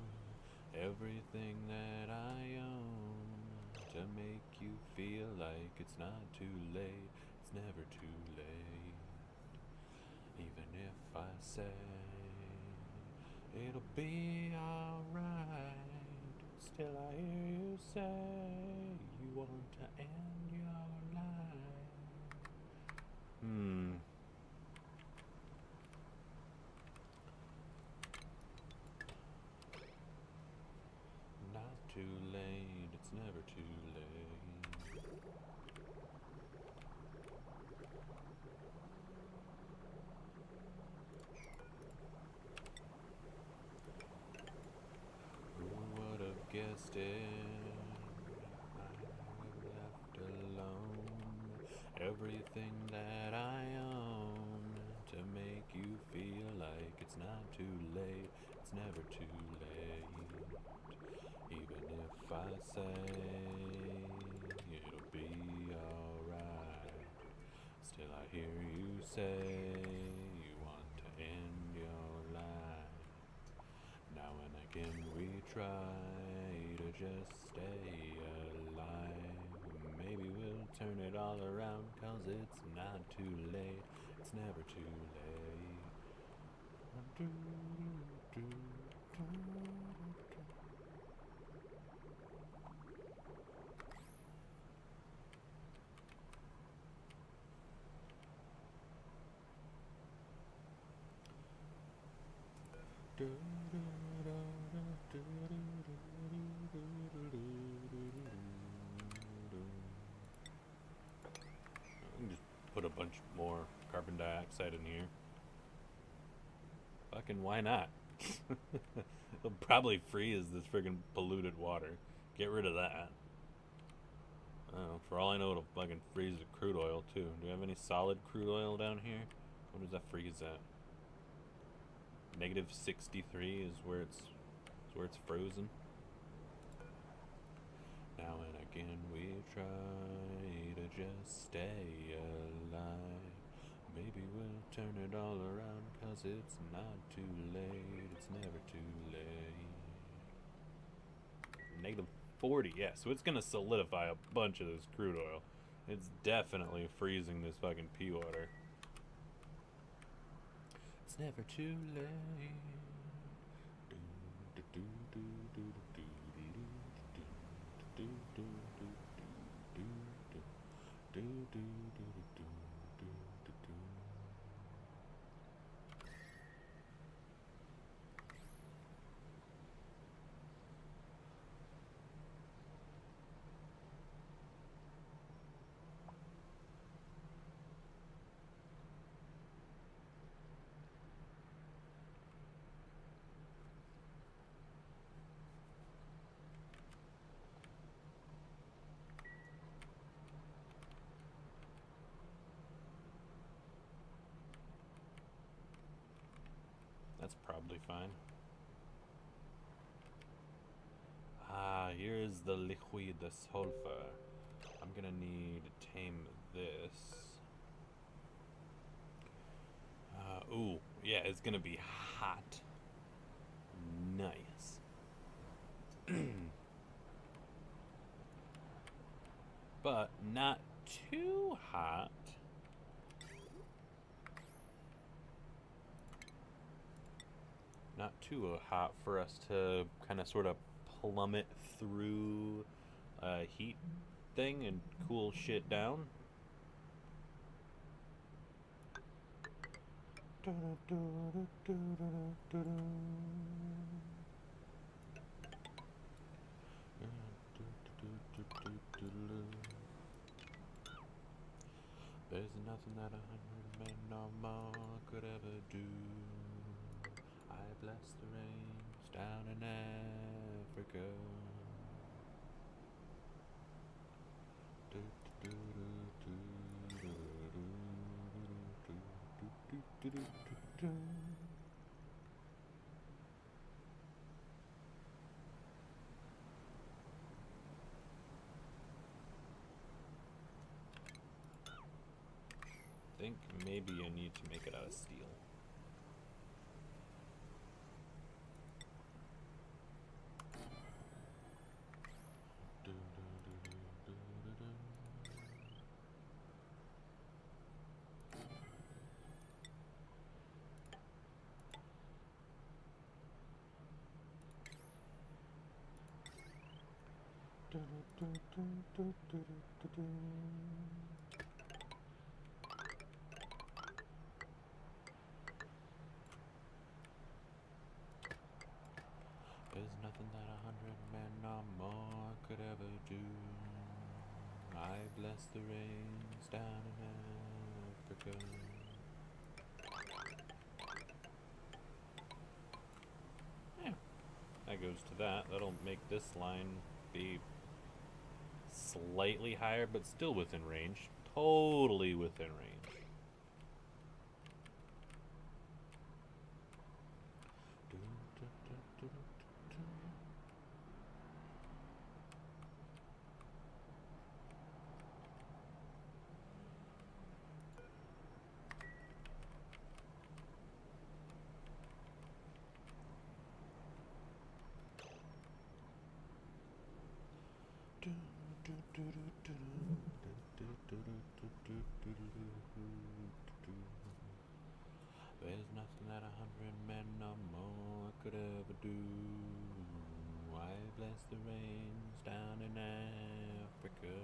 everything that I own to make you feel like it's not too late. It's never too late. Even if I say it'll be alright, still I hear you say you want to end your life. Not too late, it's never too late. guessed it, I'm left alone. Everything that I own to make you feel like it's not too late. It's never too late. Even if I say it'll be alright, still I hear you say you want to end your life. Now and again we try to just stay alive. Maybe we'll turn it all around, 'cause it's not too late. It's never too late. We can just put a bunch more carbon dioxide in here. Fucking why not? It'll probably freeze this friggin' polluted water. Get rid of that. I don't know, for all I know, it'll fucking freeze the crude oil too. Do we have any solid crude oil down here? What does that freeze at? Negative 63 is where it's frozen. Now and again we try to just stay alive. Maybe we'll turn it all around, 'cause it's not too late. It's never too late. Negative 40, yeah, so it's gonna solidify a bunch of this crude oil. It's definitely freezing this fucking pea water. It's never too late. That's probably fine. Ah, here's the liquid, the sulfur. I'm gonna need to tame this. Ooh, yeah, it's gonna be hot. Nice. But not too hot. Not too hot for us to kind of sort of plummet through a heat thing and cool shit down. There's nothing that 100 men or more could ever do. I bless the rains down in Africa. I think maybe I need to make it out of steel. There's nothing that 100 men or more could ever do. I bless the rains down in Africa. Yeah, that goes to that. That'll make this line be slightly higher, but still within range. Totally within range. There's nothing that 100 men or more could ever do. Why bless the rains down in Africa?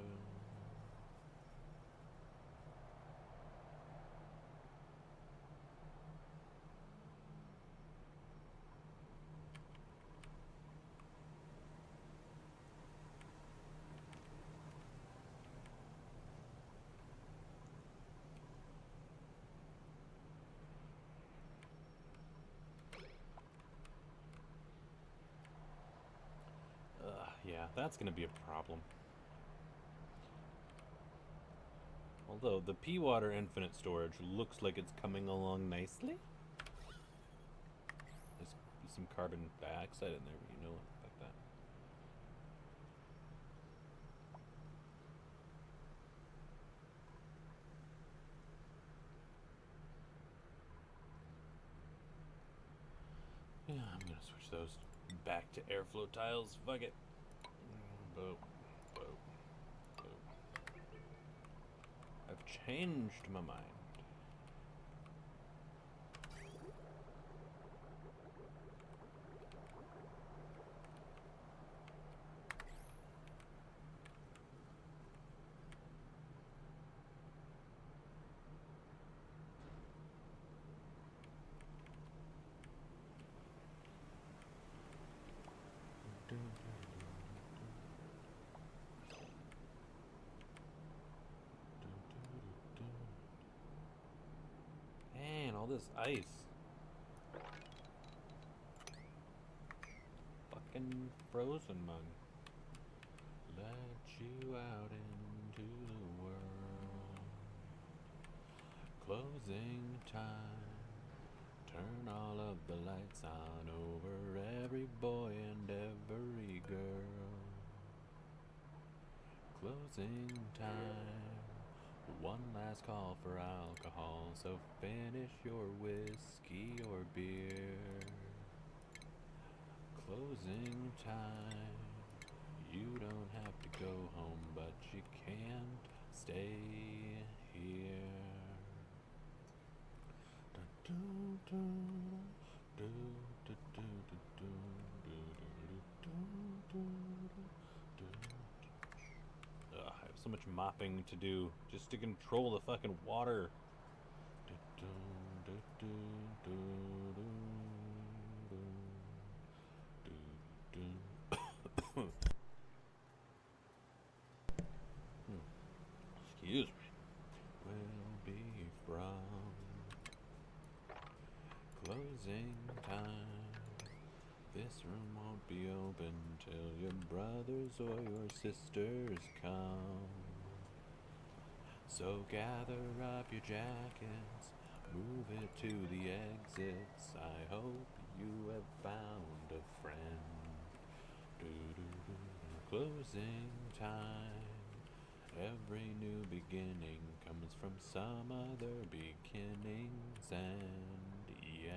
Yeah, that's gonna be a problem. Although the P water infinite storage looks like it's coming along nicely. There's some carbon dioxide in there, but you know, like that. Yeah, I'm gonna switch those back to airflow tiles. Fuck it. Boop, boop, boop. I've changed my mind. Man, all this ice. Fucking frozen mug. Let you out into the world. Closing time. Turn all of the lights on over every boy and every girl. Closing time. One last call for alcohol, so finish your whiskey or beer. Closing time. You don't have to go home, but you can't stay here. Ugh, I have so much mopping to do just to control the fucking water. Excuse me. Will be from closing time. This room won't be open till your brothers or your sisters come. So gather up your jackets, move it to the exits. I hope you have found a friend. Closing time. Every new beginning comes from some other beginnings, and yeah.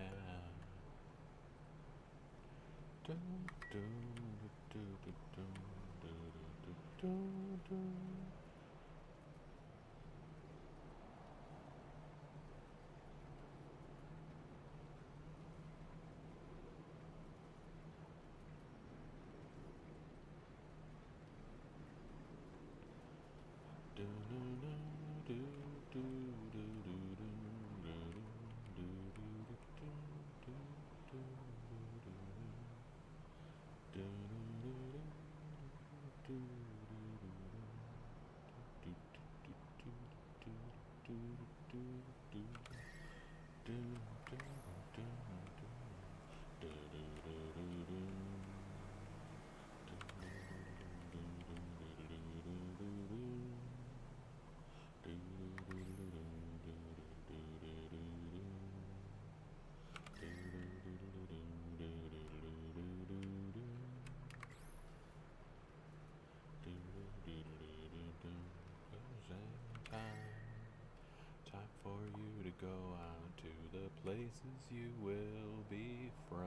places you will be from.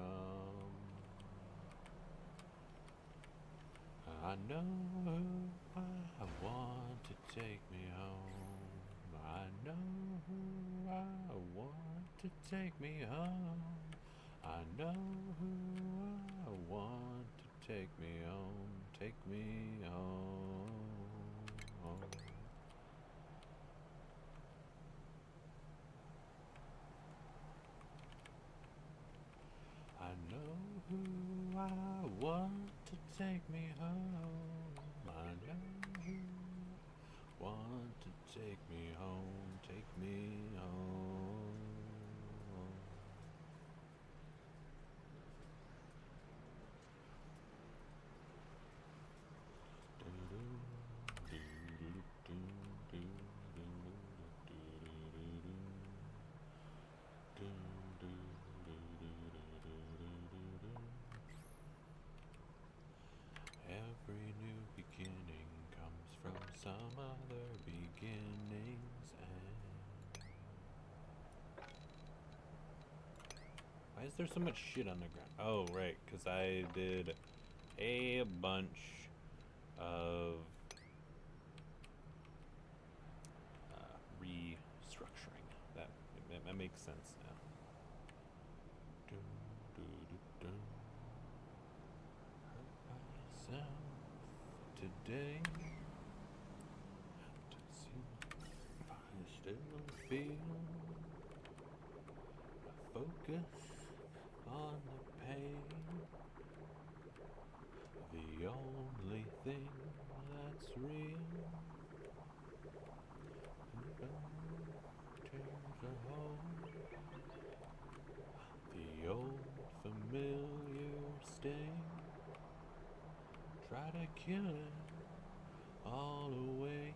I know who I want to take me home. I know who I want to take me home. I know who I want to take me home. Take me home. I know who I want to take me home. I know who want to take me home. Take me home. Every new beginning comes from some other beginnings and why is there so much shit on the ground? Oh, right, because I did a bunch of restructuring. That makes sense now. Hurt myself today to see if I still feel a focus on the pain. The only thing that's real. Tears a hole. The old familiar sting. Try to kill it all away.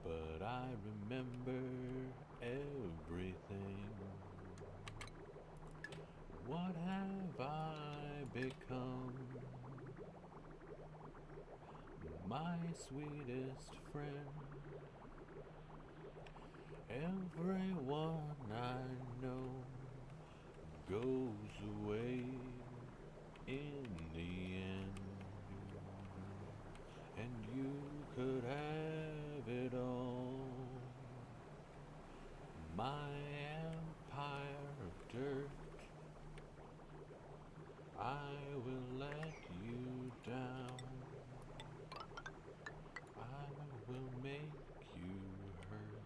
But I remember everything. What have I become? My sweetest friend. Everyone I know goes away in the end. And you could have it all. My empire of dirt. I will let you down. I will make you hurt.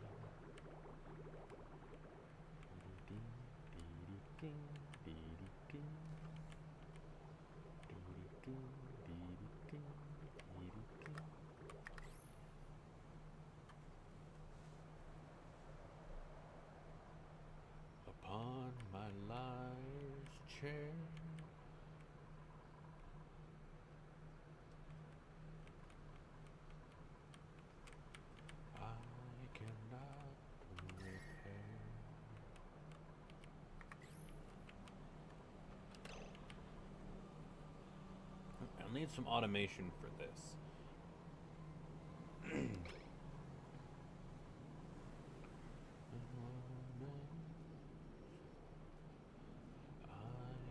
Upon my liar's chair, I cannot repair. I'll need some automation for this. I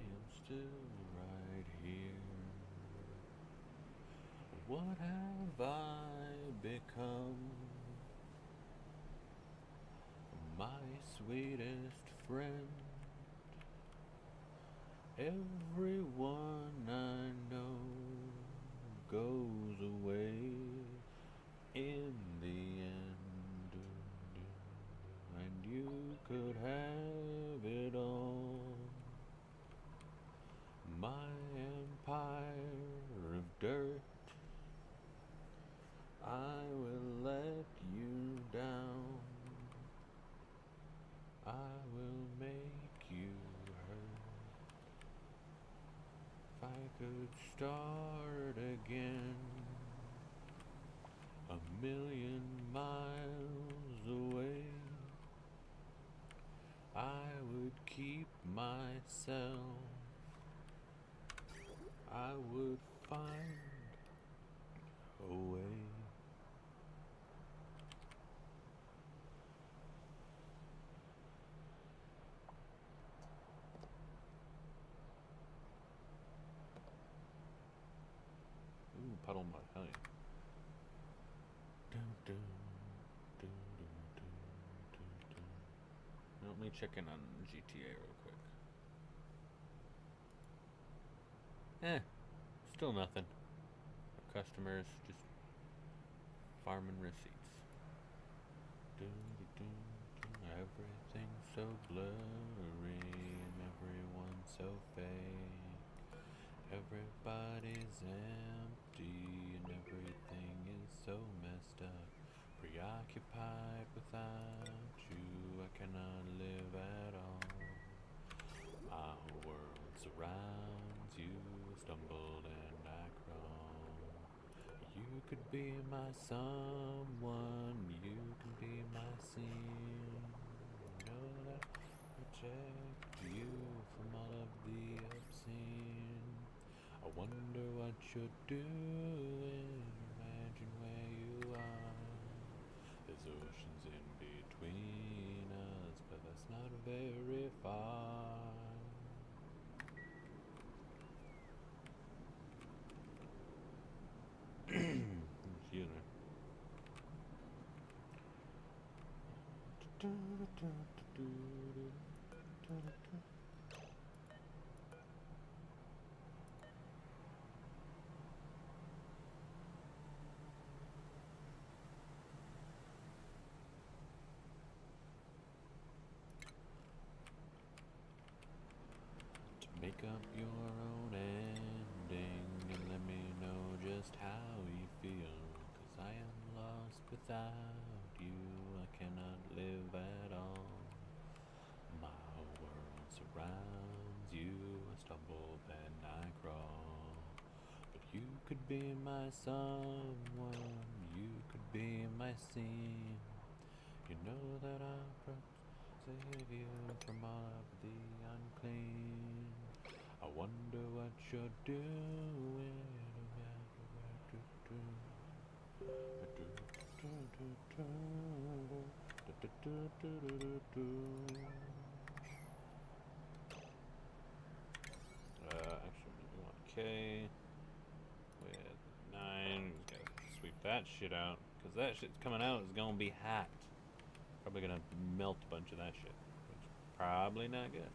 am still right here. What have I become? My sweetest friend. Everyone I know goes away in the end. And you could have it all. My empire of dirt. I will let you down. I will make you hurt. If I could start again, 1,000,000 miles away, I would keep myself. I would find a way. puddle mud, hell yeah. Let me check in on GTA real quick. Still nothing. Customers just farming receipts. Everything's so blurry and everyone's so fake. Everybody's empty and everything is so messed up. Preoccupied without you, I cannot live at all. My whole world surrounds you, stumbled and I crawl. You could be my someone, you can be my scene. Know that I protect you from all of the obscene. I wonder what you're doing, imagine where you are. There's oceans in between us, but that's not very far. Excuse me. To make up your own ending and let me know just how you feel. 'Cause I am lost without you, I cannot live at all. My world surrounds you, I stumble then I crawl. But you could be my someone, you could be my scene. You know that I'll save you from all of the unclean. I wonder what you're doing. Actually, we want K with 9. Gotta sweep that shit out, because that shit's coming out is gonna be hot. Probably gonna melt a bunch of that shit, which is probably not good.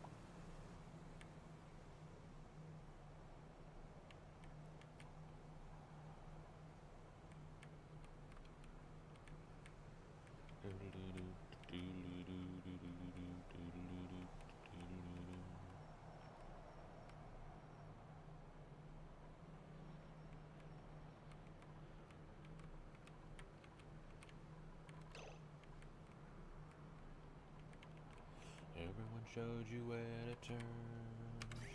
Everyone showed you where to turn,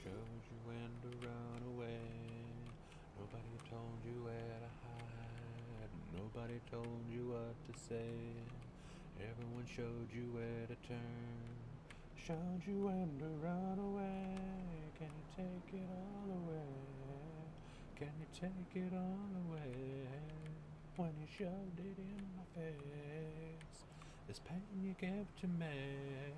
showed you when to run away. Nobody told you where to hide, nobody told you what to say. Everyone showed you where to turn, showed you when to run away. Can you take it all away? Can you take it all away? When you shoved it in my face, this pain you gave to me.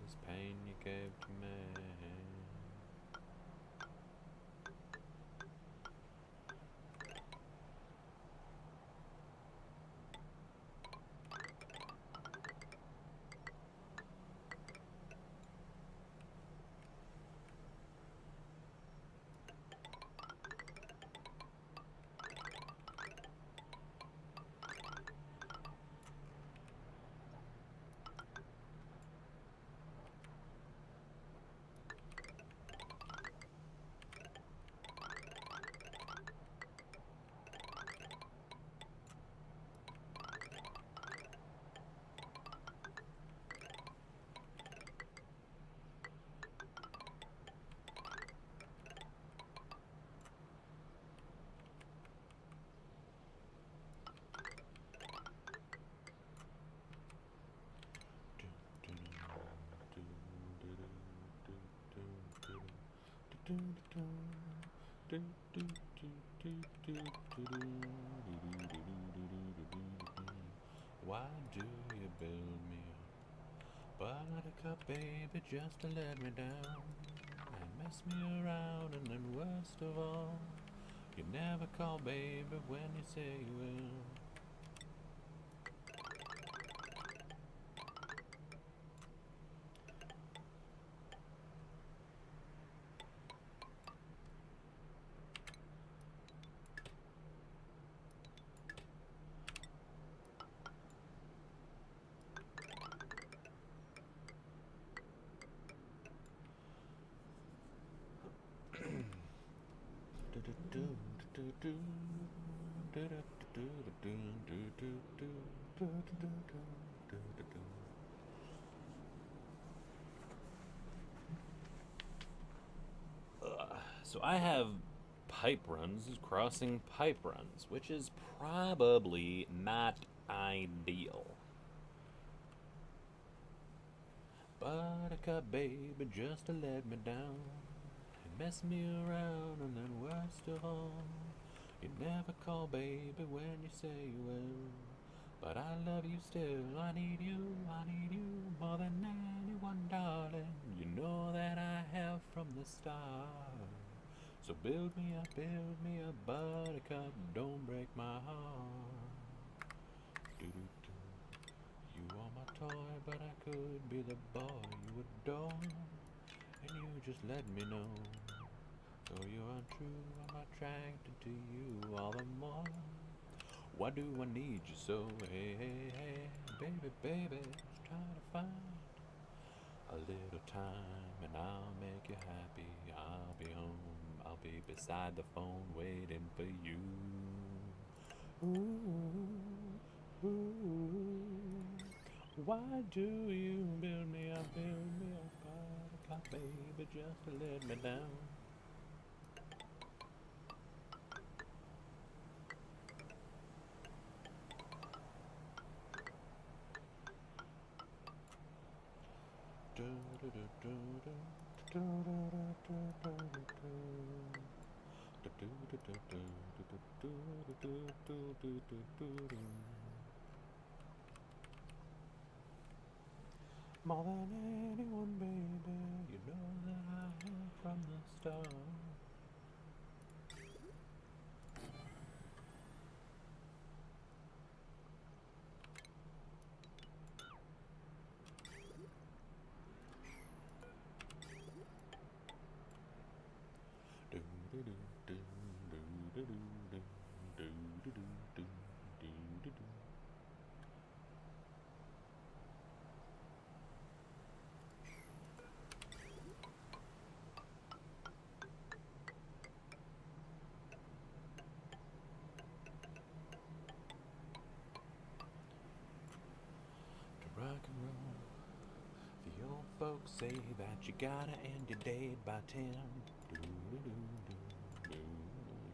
This pain you gave to me. Why do you build me a buttercup, baby, just to let me down and mess me around? And then worst of all, you never call, baby, when you say you will. So I have pipe runs crossing pipe runs, which is probably not ideal. Buttercup, baby, just to let me down and mess me around, and then worst of all, you never call, baby, when you say you will. But I love you still, I need you more than anyone, darling. You know that I have from the start. So build me a buttercup, don't break my heart. Do-do-do. You are my toy, but I could be the boy you adore, and you just let me know. Though you're untrue, I'm attracted to you all the more. Why do I need you so? Hey, hey, hey, baby, baby, just trying to find a little time, and I'll make you happy. I'll be home, I'll be beside the phone waiting for you. Ooh, ooh. Why do you build me up, buttercup, baby, just to let me down? More than anyone, baby, you know that I am from the start. To rock and roll, the old folks say that you gotta end your day by 10. If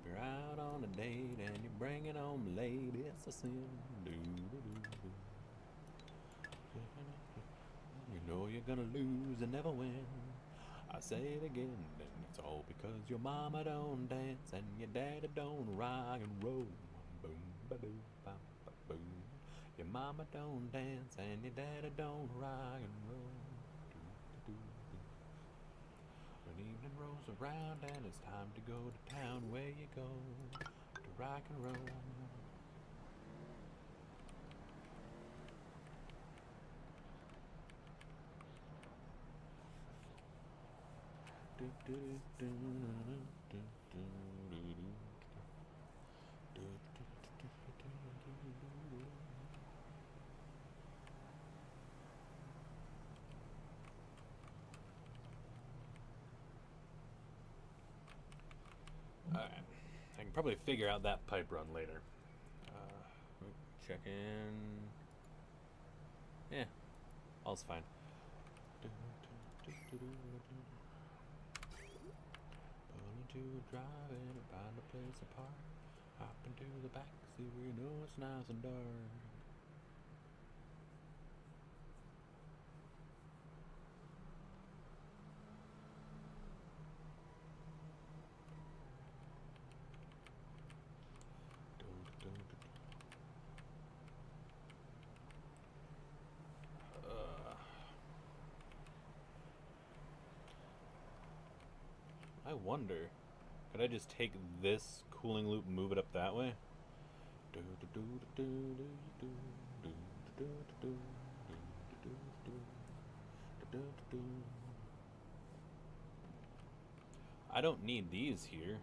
you're out on a date and you bring it home late, it's a sin. You know you're gonna lose and never win. I say it again, and it's all because your mama don't dance and your daddy don't rock and roll. Boom, ba-doo, bop, ba, boom. Your mama don't dance and your daddy don't rock and roll. Do-do-do-do. When evening rolls around and it's time to go to town, where you go to rock and roll. Alright, I can probably figure out that pipe run later. Check in. Yeah, all's fine. Pull into a drive-in and find a place to park. Hop into the back seat where you know it's nice and dark. wonder, could I just take this cooling loop, move it up that way? I don't need these here.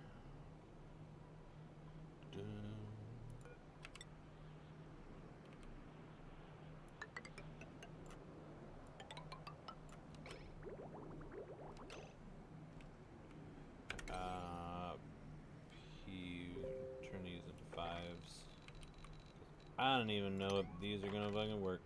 Turn these into 5s. I don't even know if these are gonna fucking work.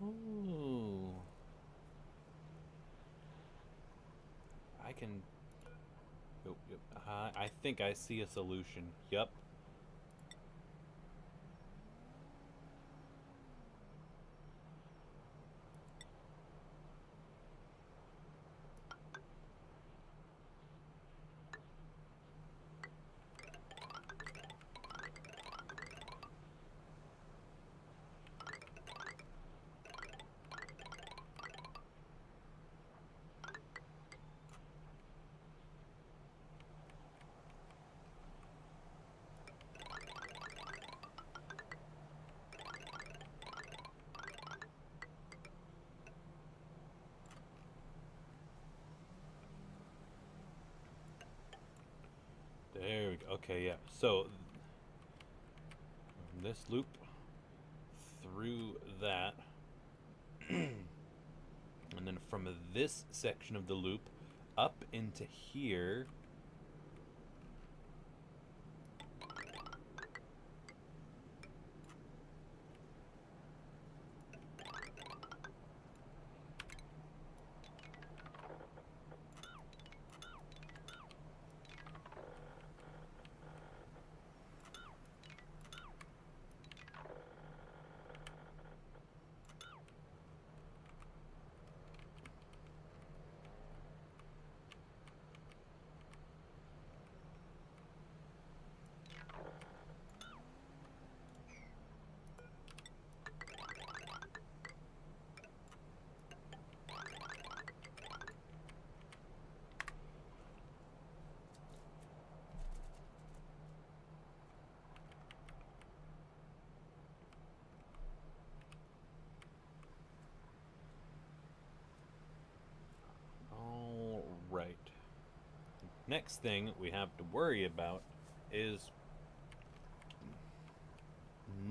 Ooh. I can... Yep. I think I see a solution. Yep. There we go. Okay, yeah. So this loop through that, and then from this section of the loop up into here. Right. Next thing we have to worry about is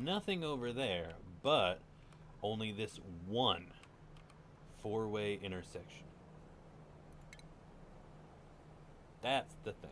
nothing over there, but only this one 4-way intersection. That's the thing.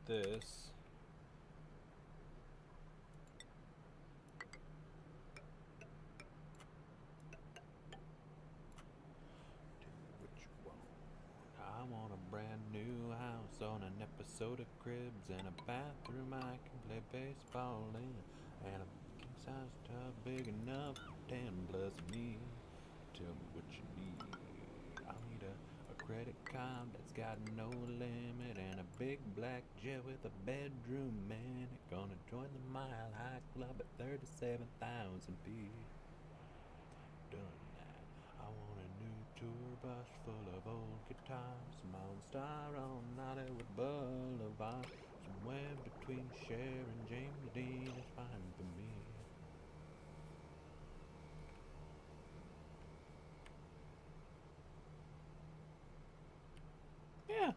This. I want a brand new house on an episode of Cribs and a bathroom I can play baseball in, and a king size tub big enough for 10 plus me. Tell me what you need. I need a credit card that's got no limit and a big black jet with a bedroom in it. Gonna join the Mile High Club at 37,000 feet. Done that. I want a new tour bus full of old guitars, Mount Star on Hollywood Boulevard. Somewhere between Cher and James Dean is fine for me. Yeah,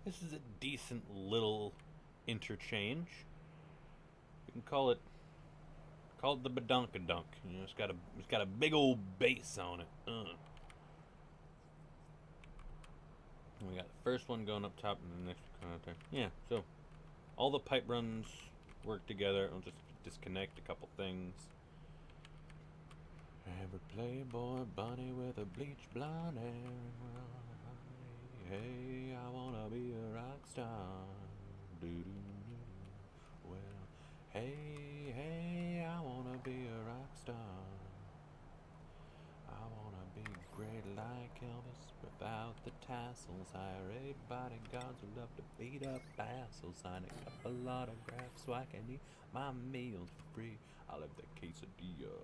this is a decent little interchange. You can call it the badunkadunk. You know, it's got a big old bass on it. And we got the first one going up top and the next one up there. Yeah, so all the pipe runs work together. I'll just disconnect a couple things. Every playboy bunny with a bleached blonde hair. Hey, I wanna be a rock star. Doo-doo-doo. Well, hey, I wanna be a rock star. I wanna be great like Elvis without the tassels. Hire 8 bodyguards who love to beat up assholes. Sign a couple autographs so I can eat my meals for free. I love the quesadilla.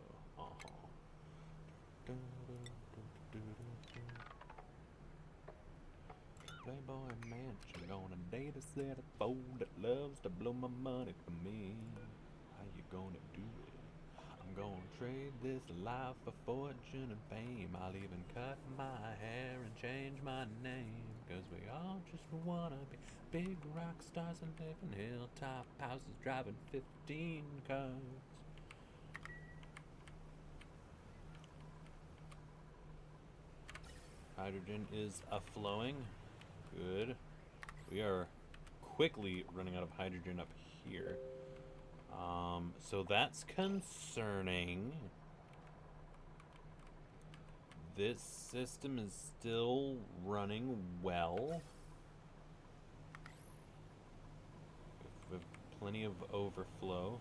Playboy mansion, gonna date a set of four that loves to blow my money for me. How you gonna do it? I'm gonna trade this life for fortune and fame. I'll even cut my hair and change my name. 'Cause we all just wanna be big rock stars and live in hilltop houses driving 15 cars. Hydrogen is a-flowing. Good. We are quickly running out of hydrogen up here. So that's concerning. This system is still running well. With plenty of overflow.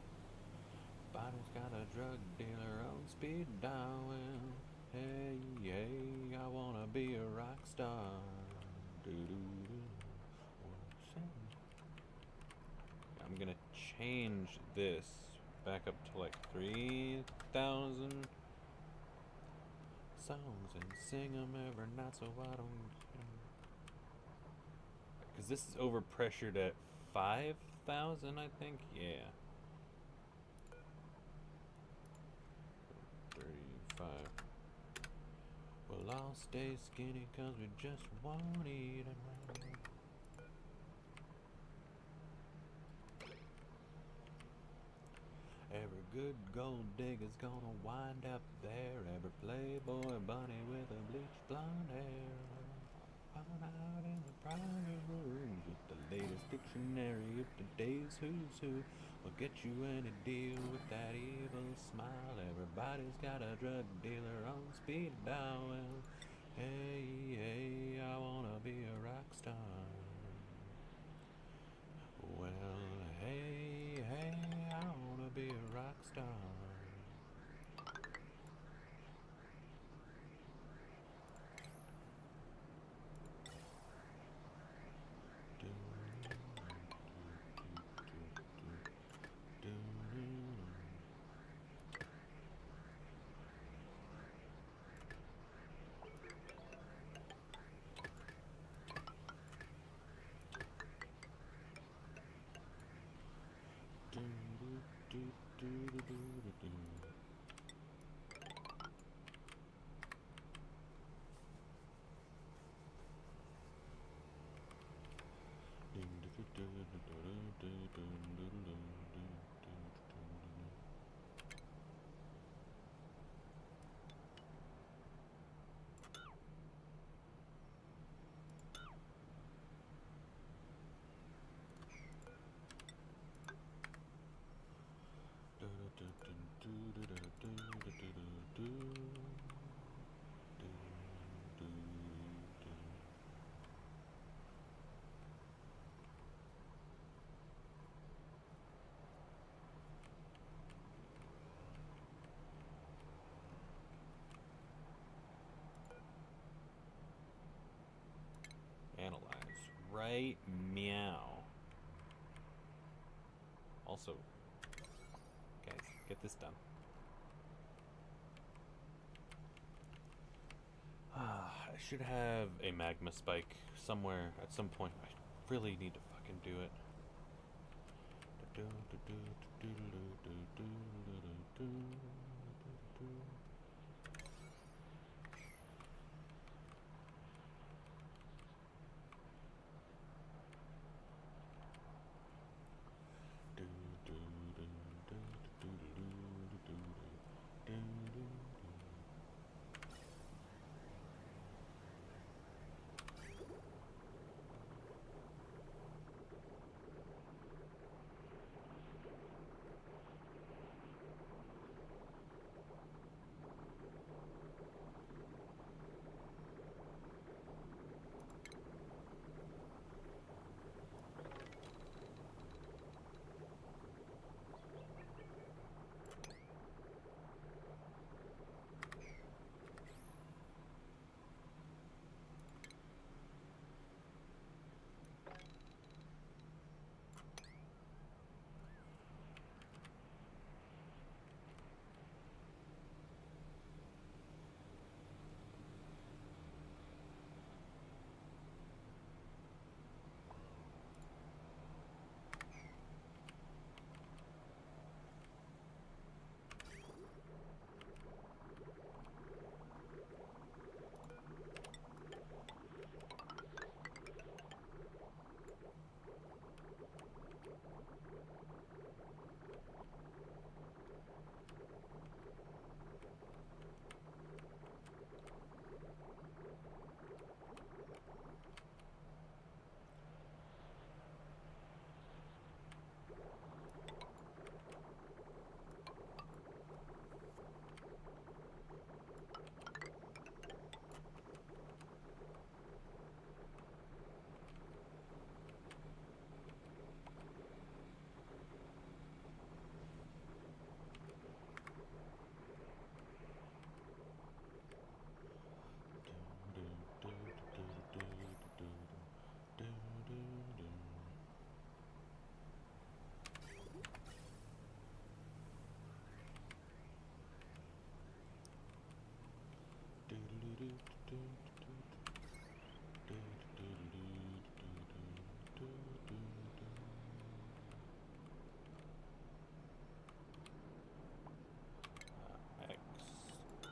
Body's got a drug dealer on speed dial. Hey, I wanna be a rock star. I'm gonna change this back up to like 3,000 songs and sing them every night so I don't. Because this is overpressured at 5,000, I think. Yeah. 35. Well, I'll stay skinny 'cause we just won't eat them right. Every good gold digger's gonna wind up there. Every playboy bunny with a bleached blonde hair. Found out in the private rooms with the latest dictionary of today's who's who. Will get you any deal with that evil smile. Everybody's got a drug dealer on speed dial. Well, hey, I wanna be a rock star. Well, hey, I wanna be a rock star. Analyze. Right, meow. Also, guys, get this done. I should have a magma spike somewhere at some point. I really need to fucking do it.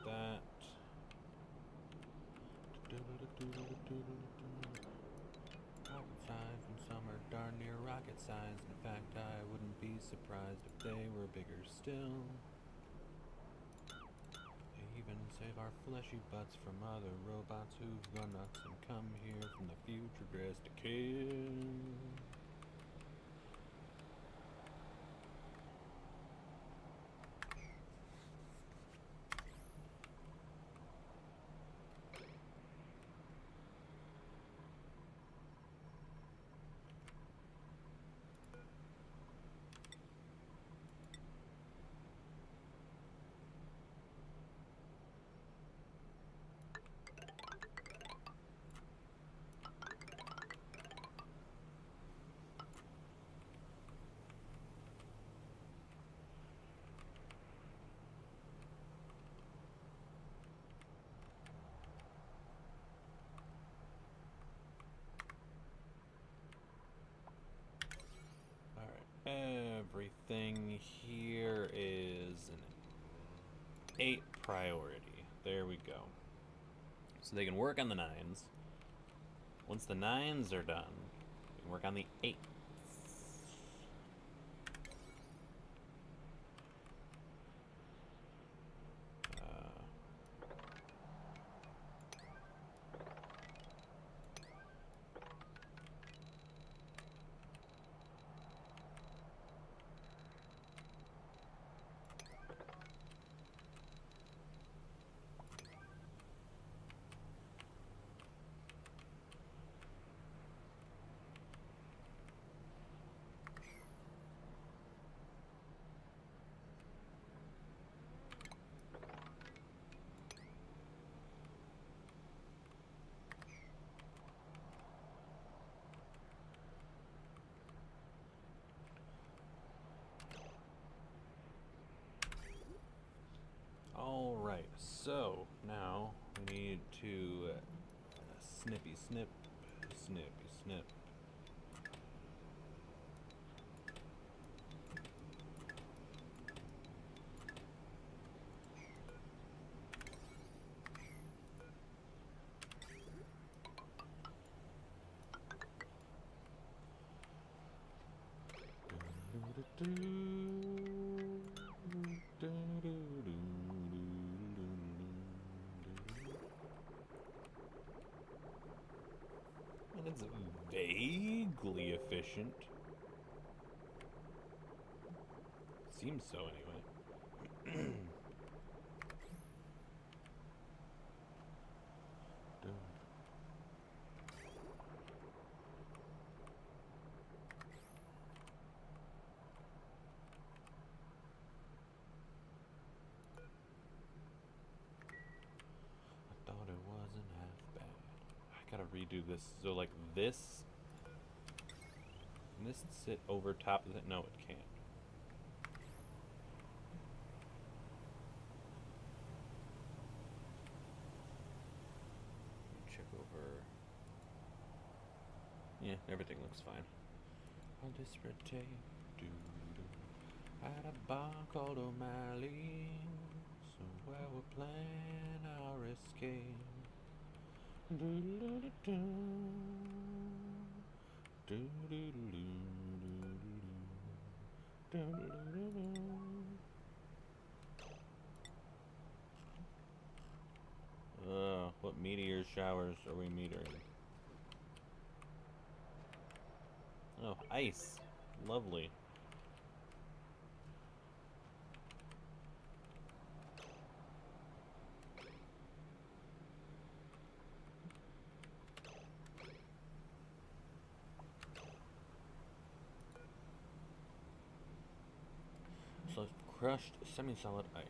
That. Rocket size when some are darn near rocket size. In fact, I wouldn't be surprised if they were bigger still. They even save our fleshy butts from other robots who've gone nuts and come here from the future dressed to kill. Everything here is an 8 priority. There we go. So they can work on the 9s. Once the 9s are done, we can work on the 8s. snippy snip, snippy snip. And it's vaguely efficient. Seems so anyway. I thought it wasn't half bad. I gotta redo this. So like this, can this sit over top of it? No, it can't. Check over. Yeah, everything looks fine. On this red tape, at a bar called O'Malley, so where we're playing our escape. What meteor showers are we metering? Oh, ice. Lovely. So crushed semi-solid ice.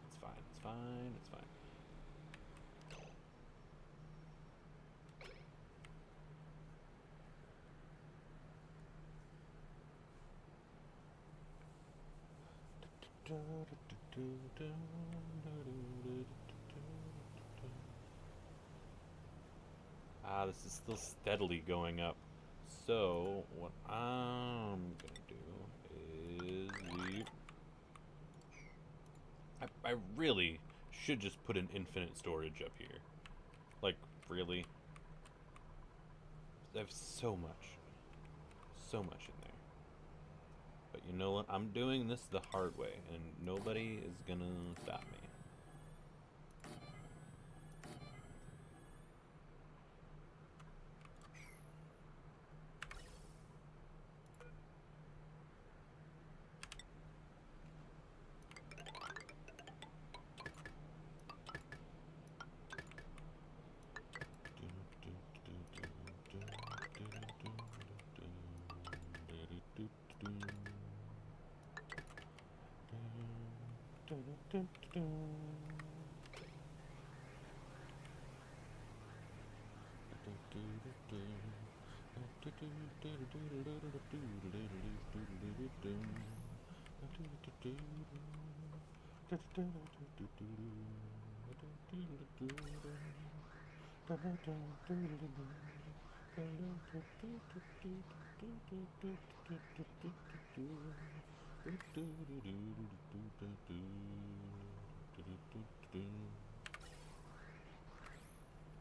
It's fine, it's fine, it's fine. Ah, this is still steadily going up. So, what I'm gonna do is I really should just put an infinite storage up here. Like, really? I have so much in there. But you know what? I'm doing this the hard way, and nobody is gonna stop me.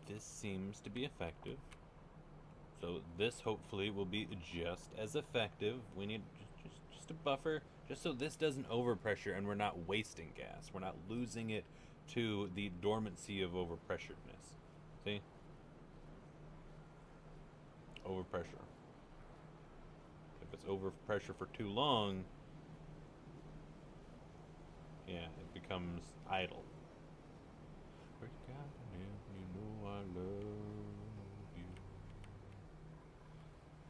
This seems to be effective. So this hopefully will be just as effective. We need just a buffer, just so this doesn't overpressure and we're not wasting gas. We're not losing it to the dormancy of overpressuredness. See? Overpressure. If it's overpressure for too long, Yeah, it becomes idle. Break out and you know I love you.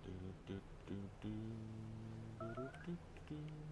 Do do do do do do do do.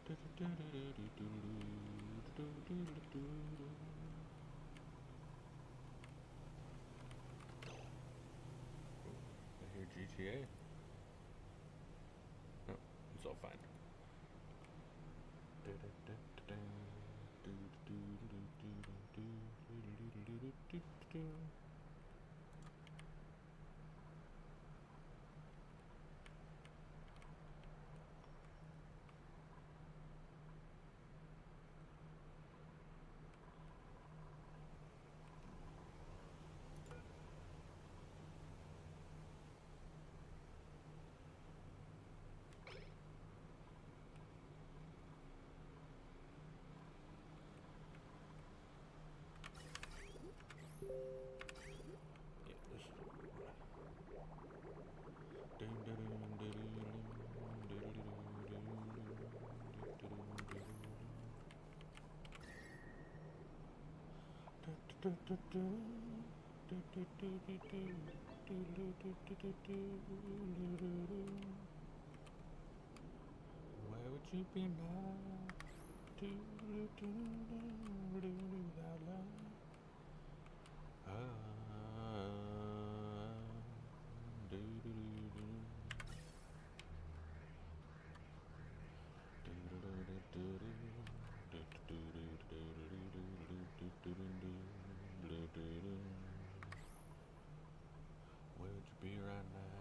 Do do do do do do do. I hear GTA. No, it's all fine. Where would you be now? Without love. Where would you be right now?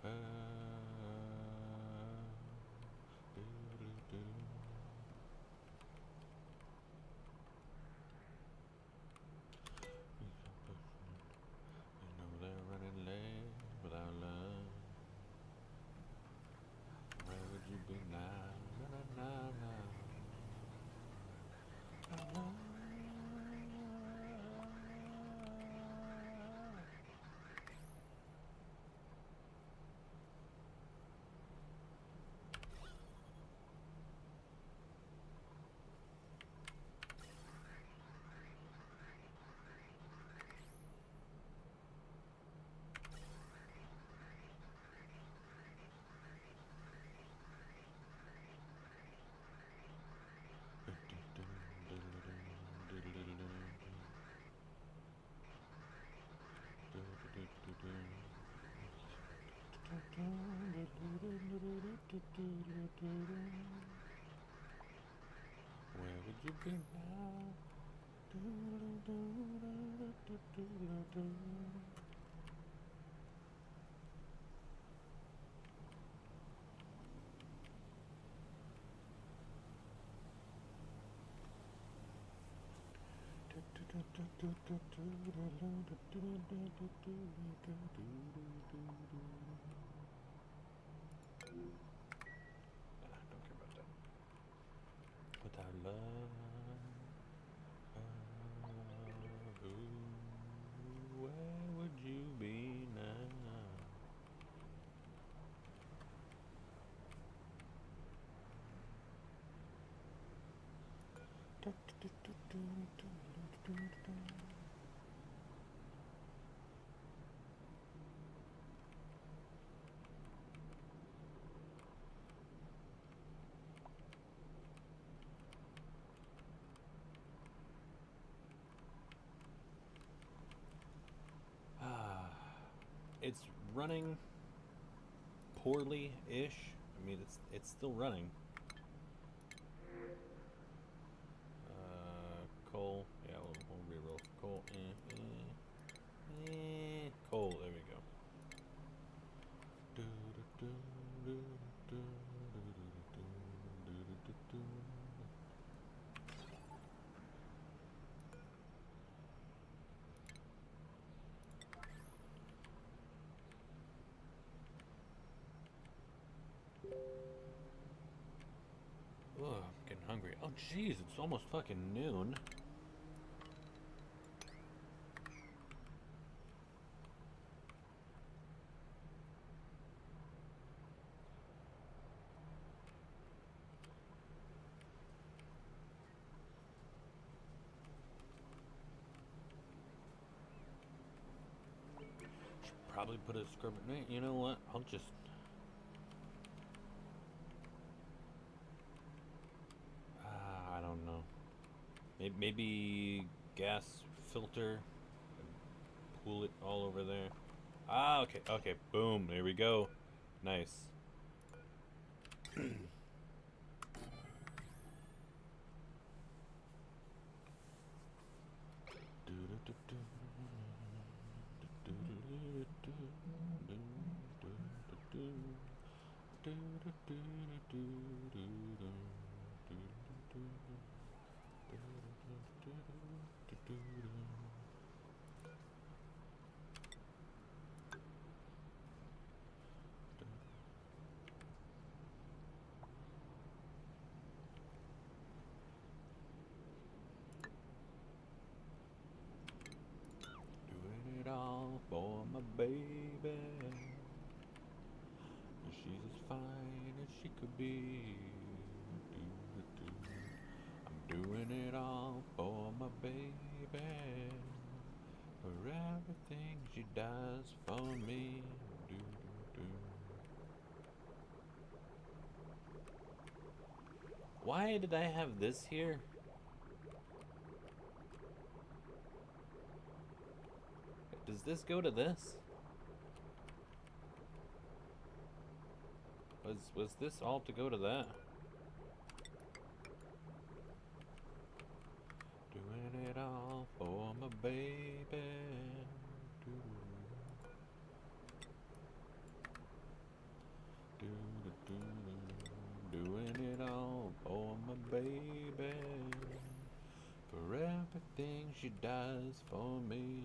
Without love. You know they're running late without love. Where would you be now? Where would you be now? Don't care about that. Without love, where would you be now? it's running poorly-ish. I mean, it's still running. Coal. Yeah, we'll reroll for coal. Coal. There we go. Oh, I'm getting hungry. Oh, jeez, it's almost fucking noon. Should probably put a scrubber. You know what? I'll just. I don't know. Maybe gas filter. Pool it all over there. Ah, okay, okay. Boom. There we go. Nice. Doing it all for my baby. She's as fine as she could be. I'm doing it all for my baby. For everything she does for me. Why did I have this here? Does this go to this? Was this all to go to that? Doing it all for my baby. Doing it all for my baby. For everything she does for me.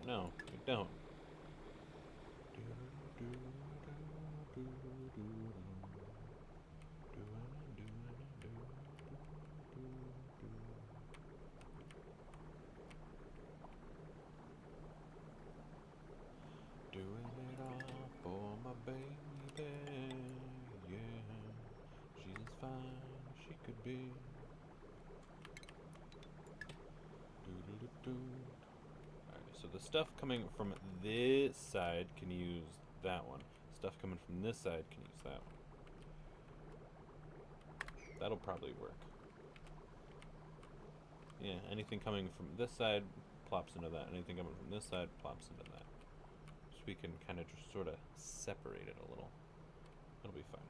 No, you don't. Doing it all for my baby, yeah. She's as fine as she could be. Alright, so the stuff coming from this side can use that one. Stuff coming from this side can use that one. That'll probably work. Yeah, anything coming from this side plops into that. Anything coming from this side plops into that. So we can kind of just sort of separate it a little. It'll be fine.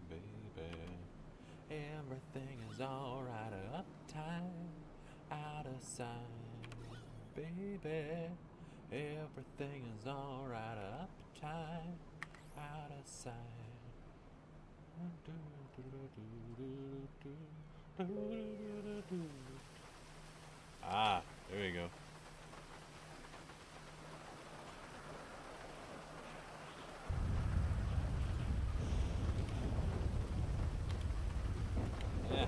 Baby, everything is alright uptight, out of sight. Baby, everything is alright uptight, out of sight. Ah, there you go. Yeah.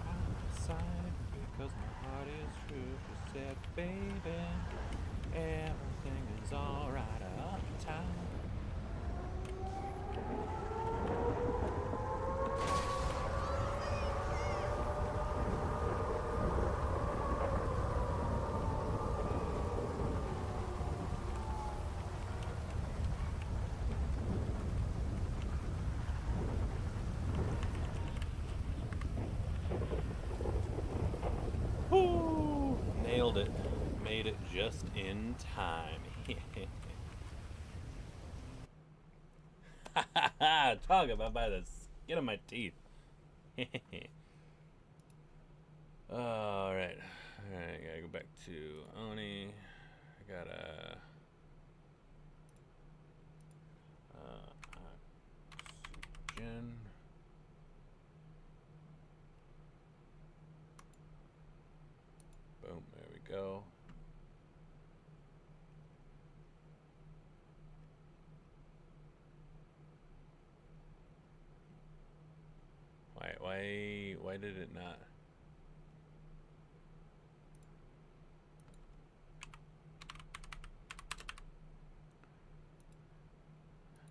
Outside because my heart is true. She said, baby. in time. Talk about by the skin of my teeth. Alright. Alright, gotta go back to Oni. I gotta oxygen. Boom, there we go. Why did it not?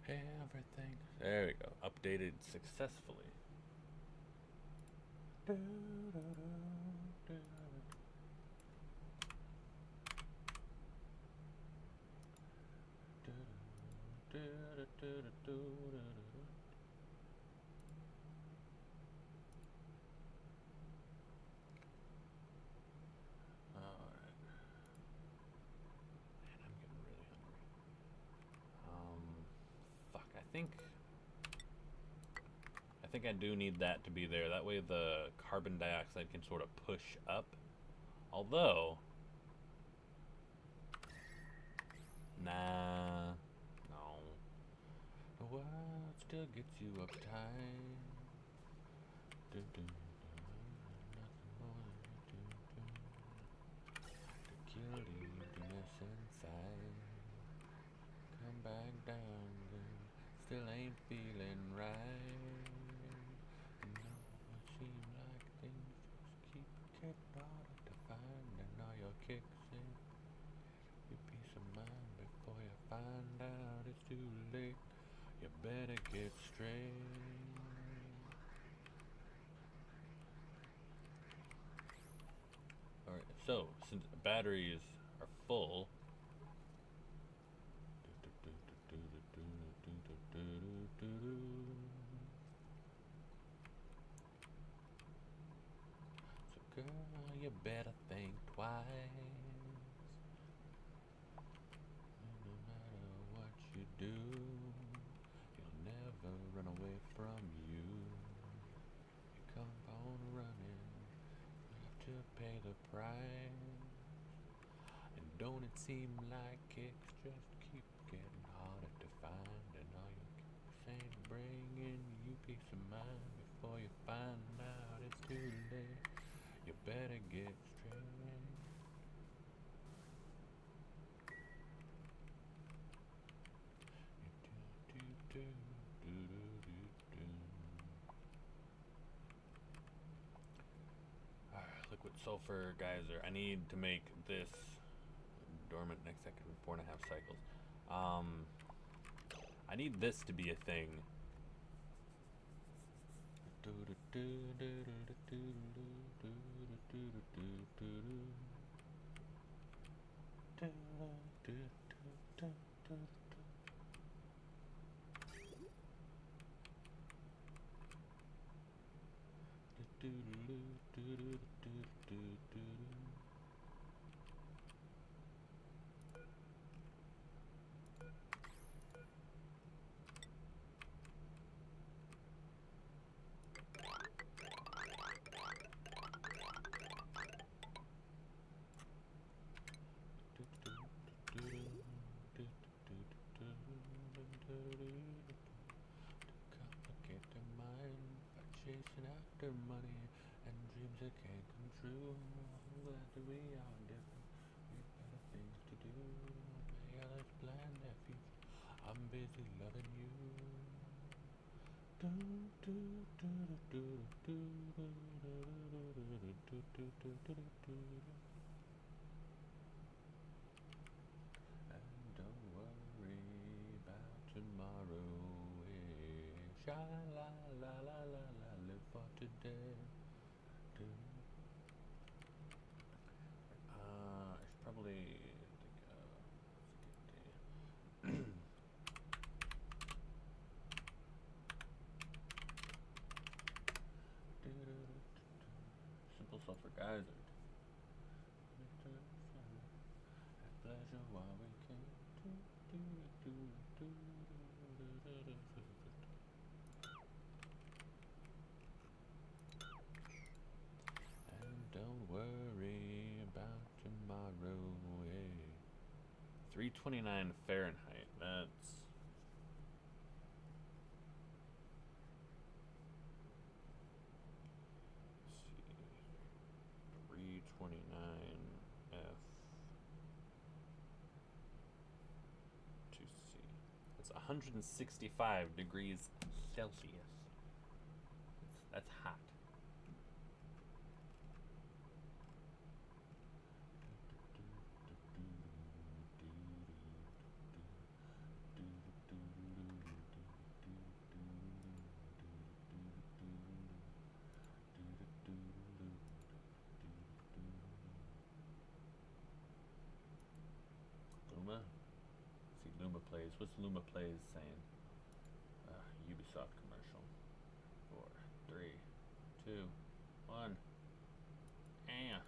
Everything. There we go. Updated successfully. I think I do need that to be there. That way the carbon dioxide can sort of push up. Although, nah, no. The world still gets you uptight. Nothing more to kill the emptiness inside. Come back down, girl. Still ain't feeling right. You know, it seems like things just keep getting harder to find, and all your kicks in your peace of mind before you find out it's too late. You better get straight. Alright, so since the batteries are full, so girl, you better think twice. No matter what you do, you'll never run away from you. You come on running, you have to pay the price. And don't it seem like kicks just keep getting harder to find, and all your kicks ain't bringing you peace of mind before you find out it's too late. You better get straight. Liquid sulfur geyser. I need to make this dormant next second 4.5 cycles. I need this to be a thing. Complicate their mind by chasing after money and dreams that can't come true. I'm glad that we are different. We've better things to do. May others plan their future. I'm busy loving you. And don't worry about tomorrow. Sha la la la la la, live for today. I should probably think, simple sulfur geyser. 329 Fahrenheit. That's let's see, 329 F 2C. That's 165 degrees Celsius. That's hot. Luma? See, Luma plays. What's Luma plays saying? Ubisoft commercial. 4, 3, 2, 1. Ah.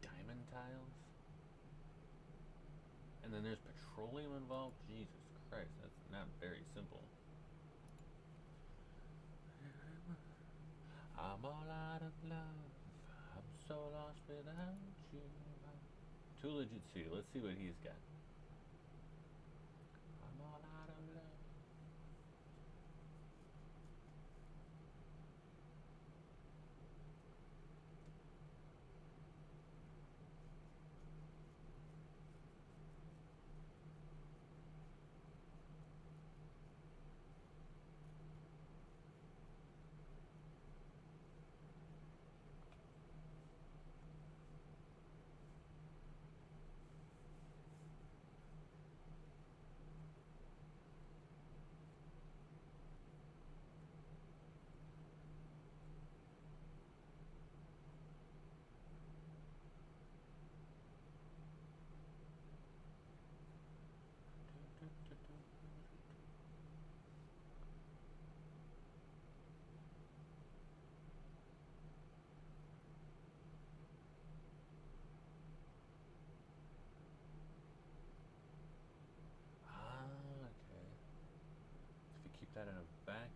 Diamond tiles? And then there's petroleum involved? Jesus Christ, that's not very simple. I'm all out of love. I'm so lost without you. Too legit. See, let's see what he's got. I'm all out of love. Ah, okay. If you keep that in a vacuum.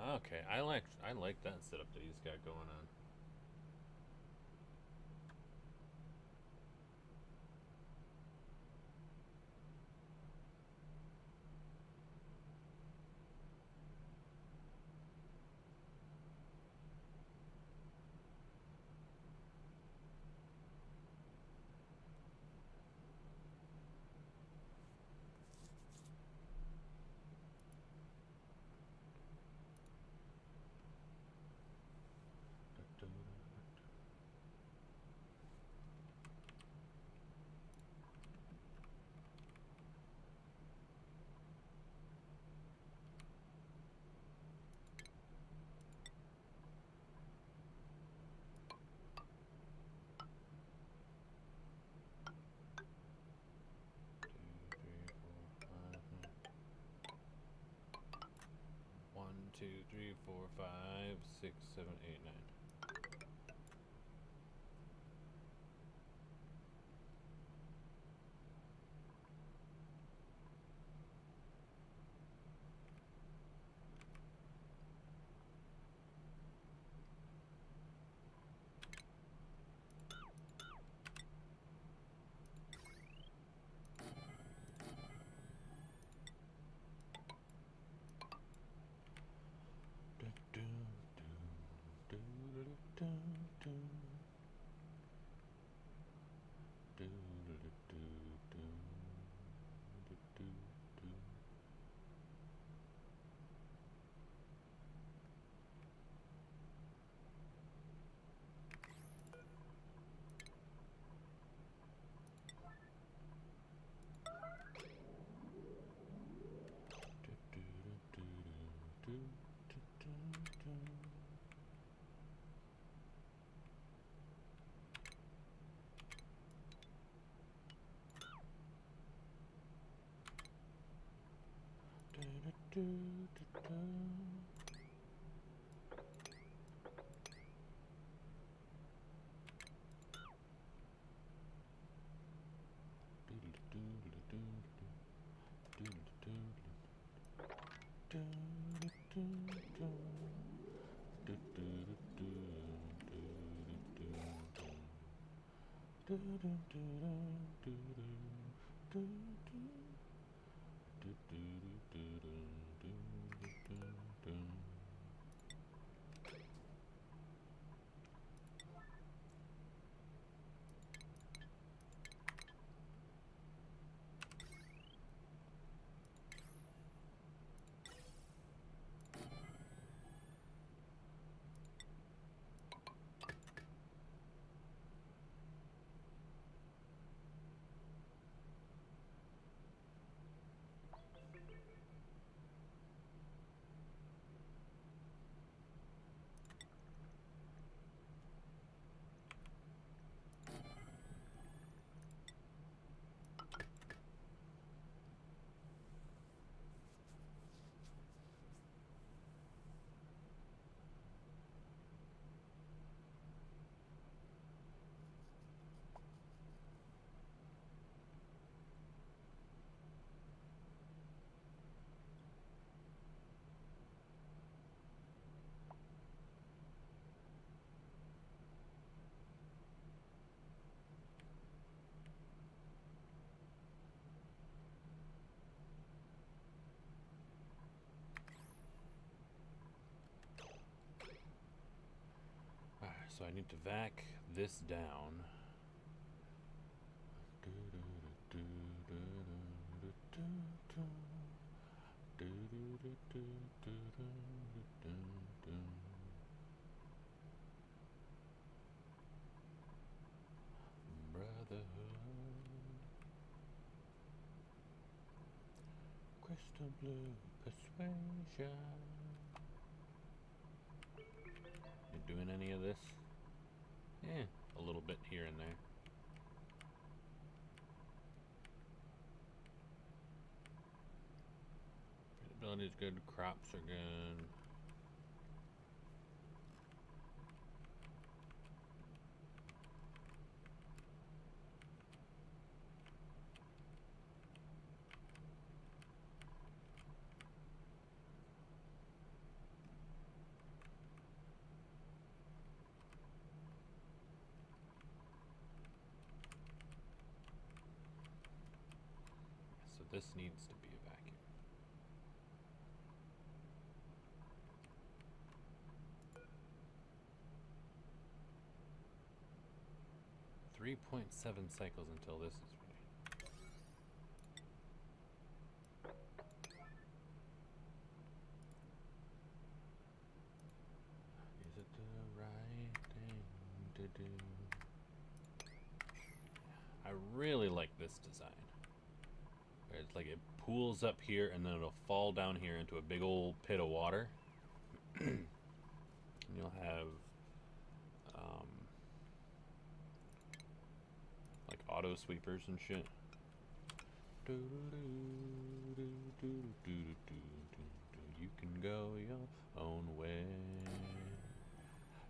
Okay, I like that setup that he's got going on. 2, 3, 4, 5, 6, 7, 8, 9. So I need to vac this down. Brotherhood, crystal blue persuasion. You doing any of this? Eh, a little bit here and there. Breathability is good, crops are good. So this needs to be a vacuum. .7 cycles until this is ready. Is it the right thing to do? I really like this design. It's like it pools up here and then it'll fall down here into a big old pit of water. And you'll have like auto sweepers and shit. You can can go your own way.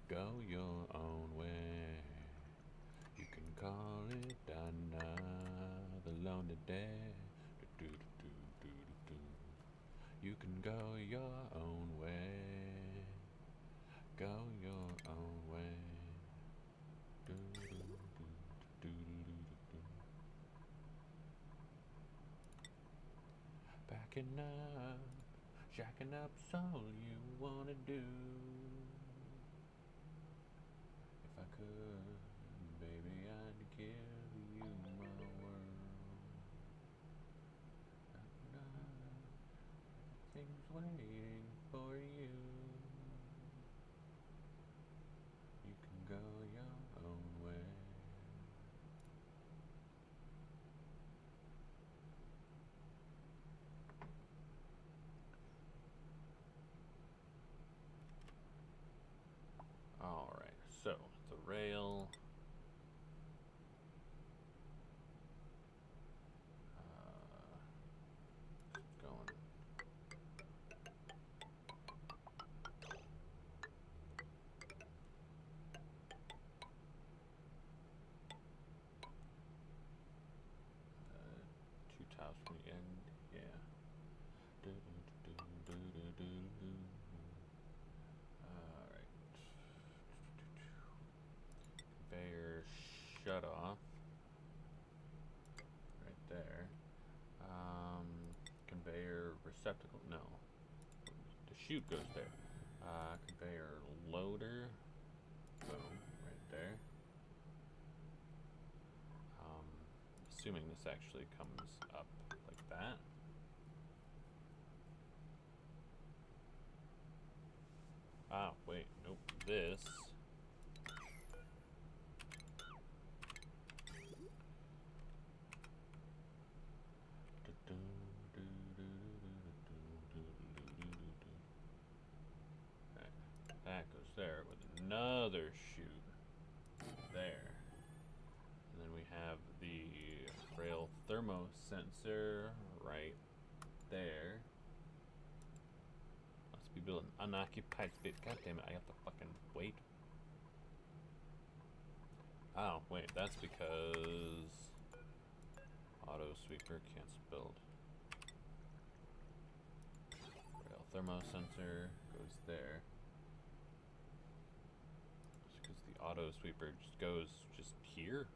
Go your own way. You can call it another lonely day. Do-do-do-do-do-do. You can go your own way. Go your own way. Do-do-do-do-do-do-do. Backing up, shacking up's all you wanna do. If I could, baby, I'd give you my world. Everything's waiting for you. You can go your own way. Alright, so the rail. It's going. Two tiles from the end, yeah. Alright. Conveyor shut off. Right there. Conveyor receptacle, no. The chute goes there. Conveyor loader. Boom, right there. Assuming this actually comes up like that. Ah, wait, nope, this. Right, that goes there with another chute there. And then we have the rail thermo sensor right there. Must be building unoccupied space. God damn it, I have to fucking wait. Oh, wait, that's because auto sweeper can't build. Rail thermo sensor goes there. It's because the auto sweeper just goes just here.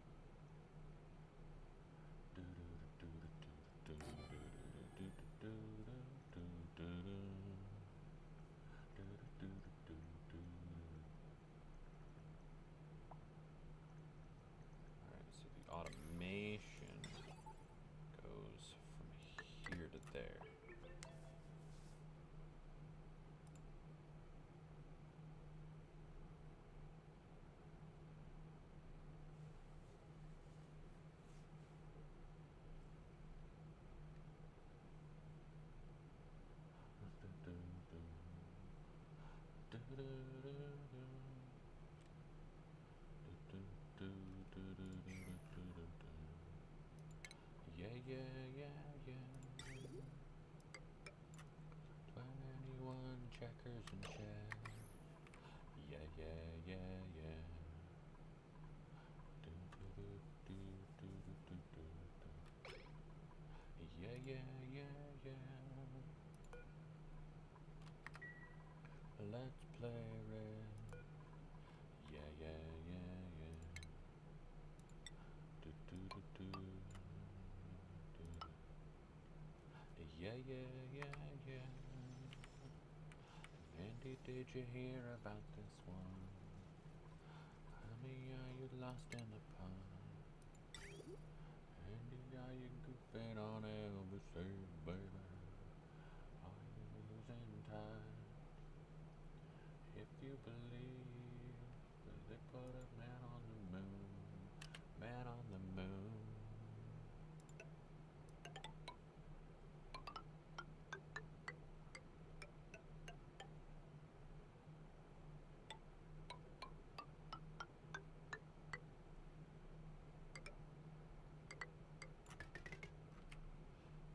Alright, so the automation goes from here to there. Yeah, yeah, yeah, yeah. 21 checkers and chess. Yeah, yeah, yeah, yeah. Do, do, do, do, do, do, do, do. Yeah, yeah, yeah, yeah. Let's play red. Yeah, yeah, yeah, yeah. Do, do, do, do, do. Yeah, yeah, yeah, yeah. Andy, did you hear about this one? Honey, are you lost in the pond? Andy, are you goofing on Elvis, baby? Are you losing time? If you believe that they put a man on the moon, man on the moon.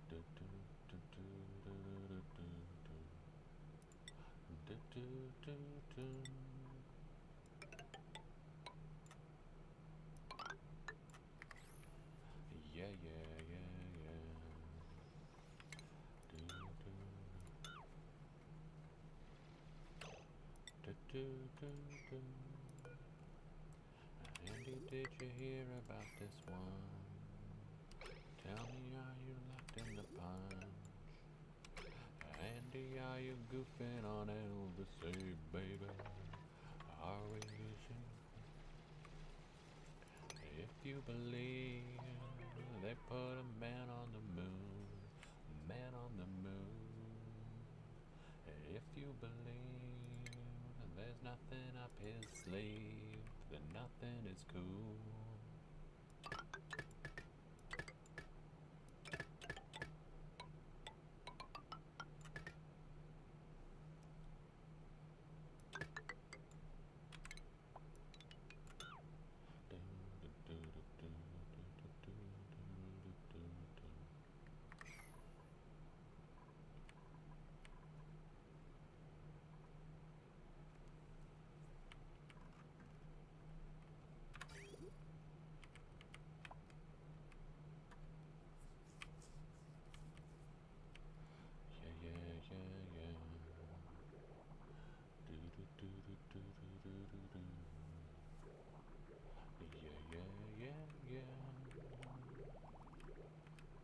Do, do, do, do, do, do, do, do. Yeah, yeah, yeah, yeah. Andy, did you hear about this one? Tell me, are you locked in the punch? Andy, are you goofing on Elvis? Say, baby, are we losing? If you believe they put a man on the moon, man on the moon. If you believe there's nothing up his sleeve, then nothing is cool.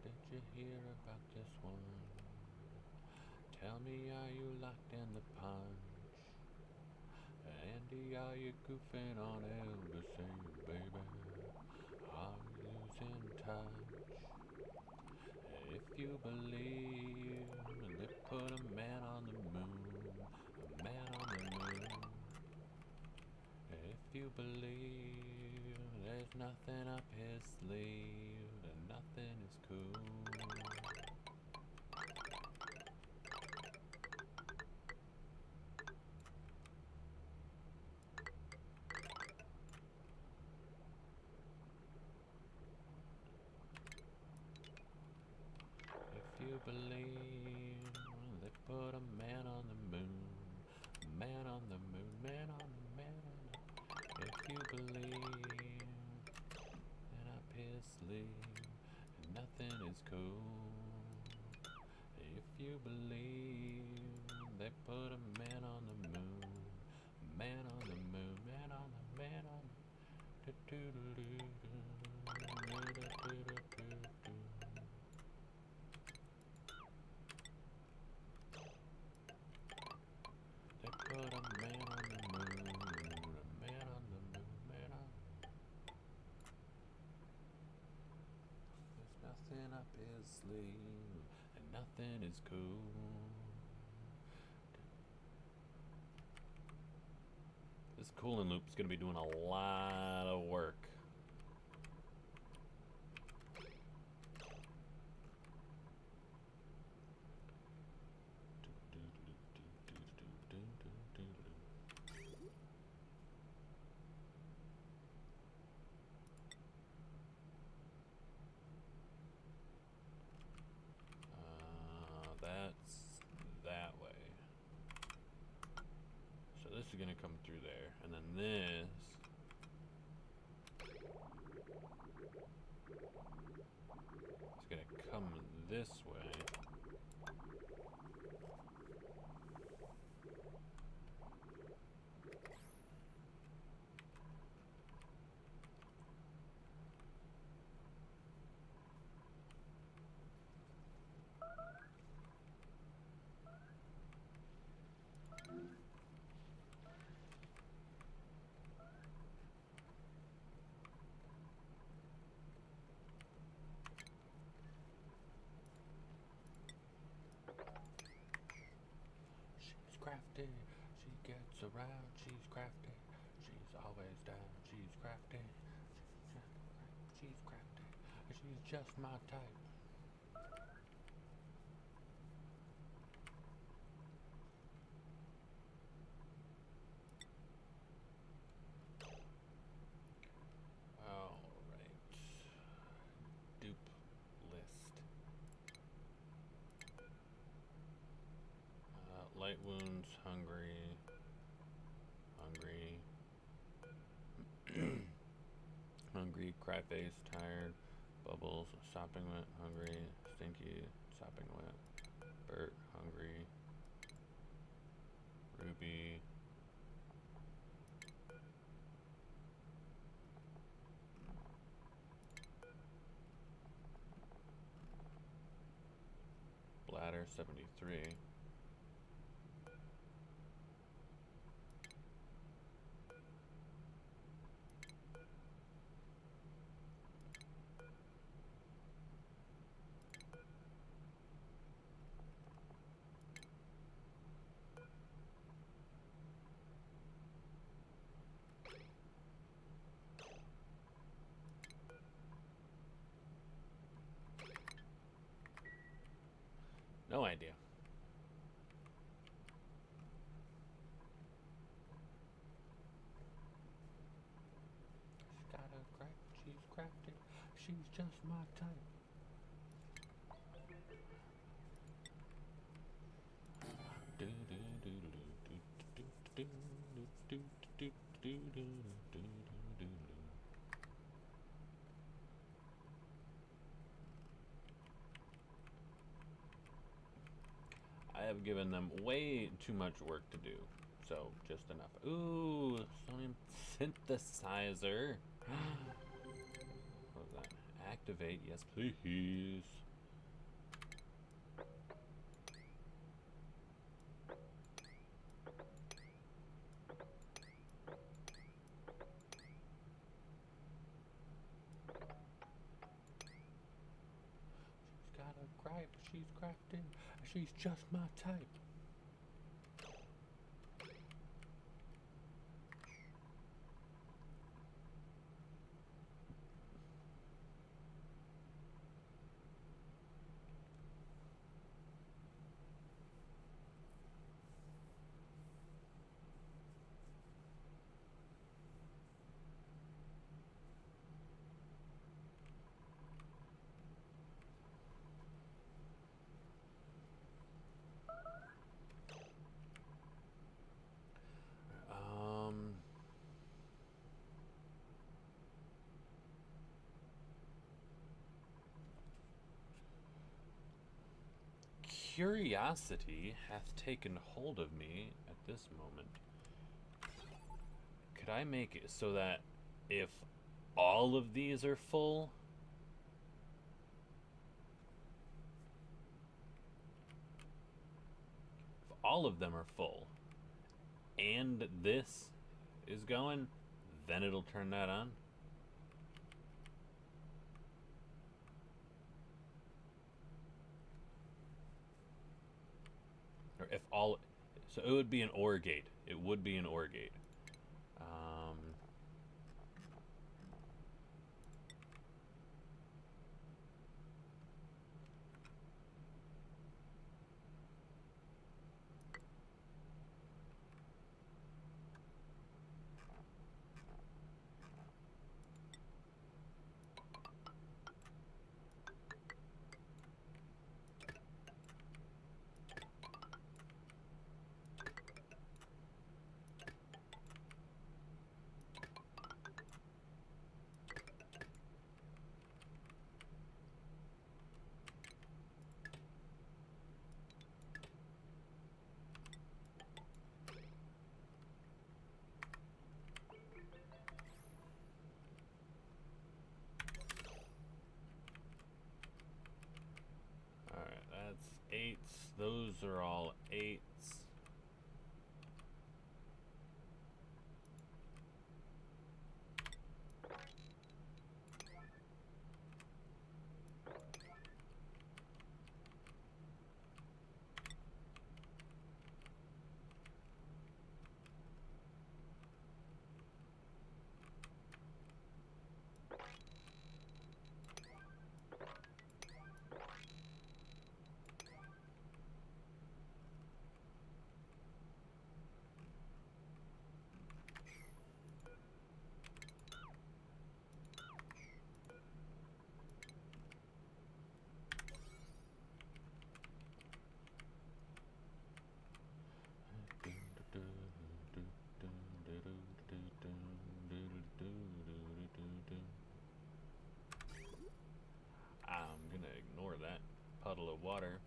Did you hear about this one? Tell me, are you locked in the punch? Andy, are you goofing on Elvis? Say, baby, are you losing touch? If you believe they put a man on the moon, a man on the moon. If you believe there's nothing up his sleeve, then nothing is cool. If you believe they put a man on the moon, man on the moon, man on the man on the. If you believe that up his sleeve, nothing is cool. If you believe they put a man on the moon, man on the moon, man on the man on the. They put a man on the moon, a man on the moon, man on. There's nothing up his sleeve, and nothing is cool. This cooling loop is going to be doing a lot of work. That's that way. So this is gonna come through there, and then this is gonna come this way. She's crafty, she gets around, she's crafty, she's always down, she's crafty, she's crafty, she's just my type. Alright, dupe list. Light wounds, hungry. hungry. Hungry, cry face, tired, Bubbles, sopping wet, hungry, Stinky, sopping wet, Bert, hungry, Ruby, Bladder 73. No idea. She's got a crack, she's crafted, she's just my type. I have given them way too much work to do, so just enough. Ooh, sodium synthesizer. What was that? Activate, yes please. She's got a gripe, she's crafting, she's just my type. Curiosity hath taken hold of me at this moment. Could I make it so that if all of these are full, if all of them are full, and this is going, then it'll turn that on? Or if all, so it would be an OR gate. It would be an OR gate. Alright, that's 8s. Those are all 8s. water.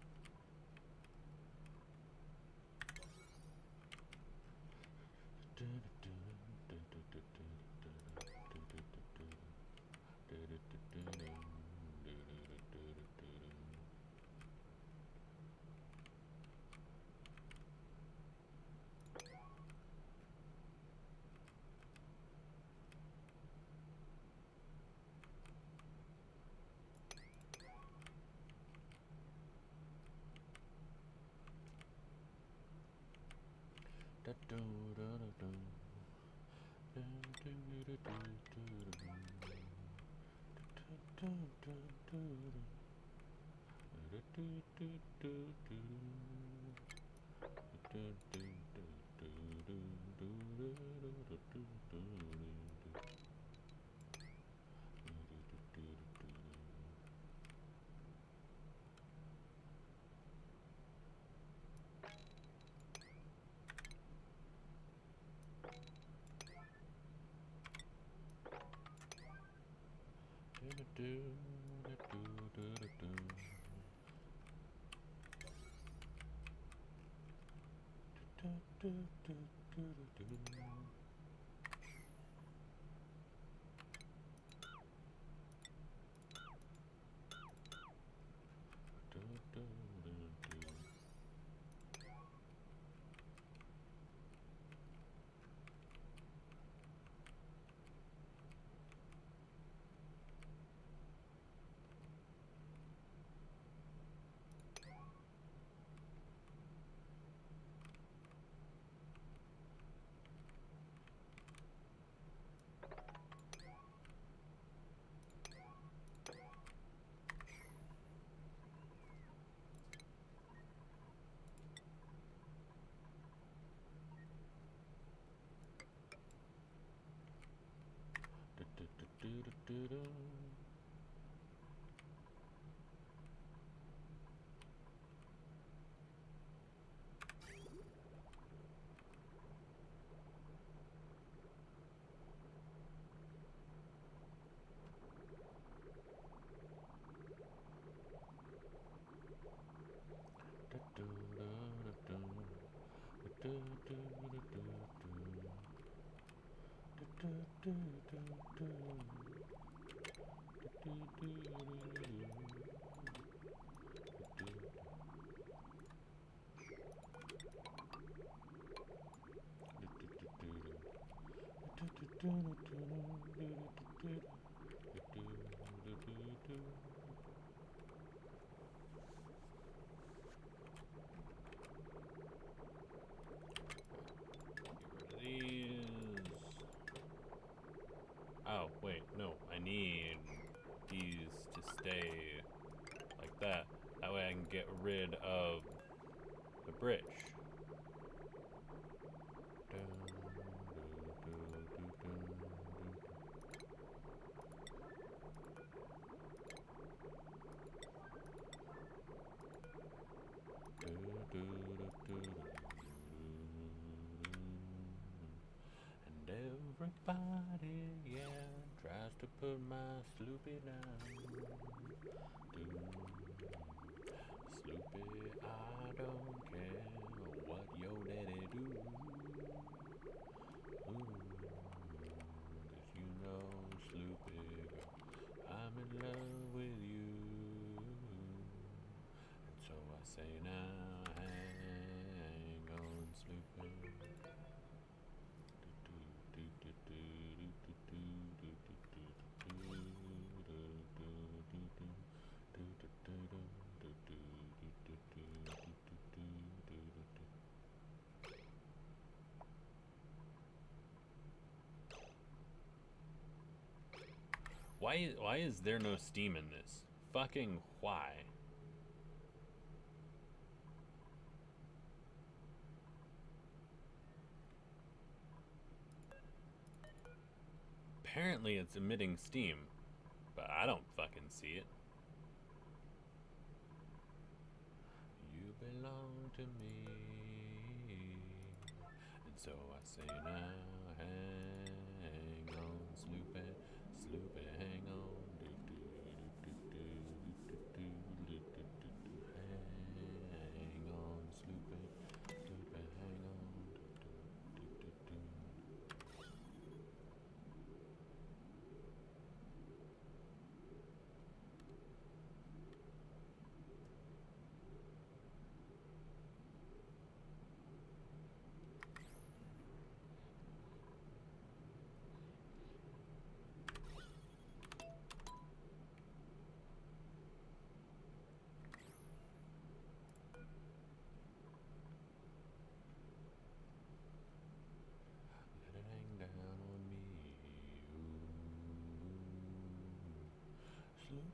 These. Oh, wait, no. I need these to stay like that. That way I can get rid of the bridge. And everybody, yeah, tries to put my Sloopy down. Sloopy, I don't care what your daddy do. Cause you know, Sloopy, girl, I'm in love with you. And so I say now, hang on, Sloopy. Why is there no steam in this? Fucking why? Apparently it's emitting steam, but I don't fucking see it. You belong to me, and so I say now, hang on, Sloopy, Sloopy, hang on, hang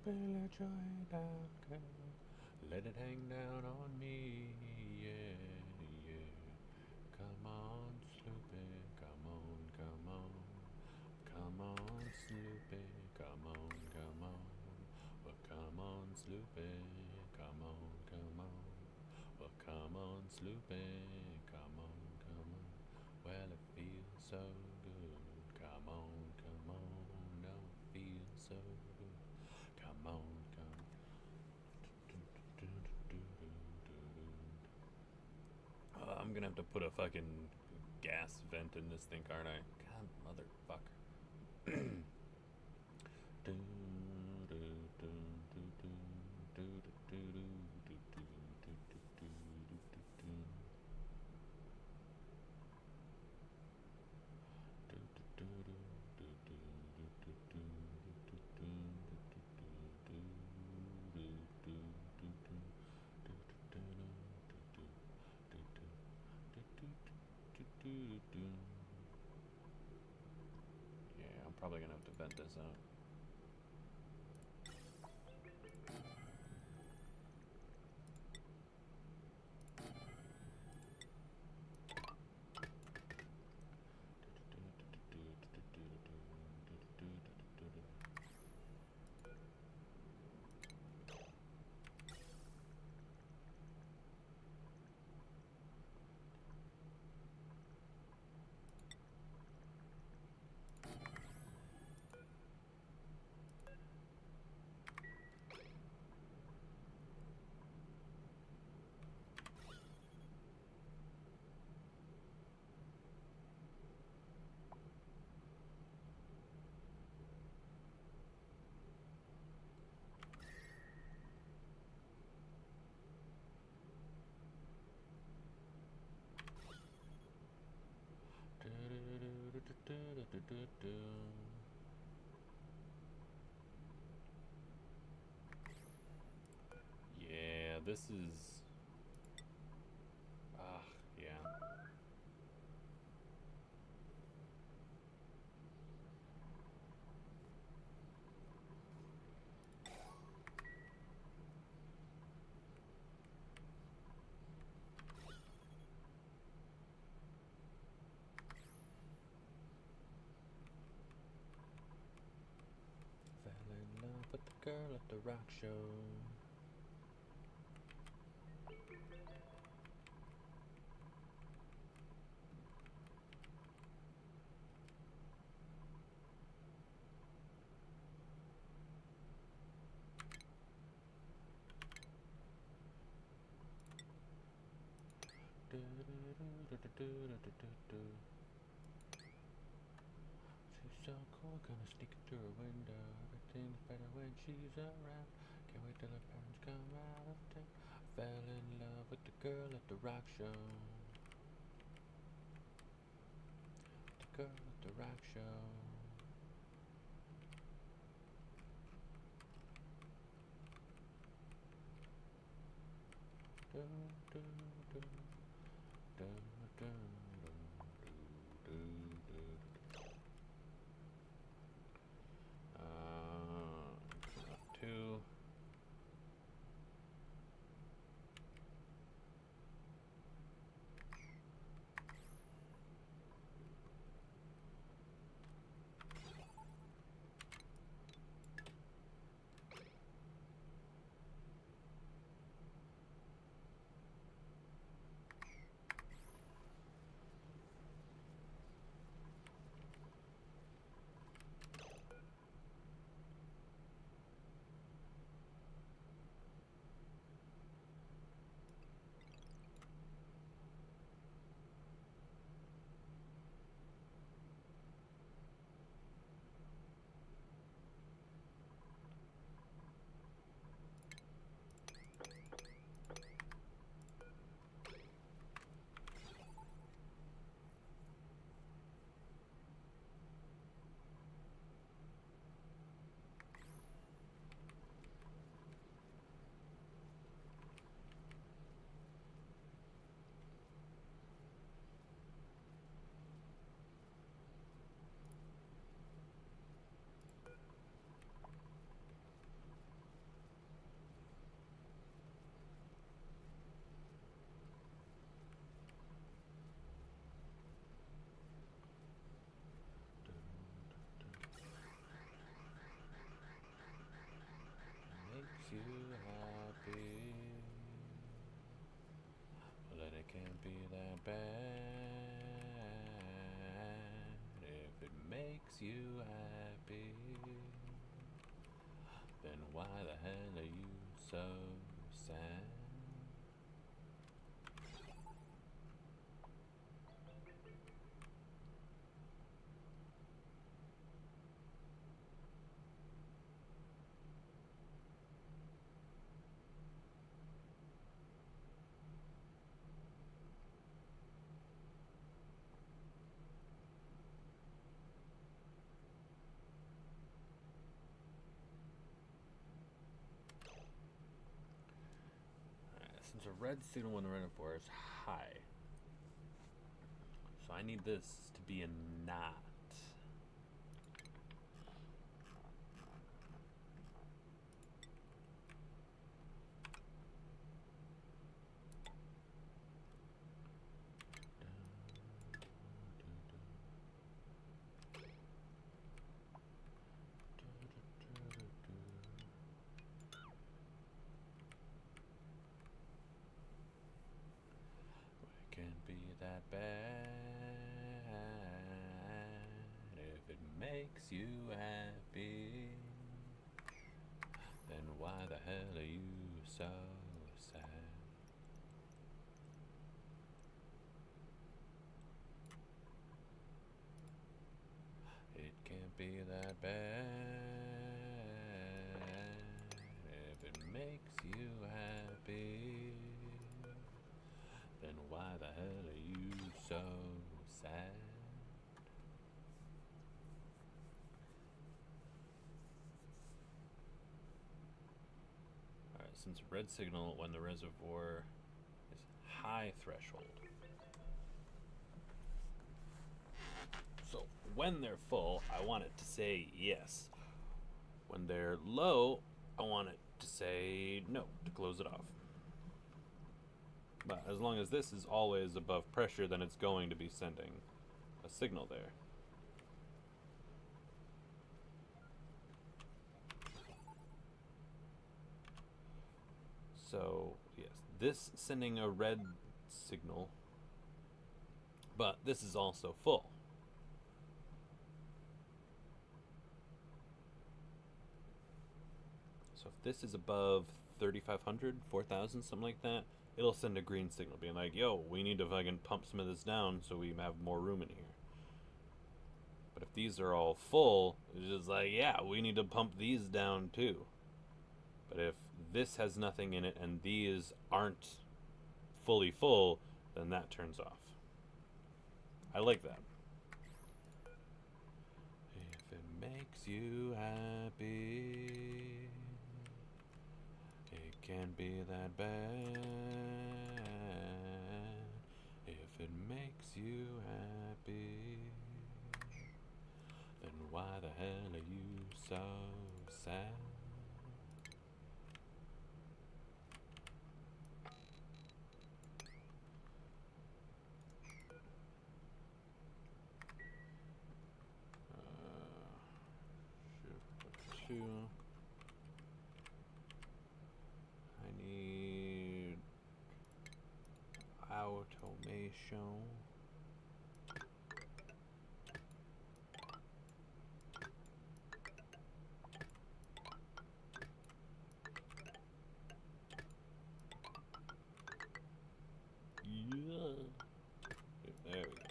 Billy Joy down, girl. Let it hang down on me, yeah, yeah. Come on, Sloopy, come on, come on. Come on, Sloopy, come on, come on. Well, come on, Sloopy, come on, come on. Well, come on, Sloopy, come on, come on. Well, it feels so good. Come on, no, it feels so good. Come on, come. I'm gonna have to put a fucking gas vent in this thing, aren't I? God, motherfucker. Yeah, I'm probably gonna have to vent this out. Yeah, this is. Yeah. Fell in love with the girl at the rock show. She's so cool, gonna sneak up through her window. Everything's better when she's around. Can't wait till her parents come out of town. Fell in love with the girl at the rock show. The girl at the rock show. Do, do, do, do, do, do, do, do. Two. you happy, then why the hell are you so sad? Since a red signal when the reservoir is high, so I need this to be a knot. Can't be that bad if it makes you happy. Then why the hell are you so sad? It can't be that bad if it makes you happy. Then why the hell are you so sad? Alright, since red signal when the reservoir is high threshold. So when they're full, I want it to say yes. When they're low, I want it to say no, to close it off. But as long as this is always above pressure, then it's going to be sending a signal there. So, yes, this sending a red signal, but this is also full. So if this is above 3,500, 4,000, something like that, it'll send a green signal being like, yo, we need to fucking pump some of this down so we have more room in here. But if these are all full, it's just like, yeah, we need to pump these down too. But if this has nothing in it and these aren't fully full, then that turns off. I like that. If it makes you happy, it can't be that bad. If it makes you happy, then why the hell are you so sad? Should put 2. I need automation. Yeah. There we go.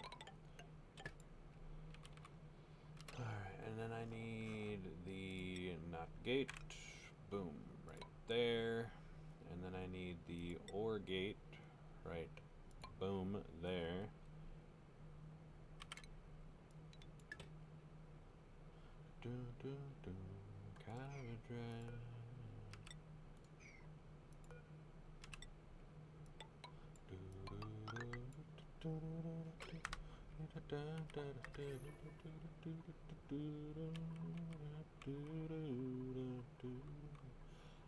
Alright, and then I need the not gate. Boom, right there. And then I need the OR gate. Right. Boom, there. Do do do, Caradra.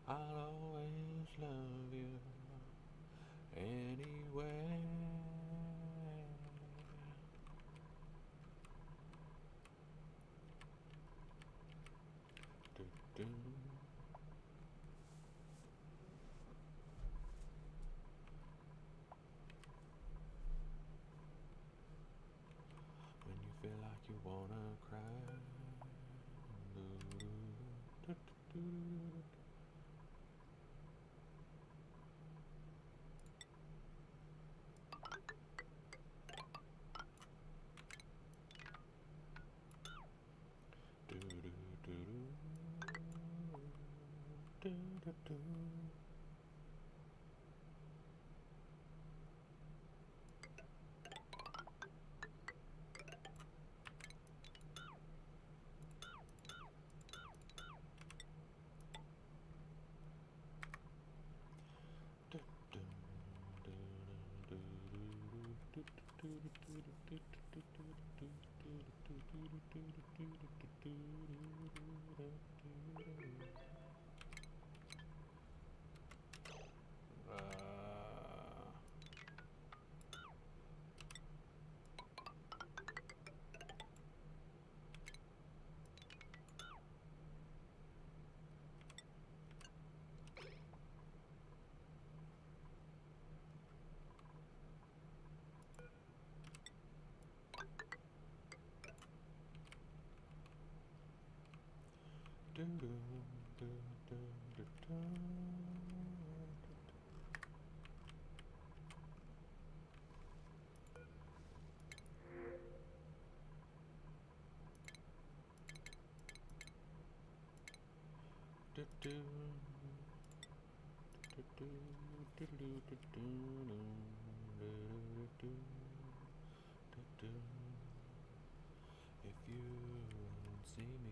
I'll always love you anyway. When you feel like you wanna cry, If you won't see me.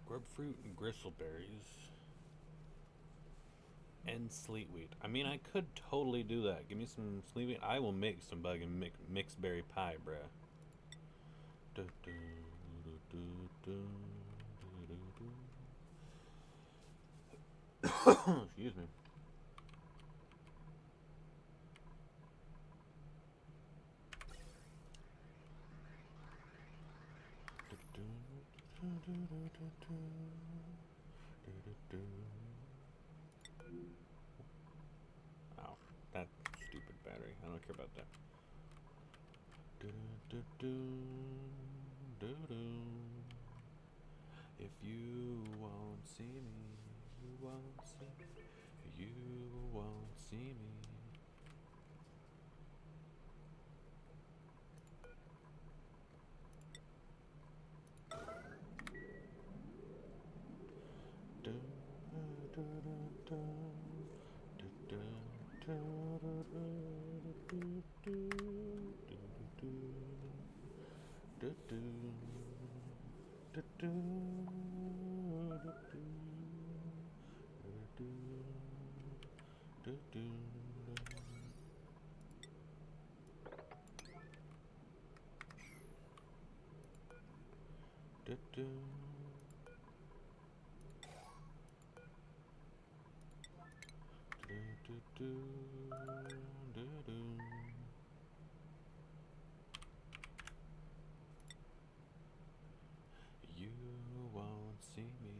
Grubfruit and gristleberries and sleetweed. I mean, I could totally do that. Give me some sleetweed. I will make some buggin' mixed berry pie, bruh. Excuse me. Oh, that stupid battery. I don't care about that. If you won't see me, you won't see me. You won't see me. You won't see me.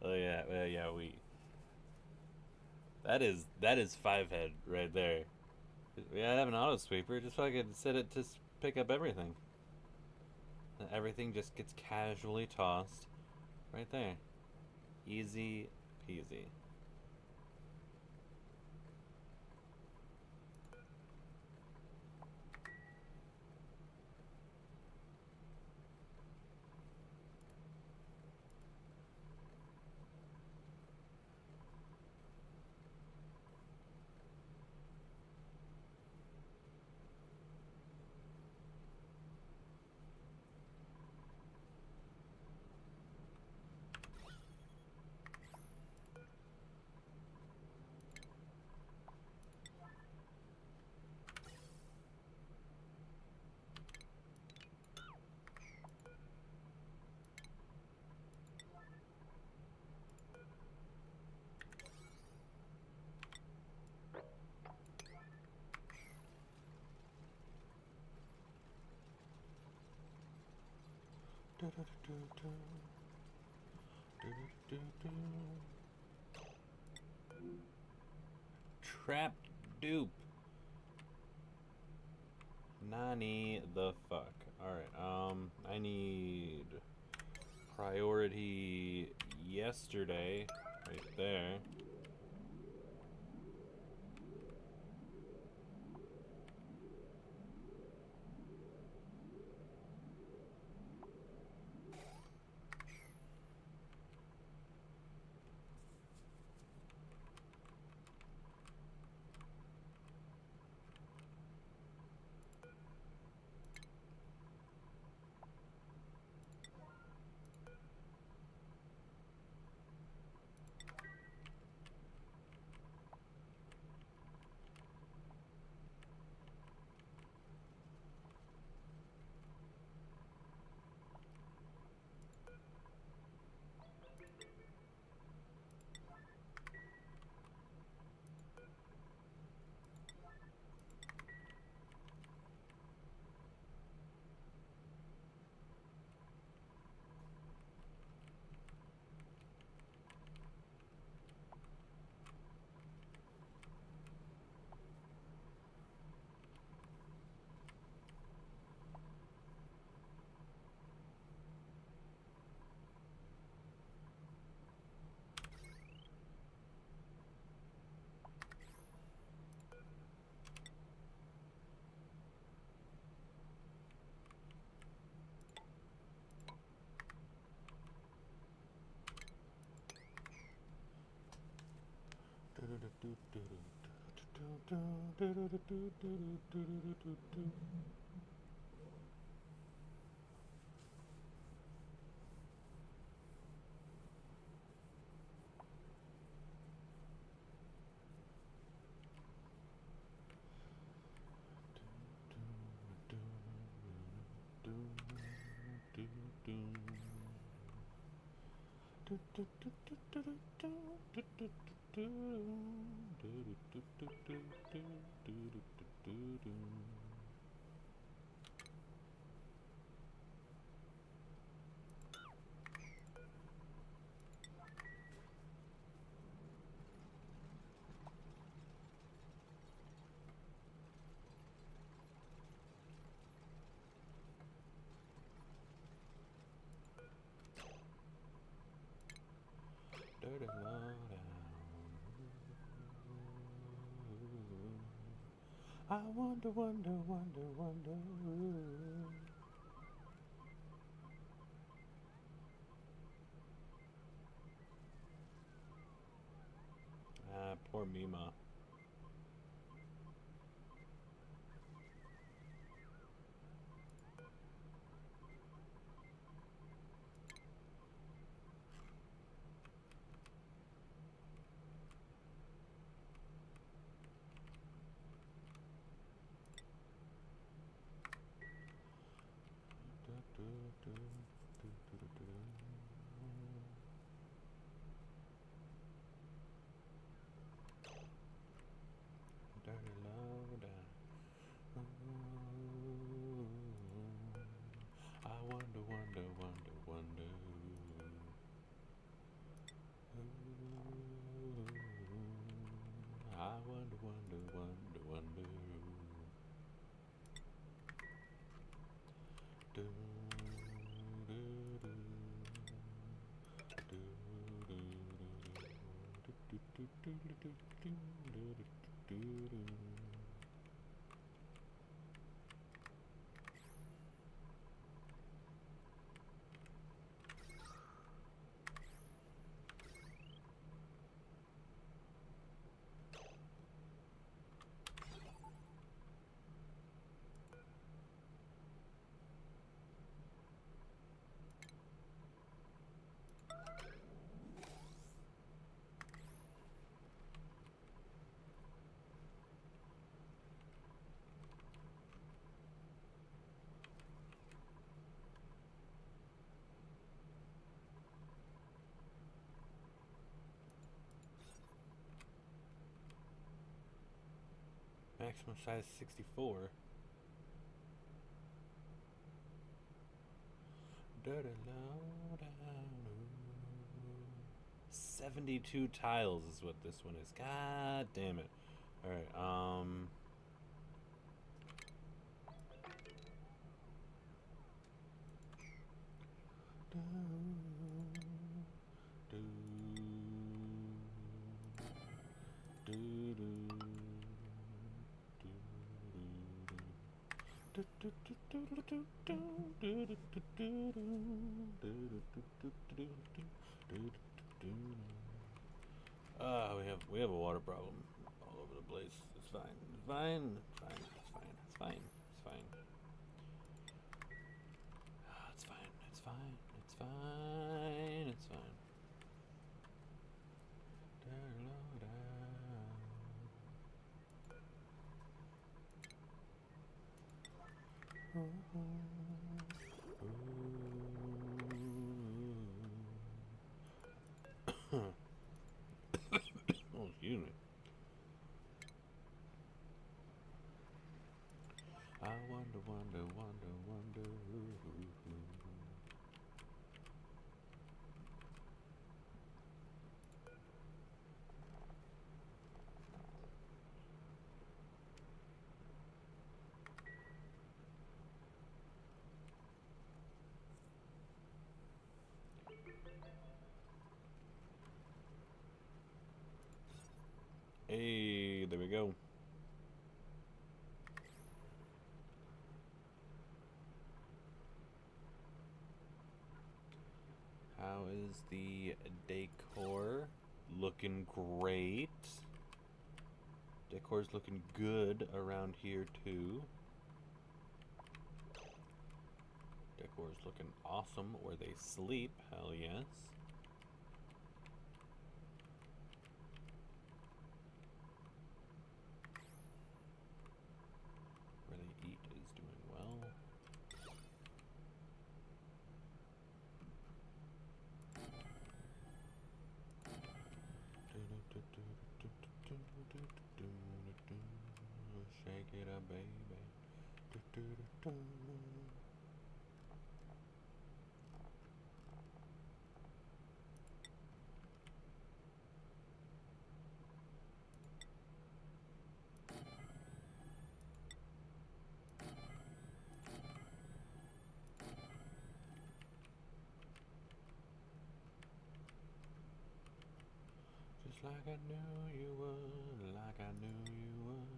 Oh yeah, well, yeah, that is five head right there. Yeah, I have an auto sweeper. Just fucking set it to pick up everything. And everything just gets casually tossed right there. Easy peasy. Trapped dupe. Nani the fuck. Alright, I need priority yesterday right there. Dirty lowdown. I wonder. Ah, poor Mima. Dirty lowdown. I wonder. I wonder. Do, do, do, do, do, do. Maximum size 64. 72 tiles is what this one is. God damn it. Alright, we have a water problem all over the place. It's fine. It's fine. It's fine. It's fine. It's fine. It's fine. It's fine. It's fine. It's fine. It's fine. Oh, excuse me. I wonder, wonder, wonder, wonder. Hey, there we go. How is the decor? Looking great. Decor's looking good around here too. Decor's looking awesome where they sleep. Hell yes. Where they eat is doing well. Shake it up, baby. Just like I knew you would, like I knew you would.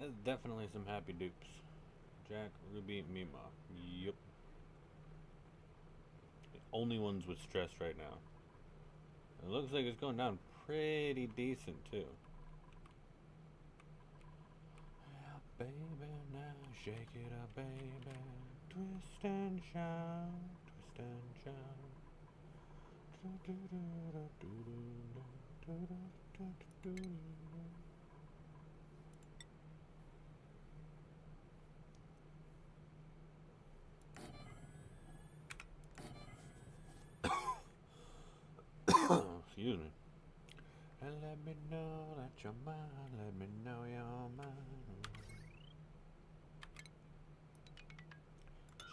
That's definitely some happy dupes. Jack, Ruby, Mima. Yup. The only ones with stress right now. It looks like it's going down pretty decent too. Yeah, baby, now shake it up, baby. Twist and shout, twist and shout. Excuse me. And let me know that you're mine. Let me know you're mine.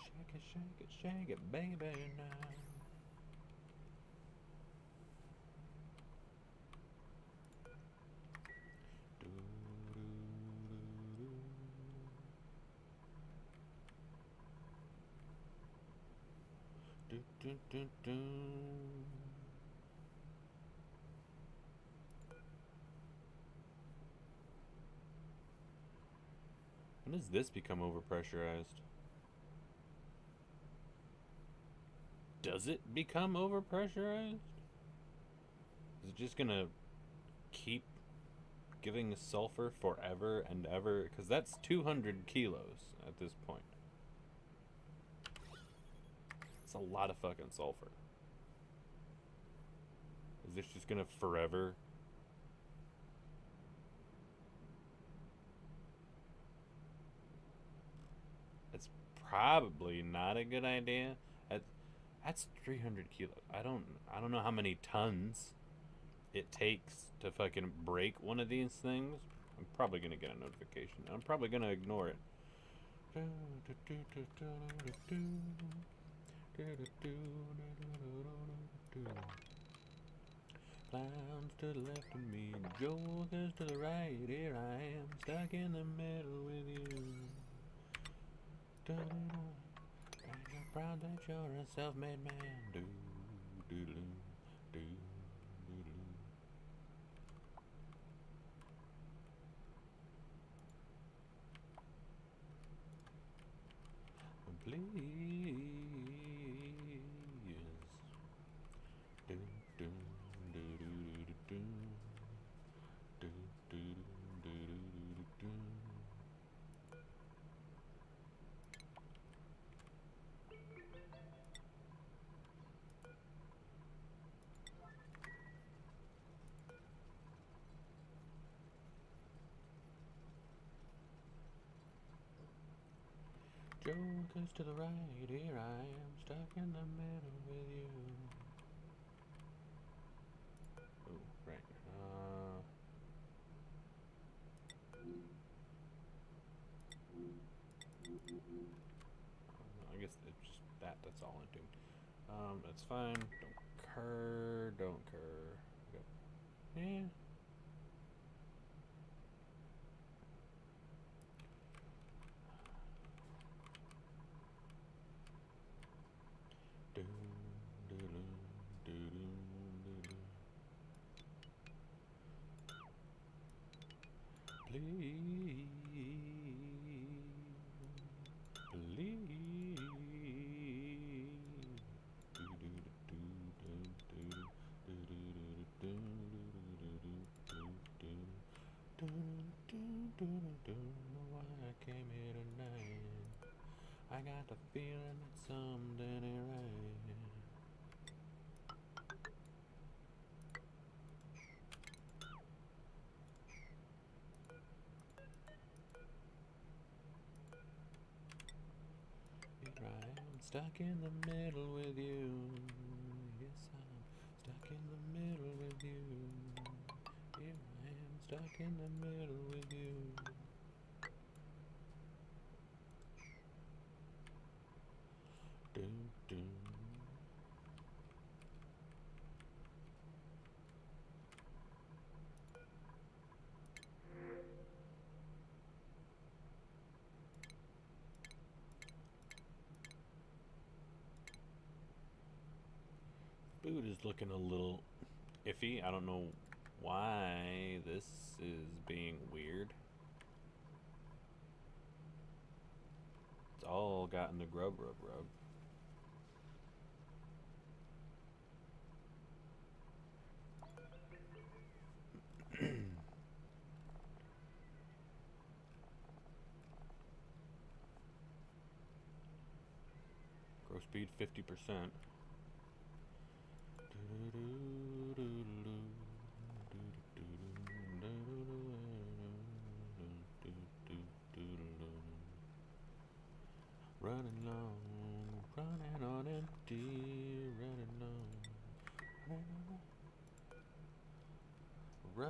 Shake it, shake it, shake it, baby, now. Do, do, do, do. When does this become overpressurized? Does it become overpressurized? Is it just gonna keep giving sulfur forever and ever? Because that's 200 kilos at this point. It's a lot of fucking sulfur. Is this just gonna forever? It's probably not a good idea. That's 300 kilos. I don't know how many tons it takes to fucking break one of these things. I'm probably gonna get a notification. I'm probably gonna ignore it. Clowns to the left of me, jokers to the right. Here I am, stuck in the middle with you. And you're proud that you're a self-made man. Do do do do do do. Please. Do do do do do do do do do do. Jokers to the right, here I am, stuck in the middle with you. Oh, right. I guess it's just that's all I'm doing. That's fine. Don't cur. Okay. Yeah. Why I came here tonight? I got the feeling that something ain't right. Here I am, stuck in the middle with you. Yes, I'm stuck in the middle with you. Here I am, stuck in the middle with you. Do, do. Food is looking a little iffy. I don't know why this is being weird. It's all gotten the grub. Grow speed 50%. Running long, running on empty, running long, running on.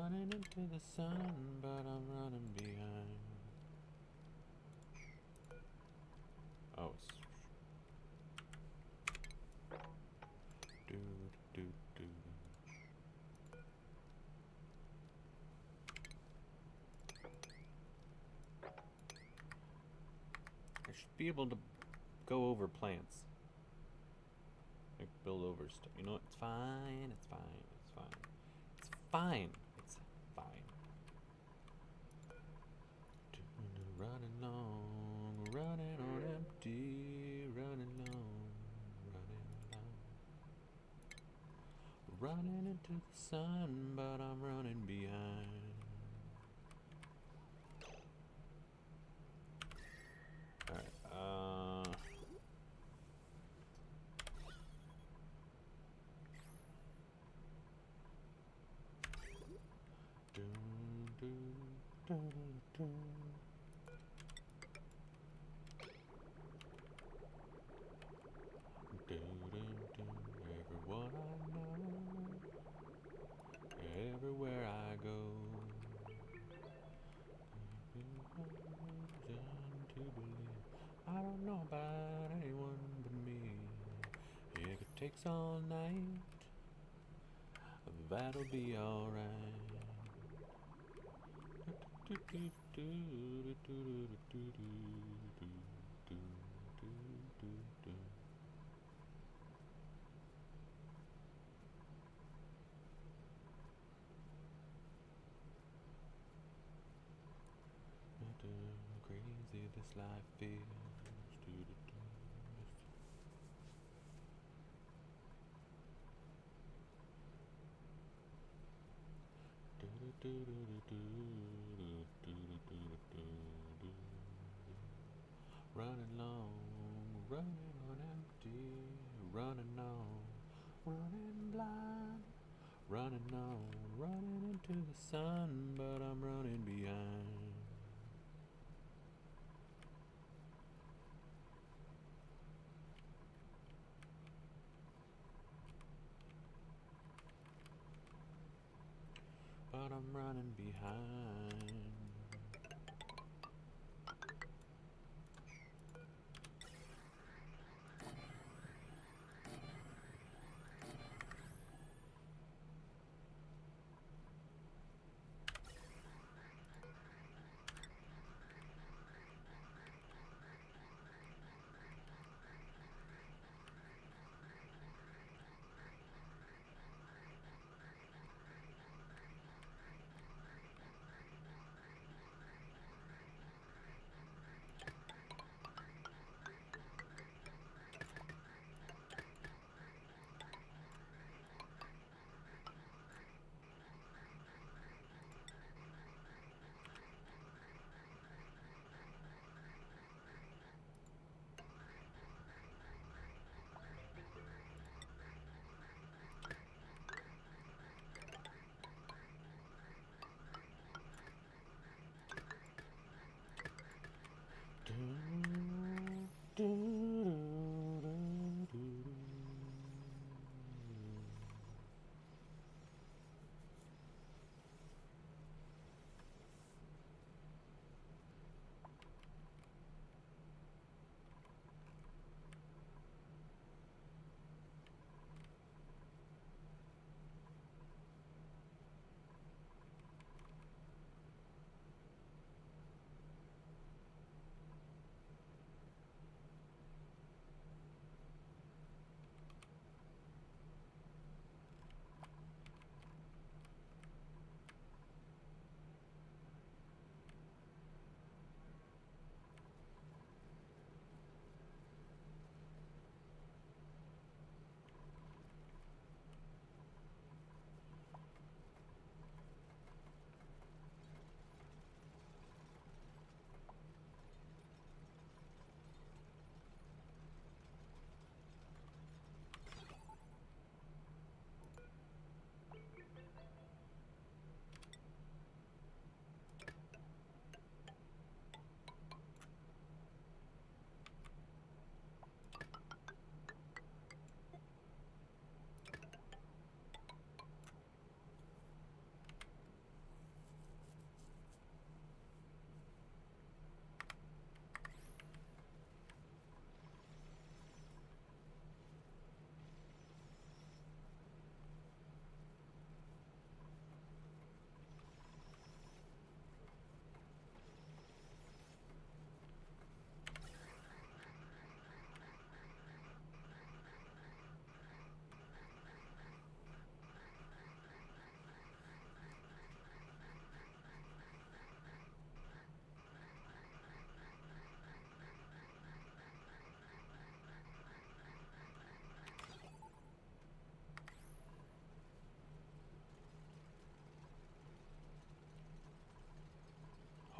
running into the sun, but I'm running behind. Oh, it's do do do. I should be able to go over plants. Like build over stuff. You know what? It's fine. It's fine. It's fine. It's fine. It's fine. Running long, running on empty, running long, running into the sun, but I'm running behind. Alright, everyone I know, everywhere I go, to believe. I don't know about anyone but me. If it takes all night, that'll be alright. Crazy this life is. Running long, running on empty, running on, running blind, running on, running into the sun, but I'm running behind. But I'm running behind.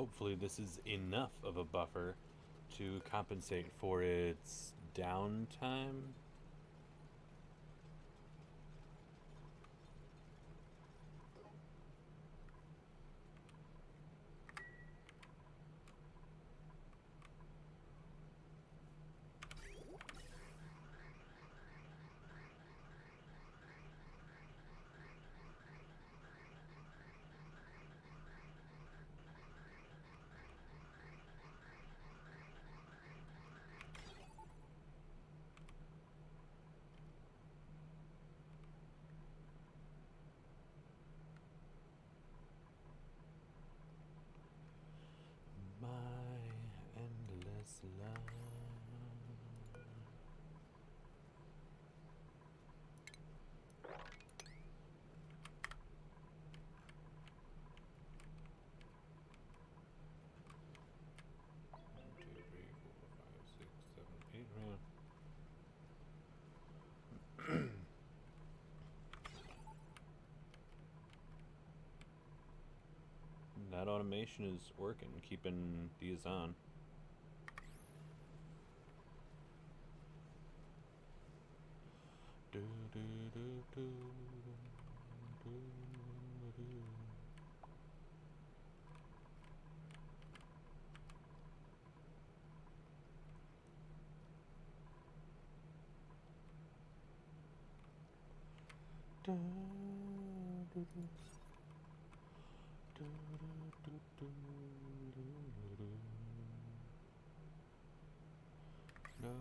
hopefully this is enough of a buffer to compensate for its downtime. My endless love. One, two, three, four, five, six, seven, eight. That automation is working, keeping these on. Do, do, do, do, do, do. Da, do, do. Do, do, do, do, do, do. No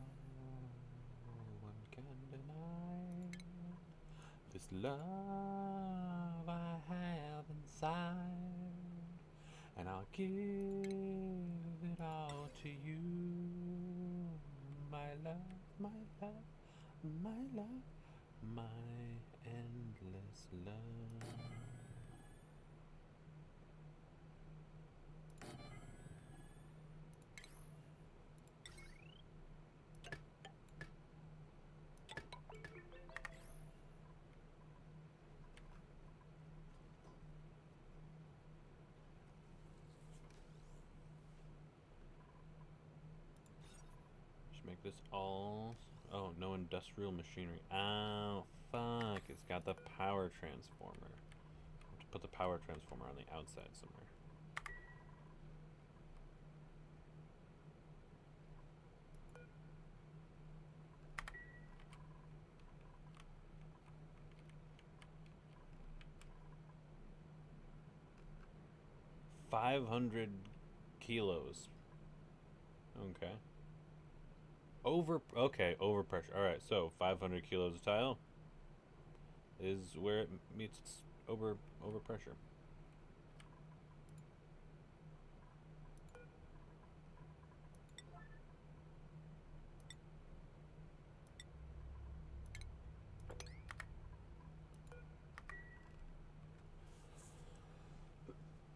one can deny this love I have inside, and I'll give it all to you, my love, my love, my love, my endless love. Make this all. Oh, no industrial machinery. Oh, fuck. It's got the power transformer. I have to put the power transformer on the outside somewhere. $500 kilos. Okay. Overpressure. Alright, so 500 kilos of tile is where it meets its overpressure.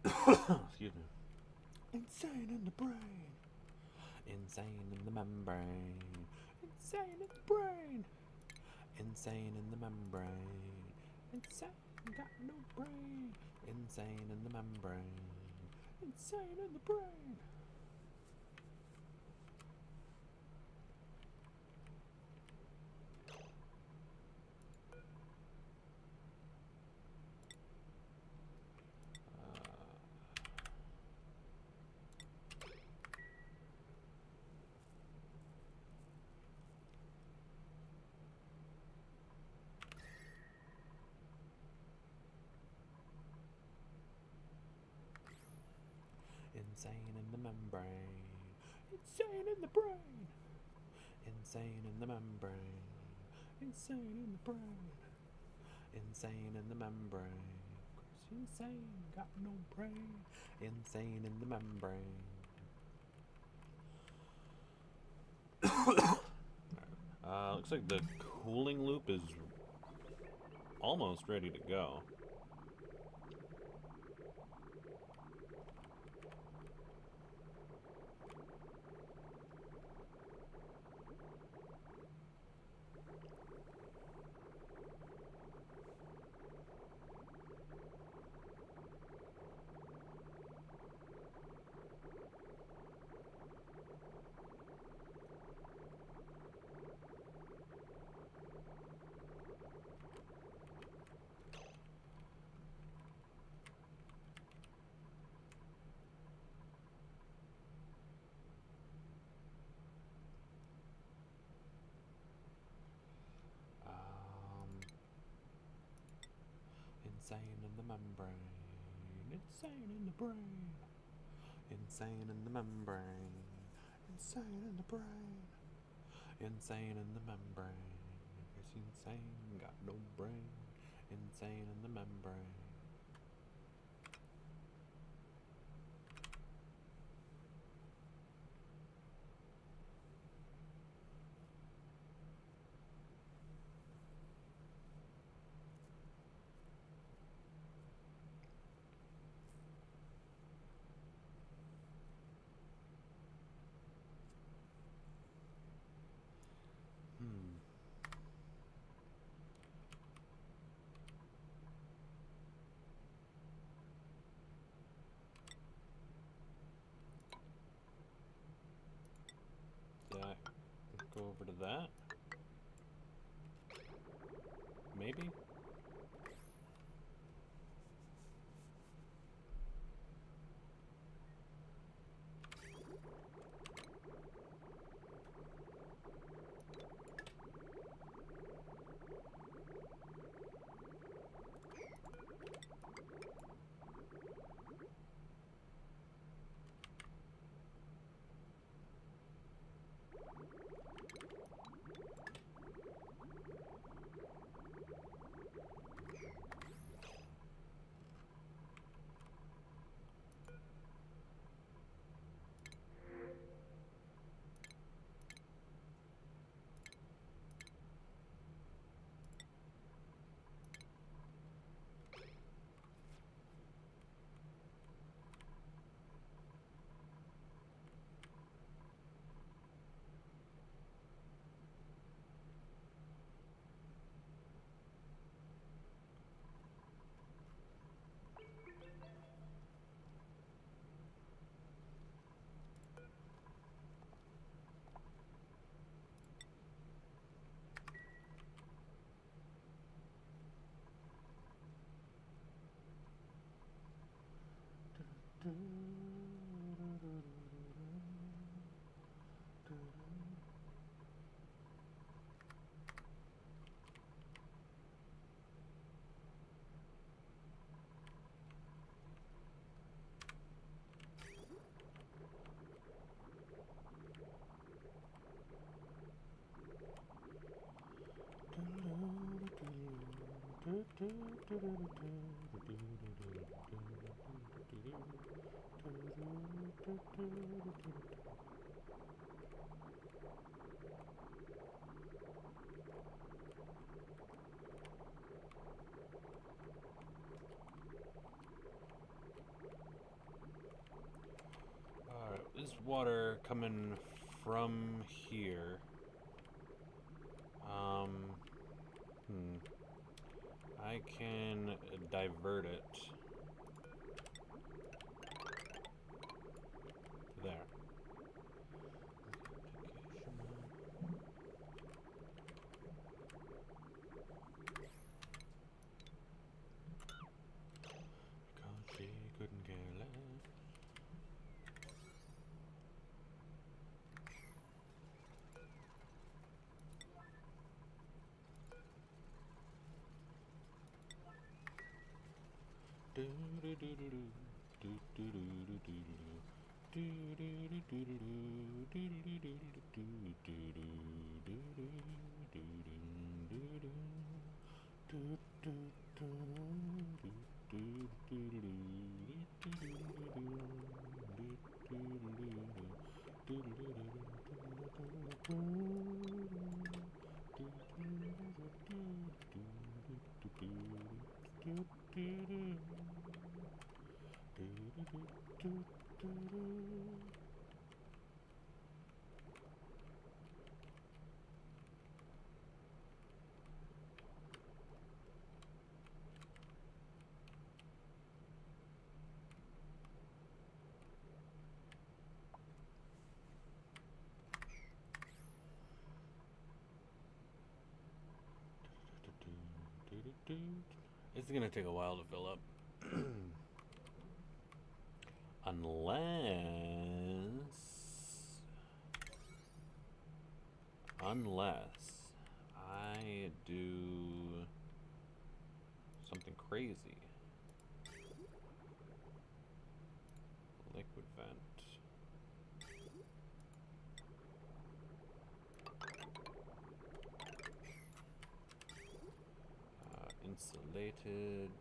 Excuse me. Insane in the brain. Insane in the membrane. Insane in the brain. Insane in the membrane. Insane, got no brain. Insane in the membrane. Insane in the brain. Insane in the membrane. Insane in the brain. Insane in the membrane. Insane in the brain. Insane in the membrane. Insane, got no brain. Insane in the membrane. Looks like the cooling loop is almost ready to go. Insane in the membrane. Insane in the brain. Insane in the membrane. Insane in the brain. Insane in the membrane. It's insane, got no brain. Insane in the membrane. That, go over to that. Maybe? Alright, this water coming from here. I can divert it to there. Because she couldn't care less. It's gonna take a while to fill up. Unless I do something crazy. Liquid vent. Insulated.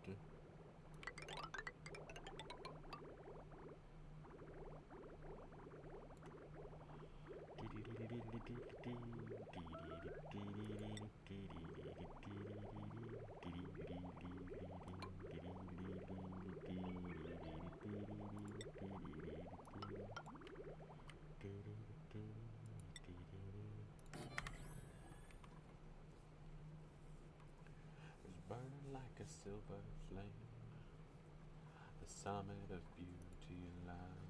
Burning like a silver flame, the summit of beauty and love,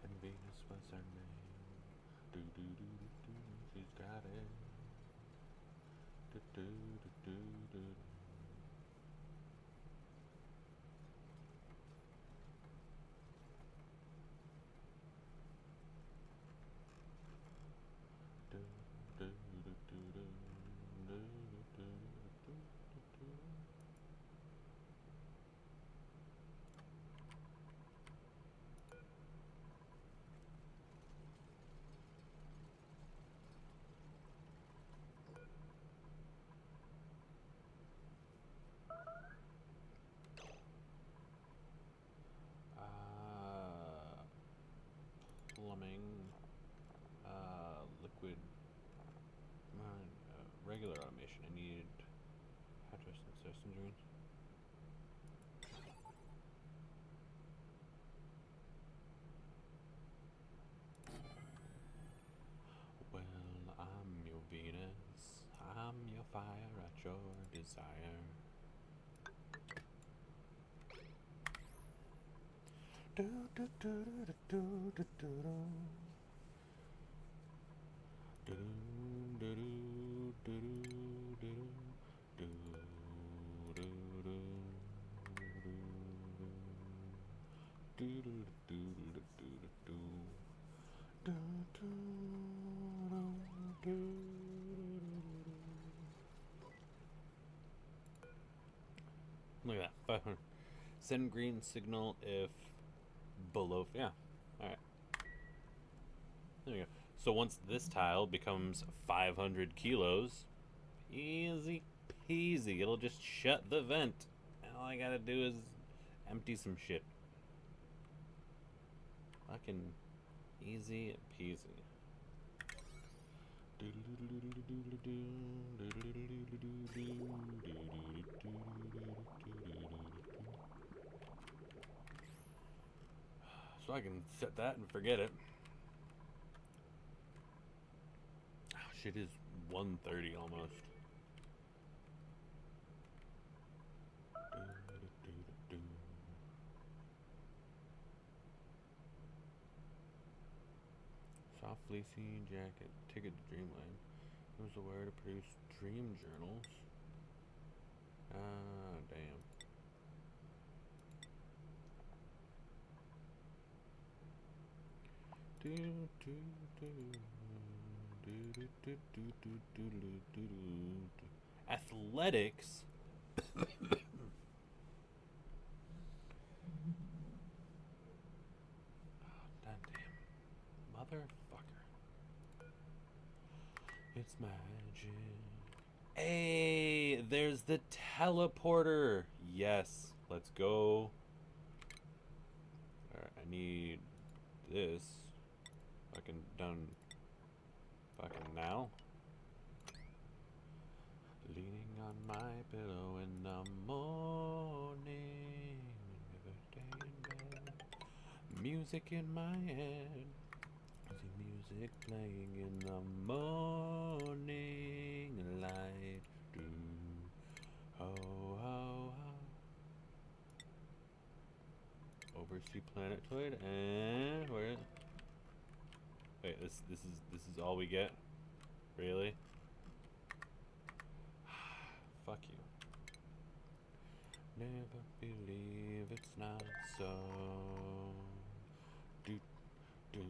and Venus was her name. Do do do do do, she's got it. Do do do do do. Do do do do do do do do do. Plumbing, liquid, regular automation. I need address and system joins. Well, I'm your Venus, I'm your fire at your desire. Do do do do do do do do. Do do do do do do do do do do do do do. Look at that, 500. Send green signal if below. Yeah, all right. There we go. So once this tile becomes 500 kilos, easy peasy. It'll just shut the vent. And all I gotta do is empty some shit. Fucking easy peasy. So I can set that and forget it. Oh, shit is 1:30 almost. Soft fleecy jacket, ticket to dreamland. Who's the where to produce dream journals? Ah, damn. Athletics. Oh, damn. Motherfucker. It's magic. Hey, there's the teleporter. Yes, let's go. Alright, I need this. Fucking done. Fucking now. Leaning on my pillow in the morning. Another day in bed. Music in my head. See music playing in the morning light. Do ho ho ho. Oversea planetoid and where? Wait, this is all we get? Really? Fuck you. Never believe it's not so. Do do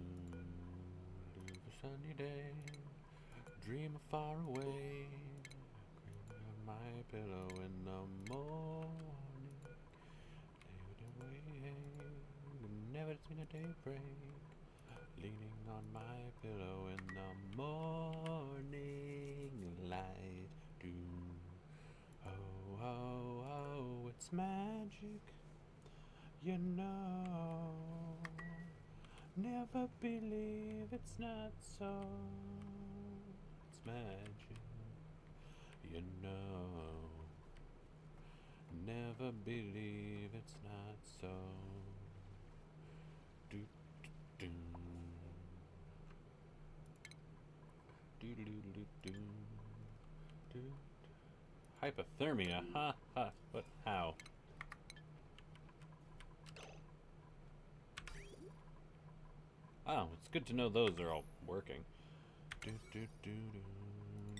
do a sunny day. Dream far away. My my pillow in the morning. Never seen a daybreak. Leaning on my pillow in the morning light. Do oh oh oh, it's magic, you know. Never believe it's not so. It's magic, you know. Never believe it's not so. Do do do do do do do. Hypothermia, ha ha. But how? Oh, it's good to know those are all working. Do do do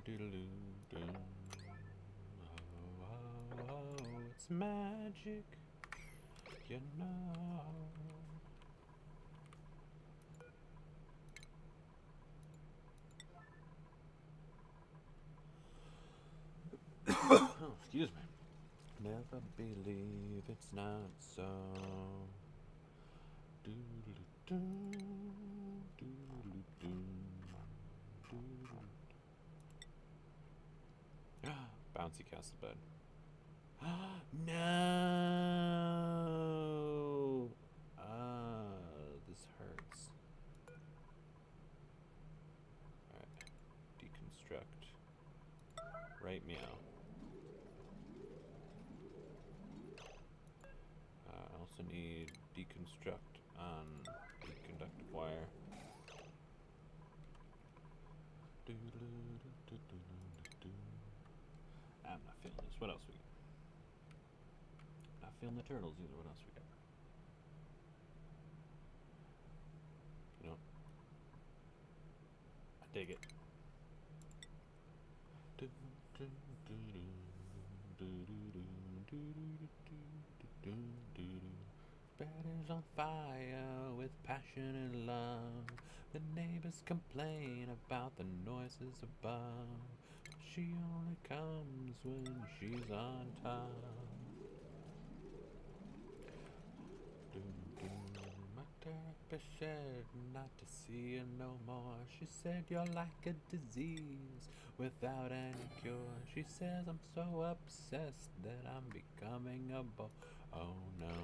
do do do do. Oh, oh, oh, it's magic, you know. Oh, excuse me. Never believe it's not so. Do do do do do do. Bouncy castle bed. No. This hurts. Alright. Deconstruct. Right meow. I also need deconstruct on the conductive wire. I'm not feeling this. What else we got? Not feeling the turtles either. What else we got? You know, I dig it. Bed is on fire with passion and love. The neighbors complain about the noises above. She only comes when she's on top. My therapist said not to see you no more. She said you're like a disease without any cure. She says I'm so obsessed that I'm becoming a oh no.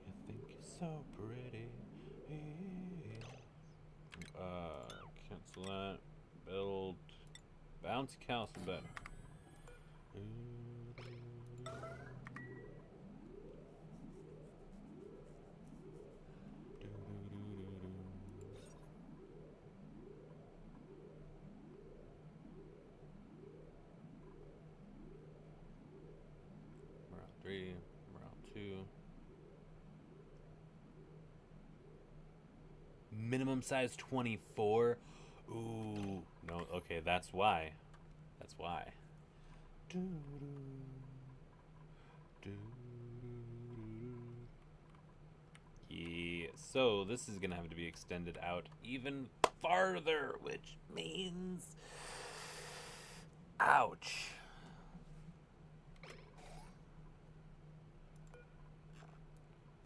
You think you're so pretty. Cancel that. Build. Bouncy castle bed. Morale 3, morale 2. Minimum size 24. Ooh, no, okay, that's why. That's why. Yeah, so this is gonna have to be extended out even farther, which means, ouch.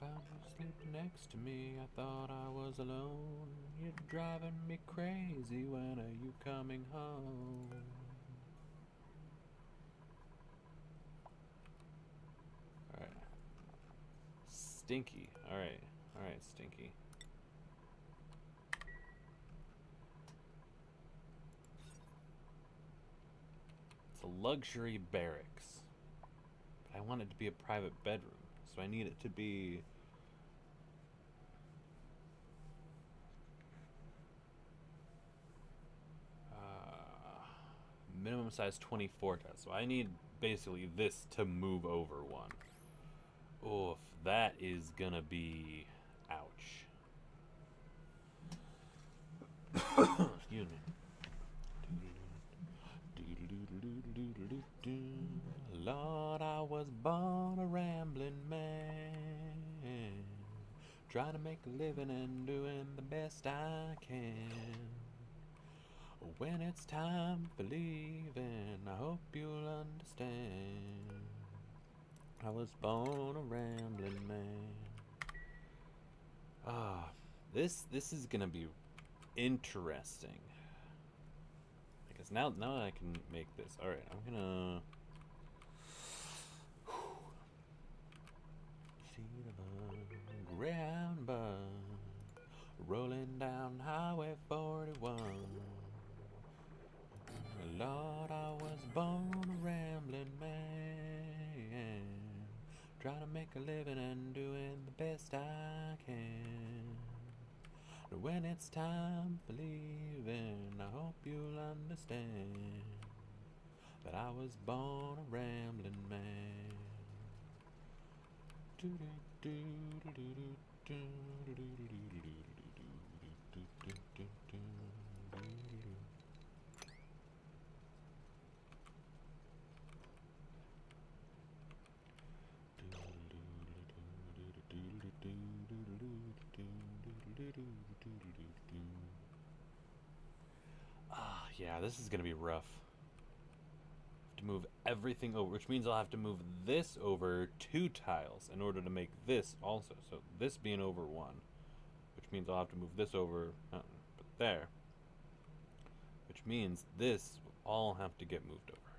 Found you sleeping next to me, I thought I was alone. You're driving me crazy, when are you coming home? Alright. Stinky, alright. Alright, Stinky. It's a luxury barracks. But I want it to be a private bedroom, so I need it to be... minimum size 24 test. So I need basically this to move over one. Oof, that is gonna be ouch. Excuse me. Lord, I was born a rambling man, trying to make a living and doing the best I can. When it's time for leaving, I hope you'll understand. I was born a rambling man. This is gonna be interesting. Because now I can make this. All right, I'm gonna. See the ground bus rolling down Highway 41. Lord, I was born a rambling man, trying to make a living and doing the best I can. But when it's time for leaving, I hope you'll understand that I was born a rambling man. Yeah, this is gonna be rough. To move everything over, which means I'll have to move this over 2 tiles in order to make this also. So this being over 1, which means I'll have to move this over, but there. Which means this will all have to get moved over.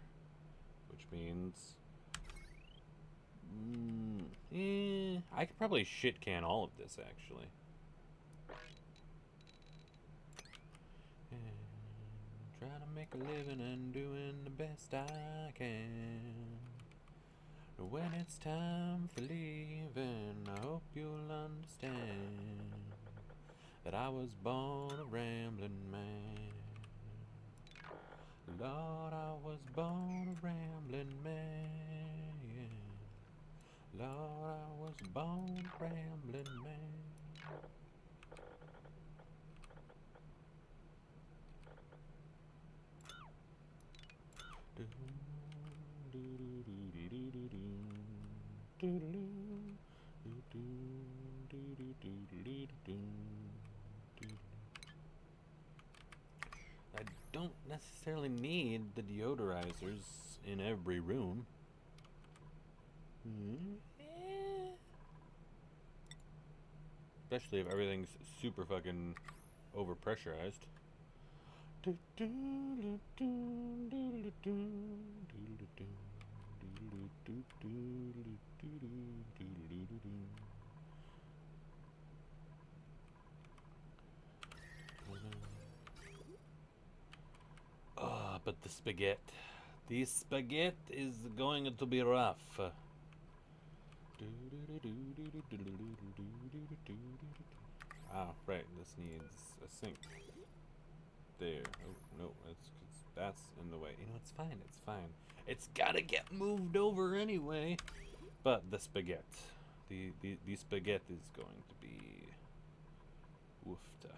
Which means, I could probably shit can all of this actually. Trying to make a living and doing the best I can. When it's time for leaving, I hope you'll understand that I was born a rambling man. Lord, I was born a rambling man. Lord, I was born a rambling man. I don't necessarily need the deodorizers in every room. Especially if everything's super fucking overpressurized. But the spaghetti. The spaghetti is going to be rough. Ah, right, this needs a sink. There. Oh, no, that's in the way. You know, it's fine, it's fine. It's gotta get moved over anyway. But the spaghetti. The spaghetti is going to be woofta.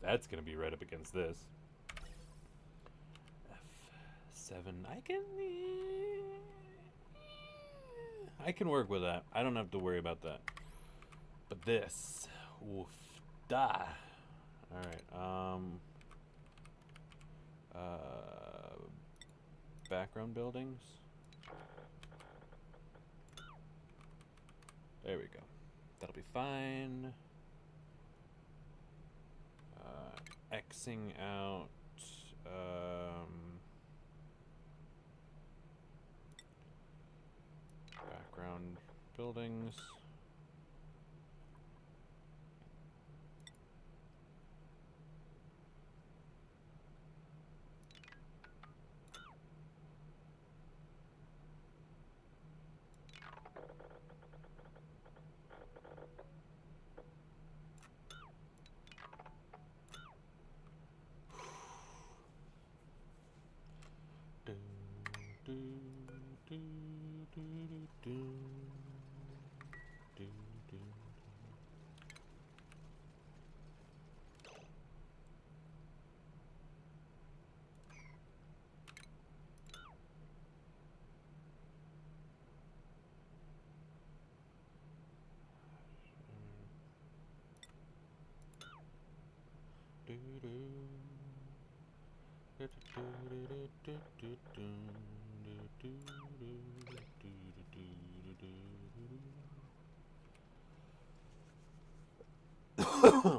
That's gonna be right up against this. F7. I can work with that. I don't have to worry about that. But this, oof, da. All right. Background buildings. There we go. That'll be fine. Xing out. Background buildings.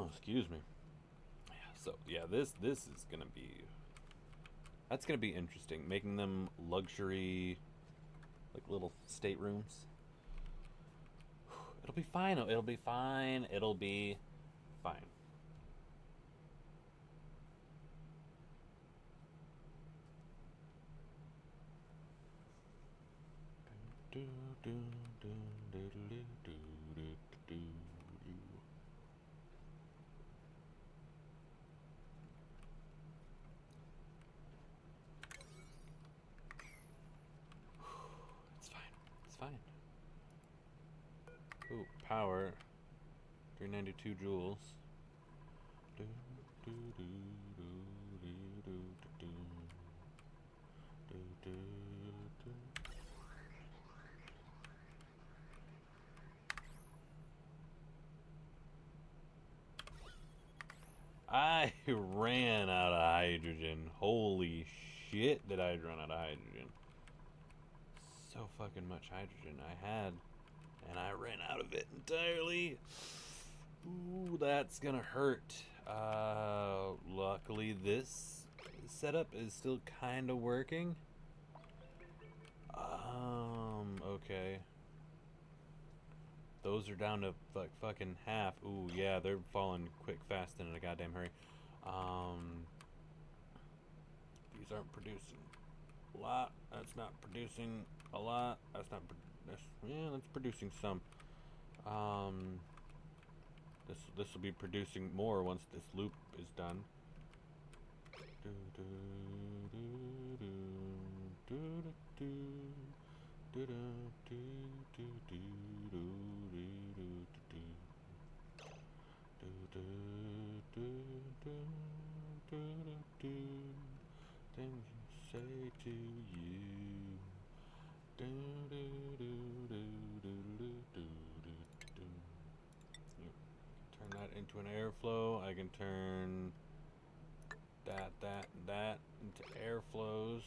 Excuse me. So yeah, this is gonna be, that's gonna be interesting. Making them luxury, like little staterooms. It'll be fine. It'll be fine. It'll be fine. It's fine. It's fine. Ooh, power. 392 joules. I ran out of hydrogen. Holy shit, did I run out of hydrogen. So fucking much hydrogen I had, and I ran out of it entirely. Ooh, that's gonna hurt. Luckily this setup is still kind of working. Okay. Those are down to like fucking half. Ooh, yeah, they're falling quick, fast, and in a goddamn hurry. These aren't producing a lot. That's not producing a lot. That's not. Yeah, that's producing some. This will be producing more once this loop is done. Things you say to you. Turn that into an airflow. I can turn that into airflows.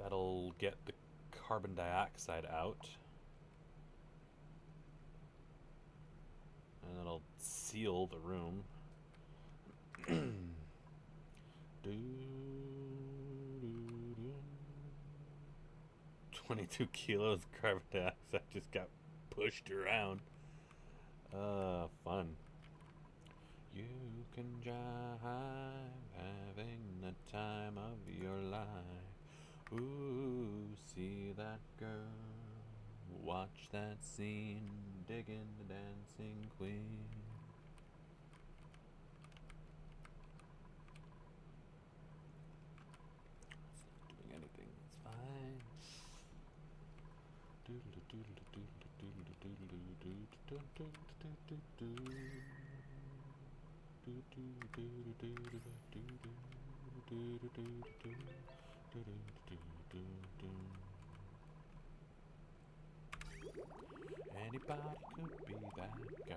That'll get the carbon dioxide out. And it'll seal the room. 22 kilos of carbon dioxide just got pushed around. Fun. You can jive, having the time of your life. Ooh, see that girl, watch that scene, digging the dancing queen. It's not doing anything, it's fine. Anybody could be that guy.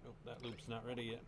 Nope, that loop's not ready yet.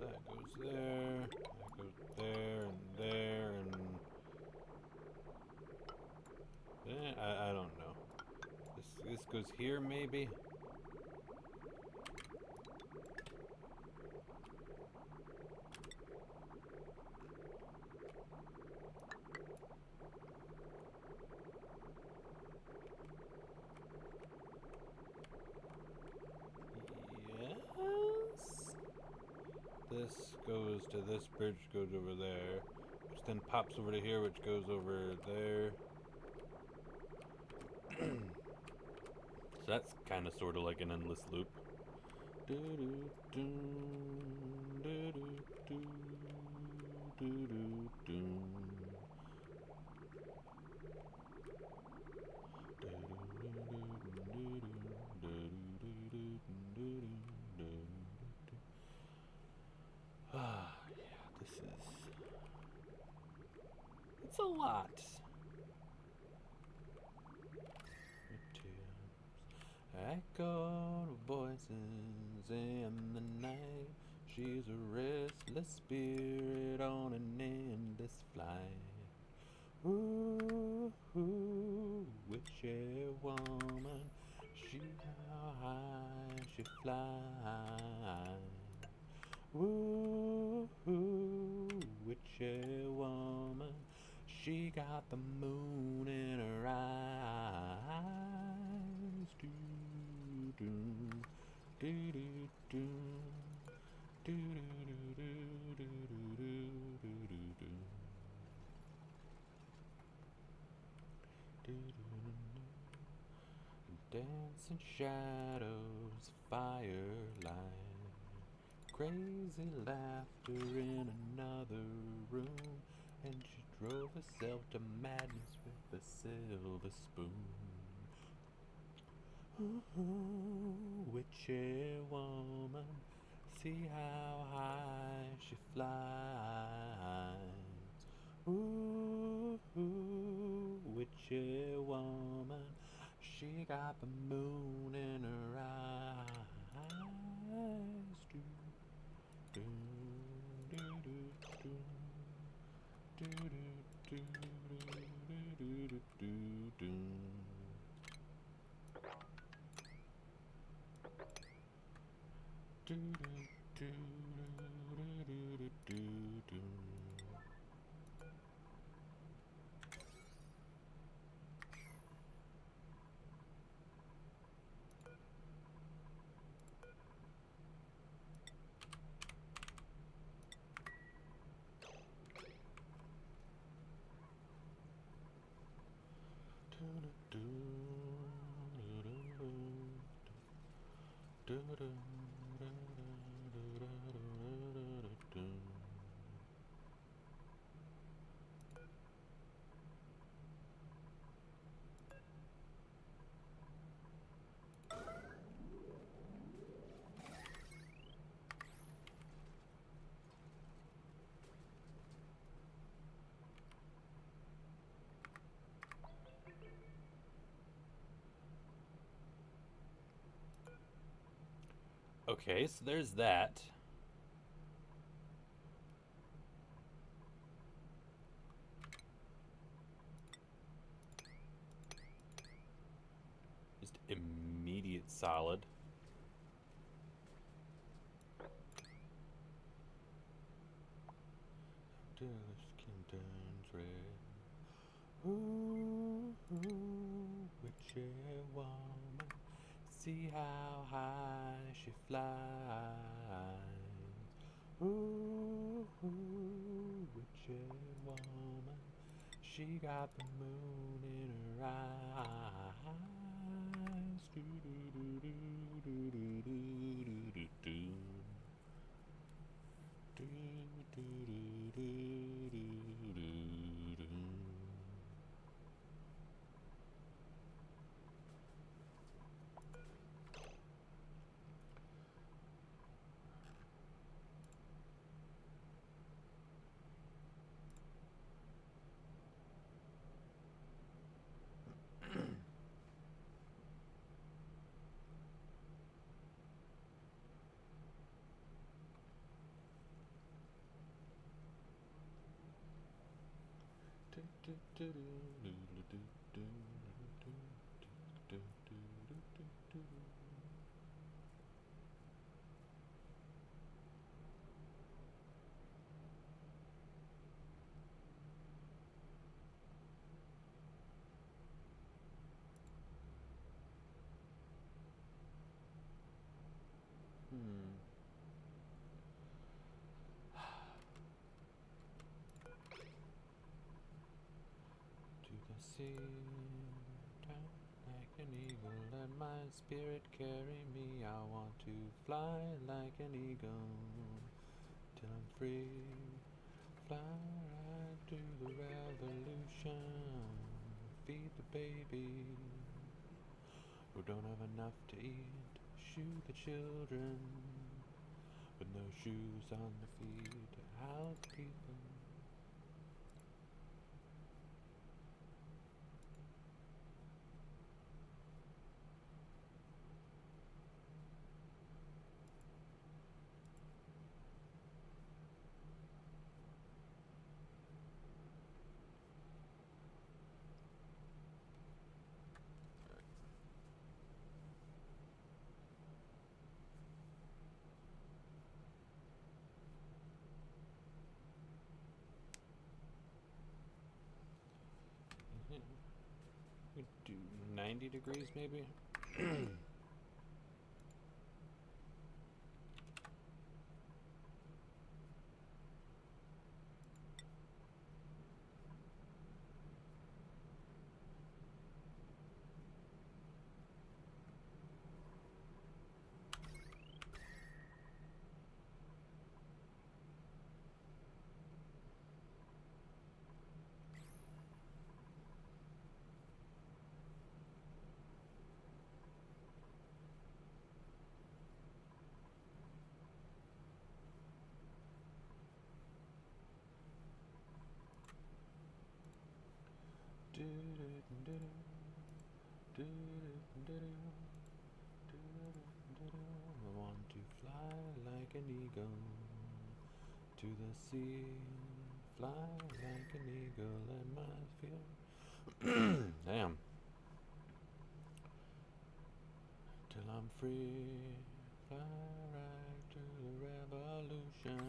That goes there, and there, and I don't know. This goes here, maybe? Yes? This goes to this bridge, goes over there, which then pops over to here, which goes over there. So that's kind of sort of like an endless loop. Ah, yeah, this is... It's a lot. Echo of voices in the night. She's a restless spirit on an endless flight. Ooh, witchy woman, she how high she fly. Ooh, witchy woman, she got the moon in her eyes. Do do do do do do do do do do do Dancing shadows, firelight, crazy laughter in another room, and she drove herself to madness with a silver spoon. Ooh, witchy woman, see how high she flies. Ooh, witchy woman, she got the moon in her eyes. Do, do, do, do, do, do, do, do, do, do, do. Do, do, do, do, do, do, do. Okay, so there's that. Just immediate solid. Till the skin turns red. Ooh, witchy woman, see how high she flies. Ooh, witchy woman, she got the moon in her eyes. Do, do, do, do, do, do, do, do, do, do. Do, do, do, do, do, do, do. To the sea, down like an eagle, let my spirit carry me. I want to fly like an eagle till I'm free. Fly right to the revolution. Feed the baby who don't have enough to eat. Shoe the children with no shoes on the feet. Help people. We do 90 degrees maybe. I want to fly like an eagle to the sea, fly like an eagle at my feet. Damn. Till I'm free, fly right to the revolution.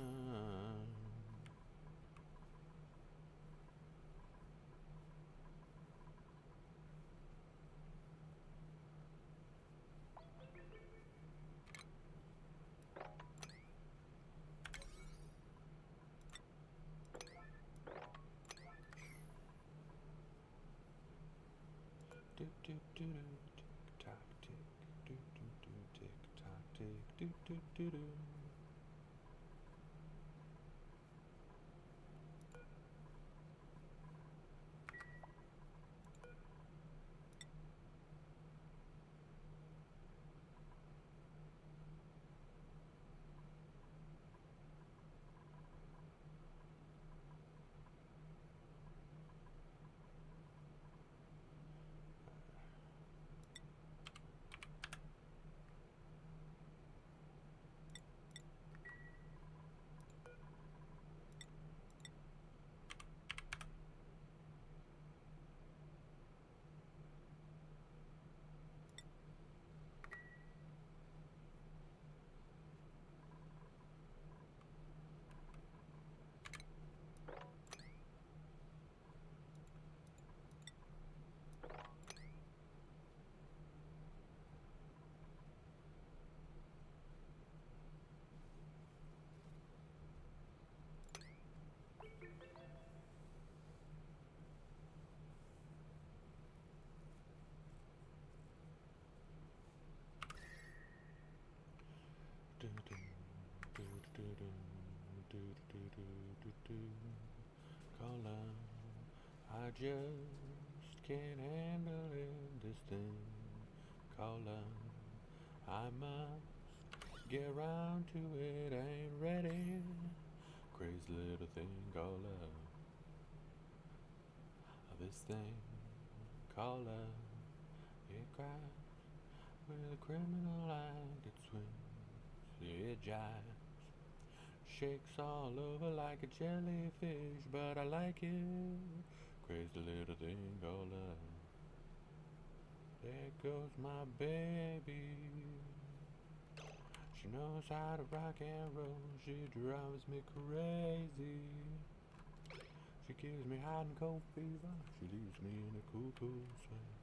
Do do do do, tick tock tick, do do do, tick tock tick, do do do do. Call out, I just can't handle it, this thing. Call out, I must get round to it, ain't ready. Crazy little thing, call out, this thing. Call out, it cries with a criminal like it swings, it jives. Shakes all over like a jellyfish, but I like it. Crazy little thing, all up. There goes my baby. She knows how to rock and roll. She drives me crazy. She gives me hot and cold fever. She leaves me in a cool, cool sweat.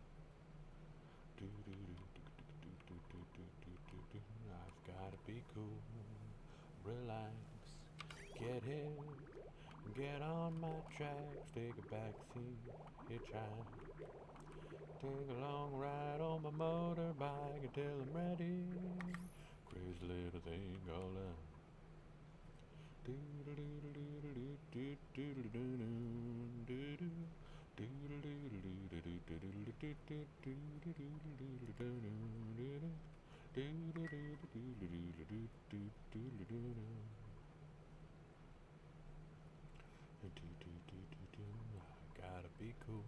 I've gotta be cool. Relax. Get hit, get on my tracks, take a backseat, hitchhike. Take a long ride on my motorbike until I'm ready. Crazy little thing, all up. I gotta be cool,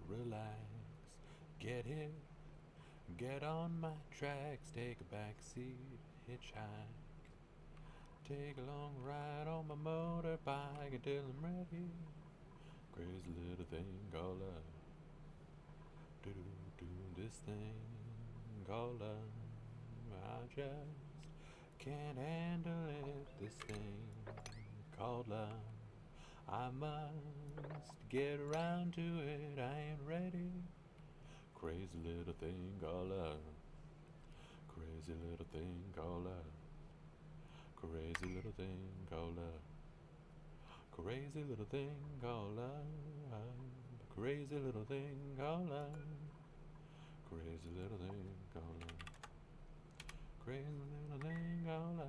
relax, get hit, get on my tracks, take a backseat, hitchhike, take a long ride on my motorbike until I'm ready. Crazy little thing, call up, do this thing, call up, I just can't handle it, this thing, called love. I must get around to it, I ain't ready. Crazy little thing, called love. Crazy little thing, called love. Crazy little thing, called love. Crazy little thing, called love. Crazy little thing, called love. Crazy little thing, called love. Crazy little thing, called love.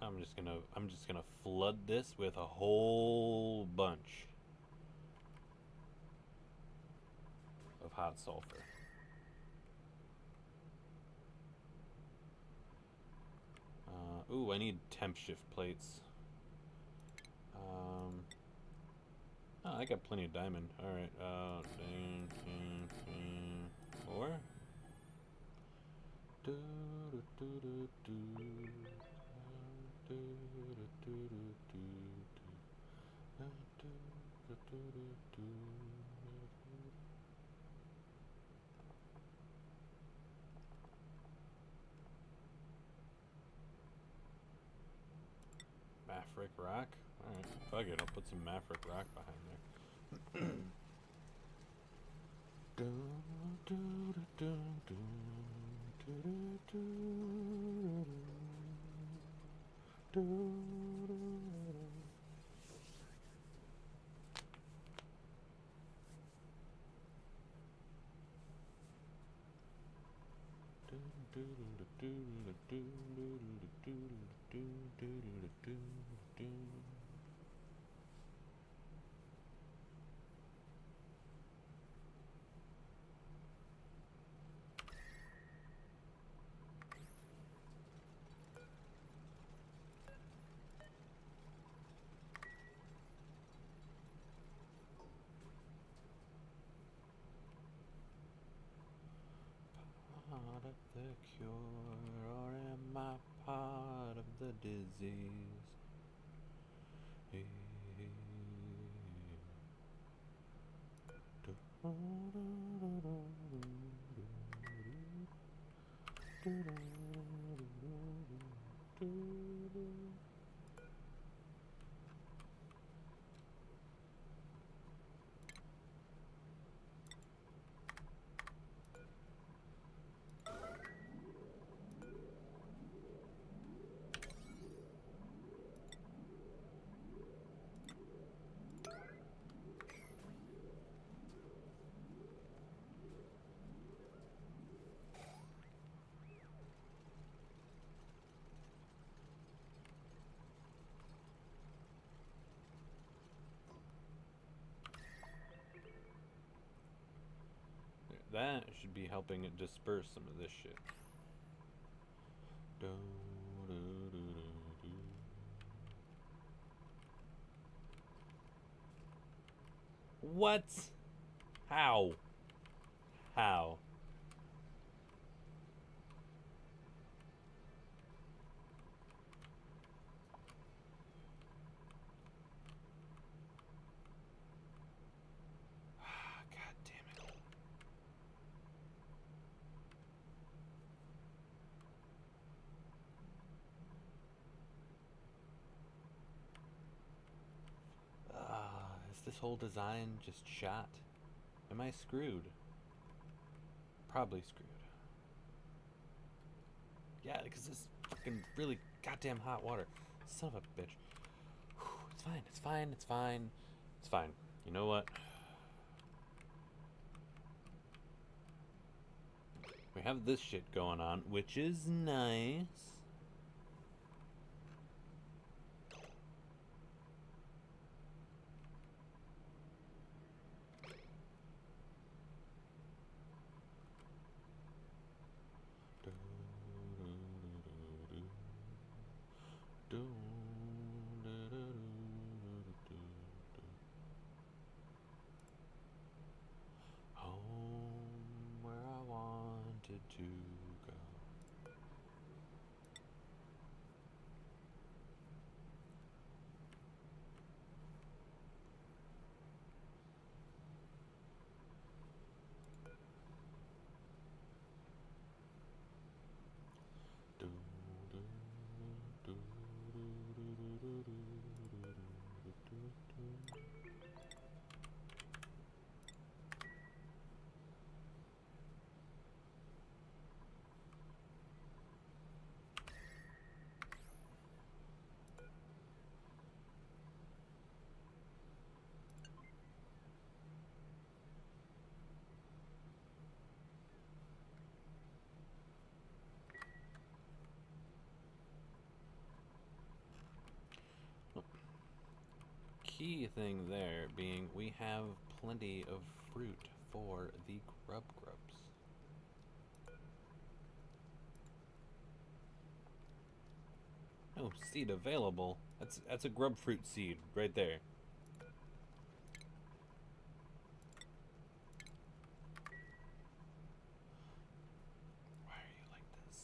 I'm just gonna flood this with a whole bunch of hot sulfur. Ooh, I need temp shift plates. Oh, I got plenty of diamond. All right. Four. Maverick rock. All right, fuck it. I'll put some Maverick rock behind there. Part of the cure, or am I part of the disease? That should be helping it disperse some of this shit. What? How? How? God damn it. Is this whole design just shot? Am I screwed? Probably screwed. Yeah, because this fucking really goddamn hot water. Son of a bitch. Whew, it's fine, it's fine, it's fine. It's fine. You know what? We have this shit going on, which is nice. Home where I wanted to go. key thing there being we have plenty of fruit for the grubs. Oh, seed available. That's a grub fruit seed right there. Why are you like this?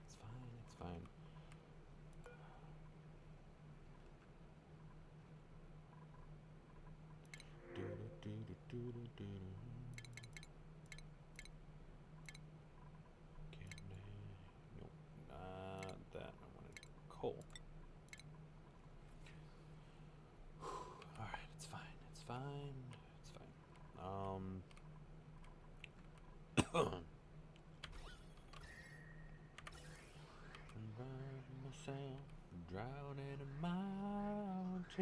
It's fine, it's fine. Nope, not that. I wanted coal. Alright, it's fine, it's fine, it's fine. Myself drowning in mountains.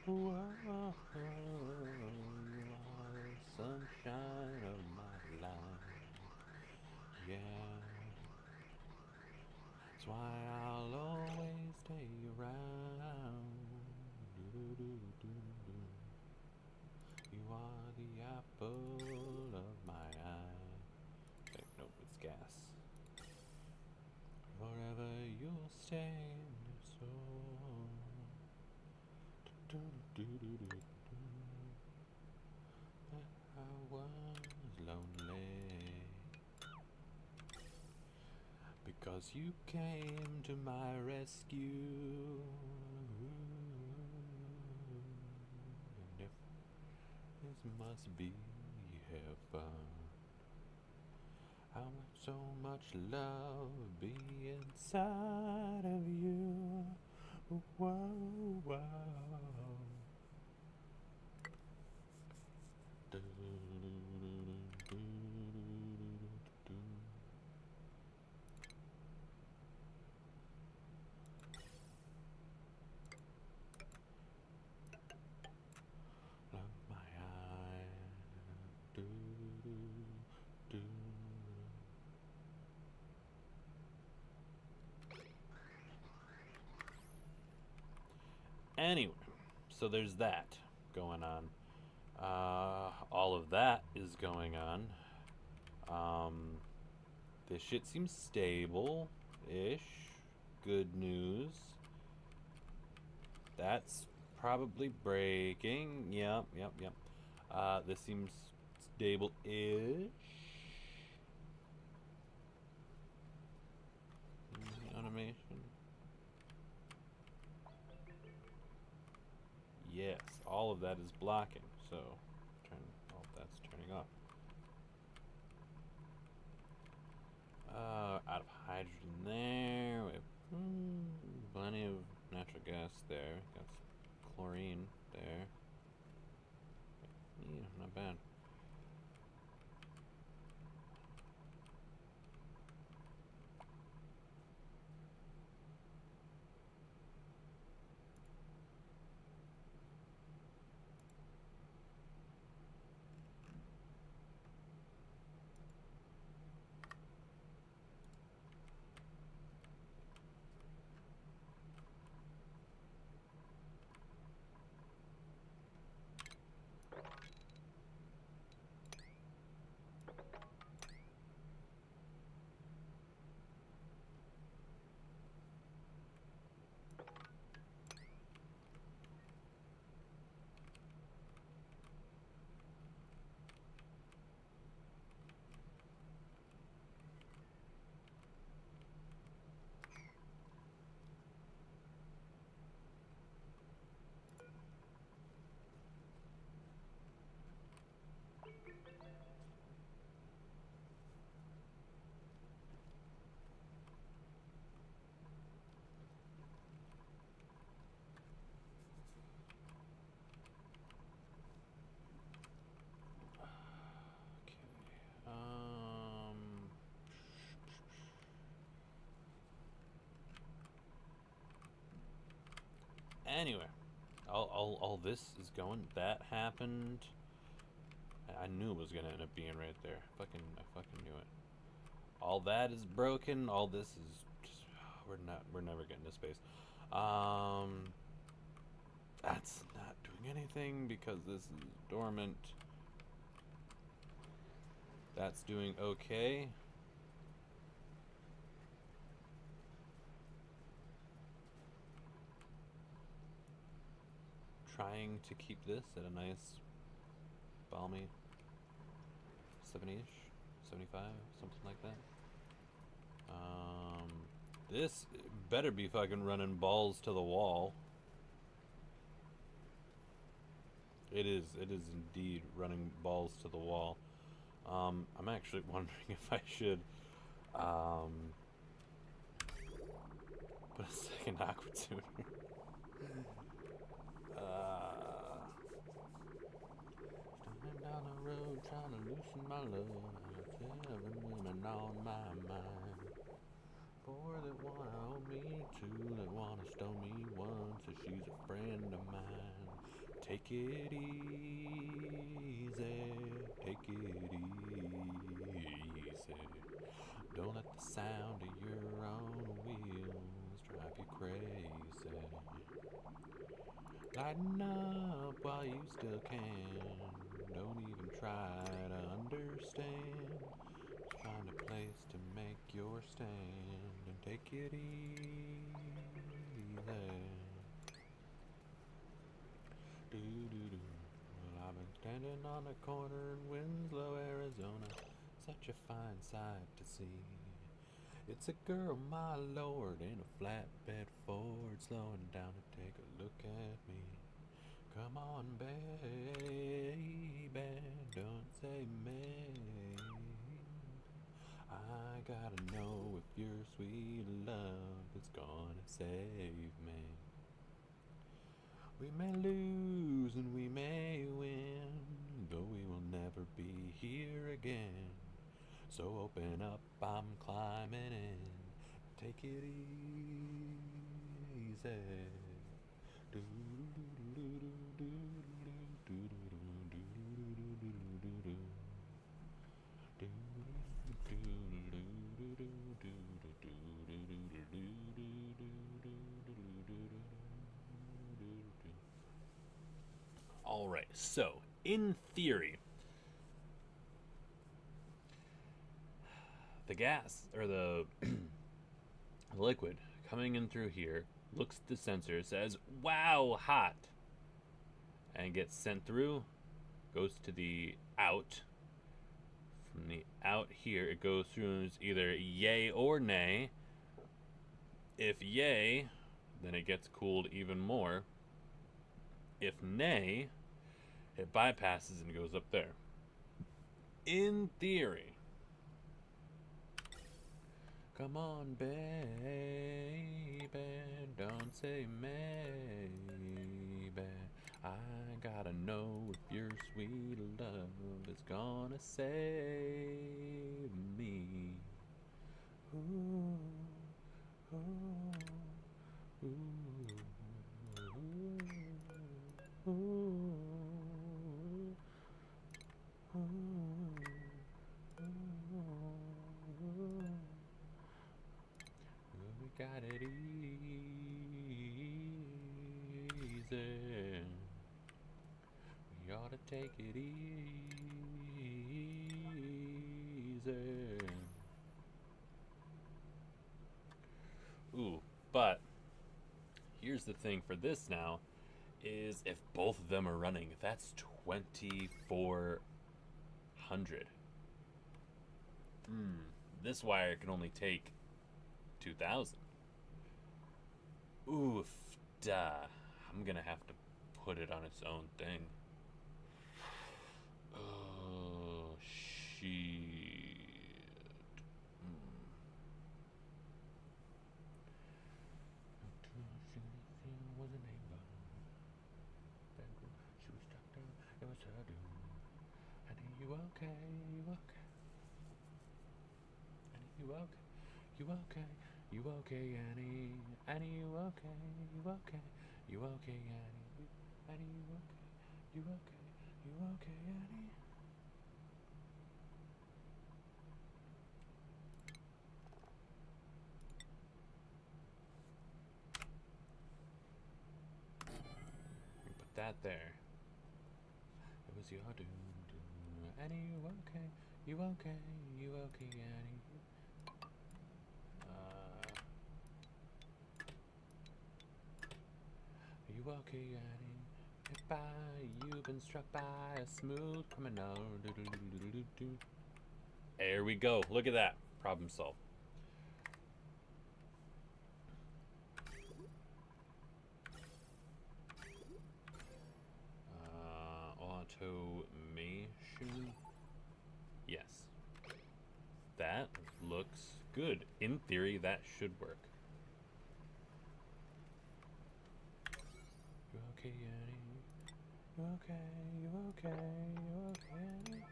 Whoa, you are the sunshine of my life. Yeah, that's why I'll always stay around. Do-do-do-do-do. You are the apple of my eye. Wait, nope, it's gas. Forever you'll stay in this soul. I was lonely because you came to my rescue. And if this must be heaven, how so much love be inside of you. Whoa, whoa. Love my eye. Do, do, do. Anyway, so there's that going on. All of that is going on. This shit seems stable-ish. Good news. That's probably breaking. Yep. This seems stable-ish. Automation. Yes, all of that is blocking, so all of that's turning off. Out of hydrogen there. We have plenty of natural gas there. Got some chlorine there. Yeah, not bad. Anyway, all this is going. That happened. I knew it was gonna end up being right there. I fucking knew it. All that is broken. All this is just, we're never getting to space. That's not doing anything because this is dormant. That's doing okay. Trying to keep this at a nice balmy 70-ish, 75, something like that. This better be fucking running balls to the wall. It is indeed running balls to the wall. I'm actually wondering if I should put a second aqua tuner. Standing down the road trying to loosen my love. Every woman on my mind. 4 that wanna own me, 2 that wanna stone me, 1 says she's a friend of mine. Take it easy, take it easy. Don't let the sound of your own wheels drive you crazy. Lighten up while you still can. Don't even try to understand. Just find a place to make your stand and take it easy. Do-do-do. Well, I've been standing on the corner in Winslow, Arizona. Such a fine sight to see. It's a girl, my lord, in a flatbed Ford, slowing down to take a look at me. Come on, baby, don't say maybe. I gotta know if your sweet love is gonna save me. We may lose and we may win, though we will never be here again. So open up, I'm climbing in. Take it easy. All right, so in theory, the gas or the liquid coming in through here looks at the sensor, says, wow, hot, and gets sent through, goes to the out. From the out here, it goes through and it's either yay or nay. If yay, then it gets cooled even more. If nay, it bypasses and goes up there. In theory, come on, baby, don't say maybe. I gotta know if your sweet love is gonna save me. Ooh, ooh, ooh, ooh, ooh, ooh. We got it easy. We ought to take it easy. Ooh, but here's the thing for this now, is if both of them are running, that's 2,400. This wire can only take 2,000. Oof, duh. I'm gonna have to put it on its own thing. Oh, shit. Was a neighbor. She was stuck down. It was her doom. Annie, you okay? You okay? Annie, you okay? You okay? You okay, Annie? Annie, you okay? You okay? You okay, Annie? Annie, you okay? You okay? You okay, Annie? that there. It was your doom. Annie, you okay? You okay? You okay, Annie? You okay, Annie? You've been struck by a smooth criminal. There we go. Look at that. Problem solved. Automation. Yes. That looks good. In theory, that should work. You okay, Annie? You okay? You okay? You okay, Annie?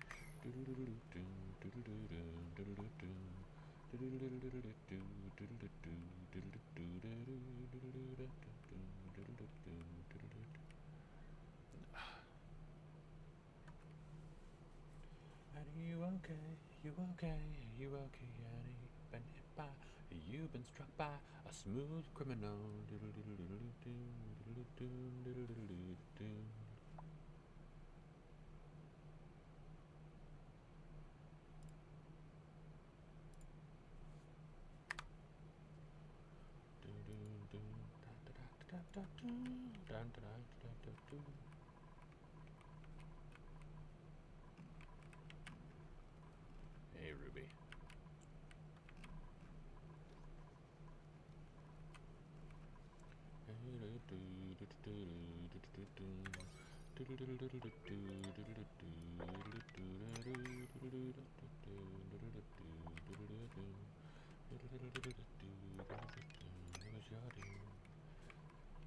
Annie, you okay? You okay? You okay, Annie? Been hit by, you've been struck by a smooth criminal. Hey, Ruby.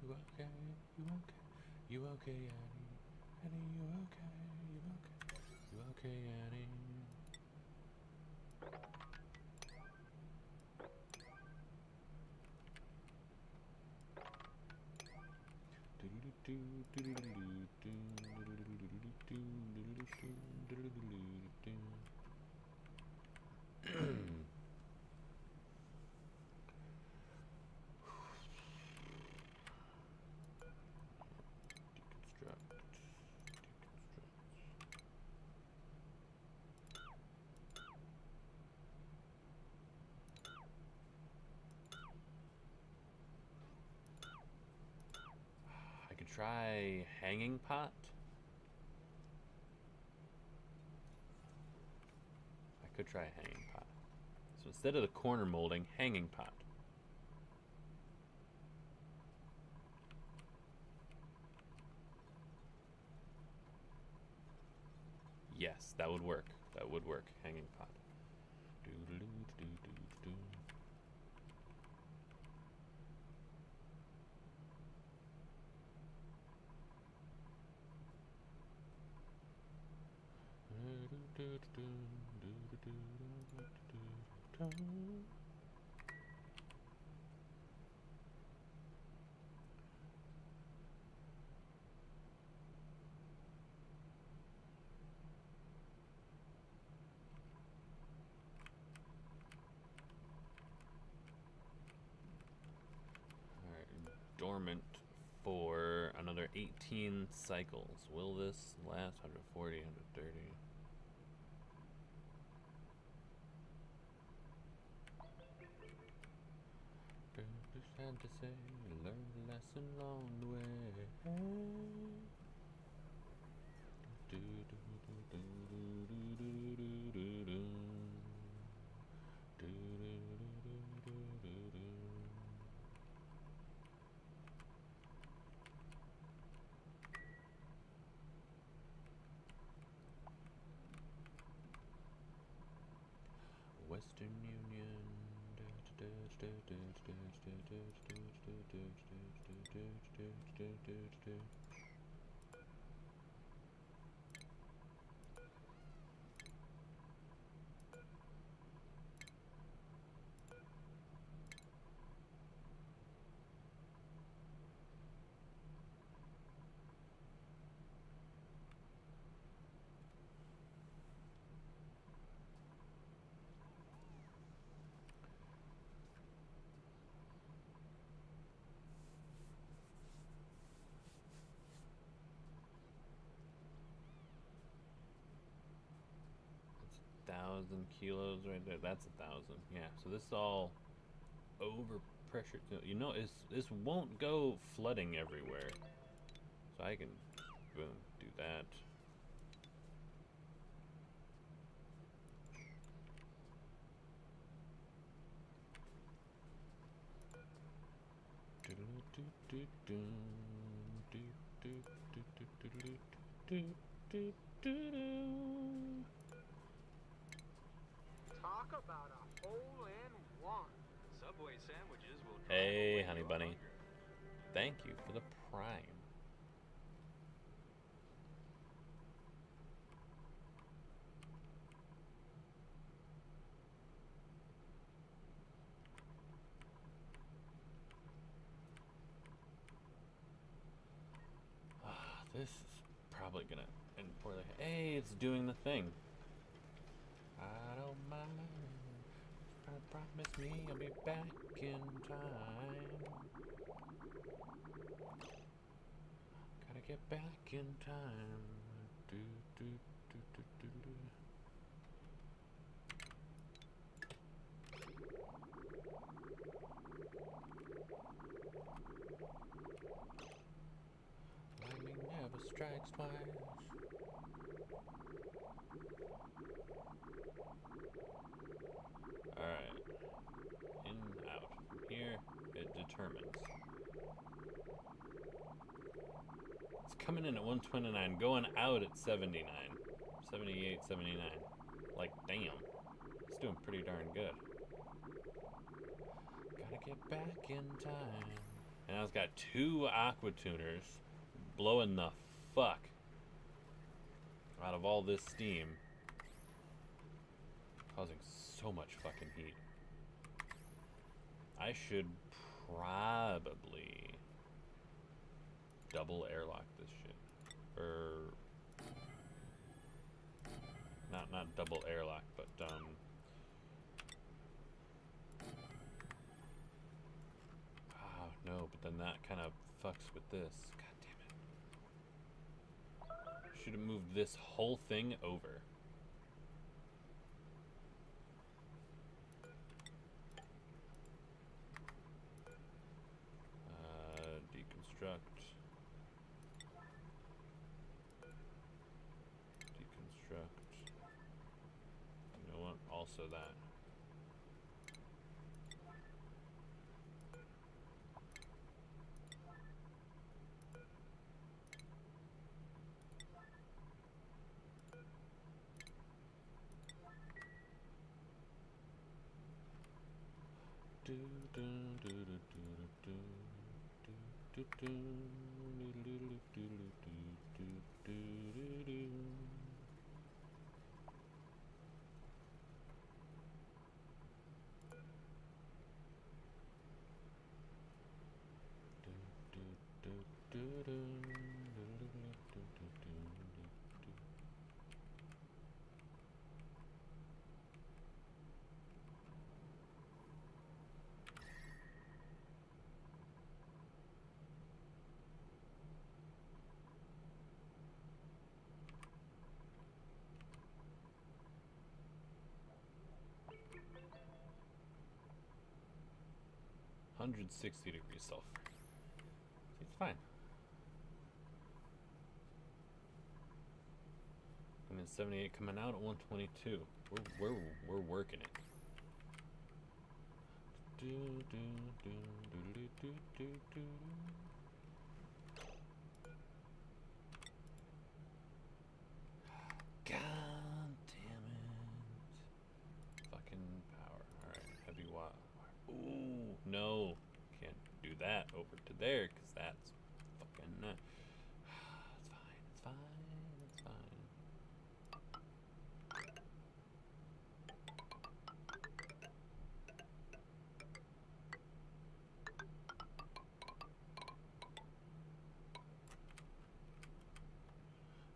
You okay? You okay? You okay, Annie? Annie, you okay? You okay? You okay, Annie? I could try hanging pot. I could try hanging pot. So instead of the corner molding, hanging pot. Yes, that would work. That would work. Hanging pot. Dormant for another 18 cycles. Will this last? 140, 130. Sad to say, learn the lesson along the way. Western Union. 1,000 kilos right there. That's 1,000. Yeah. So this is all over pressure. You know, this won't go flooding everywhere. So I can, boom, do that. Talk about a hole in one. Subway sandwiches will drive Hey, away honey your bunny. hunger. Thank you for the prime. This is probably gonna end poorly. Hey, it's doing the thing. I don't mind. Promise me I'll be back in time. Gotta get back in time. Do, do, do, do, do, do. Lightning never strikes twice. Alright. In, out. From here, it determines. It's coming in at 129, going out at 79. 78, 79. Like, damn. It's doing pretty darn good. Gotta get back in time. And now it's got 2 aqua tuners blowing the fuck out of all this steam, causing so much fucking heat. I should probably double airlock this shit. Or not double airlock, but oh no, but then that kind of fucks with this. God damn it. Should have moved this whole thing over. Deconstruct. You know what? Also that. Do do do do do do do do do do do do. (160 degrees sulfur). It's fine. And then 78 coming out at 122. We're working it. Do do do do do do do. God damn it! Fucking power. All right, heavy wire. Ooh, no, can't do that over to there because that's fucking. It's fine. It's fine. It's fine.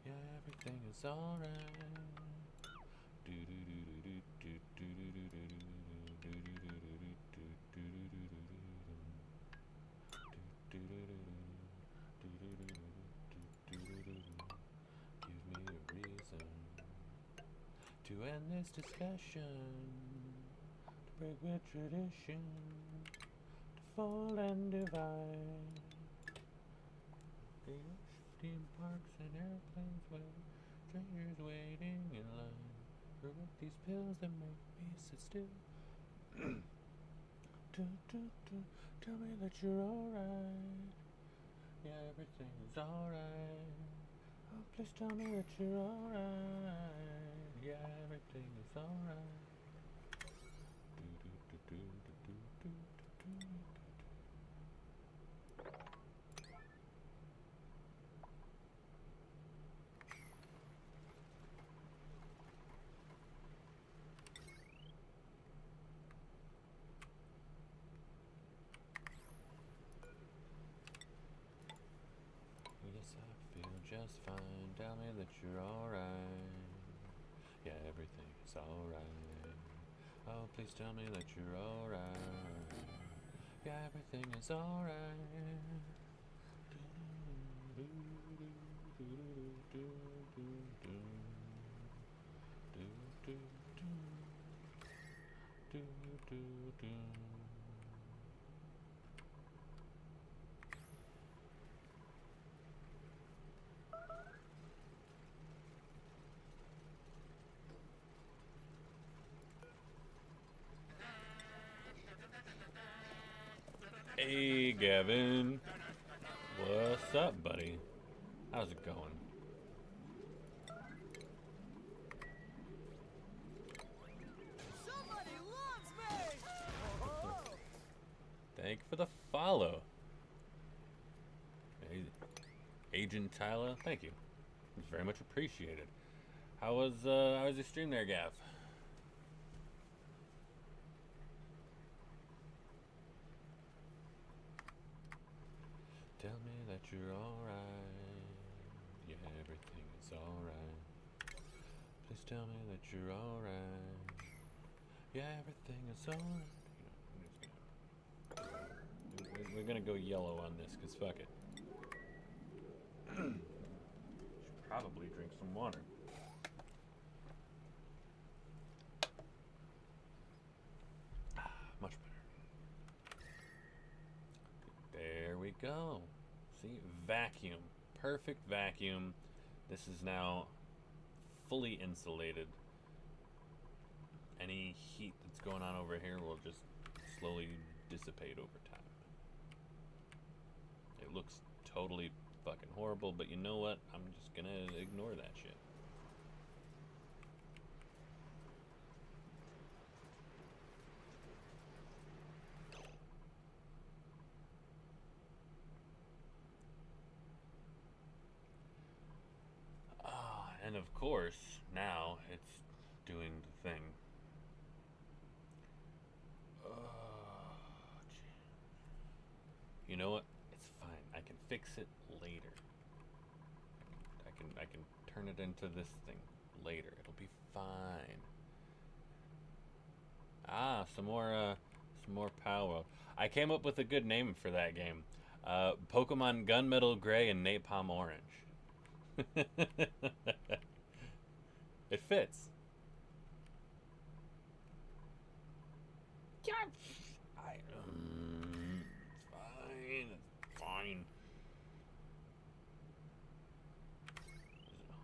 Yeah, everything is alright. Do do do do do do do do do do do do give me a reason to end this discussion, to break with tradition, to fall and divide. The theme parks and airplanes where strangers waiting in line. Forget these pills that make me sit still. Tell me that you're alright. Yeah, everything is alright. Oh, please tell me that you're alright. Yeah, everything is alright. Yes, I feel just fine. Tell me that you're alright. Yeah, everything is alright. Oh, please tell me that you're alright. Yeah, everything is alright. Hey, Gavin. What's up, buddy? How's it going? Somebody loves me! Oh. Thank you for the follow. Hey, Agent Tyler, thank you. It's very much appreciated. How was your stream there, Gav? Tell me that you're alright. Yeah, everything is alright. Please tell me that you're alright. Yeah, everything is alright. We're gonna go yellow on this, cause fuck it. Should probably drink some water. Much better. There we go. See, vacuum. Perfect vacuum. This is now fully insulated. Any heat that's going on over here will just slowly dissipate over time. It looks totally fucking horrible, but you know what? I'm just gonna ignore that shit. And of course, now it's doing the thing. You know what? It's fine. I can fix it later. I can turn it into this thing later. It'll be fine. Ah, some more power. I came up with a good name for that game. Pokemon Gunmetal Gray and Napalm Orange. It fits. Yeah, it's fine.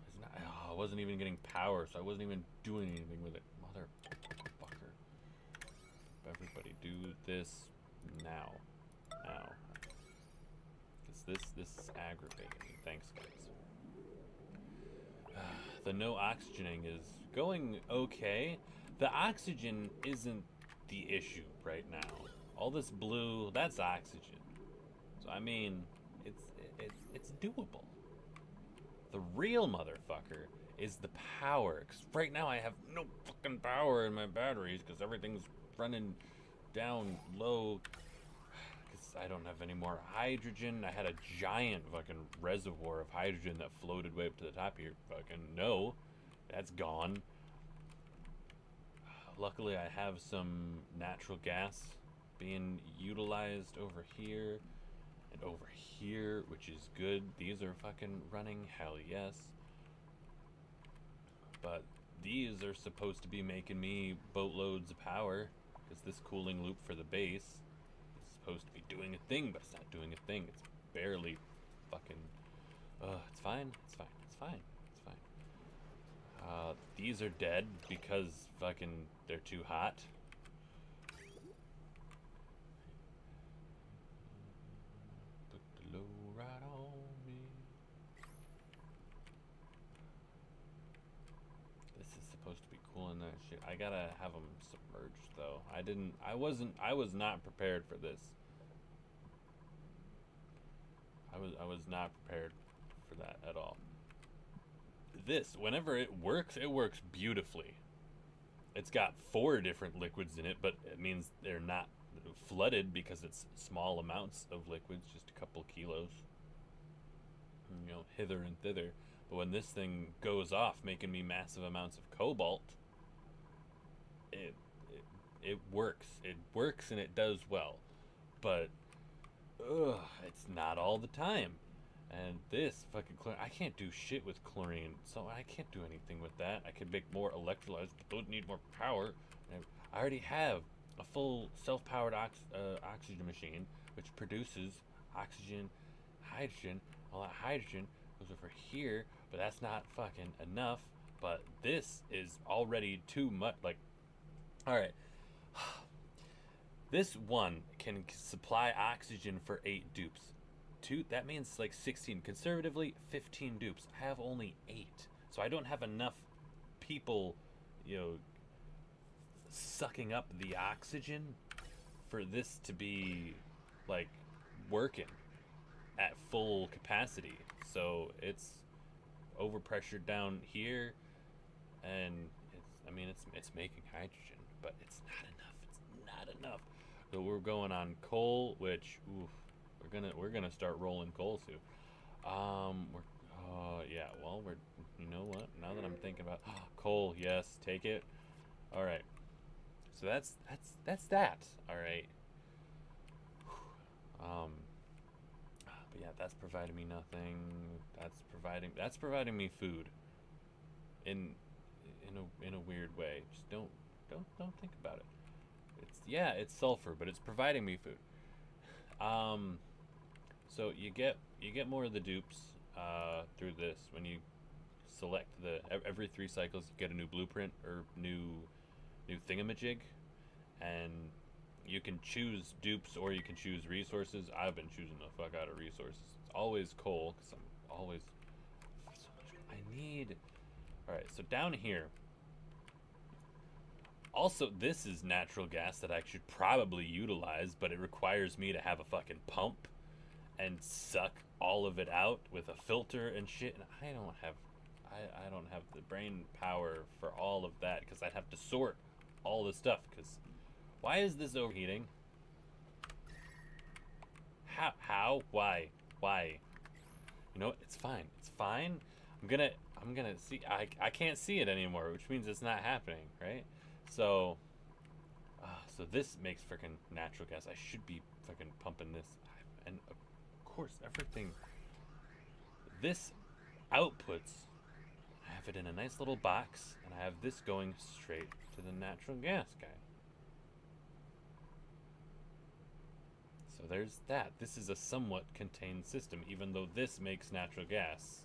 It's not, I wasn't even getting power, so I wasn't even doing anything with it. Motherfucker. Everybody do this now. Now. This is aggravating me. Thanks, guys. The no oxygening is going okay. The oxygen isn't the issue right now. All this blue, that's oxygen. So I mean, it's doable. The real motherfucker is the power. 'Cause right now I have no fucking power in my batteries because everything's running down low. I don't have any more hydrogen. I had a giant fucking reservoir of hydrogen that floated way up to the top here. Fucking no. That's gone. Luckily, I have some natural gas being utilized over here and over here, which is good. These are fucking running. Hell yes. But these are supposed to be making me boatloads of power, because this cooling loop for the base is supposed to be doing a thing, but it's not doing a thing. It's barely fucking... it's fine. It's fine. It's fine. It's fine. These are dead because fucking they're too hot. Put the low right on me. This is supposed to be cooling that shit. I gotta have them submerged though. I was not prepared for this. I was not prepared for that at all. This, whenever it works beautifully. It's got 4 different liquids in it, but it means they're not flooded because it's small amounts of liquids, just a couple kilos, you know, hither and thither. But when this thing goes off, making me massive amounts of cobalt, it works. It works and it does well, but it's not all the time. And this fucking chlorine, I can't do shit with chlorine, so I can't do anything with that. I could make more electrolytes, but those need more power. And I already have a full self-powered oxygen machine, which produces oxygen, hydrogen. All that hydrogen goes over here, but that's not fucking enough. But this is already too much. Like, all right, this one can supply oxygen for 8 dupes. 2, that means like 16, conservatively 15 dupes. I have only 8, so I don't have enough people, you know, sucking up the oxygen for this to be like working at full capacity. So it's overpressured down here, and it's making hydrogen, but it's not enough. It's not enough. So we're going on coal, which oof, we're gonna start rolling coal soon. Yeah, well, you know what? Now that I'm thinking about coal, yes, take it. All right. So that's that. All right. But yeah, that's providing me nothing. That's providing me food. In a weird way. Just don't think about it. It's sulfur, but it's providing me food. So you get more of the dupes through this when you select every 3 cycles. You get a new blueprint or new thingamajig, and you can choose dupes or you can choose resources. I've been choosing the fuck out of resources. It's always coal because I'm always so much. I need. All right, so down here. Also, this is natural gas that I should probably utilize, but it requires me to have a fucking pump and suck all of it out with a filter and shit, and I don't have the brain power for all of that, because I'd have to sort all this stuff. Because why is this overheating? How? Why? You know what? It's fine. I'm gonna see. I can't see it anymore, which means it's not happening, right? So this makes freaking natural gas. I should be fucking pumping this, and of course everything. This outputs. I have it in a nice little box, and I have this going straight to the natural gas guy. So there's that. This is a somewhat contained system, even though this makes natural gas,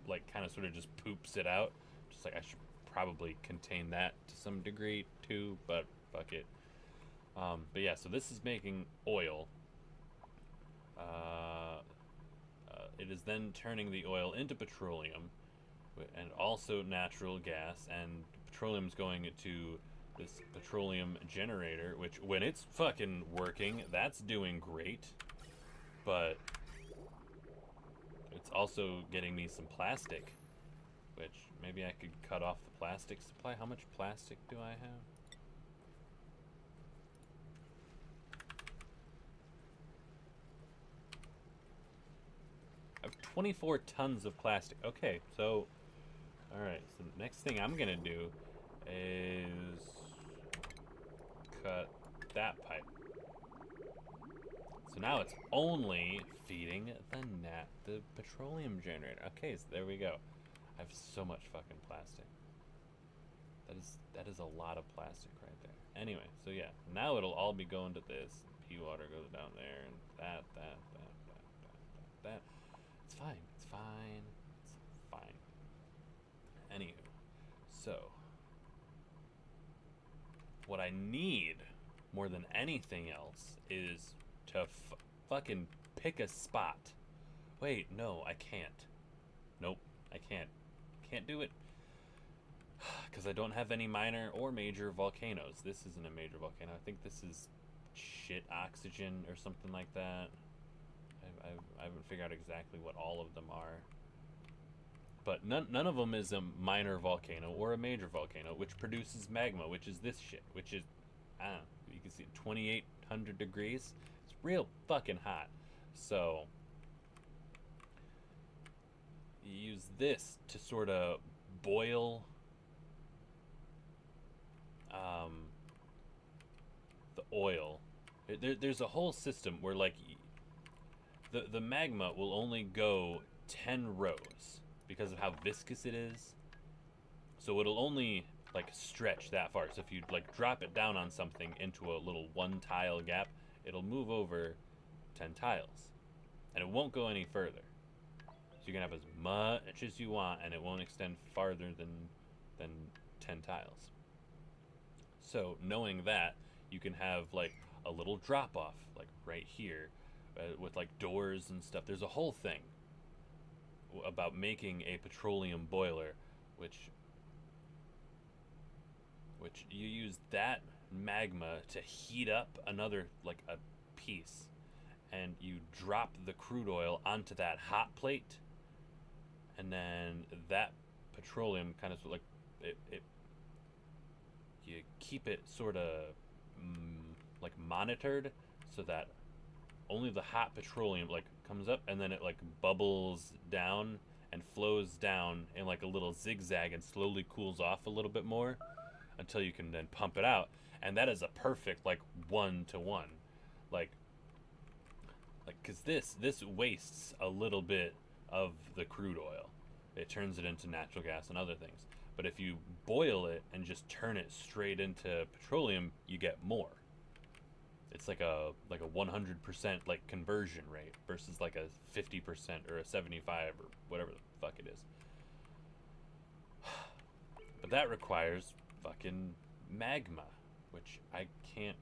like, kind of sort of just poops it out. Just like I should probably contain that to some degree too, but fuck it. But yeah, so this is making oil. It is then turning the oil into petroleum, and also natural gas, and petroleum's going to this petroleum generator, which when it's fucking working, that's doing great, but it's also getting me some plastic, which maybe I could cut off the plastic supply. How much plastic do I have? I have 24 tons of plastic. Okay, so alright, so the next thing I'm gonna do is cut that pipe. So now it's only feeding the petroleum generator. Okay, so there we go. I have so much fucking plastic. That is a lot of plastic right there. Anyway, so yeah, now it'll all be going to this. Pea water goes down there, and that. It's fine. It's fine. It's fine. Anywho, so what I need more than anything else is to fucking pick a spot. Wait, no, I can't. Nope, I can't. Can't do it. Because I don't have any minor or major volcanoes. This isn't a major volcano. I think this is shit oxygen or something like that. I haven't figured out exactly what all of them are. But none of them is a minor volcano or a major volcano, which produces magma, which is this shit, which is, you can see 2,800 degrees. It's real fucking hot. So, you use this to sort of boil the oil. There's a whole system where, like, the magma will only go 10 rows because of how viscous it is. So it'll only, like, stretch that far. So if you, like, drop it down on something into a little 1 tile gap, it'll move over 10 tiles. And it won't go any further. So you can have as much as you want, and it won't extend farther than 10 tiles. So knowing that, you can have, like, a little drop off, like right here, with, like, doors and stuff. There's a whole thing about making a petroleum boiler, which you use that magma to heat up another, like, a piece, and you drop the crude oil onto that hot plate, and then that petroleum kind of, like, it you keep it sort of like monitored, so that only the hot petroleum, like, comes up, and then it, like, bubbles down and flows down in, like, a little zigzag and slowly cools off a little bit more until you can then pump it out. And that is a perfect, like, 1-to-1, like because this wastes a little bit of the crude oil. It turns it into natural gas and other things. But if you boil it and just turn it straight into petroleum, you get more. It's like a 100% like conversion rate versus like a 50% or a 75 or whatever the fuck it is. But that requires fucking magma, which I can't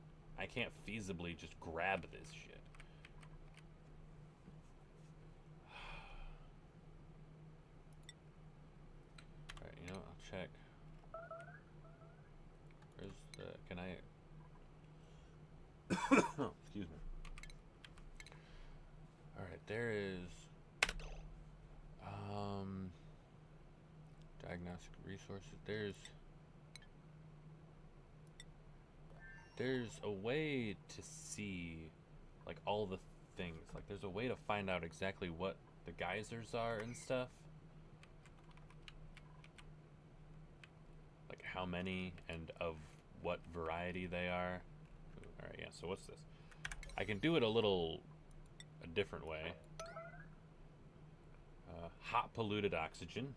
feasibly just grab this shit. Alright, you know, I'll check. Where's the, can I, oh, excuse me. Alright, there is, diagnostic resources. There's a way to see, like, all the things. Like, there's a way to find out exactly what the geysers are and stuff. Like, how many and of what variety they are. Alright, yeah, so what's this? I can do it a different way. Hot polluted oxygen.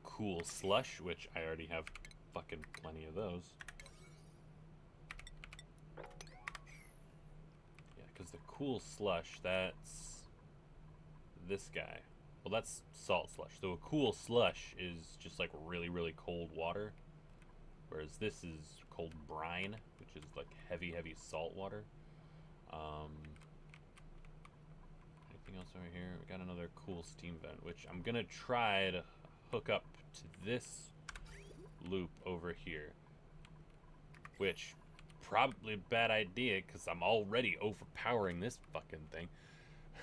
Cool slush, which I already have fucking plenty of those. Yeah, because the cool slush, that's this guy. Well, that's salt slush. So a cool slush is just like really, really cold water. Whereas this is cold brine, which is like heavy, heavy salt water. Anything else over here? We got another cool steam vent, which I'm gonna try to hook up to this loop over here. Which, probably a bad idea, because I'm already overpowering this fucking thing. I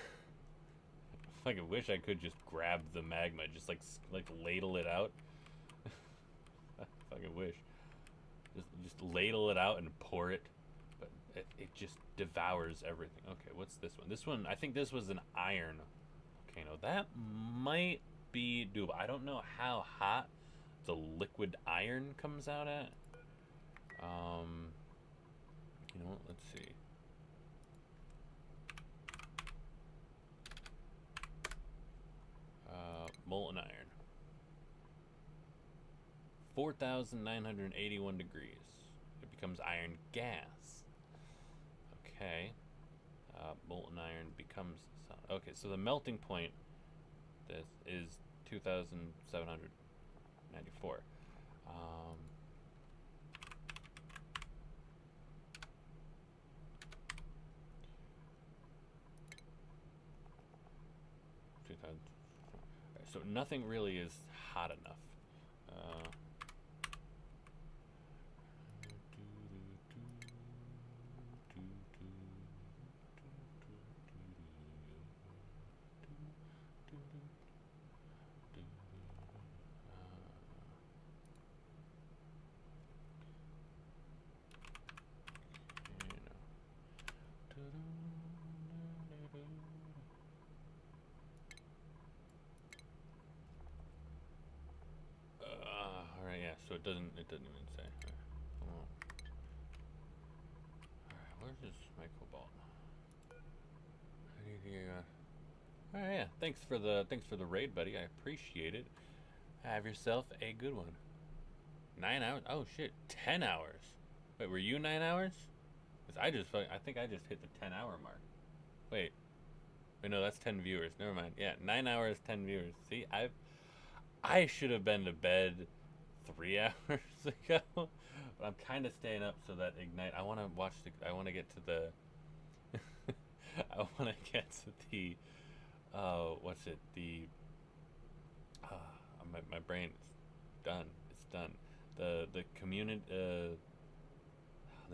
fucking wish I could just grab the magma, just like ladle it out. I fucking wish. Just ladle it out and pour it, but it just devours everything. Okay, what's this one? This one, I think this was an iron volcano. That might be doable. I don't know how hot the liquid iron comes out at. You know what? Let's see. molten iron. 4,981 degrees. It becomes iron gas. Okay. Molten iron becomes... Okay, so the melting point this is 2,794. 2,000. So nothing really is hot enough. Alright, yeah, so it doesn't even say. Alright, where's my cobalt? Alright, yeah, thanks for the raid, buddy. I appreciate it. Have yourself a good one. 9 hours? Oh shit, 10 hours. Wait, were you 9 hours? Cause I think I just hit the 10-hour mark. Wait, no, that's 10 viewers. Never mind. Yeah, 9 hours, 10 viewers. See, I should have been to bed 3 hours ago, but I'm kind of staying up so that Ignite. I want to get to the. I want to get to the. What's it? The. My brain is done. It's done. The community. The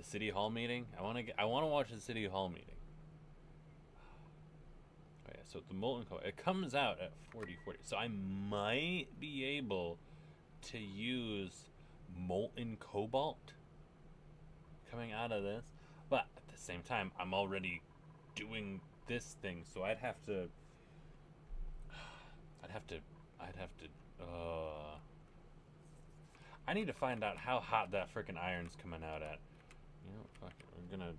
city hall meeting. I want to watch the city hall meeting. Oh yeah. So the molten core. It comes out at 40:40. So I might be able to use molten cobalt coming out of this, but at the same time I'm already doing this thing, so I'd have to I need to find out how hot that freaking iron's coming out at. You know, fuck it, we're gonna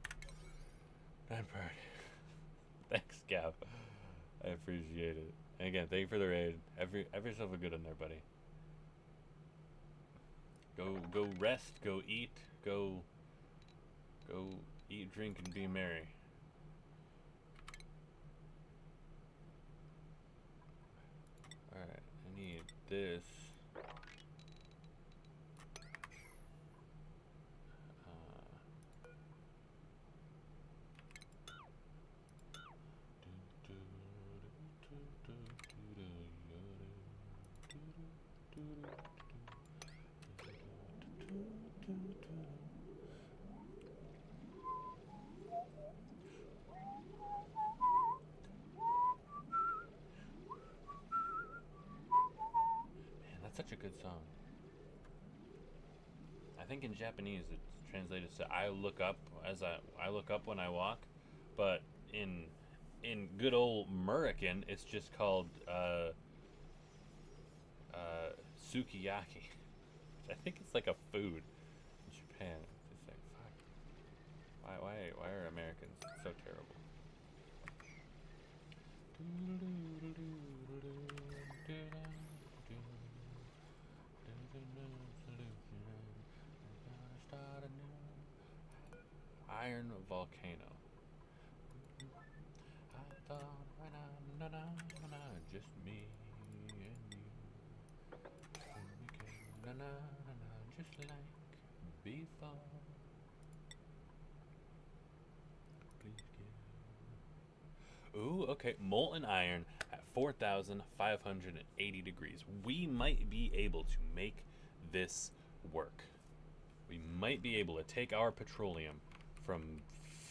thanks, Gav. I appreciate it. And again, thank you for the raid. Have yourself a good one there, buddy. Go rest, go eat, go eat, drink, and be merry. Alright, I need this. Such a good song. I think in Japanese it's translated to "I look up I look up when I walk," but in good old American it's just called sukiyaki. I think it's like a food in Japan. It's like fuck. Why are Americans so terrible? Iron volcano. I thought just me and you. Just like before. Please give. Ooh, okay. Molten iron at 4,580 degrees. We might be able to make this work. We might be able to take our petroleum from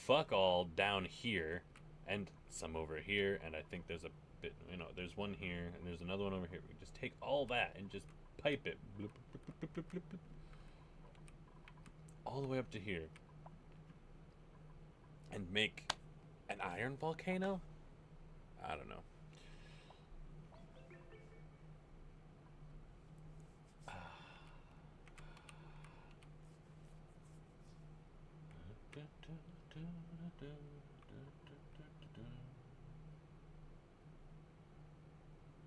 fuck all down here and some over here, and I think there's a bit, there's one here and there's another one over here. We can just take all that and just pipe it all the way up to here and make an iron volcano? I don't know.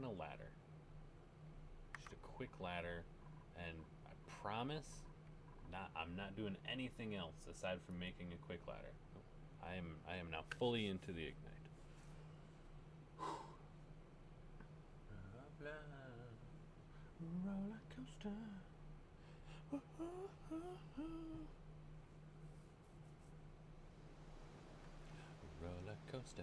making a ladder. Just a quick ladder, and I promise, I'm not doing anything else aside from making a quick ladder. I am now fully into the Ignite. Roller coaster. Roller coaster.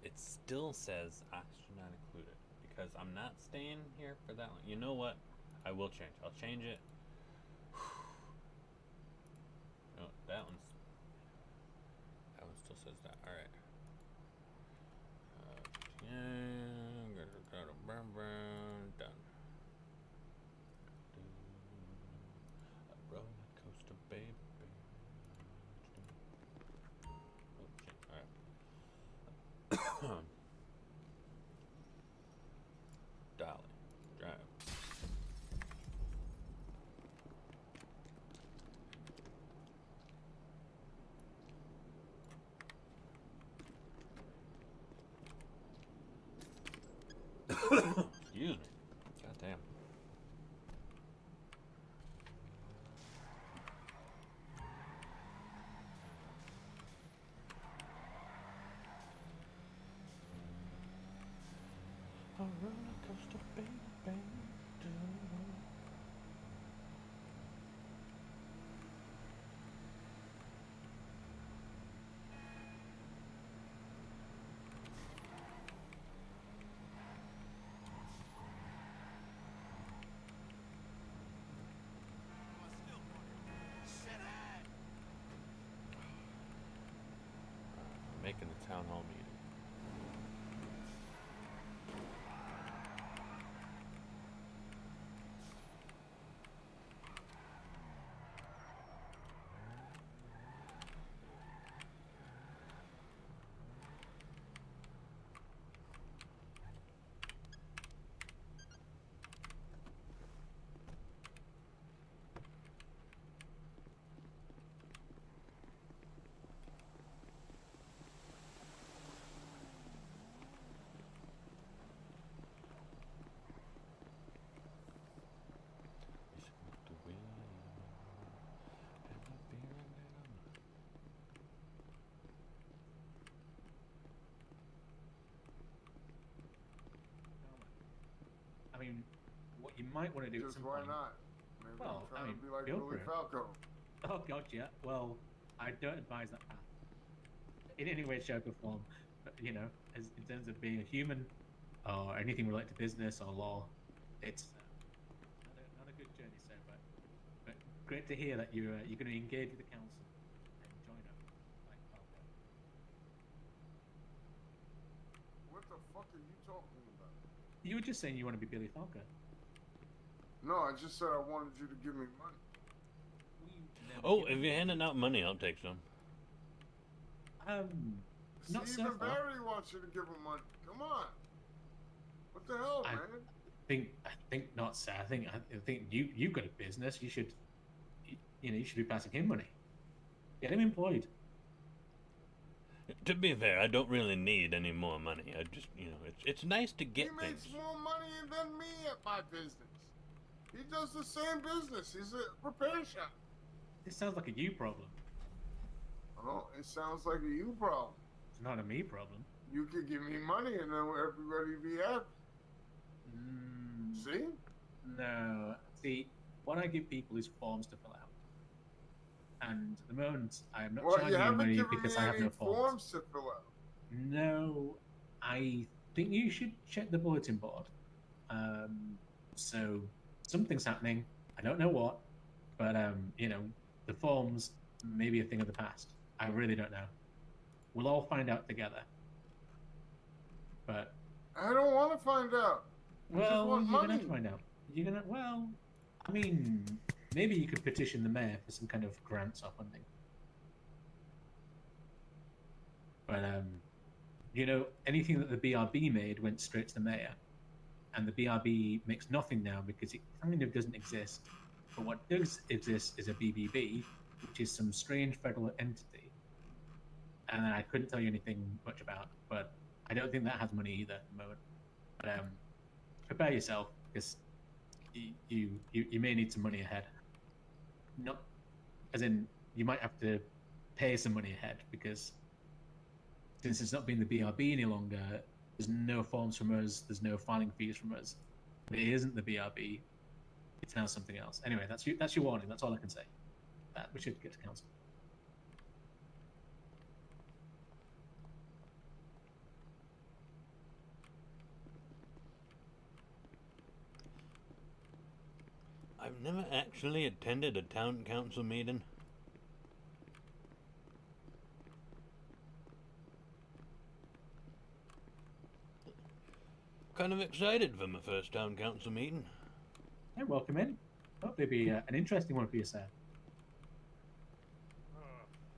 It still says oxygen not included because I'm not staying here for that long. You know what? I will change. I'll change it. No, that one still says that. All right. Done. A roller coaster, baby. Dolly, drive. Excuse me. God damn. A roller coaster, baby. Making the town hall meeting. I mean, what you might want to do at Just some why point. not? Maybe Well, I'm trying I mean, to be like feel Billy for it. Falco. Oh god, yeah. Well, I don't advise that path in any way, shape, or form. But you know, as in terms of being a human or anything related to business or law, it's not a good journey so far. But great to hear that you're going to engage with the council and join up. Like Falco. What the fuck are you talking about? You were just saying you want to be Billy Falco. No, I just said I wanted you to give me money. Oh, if you're handing out money, I'll take some. Not See, so even far. Barry wants you to give him money. Come on. What the hell, man? I think not, sir. I think you've got a business. You should, you should be passing him money. Get him employed. To be fair, I don't really need any more money. I just, it's nice to get He makes things. more money than me at my business. He does the same business. He's a repair shop. This sounds like a you problem. Oh, it sounds like a you problem. It's not a me problem. You could give me money and then everybody be happy. See? No. See, what I give people is forms to fill out. And at the moment, I am not Well, you charging you haven't money given because me I have any no forms. forms to fill out. No, I think you should check the bulletin board. So something's happening. I don't know what, but the forms may be a thing of the past. I really don't know. We'll all find out together. But I don't want to find out. I just well, want you're money. gonna have to find out. I mean, maybe you could petition the mayor for some kind of grants or funding. But you know, anything that the BRB made went straight to the mayor, and the BRB makes nothing now because it kind of doesn't exist. But what does exist is a BBB, which is some strange federal entity, and I couldn't tell you anything much about. But I don't think that has money either at the moment. But prepare yourself because you may need some money ahead. Not as in you might have to pay some money ahead because since it's not being the BRB any longer, there's no forms from us, there's no filing fees from us. But it isn't the BRB, it's now something else. Anyway, that's your warning. That's all I can say. That we should get to council. I've never actually attended a town council meeting. Kind of excited for my first town council meeting. Yeah, welcome in. Hope it'll be an interesting one for you, sir.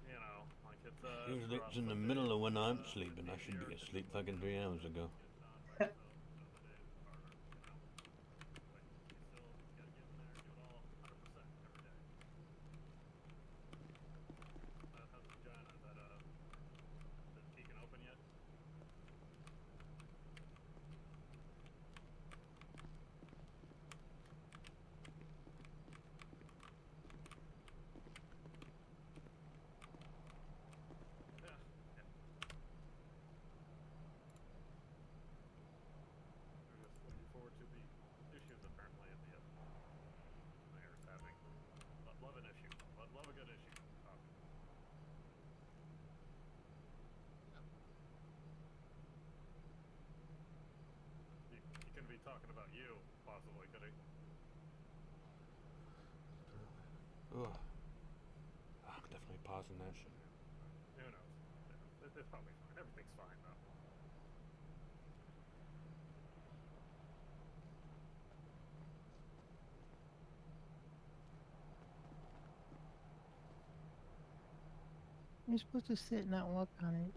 You know, like Usually it's in the middle of when I'm sleeping. I should be asleep fucking 3 hours ago. Talking about you, possibly, could he? Ugh. I'm definitely pausing that shit. Who knows? It's probably fine. Everything's fine, though. You're supposed to sit, not walk on it.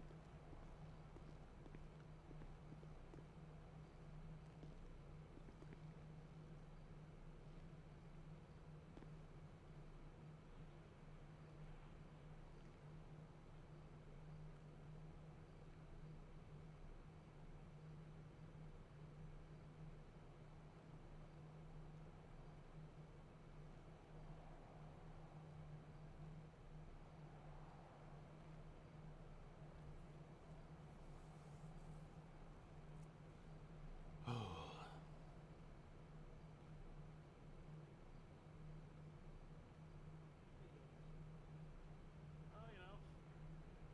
You know,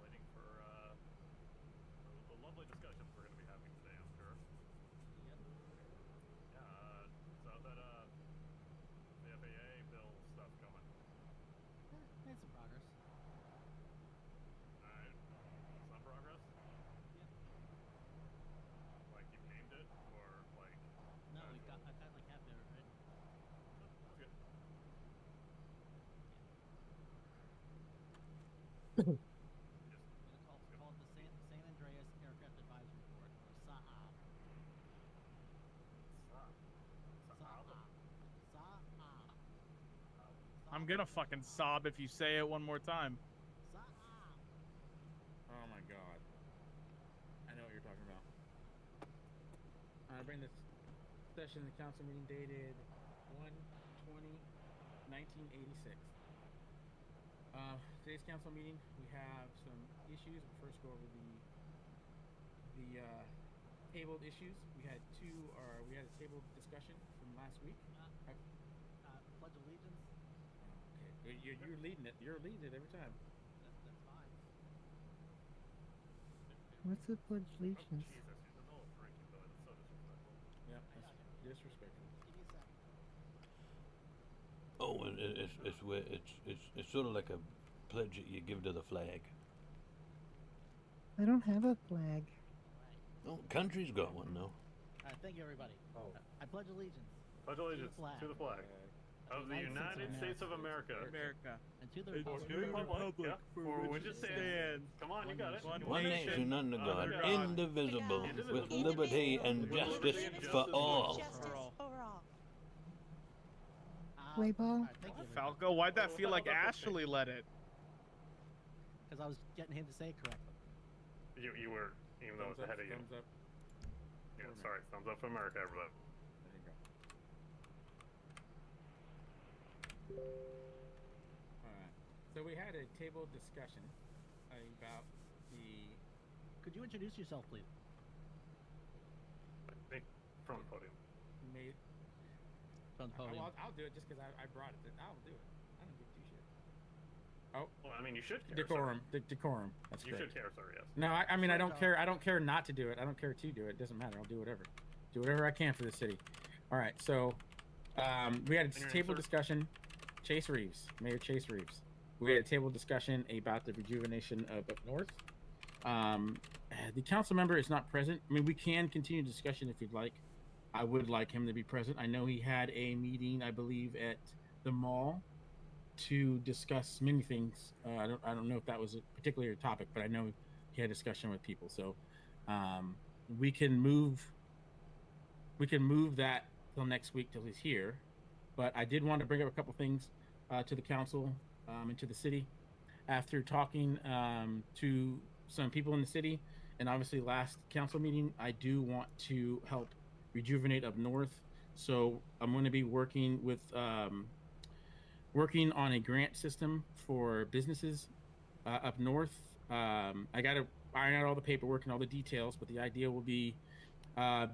waiting for the lovely discussions we're going to be having today, I'm sure. Yep. Yeah, so how's that, the FAA bill stuff going? Made some progress. Alright. Some progress? Yep. Like, you've named it, or, like... No, I got like half there already. That's good. I'm gonna call it the San Andreas Aircraft Advisory Board, or SAAB. I'm gonna fucking sob if you say it one more time. Oh my god. I know what you're talking about. I bring this session the council meeting dated 1/20/1986. Today's council meeting, we have some issues. We'll first go over the tabled issues. We had a tabled discussion from last week. Pledge allegiance. Okay, you're leading it. You're leading it every time. That's fine. What's the pledge allegiance? Jesus, he's in the middle of drinking, though. That's so disrespectful. Yeah, that's disrespectful. Give me a second. Oh, it's sort of like a pledge that you give to the flag. I don't have a flag. Oh, country's got one though. Alright, thank you, everybody. Oh. I pledge allegiance. Pledge allegiance flag. to the flag. of the United States of America. America. And to the And republic to the republic Yeah, for which it stands. Come on, you got it. One nation, nation, under under God, God, indivisible, indivisible, with liberty and justice for all. Rainbow? Alright, thank you, Falco, why'd that feel like Ashley led it? because I was getting him to say it correctly. You were, even though it's ahead of you. Thumbs up. Yeah, sorry, thumbs up for America, everybody. There you go. Alright. So we had a table discussion about the Could you introduce yourself, please? From the podium. made. From the podium. I'll do it just because I brought it. I'll do it. I don't give two shit. Oh, Well, I mean, you should care. decorum. Decorum. That's You great. should care, sir, yes. No, I mean I don't care. I don't care not to do it. I don't care to do it. It doesn't matter. I'll do whatever. Do whatever I can for the city. All right. So, we had a And your name, table sir? discussion. Chase Reeves, Mayor Chase Reeves. We had a table discussion about the rejuvenation of up north. The council member is not present. I mean, we can continue discussion if you'd like. I would like him to be present. I know he had a meeting, I believe, at the mall to discuss many things. I don't know if that was a particular topic, but I know he had discussion with people. So we can move that till next week till he's here. But I did want to bring up a couple things to the council and to the city. After talking to some people in the city, and obviously last council meeting, I do want to help rejuvenate up north. So I'm going to be working with working on a grant system for businesses up north. I got to iron out all the paperwork and all the details, but the idea will be 5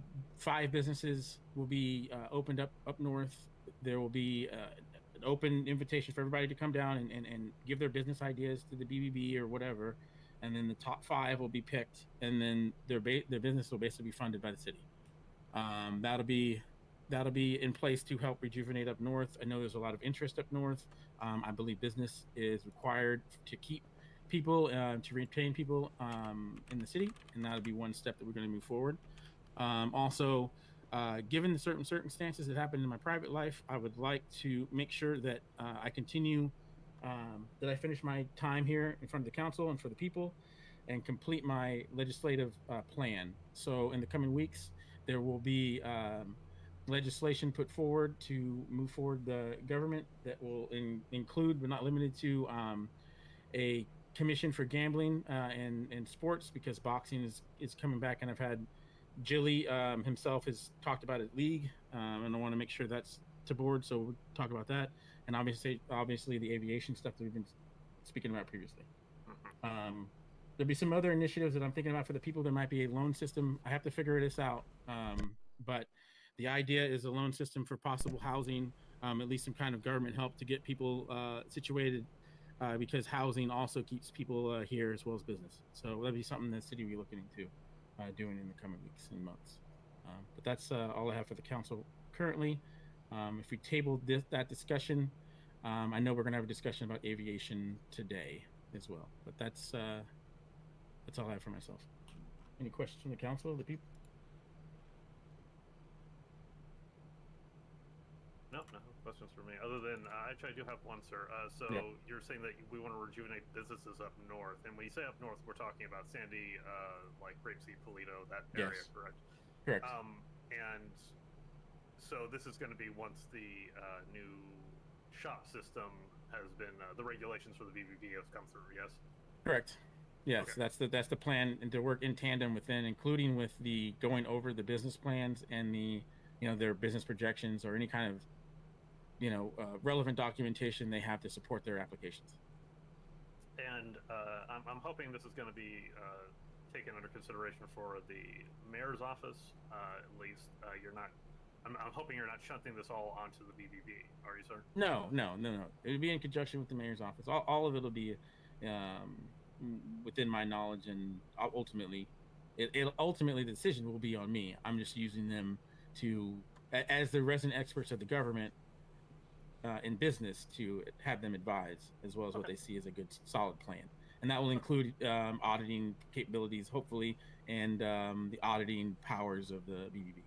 businesses will be opened up north. There will be an open invitation for everybody to come down and give their business ideas to the BBB or whatever, and then the top 5 will be picked, and then their business will basically be funded by the city. That'll be in place to help rejuvenate up north. I know there's a lot of interest up north. I believe business is required to keep people, to retain people in the city, and that'll be one step that we're going to move forward. Also, given the certain circumstances that happened in my private life, I would like to make sure that I continue, that I finish my time here in front of the council and for the people, and complete my legislative plan. So in the coming weeks, there will be legislation put forward to move forward the government that will include, but not limited to, a commission for gambling and sports, because boxing is coming back, and I've had Jilly himself has talked about it league, and I want to make sure that's to board, so we'll talk about that, and obviously the aviation stuff that we've been speaking about previously. There'll be some other initiatives that I'm thinking about for the people. There might be a loan system. I have to figure this out, but the idea is a loan system for possible housing, at least some kind of government help to get people situated, because housing also keeps people here as well as business. So that'll be something the city will be looking into doing in the coming weeks and months. But that's all I have for the council currently. If we table that discussion, I know we're going to have a discussion about aviation today as well. But that's all I have for myself. Any questions from the council, the people? No questions for me. Other than, actually, I do have one, sir. So Yeah. you're saying that we want to rejuvenate businesses up north, and when you say up north, we're talking about Sandy, like Grapeseed, Toledo, that area, Yes. correct? Correct. And so this is going to be once the new shop system has been, the regulations for the BBB has come through. Yes. Correct. Yes, Okay. that's the plan, and to work in tandem within, including with the going over the business plans and the, their business projections or any kind of, relevant documentation they have to support their applications. And I'm hoping this is going to be taken under consideration for the mayor's office. At least you're not. I'm hoping you're not shunting this all onto the BBB. Are you, sir? No. It would be in conjunction with the mayor's office. All of it will be within my knowledge, and ultimately, ultimately the decision will be on me. I'm just using them to, as the resident experts of the government in business, to have them advise as well as what they see as a good, solid plan. And that will include auditing capabilities, hopefully, and the auditing powers of the BBB.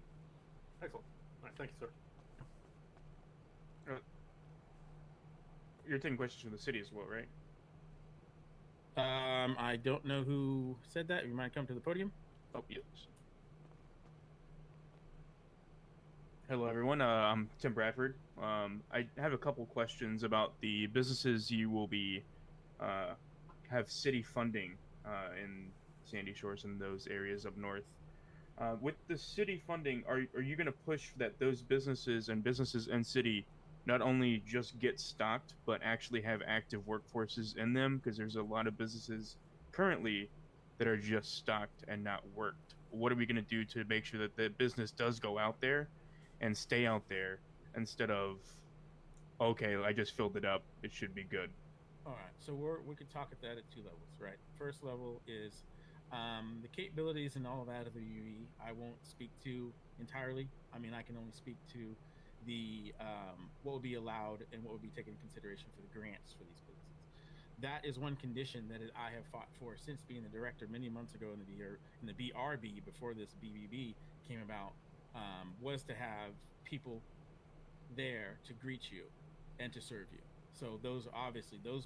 Excellent. All right, thank you, sir. you're taking questions from the city as well, right? I don't know who said that. You might come to the podium. Oh, yes. Hello, everyone. I'm Tim Bradford. I have a couple questions about the businesses you will be have city funding in Sandy Shores and those areas up north. With the city funding, are you going to push that those businesses in city not only just get stocked, but actually have active workforces in them? Because there's a lot of businesses currently that are just stocked and not worked. What are we going to do to make sure that the business does go out there and stay out there instead of, okay, I just filled it up, it should be good? All right, so we could talk at that at two levels, right? First level is the capabilities and all of that of the UE. I won't speak to entirely. I mean, I can only speak to the what would be allowed and what would be taken into consideration for the grants for these businesses. That is one condition that I have fought for since being the director many months ago in the BRB before this BBB came about, was to have people there to greet you and to serve you. So those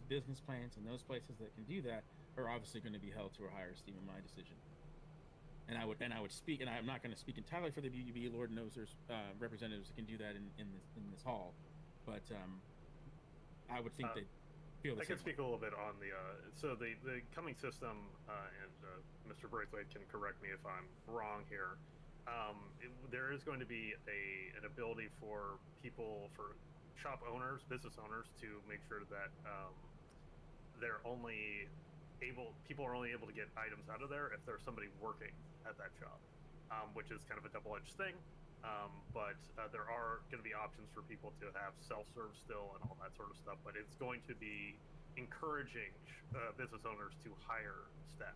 business plans and those places that can do that are obviously going to be held to a higher esteem in my decision. And I would speak, and I'm not going to speak entirely for the BBB. Lord knows there's representatives that can do that in this hall, but I would think they feel the I same can speak a little bit on the so the coming system, and Mr. Braithwaite can correct me if I'm wrong here. There is going to be an ability for shop owners, business owners, to make sure that people are only able to get items out of there if there's somebody working at that shop, which is kind of a double-edged thing. But there are going to be options for people to have self-serve still and all that sort of stuff. But it's going to be encouraging business owners to hire staff.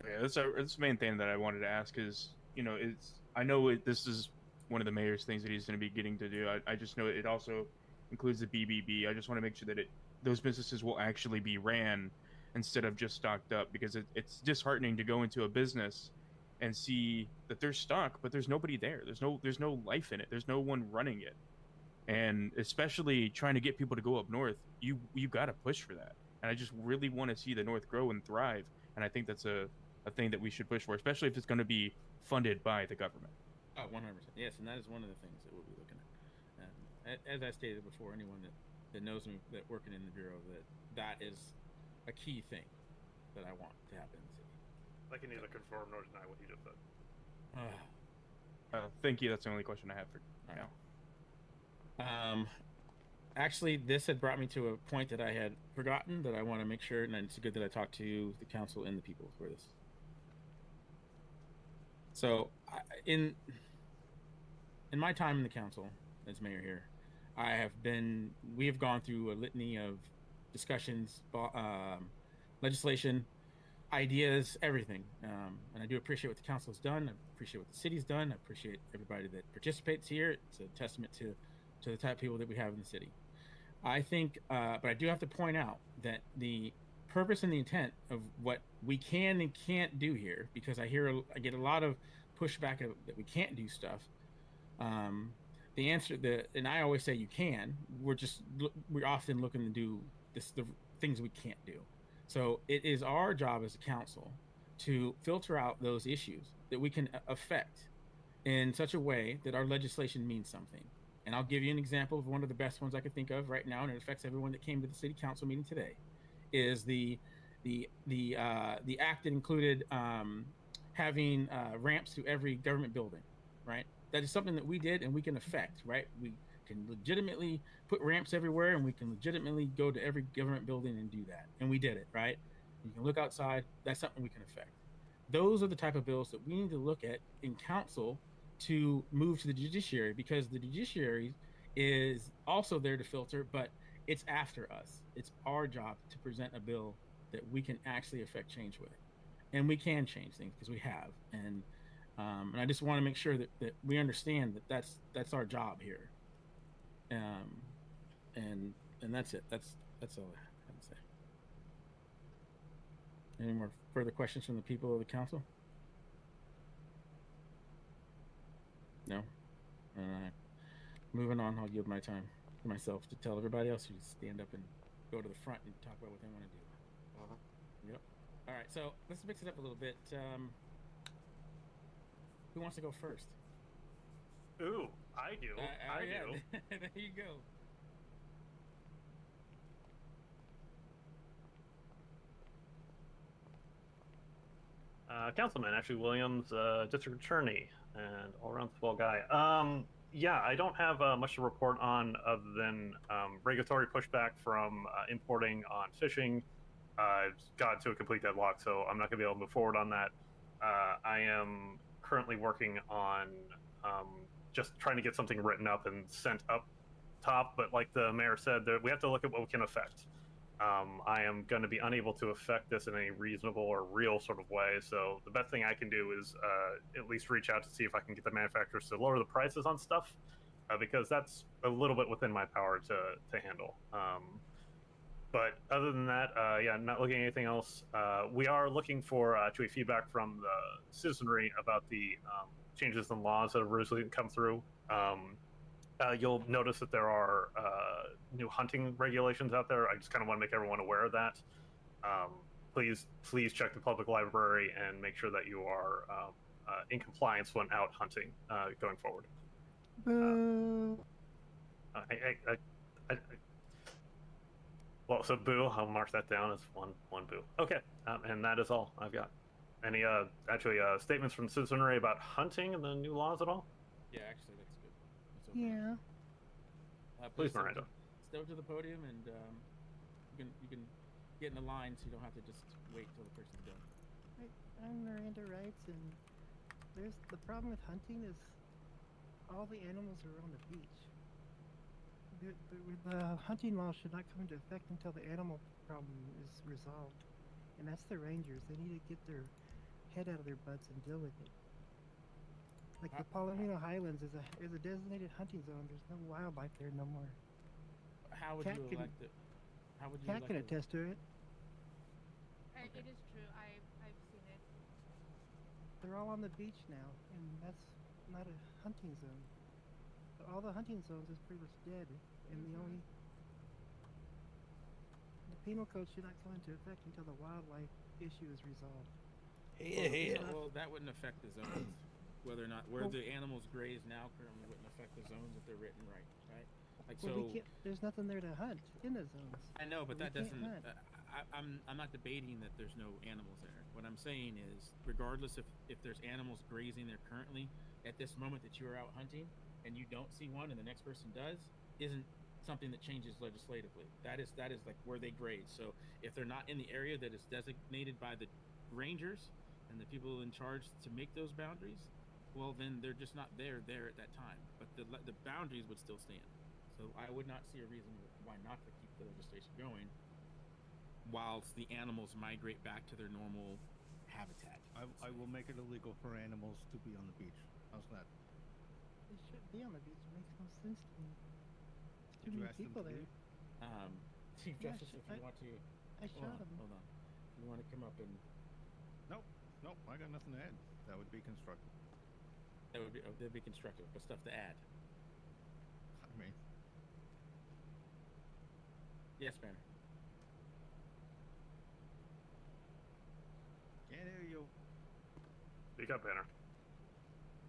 Yeah, that's the main thing that I wanted to ask is, this is one of the mayor's things that he's going to be getting to do. I just know it also includes the BBB. I just want to make sure that those businesses will actually be ran instead of just stocked up, because it's disheartening to go into a business and see that there's stock, but there's nobody there. There's no life in it. There's no one running it. And especially trying to get people to go up north, you got to push for that. And I just really want to see the north grow and thrive. And I think that's a thing that we should push for, especially if it's going to be funded by the government. Oh, 100%. Yes, and that is one of the things that we'll be looking at. As I stated before, anyone that knows me, that working in the Bureau, that is a key thing that I want to happen in the city. I can neither confirm nor deny what he just said. Thank you. That's the only question I have for now. Actually, this had brought me to a point that I had forgotten that I want to make sure, and it's good that I talked to the council and the people for this. So, in my time in the council as mayor here, we have gone through a litany of discussions, legislation, ideas, everything. And I do appreciate what the council has done. I appreciate what the city's done. I appreciate everybody that participates here. It's a testament to the type of people that we have in the city. I think, but I do have to point out that the purpose and the intent of what we can and can't do here, because I get a lot of pushback that we can't do stuff. The answer, and I always say you can. We're often looking to do the things we can't do. So it is our job as a council to filter out those issues that we can affect in such a way that our legislation means something. And I'll give you an example of one of the best ones I could think of right now, and it affects everyone that came to the city council meeting today. Is the act that included having ramps to every government building, right? That is something that we did and we can affect, right? We can legitimately put ramps everywhere, and we can legitimately go to every government building and do that. And we did it, right? You can look outside. That's something we can affect. Those are the type of bills that we need to look at in council to move to the judiciary, because the judiciary is also there to filter, but it's after us. It's our job to present a bill that we can actually affect change with. And we can change things because we have. And I just want to make sure that we understand that that's our job here. And that's it. That's all I have to say. Any more further questions from the people of the council? No? All right. Moving on, I'll yield my time. for myself to tell everybody else to stand up and go to the front and talk about what they want to do. Yep. All right, so let's mix it up a little bit. Who wants to go first? Ooh, I do. I yeah. do. There you go. Councilman Ashley Williams, district attorney, and all-around swell guy. Yeah, I don't have much to report on other than regulatory pushback from importing on fishing. I've got to a complete deadlock, so I'm not going to be able to move forward on that. I am currently working on just trying to get something written up and sent up top, but like the mayor said, we have to look at what we can affect. I am going to be unable to affect this in any reasonable or real sort of way. So the best thing I can do is at least reach out to see if I can get the manufacturers to lower the prices on stuff, because that's a little bit within my power to handle. But other than that, yeah, not looking at anything else. We are looking for actually feedback from the citizenry about the changes in laws that have recently come through. You'll notice that there are new hunting regulations out there. I just kind of want to make everyone aware of that. Please check the public library and make sure that you are in compliance when out hunting going forward. Well, so boo. I'll mark that down as one boo. Okay, and that is all I've got. Any actually statements from citizenry about hunting and the new laws at all? Yeah, actually, that's good. That's okay. Yeah. Please, Miranda. Step up to the podium, and you can get in the line, so you don't have to just wait till the person's done. I'm Miranda Wrights, and the problem with hunting is all the animals are on the beach. The hunting law should not come into effect until the animal problem is resolved, and that's the rangers. They need to get their head out of their butts and deal with it. Like the Palomino Highlands is a designated hunting zone. There's no wildlife there no more. How would Cat you can, elect it? How would you Cat elect can it? attest to it. It is true. I've seen it. They're all on the beach now, and that's not a hunting zone. All the hunting zones is pretty much dead, and the penal code should not come into effect until the wildlife issue is resolved. Well, that wouldn't affect the zones. Whether or not where the animals graze now currently wouldn't affect the zones if they're written right? Like well, there's nothing there to hunt in the zones. I know, but that doesn't. I'm not debating that there's no animals there. What I'm saying is, regardless if there's animals grazing there currently, at this moment that you are out hunting and you don't see one and the next person does, isn't something that changes legislatively. That is like where they graze. So if they're not in the area that is designated by the rangers and the people in charge to make those boundaries, well, then they're just not there at that time. But the boundaries would still stand. So I would not see a reason why not to keep the legislation going whilst the animals migrate back to their normal habitat. I will make it illegal for animals to be on the beach. How's that? They shouldn't be on the beach. It makes no sense to me. There's too Did you many ask them people to there. leave? Chief Yeah, Justice, if you want to... I shot him. Hold on. If you want to come up and... Nope, I got nothing to add. That would be constructive. That'd be constructive, but stuff to add. I mean... Yes, Banner. Can't hear you. Speak up, Banner.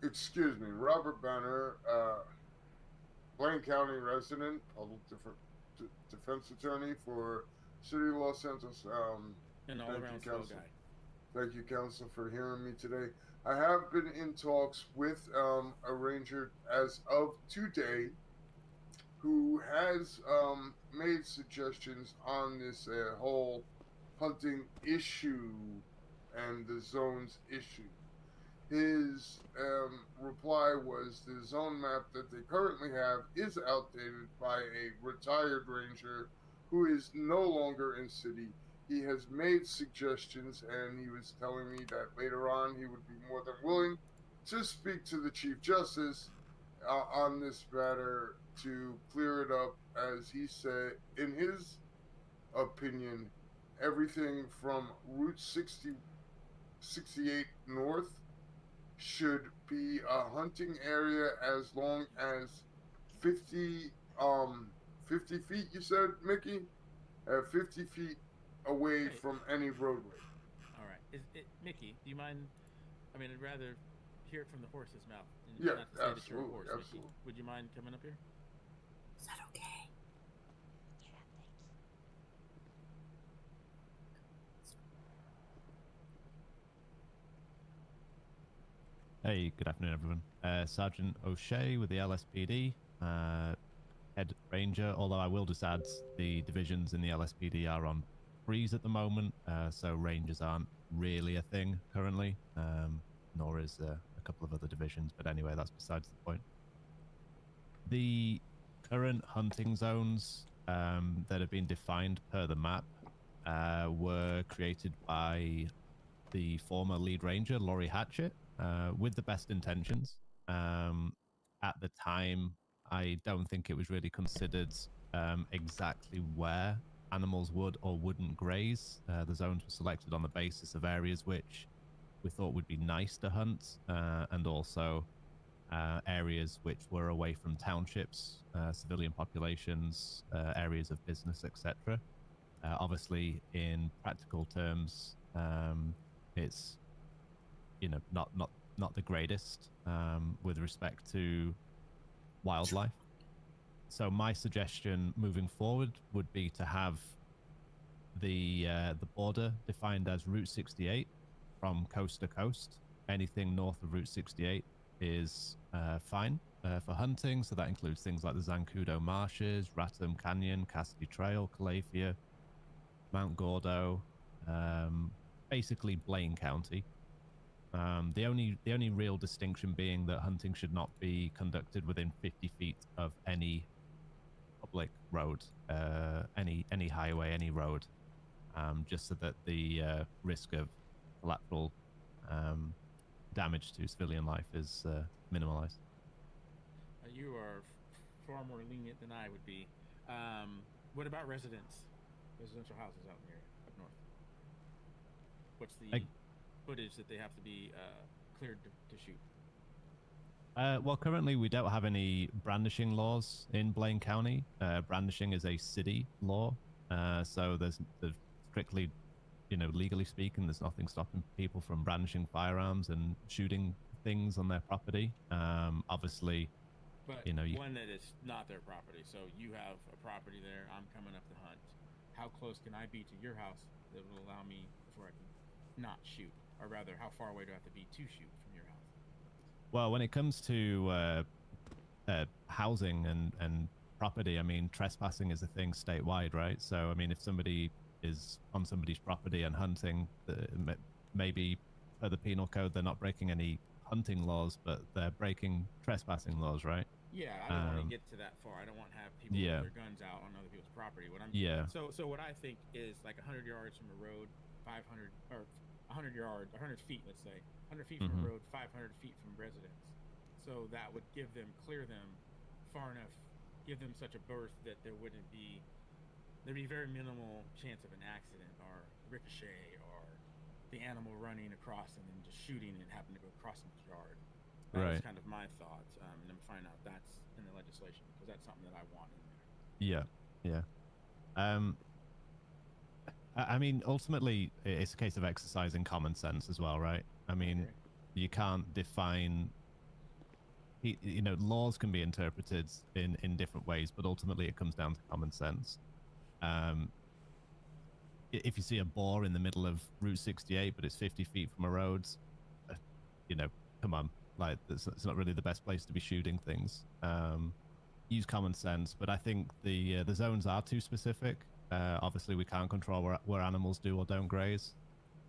Excuse me, Robert Banner, Blaine County resident, public defense attorney for City of Los Santos. And all-around swell guy. Thank you, Council, for hearing me today. I have been in talks with a ranger as of today who has made suggestions on this whole hunting issue and the zones issue. His reply was the zone map that they currently have is outdated by a retired ranger who is no longer in city. He has made suggestions, and he was telling me that later on he would be more than willing to speak to the Chief Justice on this matter to clear it up. As he said, in his opinion, everything from Route 68 North should be a hunting area as long as 50 50 feet, you said, Mickey? 50 feet away from any roadway. All right. Mickey, do you mind? I mean, I'd rather hear it from the horse's mouth. Yeah, not to say that you're a horse, absolutely. Mickey. Would you mind coming up here? Is that okay? Hey, good afternoon, everyone. Sergeant O'Shea with the LSPD, head ranger, although I will just add the divisions in the LSPD are on freeze at the moment, so rangers aren't really a thing currently, nor is a couple of other divisions, but anyway, that's besides the point. The current hunting zones that have been defined per the map were created by the former lead ranger, Laurie Hatchett, with the best intentions. At the time, I don't think it was really considered exactly where animals would or wouldn't graze. The zones were selected on the basis of areas which we thought would be nice to hunt, and also areas which were away from townships, civilian populations, areas of business, etc. Obviously, in practical terms, it's not the greatest with respect to wildlife. So my suggestion moving forward would be to have the border defined as Route 68 from coast to coast. Anything north of Route 68 is fine for hunting. So that includes things like the Zancudo Marshes, Ratham Canyon, Cassidy Trail, Calafia, Mount Gordo, basically Blaine County. The only real distinction being that hunting should not be conducted within 50 feet of any public road, any highway, any road, just so that the risk of collateral damage to civilian life is minimalized. You are far more lenient than I would be. What about residential houses out here up north? What's the footage that they have to be cleared to shoot? Well, currently we don't have any brandishing laws in Blaine County. Brandishing is a city law, so there's strictly, legally speaking, there's nothing stopping people from brandishing firearms and shooting things on their property. Obviously, but one that is not their property. So you have a property there. I'm coming up to hunt. How close can I be to your house that will allow me before I can not shoot? Or rather, how far away do I have to be to shoot from your house? Well, when it comes to housing and property, I mean, trespassing is a thing statewide, right? So, I mean, if somebody is on somebody's property and hunting, maybe per the penal code, they're not breaking any hunting laws, but they're breaking trespassing laws, right? Yeah, I don't want to get to that far. I don't want to have people with their guns out on other people's property. So what I think is like 100 yards from a road, 500 or 100 yards, 100 feet, let's say, 100 feet from a road, 500 feet from residence. So that would clear them far enough, give them such a berth that there'd be very minimal chance of an accident or ricochet or the animal running across and then just shooting and happen to go across someone's yard. That's kind of my thoughts, and I'm finding out that's in the legislation because that's something that I want in there. Yeah. I mean, ultimately, it's a case of exercising common sense as well, right? I mean, you can't define, laws can be interpreted in different ways, but ultimately it comes down to common sense. If you see a boar in the middle of Route 68, but it's 50 feet from a road, come on, like, it's not really the best place to be shooting things. Use common sense, but I think the zones are too specific. Obviously, we can't control where animals do or don't graze.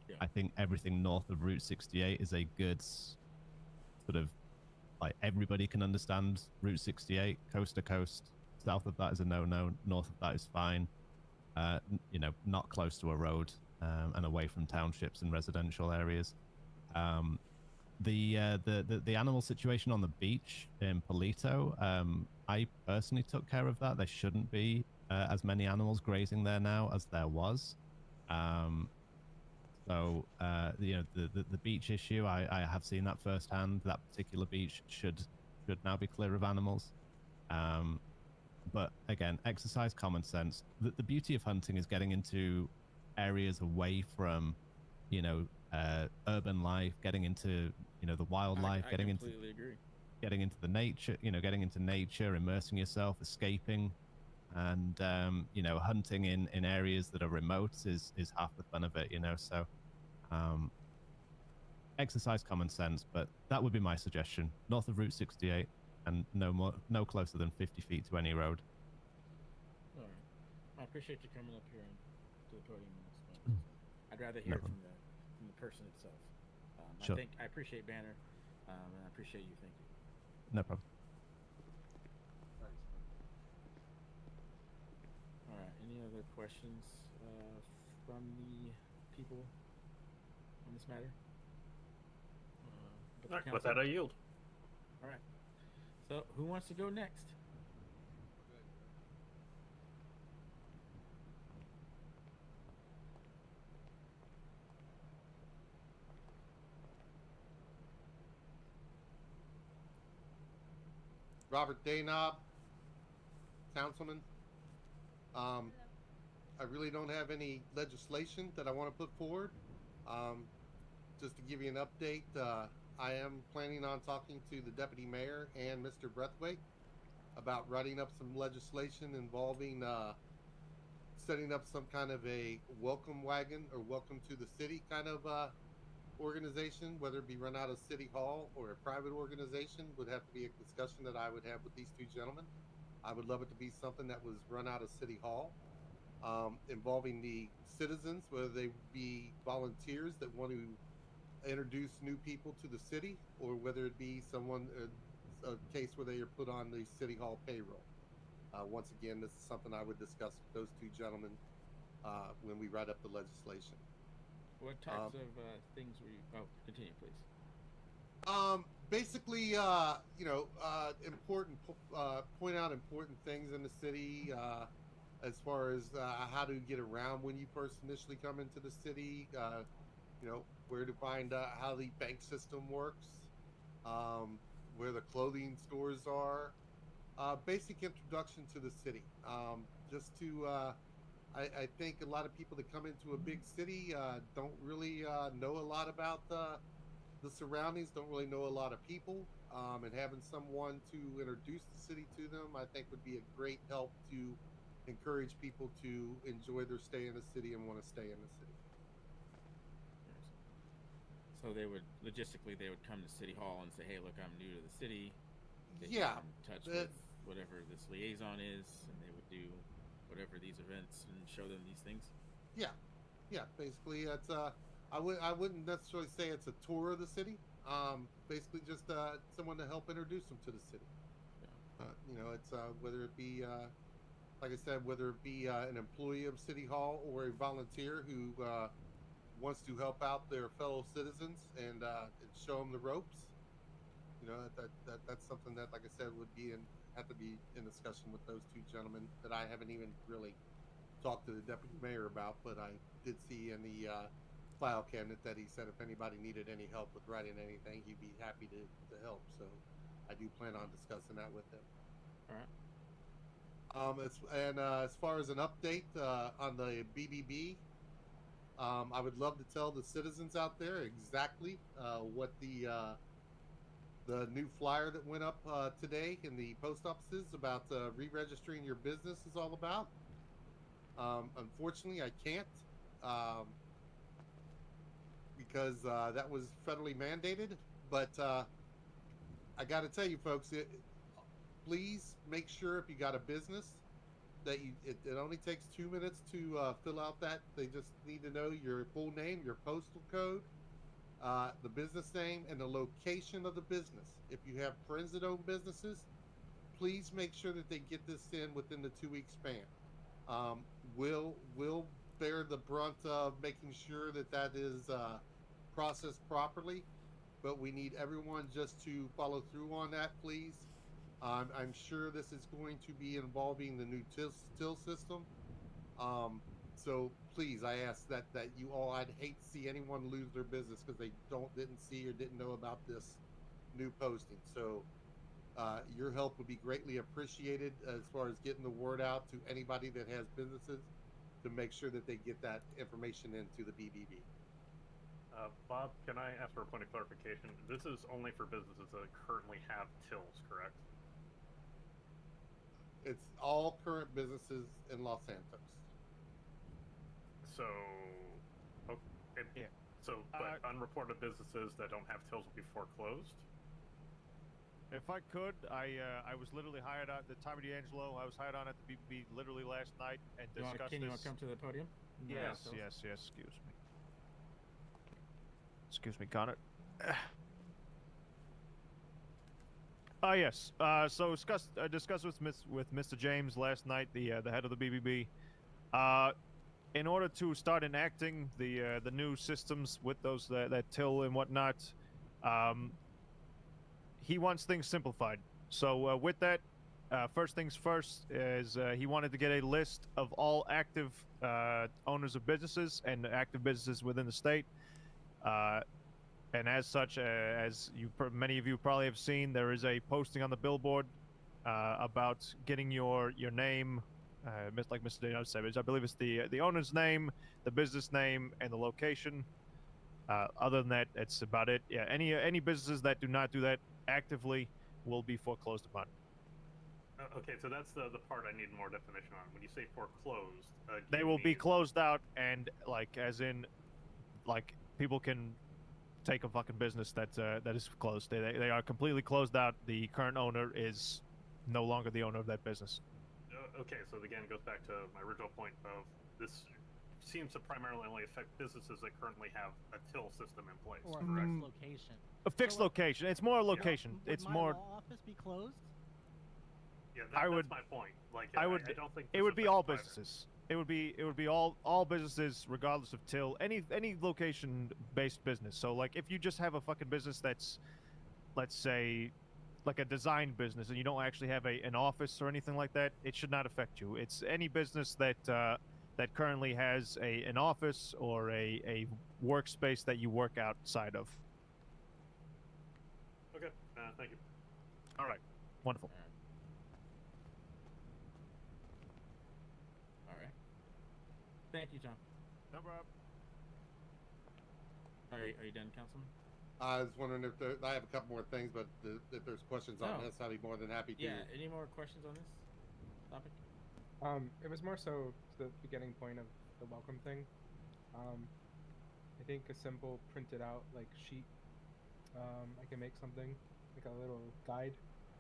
Yeah. I think everything north of Route 68 is a good sort of, like, everybody can understand Route 68, coast to coast. South of that is a no-no. North of that is fine. Not close to a road and away from townships and residential areas. The animal situation on the beach in Polito, I personally took care of that. There shouldn't be as many animals grazing there now as there was. The beach issue, I have seen that firsthand. That particular beach should now be clear of animals. But again, exercise common sense. The beauty of hunting is getting into areas away from, you know, urban life, getting into, you know, the wildlife, I getting completely agree. getting into the nature, you know, getting into nature, immersing yourself, escaping, and you know, hunting in areas that are remote is half the fun of it, you know. So exercise common sense, but that would be my suggestion. North of Route 68 and no closer than 50 feet to any road. All right. I appreciate you coming up here and to the podium and explaining. I'd rather hear No it from the person itself. Sure. I appreciate Banner, and I appreciate you. Thank you. No problem. All right. Any other questions from the people on this matter? All right, with that, I yield. All right. So, who wants to go next? Robert Daynob, councilman. I really don't have any legislation that I want to put forward. Just to give you an update, I am planning on talking to the deputy mayor and Mr. Breathwaite about writing up some legislation involving setting up some kind of a welcome wagon or welcome to the city kind of organization, whether it be run out of City Hall or a private organization, would have to be a discussion that I would have with these two gentlemen. I would love it to be something that was run out of City Hall, involving the citizens, whether they be volunteers that want to introduce new people to the city, or whether it be someone, a case where they are put on the City Hall payroll. Once again, this is something I would discuss with those two gentlemen when we write up the legislation. What types of things were you? Oh, continue, please. Basically, you know, important point out important things in the city, as far as how to get around when you first initially come into the city. You know, where to find how the bank system works, where the clothing stores are. Basic introduction to the city. Just to, I think a lot of people that come into a big city don't really know a lot about the surroundings, don't really know a lot of people, and having someone to introduce the city to them, I think would be a great help to encourage people to enjoy their stay in the city and want to stay in the city. So they would logistically come to City Hall and say, "Hey, look, I'm new to the city." They Yeah, get in touch with whatever this liaison is, and they would do whatever these events and show them these things. Yeah, basically it's I wouldn't necessarily say it's a tour of the city. Basically just someone to help introduce them to the city. You know, it's whether it be like I said, whether it be an employee of City Hall or a volunteer who wants to help out their fellow citizens and show them the ropes. You know, that's something that, like I said, would be have to be in discussion with those two gentlemen that I haven't even really talked to the deputy mayor about, but I did see in the file cabinet that he said if anybody needed any help with writing anything, he'd be happy to help. So I do plan on discussing that with him. All right. As far as an update on the BBB, I would love to tell the citizens out there exactly what the new flyer that went up today in the post offices about re-registering your business is all about. Unfortunately, I can't because that was federally mandated. But I got to tell you, folks, please make sure if you got a business that it only takes 2 minutes to fill out that. They just need to know your full name, your postal code, the business name, and the location of the business. If you have friends that own businesses, please make sure that they get this in within the 2-week span. We'll bear the brunt of making sure that is processed properly, but we need everyone just to follow through on that, please. I'm sure this is going to be involving the new till system. So please, I ask that you all, I'd hate to see anyone lose their business because they didn't see or didn't know about this new posting. So Your help would be greatly appreciated as far as getting the word out to anybody that has businesses to make sure that they get that information into the BBB. Bob, can I ask for a point of clarification? This is only for businesses that currently have tills, correct? It's all current businesses in Los Santos. So, but unreported businesses that don't have tills will be foreclosed? If I could, I was literally hired out. The Tommy D'Angelo, I was hired on at the BBB literally last night and discussed Can you this. come to the podium? Yes. Excuse me. Excuse me, Connor. Yes. So discussed with Mr. James last night, the head of the BBB. In order to start enacting the new systems with those that till and whatnot, he wants things simplified. So with that, first things first is he wanted to get a list of all active owners of businesses and active businesses within the state. And as such, many of you probably have seen, there is a posting on the billboard about getting your name, like Mr. Dino said, I believe it's the owner's name, the business name, and the location. Other than that, it's about it. Yeah, any businesses that do not do that actively will be foreclosed upon. Okay, so that's the part I need more definition on. When you say foreclosed, They will be closed out, and like as in, like people can take a fucking business that is closed. They are completely closed out. The current owner is no longer the owner of that business. Okay, so again, it goes back to my original point of this seems to primarily only affect businesses that currently have a till system in place. Or a correct? fixed location. A fixed location. It's more a location. Would It's my more. law office be closed? Yeah, that's my point. Like, I would. I don't think It this would be affects all either. businesses. It would be all businesses regardless of till. Any location based business. So like if you just have a fucking business that's, let's say, like a design business and you don't actually have an office or anything like that, it should not affect you. It's any business that that currently has an office or a workspace that you work outside of. Okay, thank you. All right, wonderful. All right. Thank you, John. No problem. Are you done, Councilman? I was wondering if I have a couple more things, but if there's questions on this, I'd be more than happy to. Yeah. Any more questions on this topic? It was more so the beginning point of the welcome thing. I think a simple printed out like sheet. I can make something like a little guide.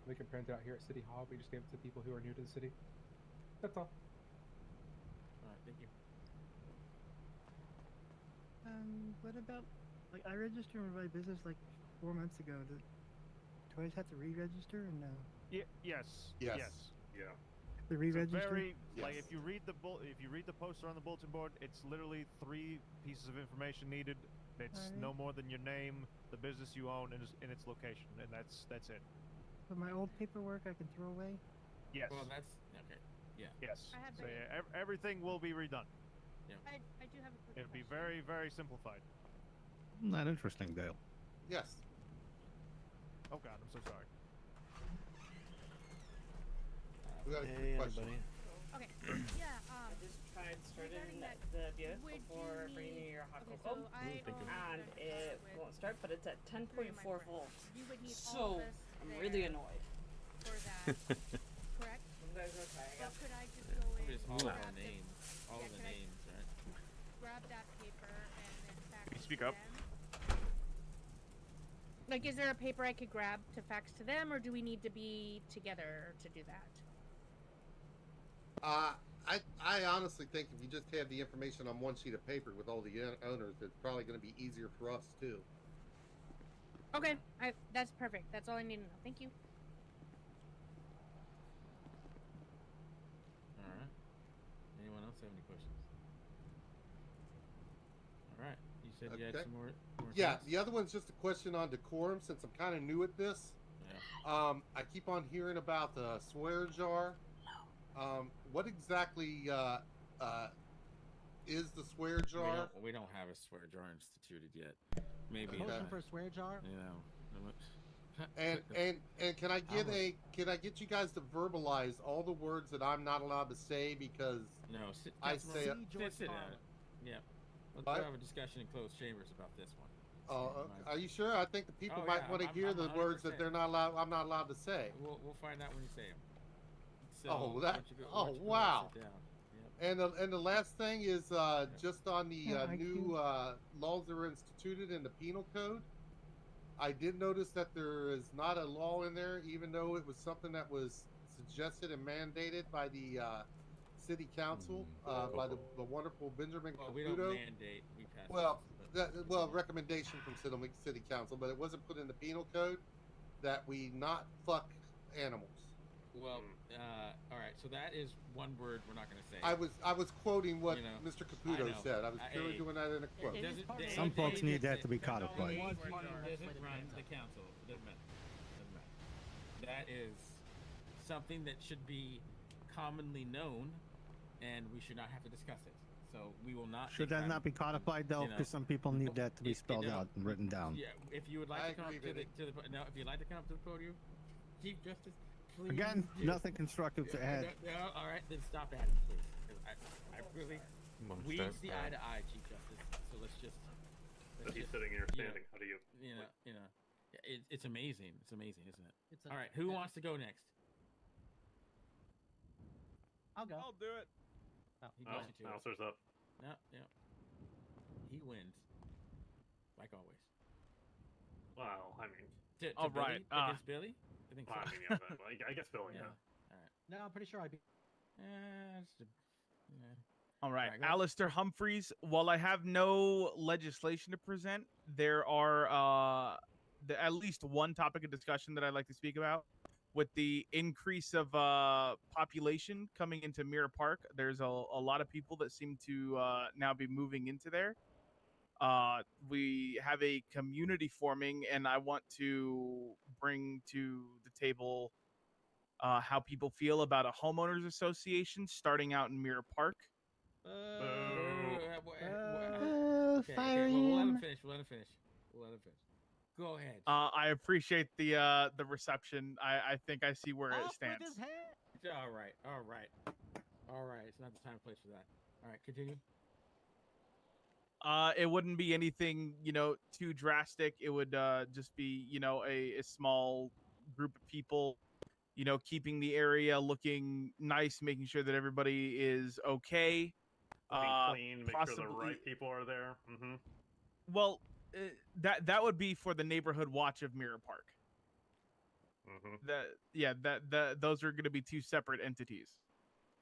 We can print it out here at City Hall. We just give it to people who are new to the city. That's all. All right. Thank you. What about, like, I registered my business like 4 months ago. Do I have to re-register or no? Yes. Yeah. The re-register? Like if you read the poster on the bulletin board, it's literally 3 pieces of information needed. It's Alright. no more than your name, the business you own, and its location, and that's it. But my old paperwork I can throw away? Yes. Well, that's okay. Yeah. Yes. I have So the- yeah, everything will be redone. Yeah. I do have a quick It'll be question. very, very simplified. Not interesting, Dale. Yes. Oh God, I'm so sorry. We got a Hey, question. everybody. Okay. Yeah. I just tried starting regarding that, the BS would before you bringing need- you your hot okay, cocoa, so I thank you. and it won't start, but it's at 10.4 volts. You would need all So this I'm there really annoyed. for that, correct? I'm gonna go try Well, again. could I just go in Just all and of grab the names. All of the can I names, right? grab that paper and then fax Can you it speak to up? them? Like, is there a paper I could grab to fax to them, or do we need to be together to do that? I honestly think if you just have the information on one sheet of paper with all the owners, it's probably going to be easier for us too. Okay, that's perfect. That's all I need to know. Thank you. All right. Anyone else have any questions? All right. You said you had Okay. some more Yeah, things? the other one's just a question on decorum since I'm kind of new at this. Yeah. I keep on hearing about the swear jar. What exactly is the swear jar? We don't have a swear jar instituted yet. Maybe. Motion for a swear jar? You know, And can I get you guys to verbalize all the words that I'm not allowed to say because I say sit down. Yeah. Let's have a discussion in closed chambers about this one. Are you sure? I think the people might want to hear the words that they're not allowed. I'm not allowed to say. We'll find out when you say them. So, Wow. Sit down. And the last thing is just on the new laws that were instituted in the penal code. I did notice that there is not a law in there, even though it was something that was suggested and mandated by the city council, by the wonderful Benjamin Caputo. We don't mandate. We pass. Recommendation from city council, but it wasn't put in the penal code that we not fuck animals. Well, all right. So that is one word we're not going to say. I was quoting what Mr. Caputo said. I was purely doing that in a quote. Some folks need that to be codified. Doesn't run the council. Doesn't matter. That is something that should be commonly known, and we should not have to discuss it. So we will not. Should that not be codified though? Because some people need that to be spelled out and written down. Yeah. If you would like to come up to the if you'd like to come up to the podium, Chief Justice. Please. Again, nothing constructive to add. All right, then stop adding, please. I really, we see eye to eye, Chief Justice. So let's just. He's sitting here standing. How do you? It's amazing. It's amazing, isn't it? All right, who wants to go next? I'll go. I'll do it. Oh, he goes you to Mouser's up. Yeah. He wins, like always. Wow, I mean. All right. Against Billy. I think so. I mean, yeah, but, I guess Billy. Yeah. All right. No, I'm pretty sure I beat. All right, Alistair Humphreys. While I have no legislation to present, there are at least one topic of discussion that I'd like to speak about. With the increase of population coming into Mirror Park, there's a lot of people that seem to now be moving into there. We have a community forming, and I want to bring to the table how people feel about a homeowners association starting out in Mirror Park. Fire we'll let him. him finish. We'll let him finish. Go ahead. I appreciate the reception. I think I see where it stands. All right. It's not the time and place for that. All right, continue. It wouldn't be anything, too drastic. It would just be, a small group of people, keeping the area looking nice, making sure that everybody is okay. Clean, make sure the right people are there. Mm-hmm. Well, that would be for the neighborhood watch of Mirror Park. Mm-hmm. Those are going to be two separate entities.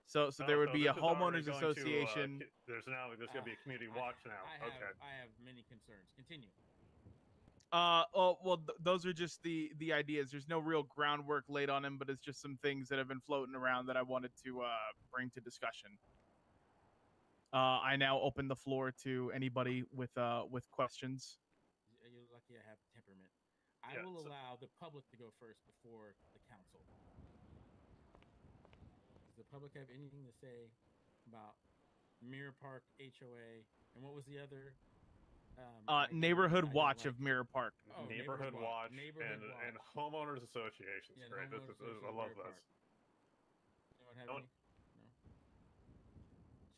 So there would be a homeowners association. There's going to be a community watch now. I have many concerns. Continue. Those are just the ideas. There's no real groundwork laid on them, but it's just some things that have been floating around that I wanted to bring to discussion. I now open the floor to anybody with questions. You're lucky I have temperament. I will allow the public to go first before the council. Does the public have anything to say about Mirror Park HOA and what was the other? Neighborhood watch of Mirror Park. Oh, neighborhood watch and homeowners associations. Yeah, great. I love this. Anyone have any? No.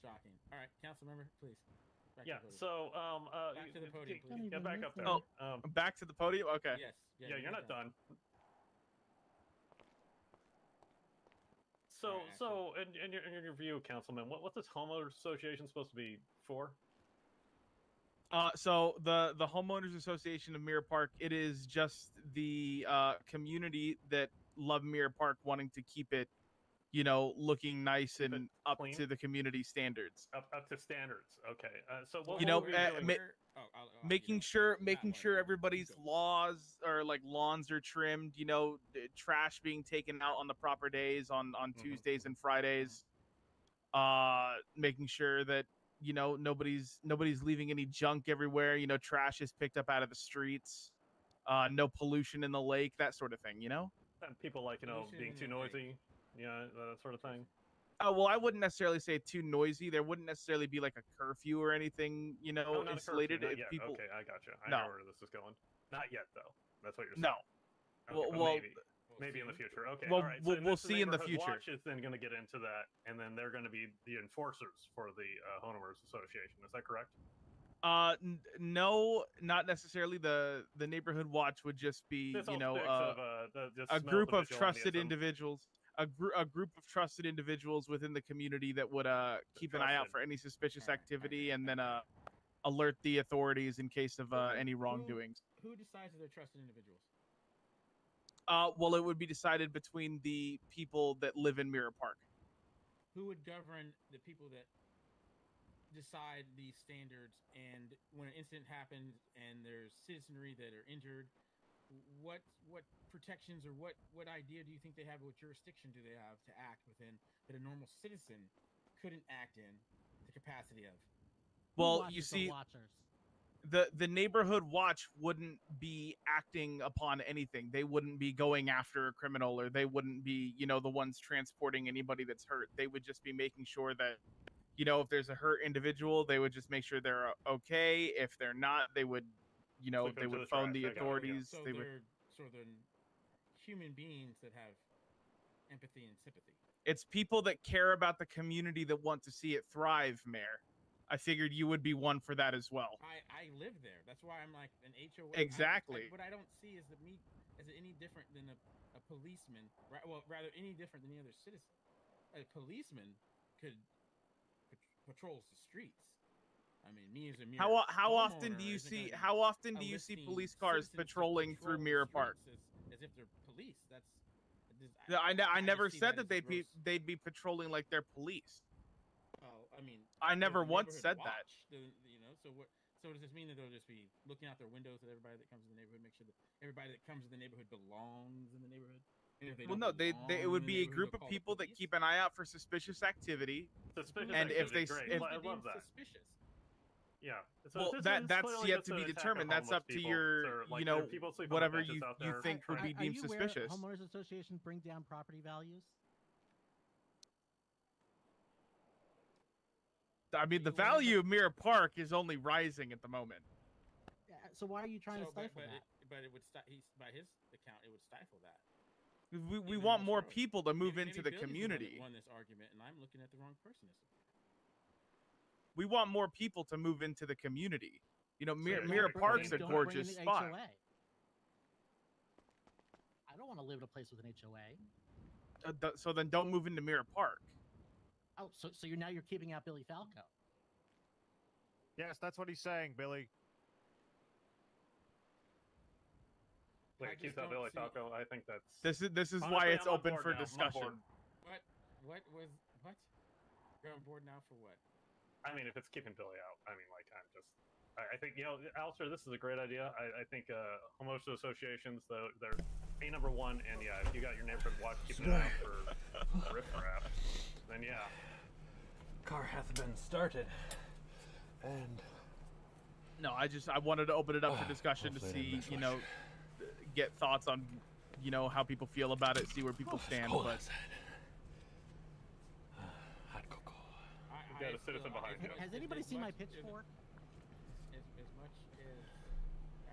Shocking. All right, council member, please. Back to the podium, please. Get back up there. Oh, back to the podium. Okay. Yes. Yeah, you're not done. So, in your view, Councilman, what's this homeowners association supposed to be for? So the homeowners association of Mirror Park, it is just the community that love Mirror Park, wanting to keep it, looking nice and up clean? to the community standards. Up to standards. Okay. So what making sure everybody's lawns are trimmed. Trash being taken out on the proper days on Tuesdays and Fridays. Making sure that nobody's leaving any junk everywhere. Trash is picked up out of the streets. No pollution in the lake. That sort of thing. And people being too noisy. Yeah, that sort of thing. Oh, well, I wouldn't necessarily say too noisy. There wouldn't necessarily be like a curfew or anything, No, not insulated. a curfew, not yet. People... Okay, I gotcha. I No. know where this is going. Not yet, though. That's what you're saying. No. Well, maybe in the future. Okay, well, all right. So we'll see in the Neighborhood future. Watch is then going to get into that, and then they're going to be the enforcers for the homeowners association. Is that correct? No, not necessarily. The neighborhood watch would just be, This you all know, sticks of, just a smell group the of trusted vigilantism. individuals, a group of trusted individuals within the community that would keep an eye out Trusted. for any suspicious activity, and then alert the authorities in case of any wrongdoings. Who decides that they're trusted individuals? Well, it would be decided between the people that live in Mirror Park. Who would govern the people that decide these standards? And when an incident happens and there's citizenry that are injured, what protections or what idea do you think they have? What jurisdiction do they have to act within that a normal citizen couldn't act in the capacity of? Well, watches you the see, watchers? the neighborhood watch wouldn't be acting upon anything. They wouldn't be going after a criminal, or they wouldn't be, you know, the ones transporting anybody that's hurt. They would just be making sure that, you know, if there's a hurt individual, they would just make sure they're okay. If they're not, they would, you know, Flip they them to would the phone trash. the I got it, yeah. authorities. So They would. they're human beings that have empathy and sympathy. It's people that care about the community that want to see it thrive, Mayor. I figured you would be one for that as well. I live there. That's why I'm like an HOA. Exactly. What I don't see is that me as any different than a policeman. Well, rather any different than any other citizen. A policeman could patrols the streets. I mean, me as a mere How often do homeowner you isn't see gonna how often do be you see enlisting police cars citizens to patrolling through patrol the Mirror Park? streets as if they're police. That's No, I never see said that that as they'd be patrolling like they're police. Oh, I mean, I never there's a once neighborhood said that. watch, you know, so what? So does this mean that they'll just be looking out their windows at everybody that comes to the neighborhood, make sure that everybody that comes to the neighborhood belongs in the neighborhood? And if they Well, don't no, belong it in would the be a neighborhood, group they'll of call the people that police? keep an eye out for suspicious activity. Suspicious And if activity, they great. if, I love that. Suspicious. Yeah. So well, this that's is yet clearly to just be an attack on determined. That's homeless up to people. your, So, like, you there know, are people sleeping on whatever benches you out there. think would be Are deemed you suspicious. aware homeowners associations bring down property values? I mean, the value of Mirror Park is only rising at the moment. Yeah, so why are you trying to stifle but that? But it would by his account, it would stifle that. We want more people to move into the Billy's community. The one that won this argument, and I'm looking at the wrong person. We want more people to move into the community. You know, Mirror Don't Park's a bring gorgeous in the spot. HOA. I don't want to live in a place with an HOA. So then don't move into Mirror Park. Oh, so you're keeping out Billy Falco. Yes, that's what he's saying, Billy. Wait, keep that Billy Falco. I think that's. This is Honestly, why it's I'm on open board for now. I'm on discussion. board. What? You're on board now for what? I mean, if it's keeping Billy out, I mean, like, I think, you know, Alistair, this is a great idea. I think homeowners associations, though, they're number one, and yeah, if you got your neighborhood watch keeping it out for riffraff, then yeah. Car hath been started, and No, I wanted to open it up for discussion to hopefully I see, didn't miss you much. know, get thoughts on, you know, how people feel about it, see where people stand. cold But outside. Hot cocoa. You got a citizen behind you. Has anybody seen my pitchfork? As much as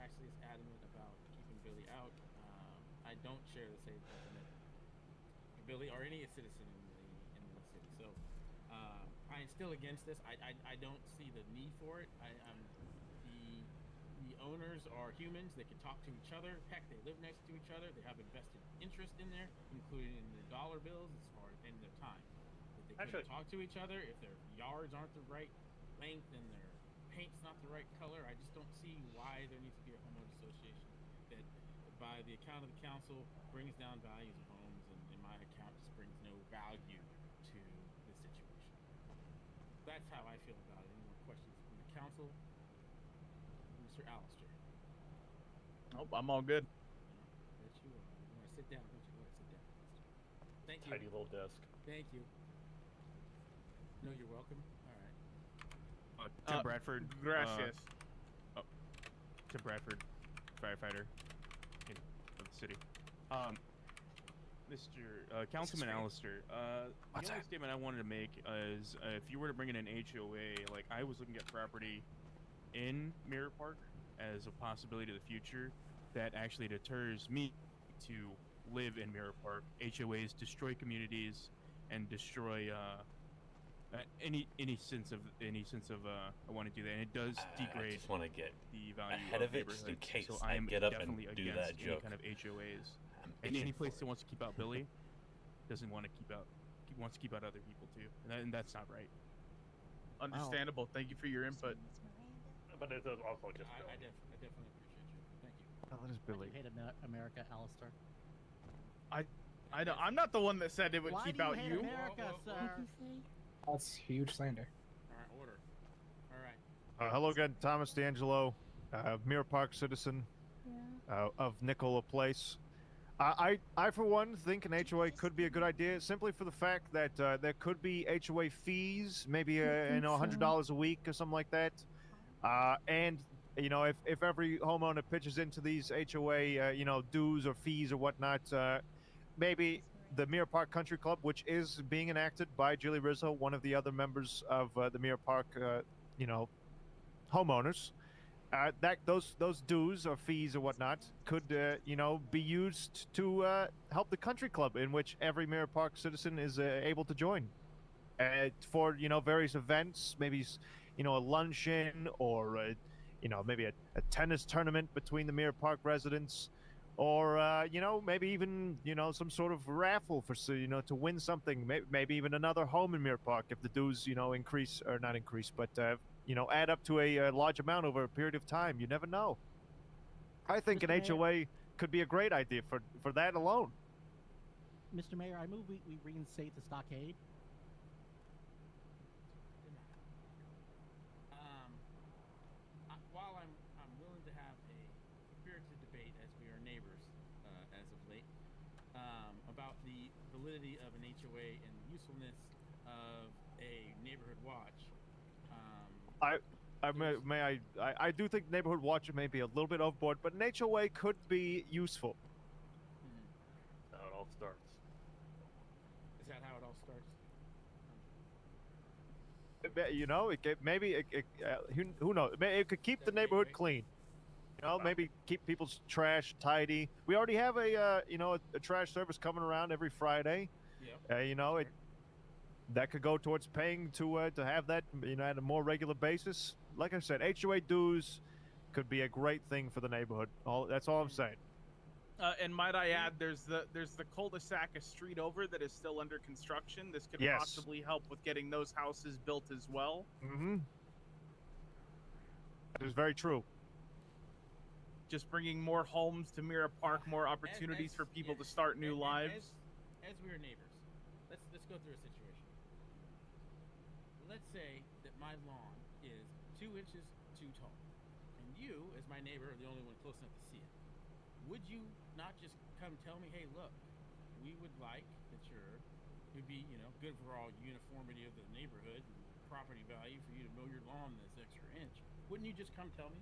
Ashley is adamant about keeping Billy out, I don't share the same sentiment for Billy or any citizen in the city. So I am still against this. I don't see the need for it. The owners are humans. They can talk to each other. Heck, they live next to each other. They have a vested interest in there, including in their dollar bills as far as in their time. But they couldn't talk to each other if their yards aren't the right length and their paint's not the right color. I just don't see why there needs to be a homeowners association that, by the account of the council, brings down values of homes, and in my account, just brings no value to the situation. That's how I feel about it. Any more questions from the council? Mr. Alistair. Nope, I'm all good. Bet you are. You want to sit down? Don't you want to sit down? Thank you. Tidy little desk. Thank you. No, you're welcome. All right. Tim Bradford. Gracias. Tim Bradford, firefighter of the city. Mr. Councilman Alistair, the only statement I wanted to make is if you were to bring in an HOA, like I was looking at property in Mirror Park as a possibility to the future that actually deters me to live in Mirror Park. HOAs destroy communities and destroy any sense of I want to do that, and it does degrade. I just want to get the value ahead of it just in case So I am get up and definitely do against that any joke. kind of HOAs. I'm And any itching place for that wants to keep out Billy doesn't want to wants to keep out other people too, and that's not right. Understandable. Thank you for your input. But it's also just. I definitely appreciate you. Thank you. Oh, that is Billy. Why do you hate America, Alistair? I'm not the one that said it would Why keep do you out hate you. America, sir? That's huge slander. All right, order. All right. Hello again, Thomas D'Angelo, Mirror Park citizen of Nicola Place. I for one think an HOA could be a good idea, simply for the fact that there could be HOA fees, maybe $100 a week or something like that, and if every homeowner pitches into these HOA dues or fees or whatnot, maybe the Mirror Park Country Club, which is being enacted by Julie Rizzo, one of the other members of the Mirror Park homeowners, that those dues or fees or whatnot could be used to help the country club, in which every Mirror Park citizen is able to join for various events, maybe a luncheon, or maybe a tennis tournament between the Mirror Park residents, or maybe even some sort of raffle for to win something, maybe even another home in Mirror Park if the dues increase, or not increase, but add up to a large amount over a period of time. You never know. I think Mr. an Mayor? HOA could be a great idea for that alone. Mr. Mayor, I move we reinstate the stockade. While I'm willing to have a spirited debate, as we are neighbors as of late, about the validity of an HOA and the usefulness of a neighborhood watch. I do think neighborhood watch may be a little bit overboard, but an HOA could be useful. That's how it all starts. Is that how it all starts? Who knows? It could keep the neighborhood clean. Maybe keep people's trash tidy. We already have a trash service coming around every Friday. Yep. That could go towards paying to have that at a more regular basis. Like I said, HOA dues could be a great thing for the neighborhood. That's all I'm saying. And might I add, there's the cul-de-sac a street over that is still under construction. This could Yes. possibly help with getting those houses built as well. Mm-hmm. That is very true. Just bringing more homes to Mirror Park, more opportunities for people to start new lives. As we are neighbors, let's go through a situation. Let's say that my lawn is 2 inches too tall, and you, as my neighbor, are the only one close enough to see it. Would you not just come tell me, hey, look, we would like that it would be, good for all uniformity of the neighborhood, and property value for you to mow your lawn this extra inch. Wouldn't you just come tell me?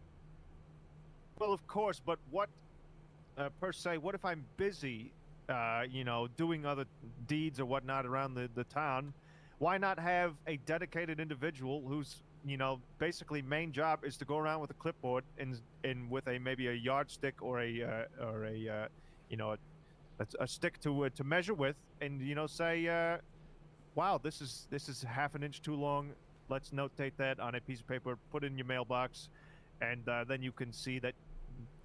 Well, of course, but what per se? What if I'm busy, doing other deeds or whatnot around the town? Why not have a dedicated individual whose basically main job is to go around with a clipboard and with maybe a yardstick or a stick to measure with, and say, wow, this is half an inch too long. Let's notate that on a piece of paper, put it in your mailbox, and then you can see that,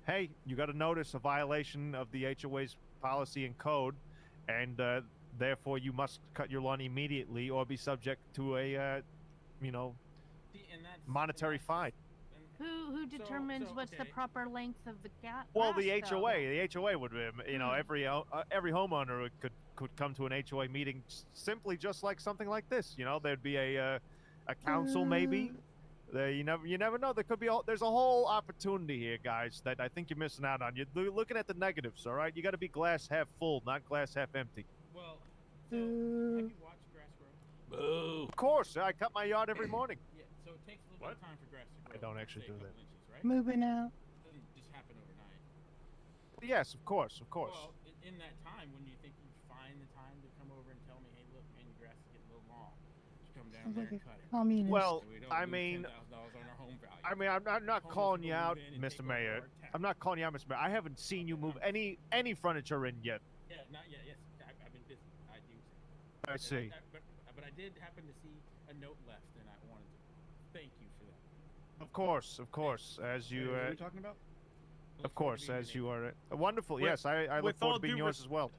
hey, you got to notice a violation of the HOA's policy and code, and therefore you must cut your lawn immediately or be subject to a monetary fine. Who determines what's the proper length of the gap? Well, the HOA would, every homeowner could come to an HOA meeting simply just like something like this. There'd be a council maybe. You never know. There's a whole opportunity here, guys, that I think you're missing out on. You're looking at the negatives, all right? You got to be glass half full, not glass half empty. Well, so have you watched grass grow? Boo! Of course, I cut my yard every morning. Yeah, so it takes a little bit of time for grass to grow. I don't actually say do a that. couple inches, right? Moving out. It doesn't just happen overnight. Yes, of course. Well, in that time, when you think you find the time to come over and tell me, hey, look, man, your grass is getting a little long, you come down Sounds there like and a cut it. communist. Well, And we don't I lose mean, $10,000 on our home value. I mean, I'm not Homeless calling you people out, move in and Mr. take over Mayor. our tax. I'm not calling you out, Mr. Mayor. I haven't seen you move any furniture in yet. Yeah, not yet. Yes, I've been busy. I do. I And see. but I did happen to see a note left, and I wanted to thank you for that. Of course. As you, What are we talking about? of course, as you are. Wonderful. With- Yes, I look with forward all to being due yours res- as well.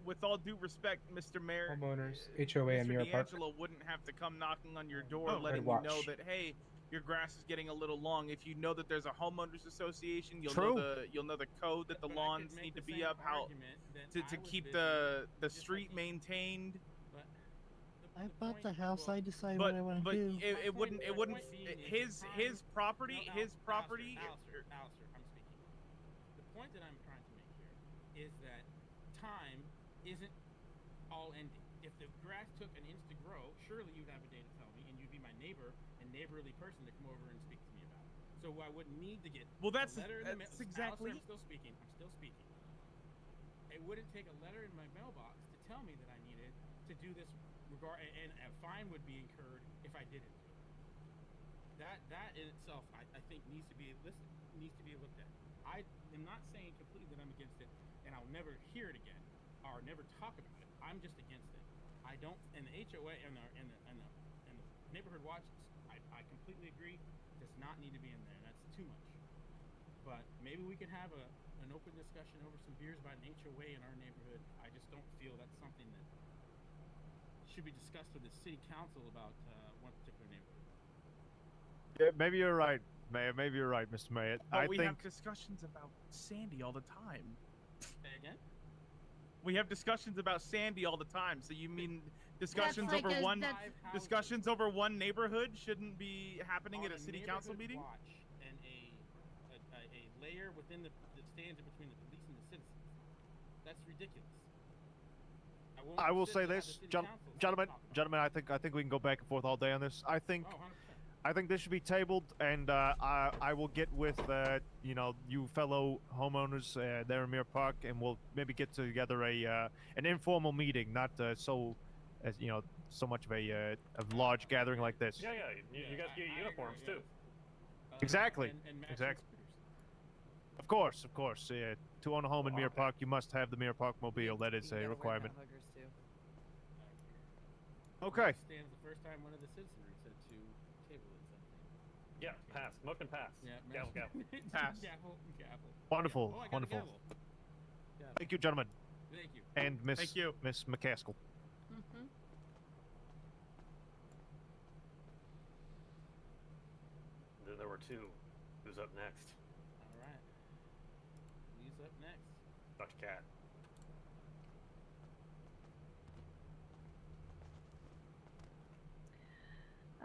With all due respect, Mr. Mayor, Homeowners, HOA, and Mr. Mirror Park. D'Angelo wouldn't have to come knocking on your door, Oh, letting Red you know Watch. that hey, your grass is getting a little long. If you know that there's a homeowners association, you'll True. know the code that the But I could lawns make need the to be same up, how argument that to I was keep busy, the just street like maintained. But I bought the house. I decide But what I want to but do. it wouldn't point being is his property No, his property. Alistair, I'm speaking. The point that I'm trying to make here is that time isn't all ending. If the grass took an inch to grow, surely you'd have a day to tell me, and you'd be my neighbor and neighborly person to come over and speak to me about it. So I wouldn't need to get Well, that's- a letter in the that's mail. exactly- Alistair, I'm still speaking. It wouldn't take a letter in my mailbox to tell me that I needed to do this and a fine would be incurred if I didn't do it. That in itself, I think needs to be looked at. I am not saying completely that I'm against it, and I'll never hear it again, or never talk about it. I'm just against it. I don't, and the HOA and the neighborhood watches, I completely agree, does not need to be in there. That's too much. But maybe we can have an open discussion over some beers about an HOA in our neighborhood. I just don't feel that's something that should be discussed with the city council about one particular neighborhood. Yeah, maybe you're right, Mayor. Maybe you're right, Mr. Mayor. I We think have discussions about Sandy all the time. Say again? We have discussions about Sandy all the time. So you mean discussions like over a- one that's- discussions over one neighborhood shouldn't be happening at a city council meeting? Watch and a layer within that stands in between the police and the citizens. That's ridiculous. I will sit say and have this, the city council gentlemen. I think we can go back and forth all day on this. I think. Oh, 100%. I think this should be tabled, and I will get with you fellow homeowners there in Mirror Park, and we'll maybe get together an informal meeting, not so much of a large gathering like this. Yeah. You guys get uniforms too. Exactly. And matching Exactly. scooters. Of course. To own a home in Mirror Park, you must have the Mirror Park mobile. That is a requirement. Okay. Stands the first time one of the citizenry said to table it something. Yeah, pass. Motion pass. Yeah, Gavel. Pass. Gavel. Wonderful. Oh, I got a Wonderful. gavel. Gavel. Thank you, gentlemen. Thank you. And Miss Thank you. Miss McCaskill. Mm-hmm. Then there were two. Who's up next? All right. Who's up next? Dr. Cat.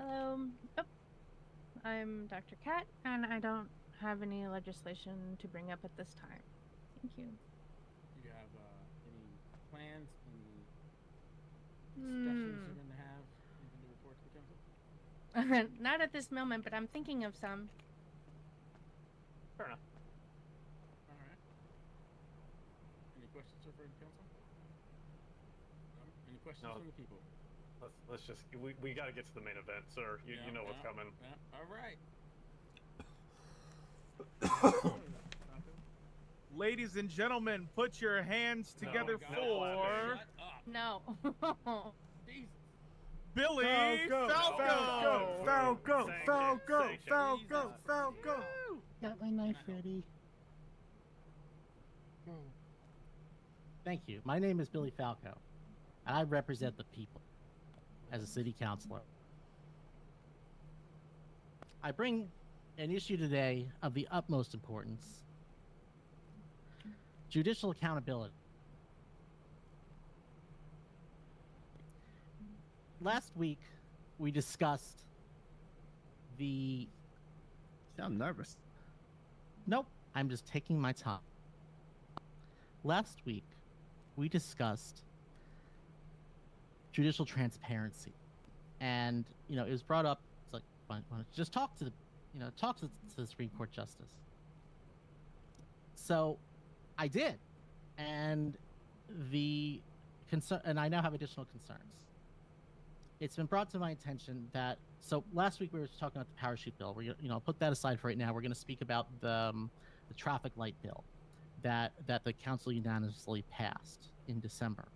Oh, I'm Dr. Cat, and I don't have any legislation to bring up at this time. Thank you. Do you have any plans, any discussions you're going to have, anything to report to the council? Not at this moment, but I'm thinking of some. Fair enough. All right. Any questions for the council? No? Any questions No. from the people? Let's just we got to get to the main event, sir. You know what's coming. Yeah. All right. Ladies and gentlemen, put your hands together for No. Jesus. Billy Falco. Falco. Got my knife ready. Thank you. My name is Billy Falco, and I represent the people as a city councilor. I bring an issue today of the utmost importance: judicial accountability. Last week, we discussed the... Sound nervous. Nope, I'm just taking my time. Last week, we discussed judicial transparency, and it was brought up. It's like, why don't you just talk to the Supreme Court justice. So, I did, and and I now have additional concerns. it's been brought to my attention that last week we were talking about the parachute bill. We're I'll put that aside for right now. We're going to speak about the traffic light bill that the council unanimously passed in December.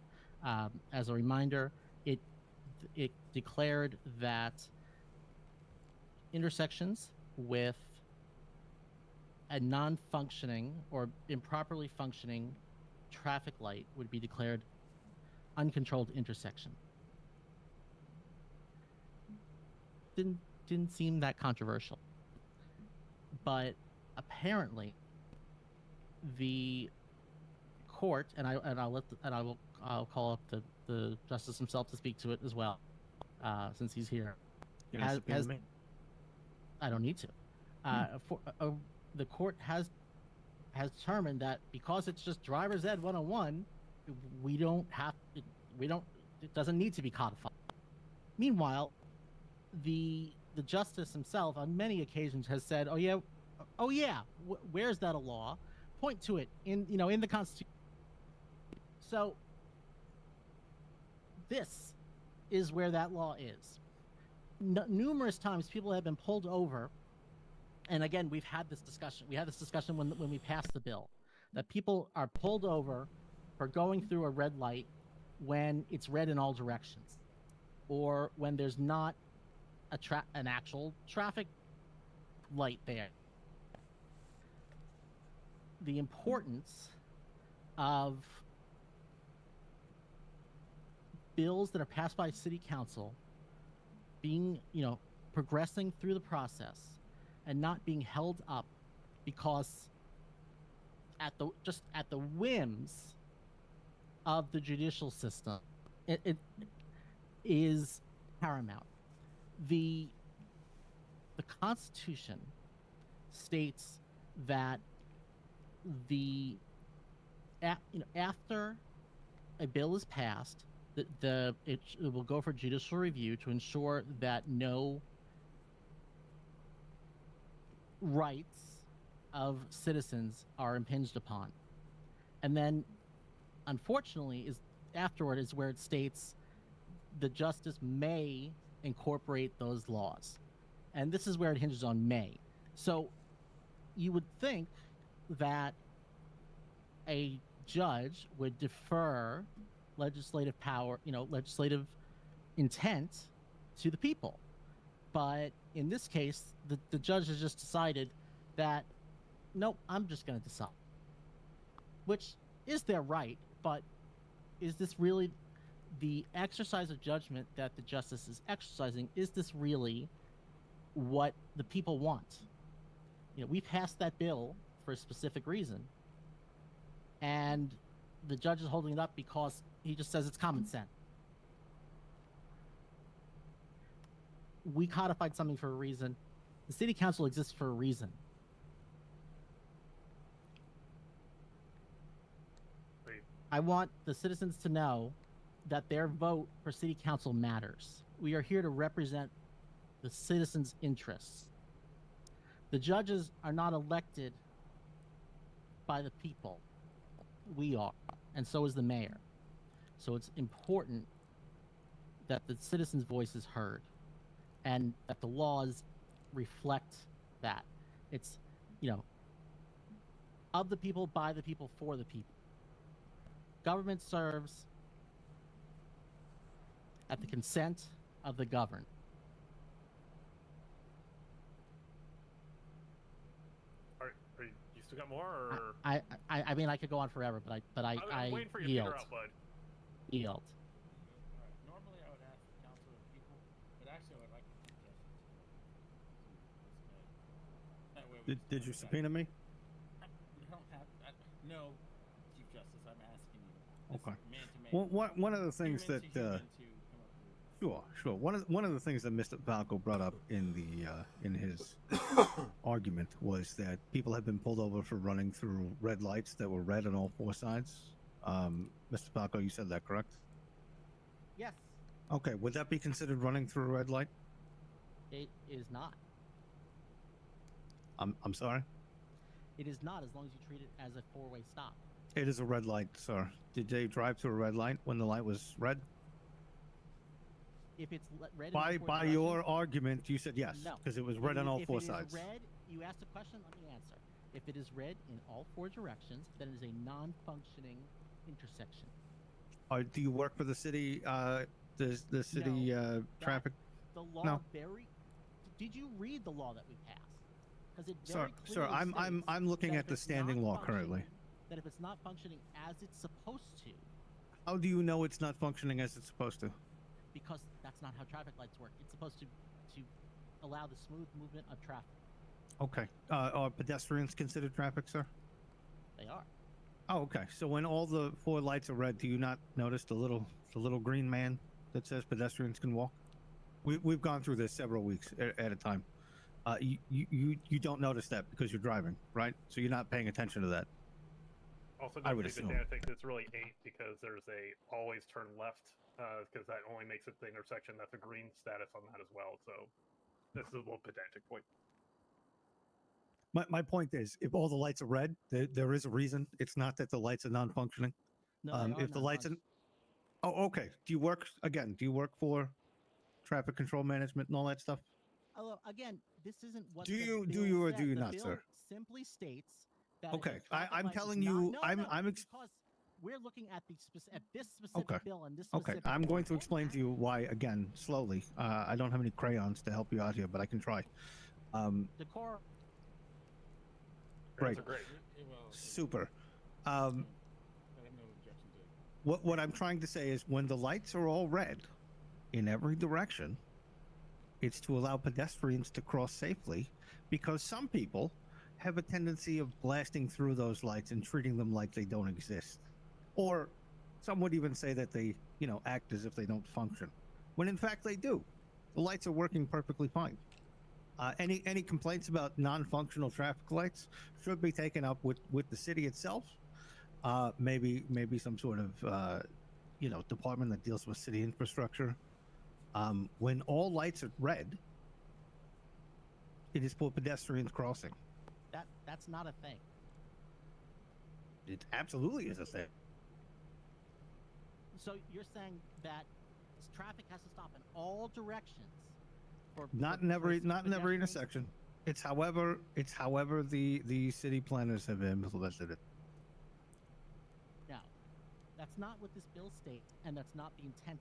As a reminder, it declared that intersections with a non-functioning or improperly functioning traffic light would be declared uncontrolled intersection. Didn't seem that controversial, but apparently the court, and I'll call up the justice himself to speak to it as well, since he's here. I don't need to. The court has determined that because it's just driver's ed 101, it doesn't need to be codified. Meanwhile, the justice himself on many occasions has said, oh yeah, where's that a law? Point to it in the Constitution. So this is where that law is. Numerous times people have been pulled over, and again, we've had this discussion. We had this discussion when we passed the bill, that people are pulled over for going through a red light when it's red in all directions, or when there's not an actual traffic light there. The importance of bills that are passed by city council being, progressing through the process and not being held up because at the whims of the judicial system, it is paramount. The Constitution states that after a bill is passed, it will go for judicial review to ensure that no rights of citizens are impinged upon. And then, unfortunately, afterward is where it states the justice may incorporate those laws. And this is where it hinges on may. So you would think that a judge would defer legislative power, legislative intent to the people. But in this case, the judge has just decided that, nope, I'm just going to decide. Which is their right, but is this really the exercise of judgment that the justice is exercising? Is this really what the people want? We passed that bill for a specific reason, and the judge is holding it up because he just says it's common sense. We codified something for a reason. The city council exists for a reason. I want the citizens to know that their vote for city council matters. We are here to represent the citizens' interests. The judges are not elected by the people. We are, and so is the mayor. So it's important that the citizens' voice is heard and that the laws reflect that. It's, of the people, by the people, for the people. Government serves at the consent of the governed. You still got more, or I mean, I could go on forever, but I I'm waiting for you to yield. figure out, bud. Yield. Normally, I would ask the council of people, but actually, I would like to suggest that way. Did you subpoena me? We don't have. No, Chief Justice, I'm asking you. Okay. Man-to-man. One of the things that sure. One of the things that Mr. Falco brought up in his argument was that people have been pulled over for running through red lights that were red on all four sides. Mr. Falco, you said that, correct? Yes. Okay, would that be considered running through a red light? It is not. I'm sorry? It is not, as long as you treat it as a four-way stop. It is a red light, sir. Did they drive through a red light when the light was red? if it's red in By all four by directions, your argument, you said yes no, because it was red on all four sides. If it is red, you asked a question. Let me answer. If it is red in all four directions, then it is a non-functioning intersection. Do you work for the city? The city traffic? The law No. Did you read the law that we passed? Because it Sir, very sir, clearly I'm looking that at if the it's standing not law currently. functioning- That if it's not functioning as it's supposed to, How do you know it's not functioning as it's supposed to? because that's not how traffic lights work. It's supposed to allow the smooth movement of traffic. Okay. Are pedestrians considered traffic, sir? They are. Oh, okay. So when all the four lights are red, do you not notice the little green man that says pedestrians can walk? We've gone through this several weeks at a time. You don't notice that because you're driving, right? So you're not paying attention to that. Also, I don't would leave it assume. there. I think it's really 8 because there's a always turn left because that only makes it the intersection. That's a green status on that as well. So this is a little pedantic point. My point is, if all the lights are red, there is a reason. It's not that the lights are non-functioning. No, they are If the lights are... Oh, okay. Do you work for traffic control management and all that stuff? Although, again, this isn't what Do the you bill or said. do you The not, bill sir? simply states that Okay, if a traffic I'm light is telling not- you, no, I'm no, ex- because we're looking at this specific Okay. bill and this Okay, specific I'm going to bill. explain to you why again slowly. I don't have any crayons to help you out here, but I can try. Decor. Great. That's great. Super. I have no objection to it. What I'm trying to say is when the lights are all red in every direction, it's to allow pedestrians to cross safely because some people have a tendency of blasting through those lights and treating them like they don't exist. Or some would even say that they, act as if they don't function, when in fact they do. The lights are working perfectly fine. Any complaints about non-functional traffic lights should be taken up with the city itself. Maybe some sort of department that deals with city infrastructure. When all lights are red, it is for pedestrians crossing. That's not a thing. It absolutely is a thing. So you're saying that traffic has to stop in all directions? Not in every intersection. It's however the city planners have implemented it. No, that's not what this bill states, and that's not the intent.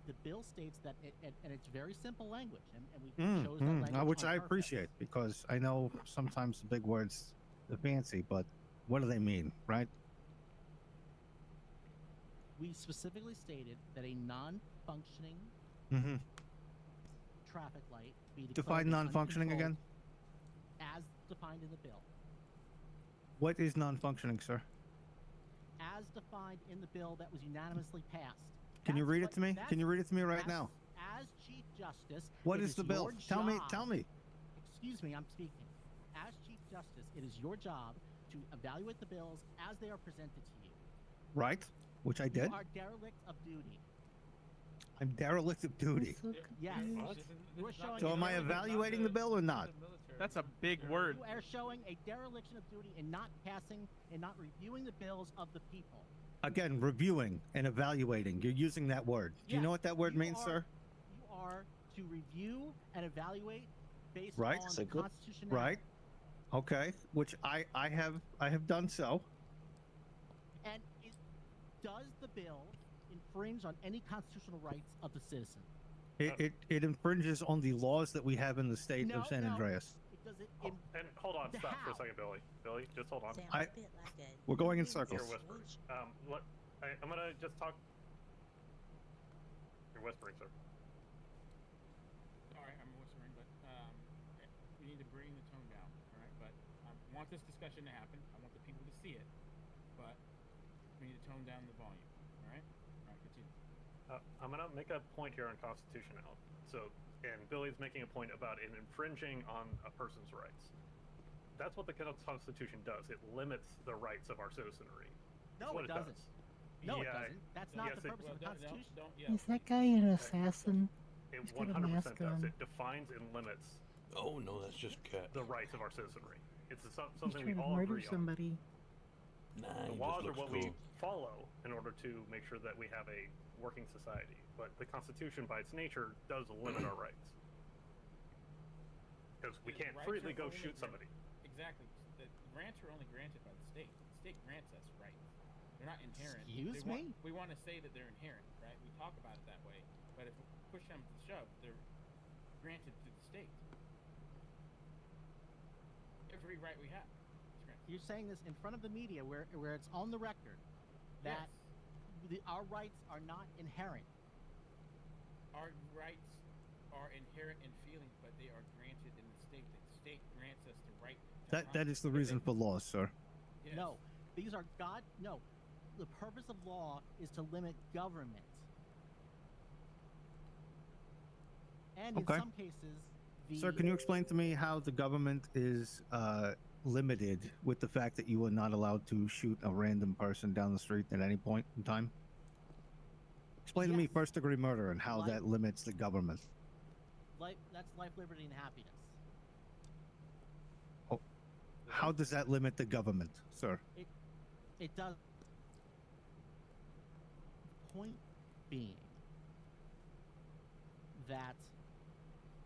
The bill states that, and it's very simple language, and we chose that language which on I purpose. appreciate because I know sometimes the big words are fancy, but what do they mean, right? We specifically stated that a non-functioning traffic light be declared Define as non-functioning again. as defined in the bill. What is non-functioning, sir? As defined in the bill that was unanimously passed. Can you That's read it what- to me? that's- Can you read it to me right that's- now? As Chief Justice, What it is the bill? your Tell me. job- Excuse me, I'm speaking. As Chief Justice, it is your job to evaluate the bills as they are presented to you. Right, which I did. You are derelict of duty. I'm derelict of duty. Yes. You are showing So a am I derelict- evaluating the bill or not? That's a big word. You are showing a dereliction of duty in not passing and not reviewing the bills of the people. Again, reviewing and evaluating. You're using that word. Do you know what that word means, sir? You are to review and evaluate based Right. on the constitutionality. Right. Okay. Which I have done so. And does the bill infringe on any constitutional rights of the citizen? It infringes on the laws that we have in the state of San Andreas. It does it. And hold on, stop for a second, Billy. Billy, just hold on. We're going in circles. You're whispering. I'm gonna just talk. You're whispering, sir. Sorry, I'm whispering, but we need to bring the tone down, all right? But I want this discussion to happen. I want the people to see it, but we need to tone down the volume, all right? All right, continue. I'm gonna make a point here on constitutionality. So, and Billy's making a point about it infringing on a person's rights. That's what the Constitution does. It limits the rights of our citizenry. That's No, what it doesn't. does. No, it Yeah, doesn't. That's not yes, the purpose of the Constitution. Is that guy an assassin? It He's got a 100% mask does. on. It defines and limits. Oh no, that's just cat. The rights of our citizenry. It's He's something we trying to all murder agree on. somebody. The laws are what we follow in order to make sure that we have a working society. But the Constitution, by its nature, does limit our rights. Because we can't Rights freely are go only shoot somebody. Exactly. The grants are only granted by the state. The state grants us rights. They're not inherent. Excuse me? We want to say that they're inherent, right? We talk about it that way. But if we push them to shove, they're granted to the state. Every right we have. You're saying this in front of the media where it's on the record that our rights are not inherent. Our rights are inherent in feeling, but they are granted in the state. The state grants us the right to That is the reason for laws, sir. Yes. No, these are no. The purpose of law is to limit government. And in some cases, Sir, can you explain to me how the government is limited with the fact that you are not allowed to shoot a random person down the street at any point in time? Explain to me first-degree murder and how that limits the government. That's life, liberty, and happiness. Oh, how does that limit the government, sir? It does. Point being that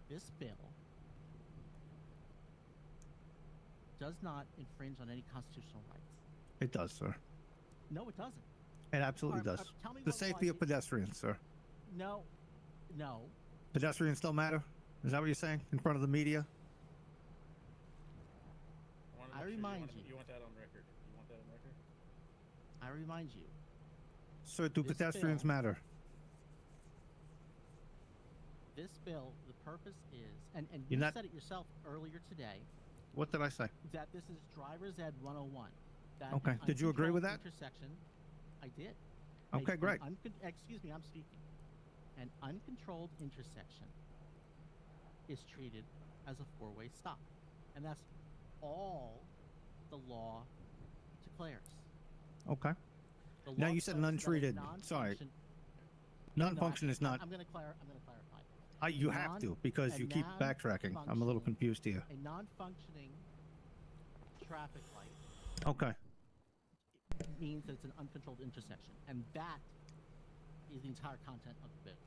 this bill does not infringe on any constitutional rights. It does, sir. No, it doesn't. It absolutely does. Tell me The what safety law of pedestrians, sir. No. Pedestrians don't matter? Is that what you're saying in front of the media? I remind you. You want that on record? You want that on record? I remind you. Sir, do This pedestrians bill- matter? This bill, the purpose is, and You're you not- said it yourself earlier today, What did I say? that this is driver's ed 101. That Okay. an Did you agree with uncontrolled that? Intersection. I did. Okay, great. Excuse me, I'm speaking. An uncontrolled intersection is treated as a four-way stop, and that's all the law declares. Okay. The Now law you said declares that a untreated. Sorry. non-function- Non-function is not. I'm going to clarify. You have to because you keep backtracking. I'm a little confused here. A non-functioning traffic light Okay. means that it's an uncontrolled intersection, and that is the entire content of the bill.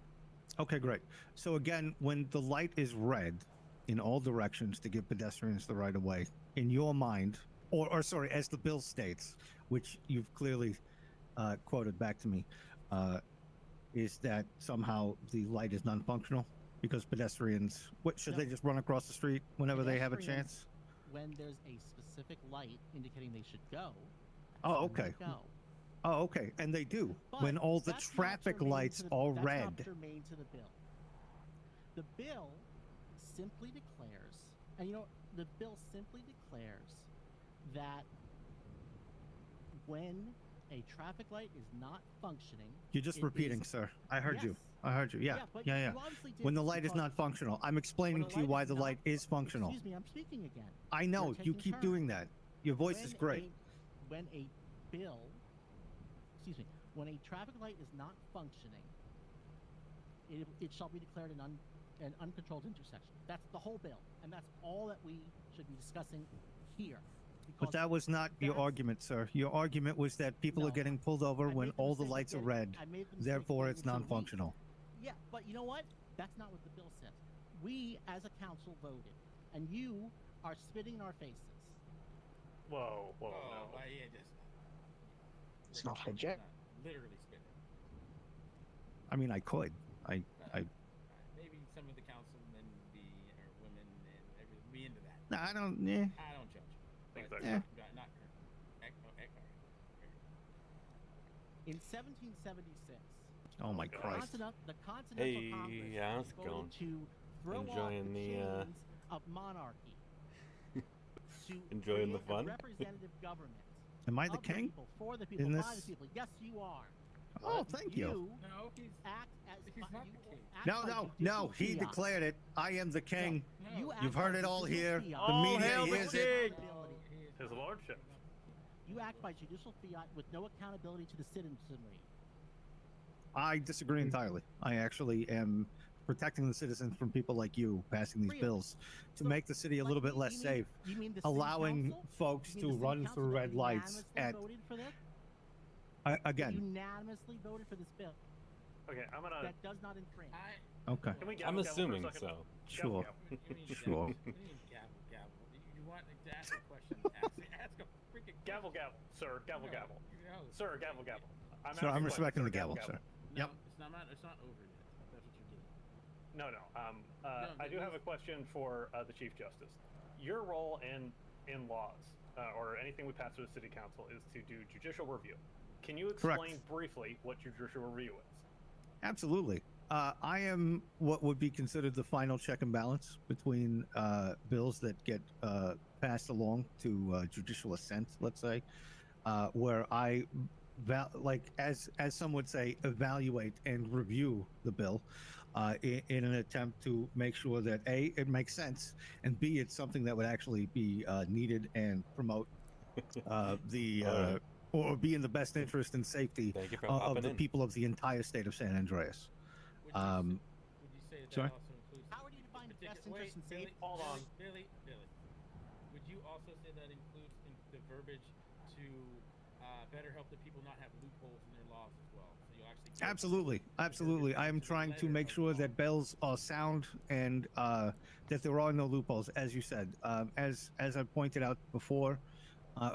Okay, great. So again, when the light is red in all directions to give pedestrians the right of way, in your mind, or sorry, as the bill states, which you've clearly quoted back to me, is that somehow the light is non-functional because pedestrians, should they just run across the street whenever they have a Pedestrians, chance? When there's a specific light indicating they should go. Oh, that's when okay. they go. Oh, okay. And they do. But When all the that's not traffic germane lights to the- are that's red. not germane to the bill. The bill simply declares, and the bill simply declares that when a traffic light is not functioning, You're just it repeating, is- sir. I heard you. Yes. I heard you. Yeah. Yeah, but Yeah. you obviously did When the light is because- not functional. I'm explaining to you why the light is functional. Excuse me, I'm speaking again. I know. You're You taking keep turns. doing that. Your voice is great. When a bill, excuse me, when a traffic light is not functioning, it shall be declared an uncontrolled intersection. That's the whole bill, and that's all that we should be discussing here. But that was not your argument, sir. Your argument was that people are getting pulled over when all the lights are red. I made the mistake Therefore, of it's getting it to non-functional. Yeah, but you know what? That's not what the bill says. We, as a council, voted, and you are spitting in our faces. Whoa, Oh, no. yeah, just It's not legit. literally spitting. I mean, I could. I. Maybe some of the councilmen or women and everything be into that. No, I don't. I don't judge. But Yeah. not currently. In 1776, Oh my the Christ. the Continental Hey, Congress how's it voted going? to throw Enjoying off the the, chains of monarchy to Enjoying the create a fun? representative government. Am I the of king? people, for the people, in by this? the people. Yes, you are. Oh, thank you. No, he's act as he's not the king. act No, by no, judicial no. He fiat. declared it. I am the king. You act You've by heard it all judicial here. fiat. The All media hail the hears it. king! His lordship. You act by judicial fiat with no accountability to the citizenry. I disagree entirely. I actually am protecting the citizens from people like you passing these Really? bills to So, make the city a like, little bit you less mean- safe, you mean the city allowing council? folks You to mean the city run council through that red lights unanimously at voted for this? again. Unanimously voted for this bill. Okay, I'm gonna. That does not infringe. Okay. Can we I'm gavel for a assuming second? so. Sure. Sure. What do you mean gavel, gavel? You want to ask a question? Ask a freaking Gavel, gavel, sir. Gavel, No, gavel. no. Sir, gavel, gavel. So asking I'm questions, respecting sir. the gavel, sir. No, Yep. it's not. It's not over yet. That's what you're getting. No, no. No, I do have a question for the Chief Justice. Your role in laws or anything we pass through the City Council is to do judicial review. Can you explain briefly what judicial review is? Absolutely. I am what would be considered the final check and balance between bills that get passed along to judicial assent, let's say, where I, as some would say, evaluate and review the bill in an attempt to make sure that A, it makes sense, and B, it's something that would actually be needed and promote or be in the best interest and safety of the people of the entire state of San Andreas. Would you say that Sorry? also includes? How would you define best Wait, interest and Billy, safety? Hold on. Billy. Would you also say that includes the verbiage to better help the people not have loopholes in their laws as well? So you'll actually. Absolutely. I am trying to make sure that bills are sound and that there are no loopholes, as you said. As I pointed out before,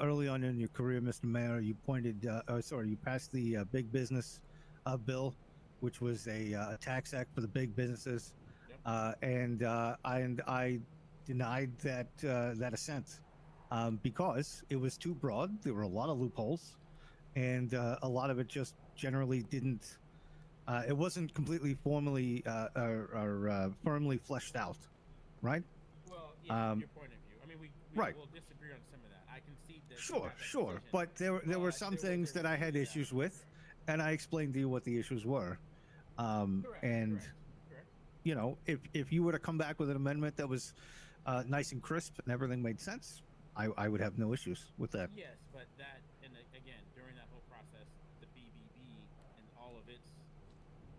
early on in your career, Mr. Mayor, you you passed the big business bill, which was a tax act for the big businesses, and I denied that assent because it was too broad. There were a lot of loopholes, and a lot of it just generally didn't. It wasn't completely formally or firmly fleshed out, right? Well, yeah, your point of view. I mean, we will disagree on some of that. I concede that. Sure. But there were some things that I had issues with, and I explained to you what the issues were. Correct. You know, if you were to come back with an amendment that was nice and crisp and everything made sense, I would have no issues with that. Yes, but that, and again, during that whole process, the BBB and all of its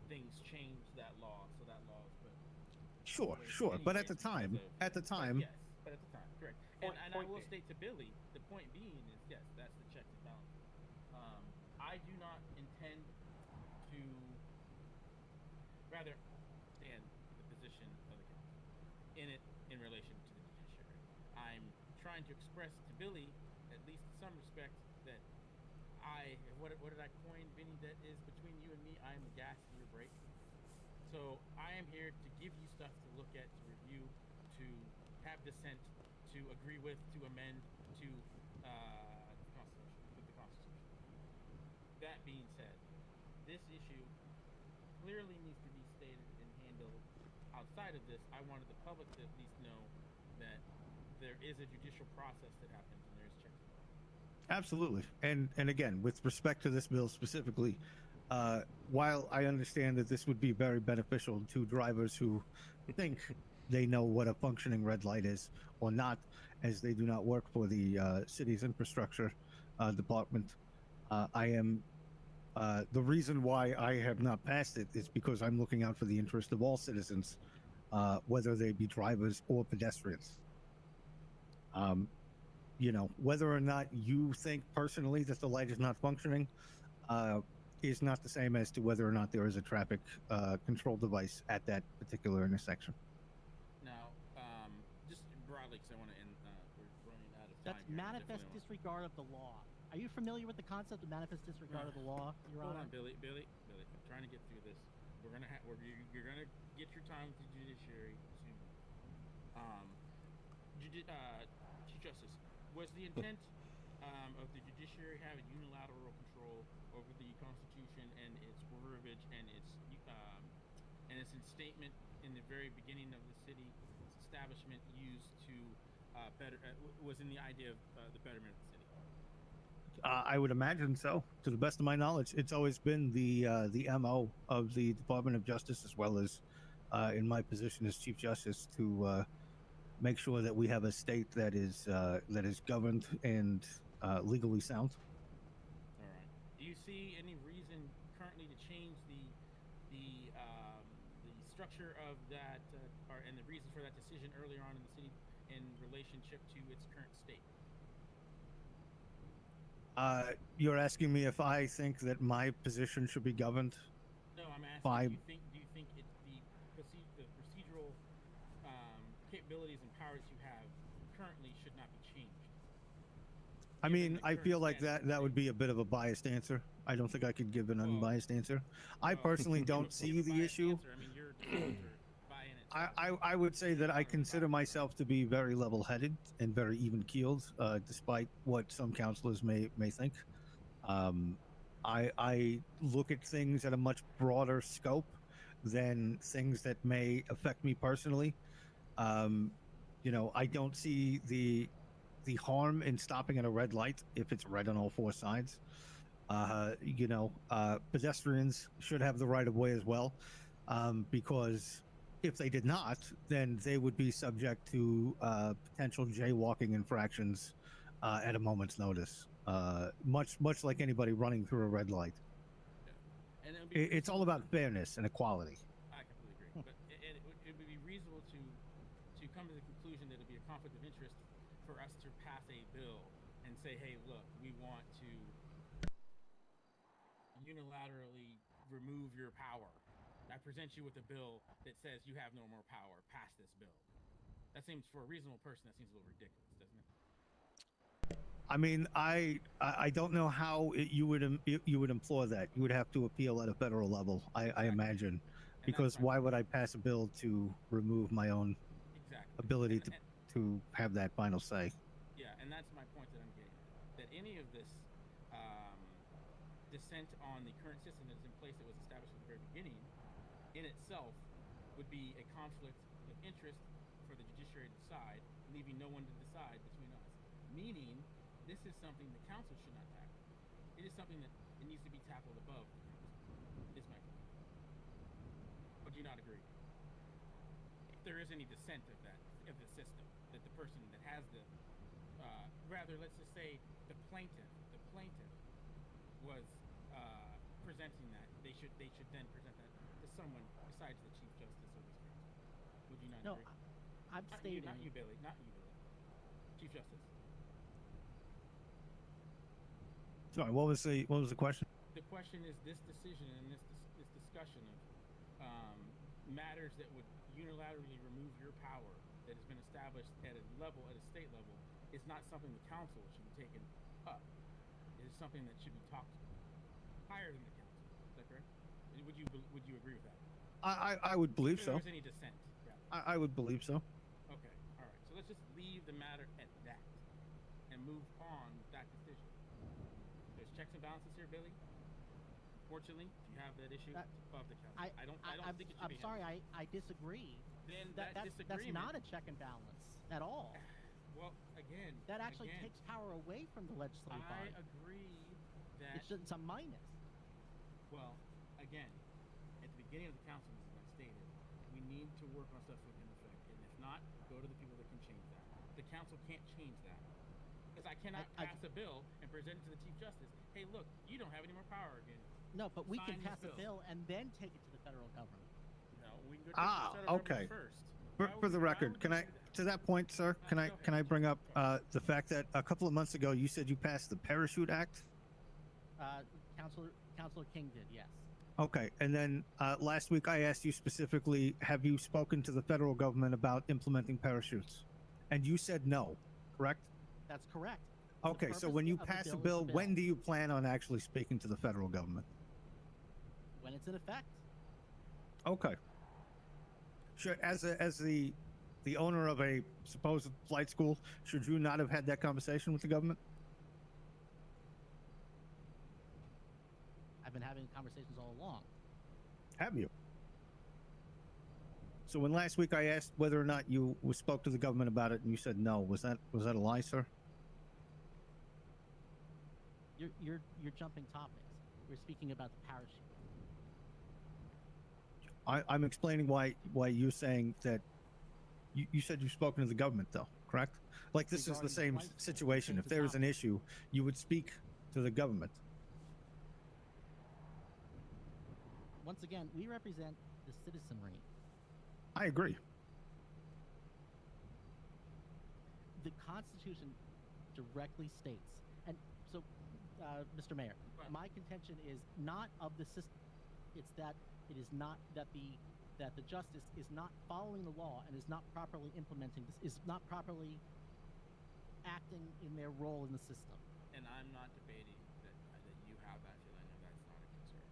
things changed that law, so that law is put. Sure. But at the time, Yes, but at the time, correct. And I will state to Billy, the point being is, yes, that's the check and balance. I do not intend to, rather, stand the position of the council in relation to the judiciary. I'm trying to express to Billy, at least in some respect, that what did I coin, Vinny? That is between you and me, I am the gas and your brake. So I am here to give you stuff to look at, to review, to have dissent, to agree with, to amend, to the Constitution. That being said, this issue clearly needs to be stated and handled outside of this. I wanted the public to at least know that there is a judicial process that happens and there's checks and balances. Absolutely. And again, with respect to this bill specifically, while I understand that this would be very beneficial to drivers who think they know what a functioning red light is or not, as they do not work for the city's infrastructure department, the reason why I have not passed it is because I'm looking out for the interest of all citizens, whether they be drivers or pedestrians. You know, whether or not you think personally that the light is not functioning is not the same as to whether or not there is a traffic control device at that particular intersection. Now, just broadly, because I want to end, we're running out of time. That's manifest disregard of the law. Are you familiar with the concept of manifest disregard of the law, Your Hold Honor? on, Billy. I'm trying to get through this. You're gonna get your time with the judiciary soon. Chief Justice, was the intent of the judiciary having unilateral control over the Constitution and its verbiage and its statement in the very beginning of the city's establishment used to was in the idea of the betterment of the city? I would imagine so. To the best of my knowledge, it's always been the MO of the Department of Justice, as well as in my position as Chief Justice, to make sure that we have a state that is governed and legally sound. All right. Do you see any reason currently to change the structure of that, and the reasons for that decision earlier on in the city in relationship to its current state. You're asking me if I think that my position should be governed? No, I'm asking. By... Do you think the procedural capabilities and powers you have currently should not be changed? I mean, I feel like that would be a bit of a biased answer. I don't think I could give an unbiased answer. I personally don't see the issue. I mean, you're I would say that I consider myself to be very level-headed and very even-keeled, despite what some counselors may think. I look at things at a much broader scope than things that may affect me personally. You know, I don't see the harm in stopping at a red light if it's red on all four sides. You know, pedestrians should have the right of way as well, because if they did not, then they would be subject to potential jaywalking infractions at a moment's notice, much like anybody running through a red light. And It's all about fairness and equality. I completely agree, but it would be reasonable to come to the conclusion that it would be a conflict of interest for us to pass a bill and say, hey, look, we want to unilaterally remove your power. I present you with a bill that says you have no more power. Pass this bill. That seems, for a reasonable person, that seems a little ridiculous, doesn't it? I mean, I don't know how you would employ that. You would have to appeal at a federal level, I imagine, because why would I pass a bill to remove my own ability to have that final say? Yeah, and that's my point that I'm getting at. That any of this dissent on the current system that is in place that was established at the very beginning, in itself, would be a conflict of interest for the judiciary to decide, leaving no one to decide between us. Meaning, this is something the council should not tackle. It is something that it needs to be tackled above the council. Is my point. Would you not agree? If there is any dissent of the system, that the person that has the, rather, let's just say the plaintiff was presenting that, they should then present that to someone besides the Chief Justice of this council. Would you not agree? I'm stating. Not you, Billy. Not you, Billy. Chief Justice. Sorry, what was the question? The question is this decision and this discussion of matters that would unilaterally remove your power that has been established at a state level, is not something the council should be taken up. It is something that should be talked higher than the council. Is that correct? Would you agree with that? I would believe so. If there was any dissent, I would believe so. Okay, all right. So let's just leave the matter at that and move on with that decision. There's checks and balances here, Billy. Fortunately, if you have that issue, it's above the council. I don't think it should be. I'm sorry, I disagree. Then that's not a check and balance at all. Well, again, that actually takes power away from the legislative body. I agree that it's a minus. Well, again, at the beginning of the council, as I stated, we need to work on stuff within effect, and if not, go to the people that can change that. The council can't change that, because I cannot pass a bill and present it to the Chief Justice. Hey, look, you don't have any more power again. No, but we can pass a bill and then take it to the federal government. No, we can go to the federal government first. For the record, can I, to that point, sir, can I bring up the fact that a couple of months ago you said you passed the Parachute Act? Councilor King did, yes. Okay, and then last week I asked you specifically, have you spoken to the federal government about implementing parachutes? And you said no, correct? That's correct. Okay, so when you pass a bill, when do you plan on actually speaking to the federal government? When it's in effect. Okay. Sure. As the owner of a supposed flight school, should you not have had that conversation with the government? I've been having conversations all along. Have you? So when last week I asked whether or not you spoke to the government about it, and you said no, was that a lie, sir? You're jumping topics. We're speaking about the parachute. I'm explaining why you're saying that. You said you've spoken to the government, though, correct? Like this is the same situation. If there is an issue, you would speak to the government. Once again, we represent the citizenry. I agree. The Constitution directly states, and so, Mr. Mayor, my contention is not of the system. It's that it is not that the justice is not following the law and is not properly implementing this, is not properly acting in their role in the system. And I'm not debating that you have that feeling, and that's not a concern.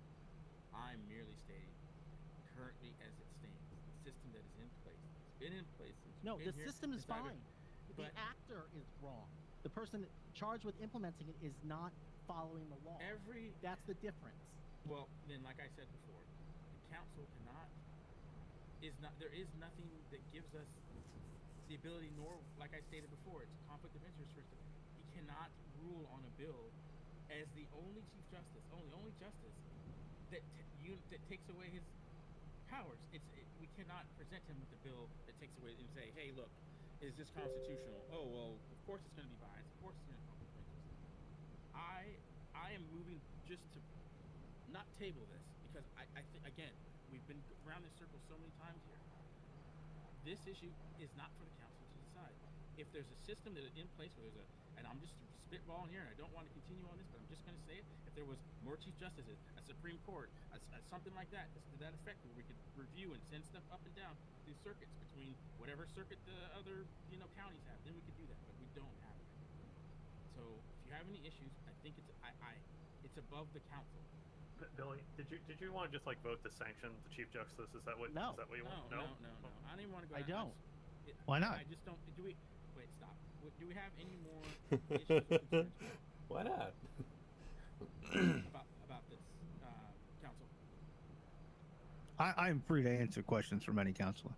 I'm merely stating, currently as it stands, the system that is in place, it's been in place since No, you've the been here, system is since I've fine. been- The actor is wrong. The person charged with implementing it is not following the law. That's the difference. Well, then, like I said before, the council there is nothing that gives us the ability, nor, like I stated before, it's a conflict of interest for us. He cannot rule on a bill as the only chief justice, only justice that takes away his powers. We cannot present him with a bill that takes away and say, hey, look, is this constitutional? Oh, well, of course it's going to be biased. Of course it's going to conflict of interest. I am moving just to not table this because I think, again, we've been around this circle so many times here. This issue is not for the council to decide. If there's a system that is in place where and I'm just spitballing here and I don't want to continue on this, but I'm just going to say it. If there was more chief justices, a Supreme Court, something like that, to that effect, where we could review and send stuff up and down through circuits between whatever circuit the other counties have, then we could do that, but we don't have it. So if you have any issues, I think it's above the council. Billy, did you want to just like vote to sanction the chief justice? Is that what? No. Is that what you want? No. I don't even want to go. I don't. Why not? I just don't. Do we? Wait, stop. Do we have any more issues or concerns Why not? about this, council? I'm free to answer questions from any counselor.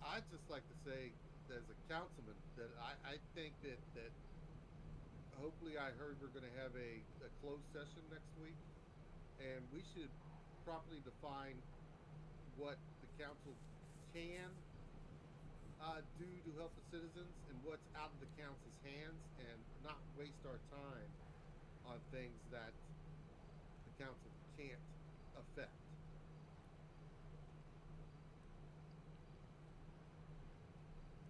I'd just like to say, as a councilman, that I think that hopefully I heard we're going to have a closed session next week, and we should properly define what the council can do to help the citizens and what's out of the council's hands, and not waste our time on things that the council can't affect.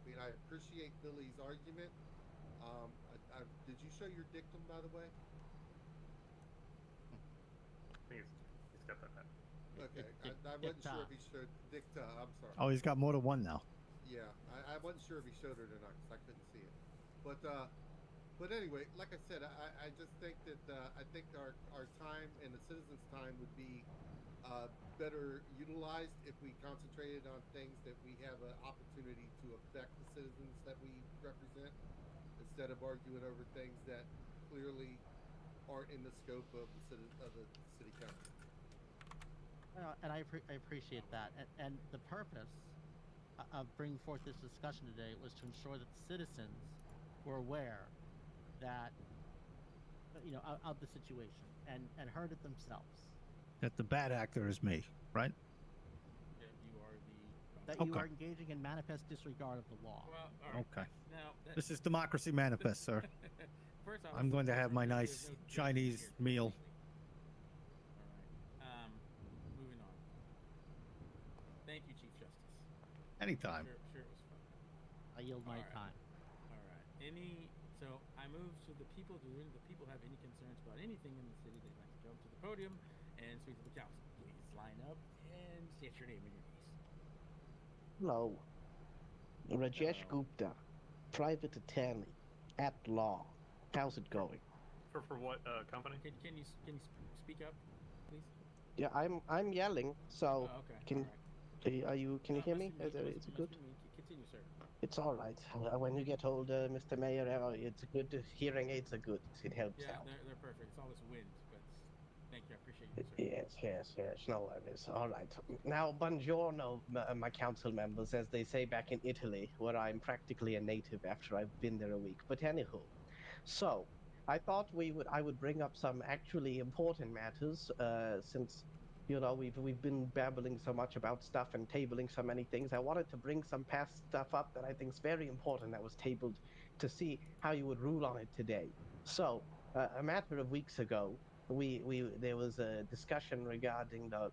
I mean, I appreciate Billy's argument. Did you show your dictum, by the way? He's got that back. Okay, I wasn't sure if he showed dicta. I'm sorry. Oh, he's got more than one now. Yeah, I wasn't sure if he showed it or not because I couldn't see it. But anyway, like I said, I just think that I think our time and the citizens' time would be better utilized if we concentrated on things that we have an opportunity to affect the citizens that we represent, instead of arguing over things that clearly aren't in the scope of the city council. And I appreciate that. And the purpose of bringing forth this discussion today was to ensure that the citizens were aware that, of the situation and heard it themselves. That the bad actor is me, right? That you are engaging in manifest disregard of the law. Well, all right. Okay. Now, This is democracy manifest, sir. First off, I'm going to have my nice Chinese meal. Moving on. Thank you, Chief Justice. Anytime. Sure it was fun. I yield my time. All right. So I move to the people. Do the people have any concerns about anything in the city? They'd like to come to the podium and speak to the council. Please line up and state your name and your piece. Hello. Rajesh Gupta, private attorney, at law. How's it going? For what company? Can you speak up, please? Yeah, I'm yelling. So okay. Can you hear me? Is it good? Continue, sir. It's all right. When you get older, Mr. Mayor, it's good. Hearing aids are good. It helps Yeah, out. they're perfect. It's all this wind, but thank you. I appreciate you, sir. Yes. No worries. All right. Now, buongiorno, my council members, as they say back in Italy, where I'm practically a native after I've been there a week. But anywho, so I thought I would bring up some actually important matters, since we've been babbling so much about stuff and tabling so many things. I wanted to bring some past stuff up that I think is very important that was tabled, to see how you would rule on it today. So, a matter of weeks ago, there was a discussion regarding the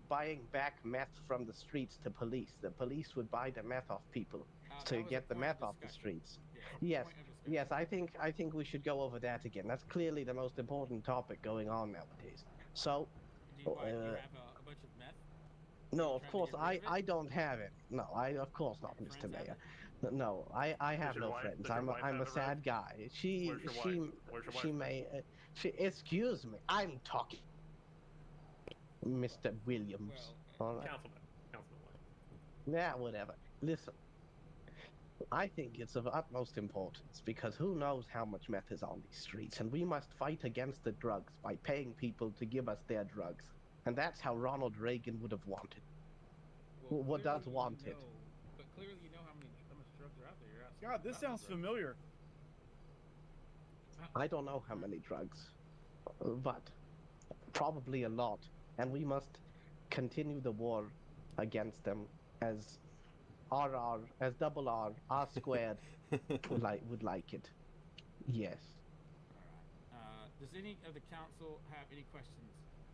buying back meth from the streets to police. The police would buy the meth off people to get the meth off the streets. Yes, yes, I think we should go over that again. That's clearly the most important topic going on nowadays. So, Do you, why, do you have a bunch of meth? no, of course I don't have it. No, of course not, Mr. Mayor. No, I have no friends. I'm a sad guy. She may excuse me. I'm talking, Mr. Williams. All right. Councilman. Yeah, whatever. Listen, I think it's of utmost importance because who knows how much meth is on these streets, and we must fight against the drugs by paying people to give us their drugs. And that's how Ronald Reagan would have wanted. Well, What does wanted? But clearly you know how much drugs are out there. You're asking God, this about sounds drugs. familiar. I don't know how many drugs, but probably a lot. And we must continue the war against them as RR, as double R squared would like it. Yes. Does any of the council have any questions,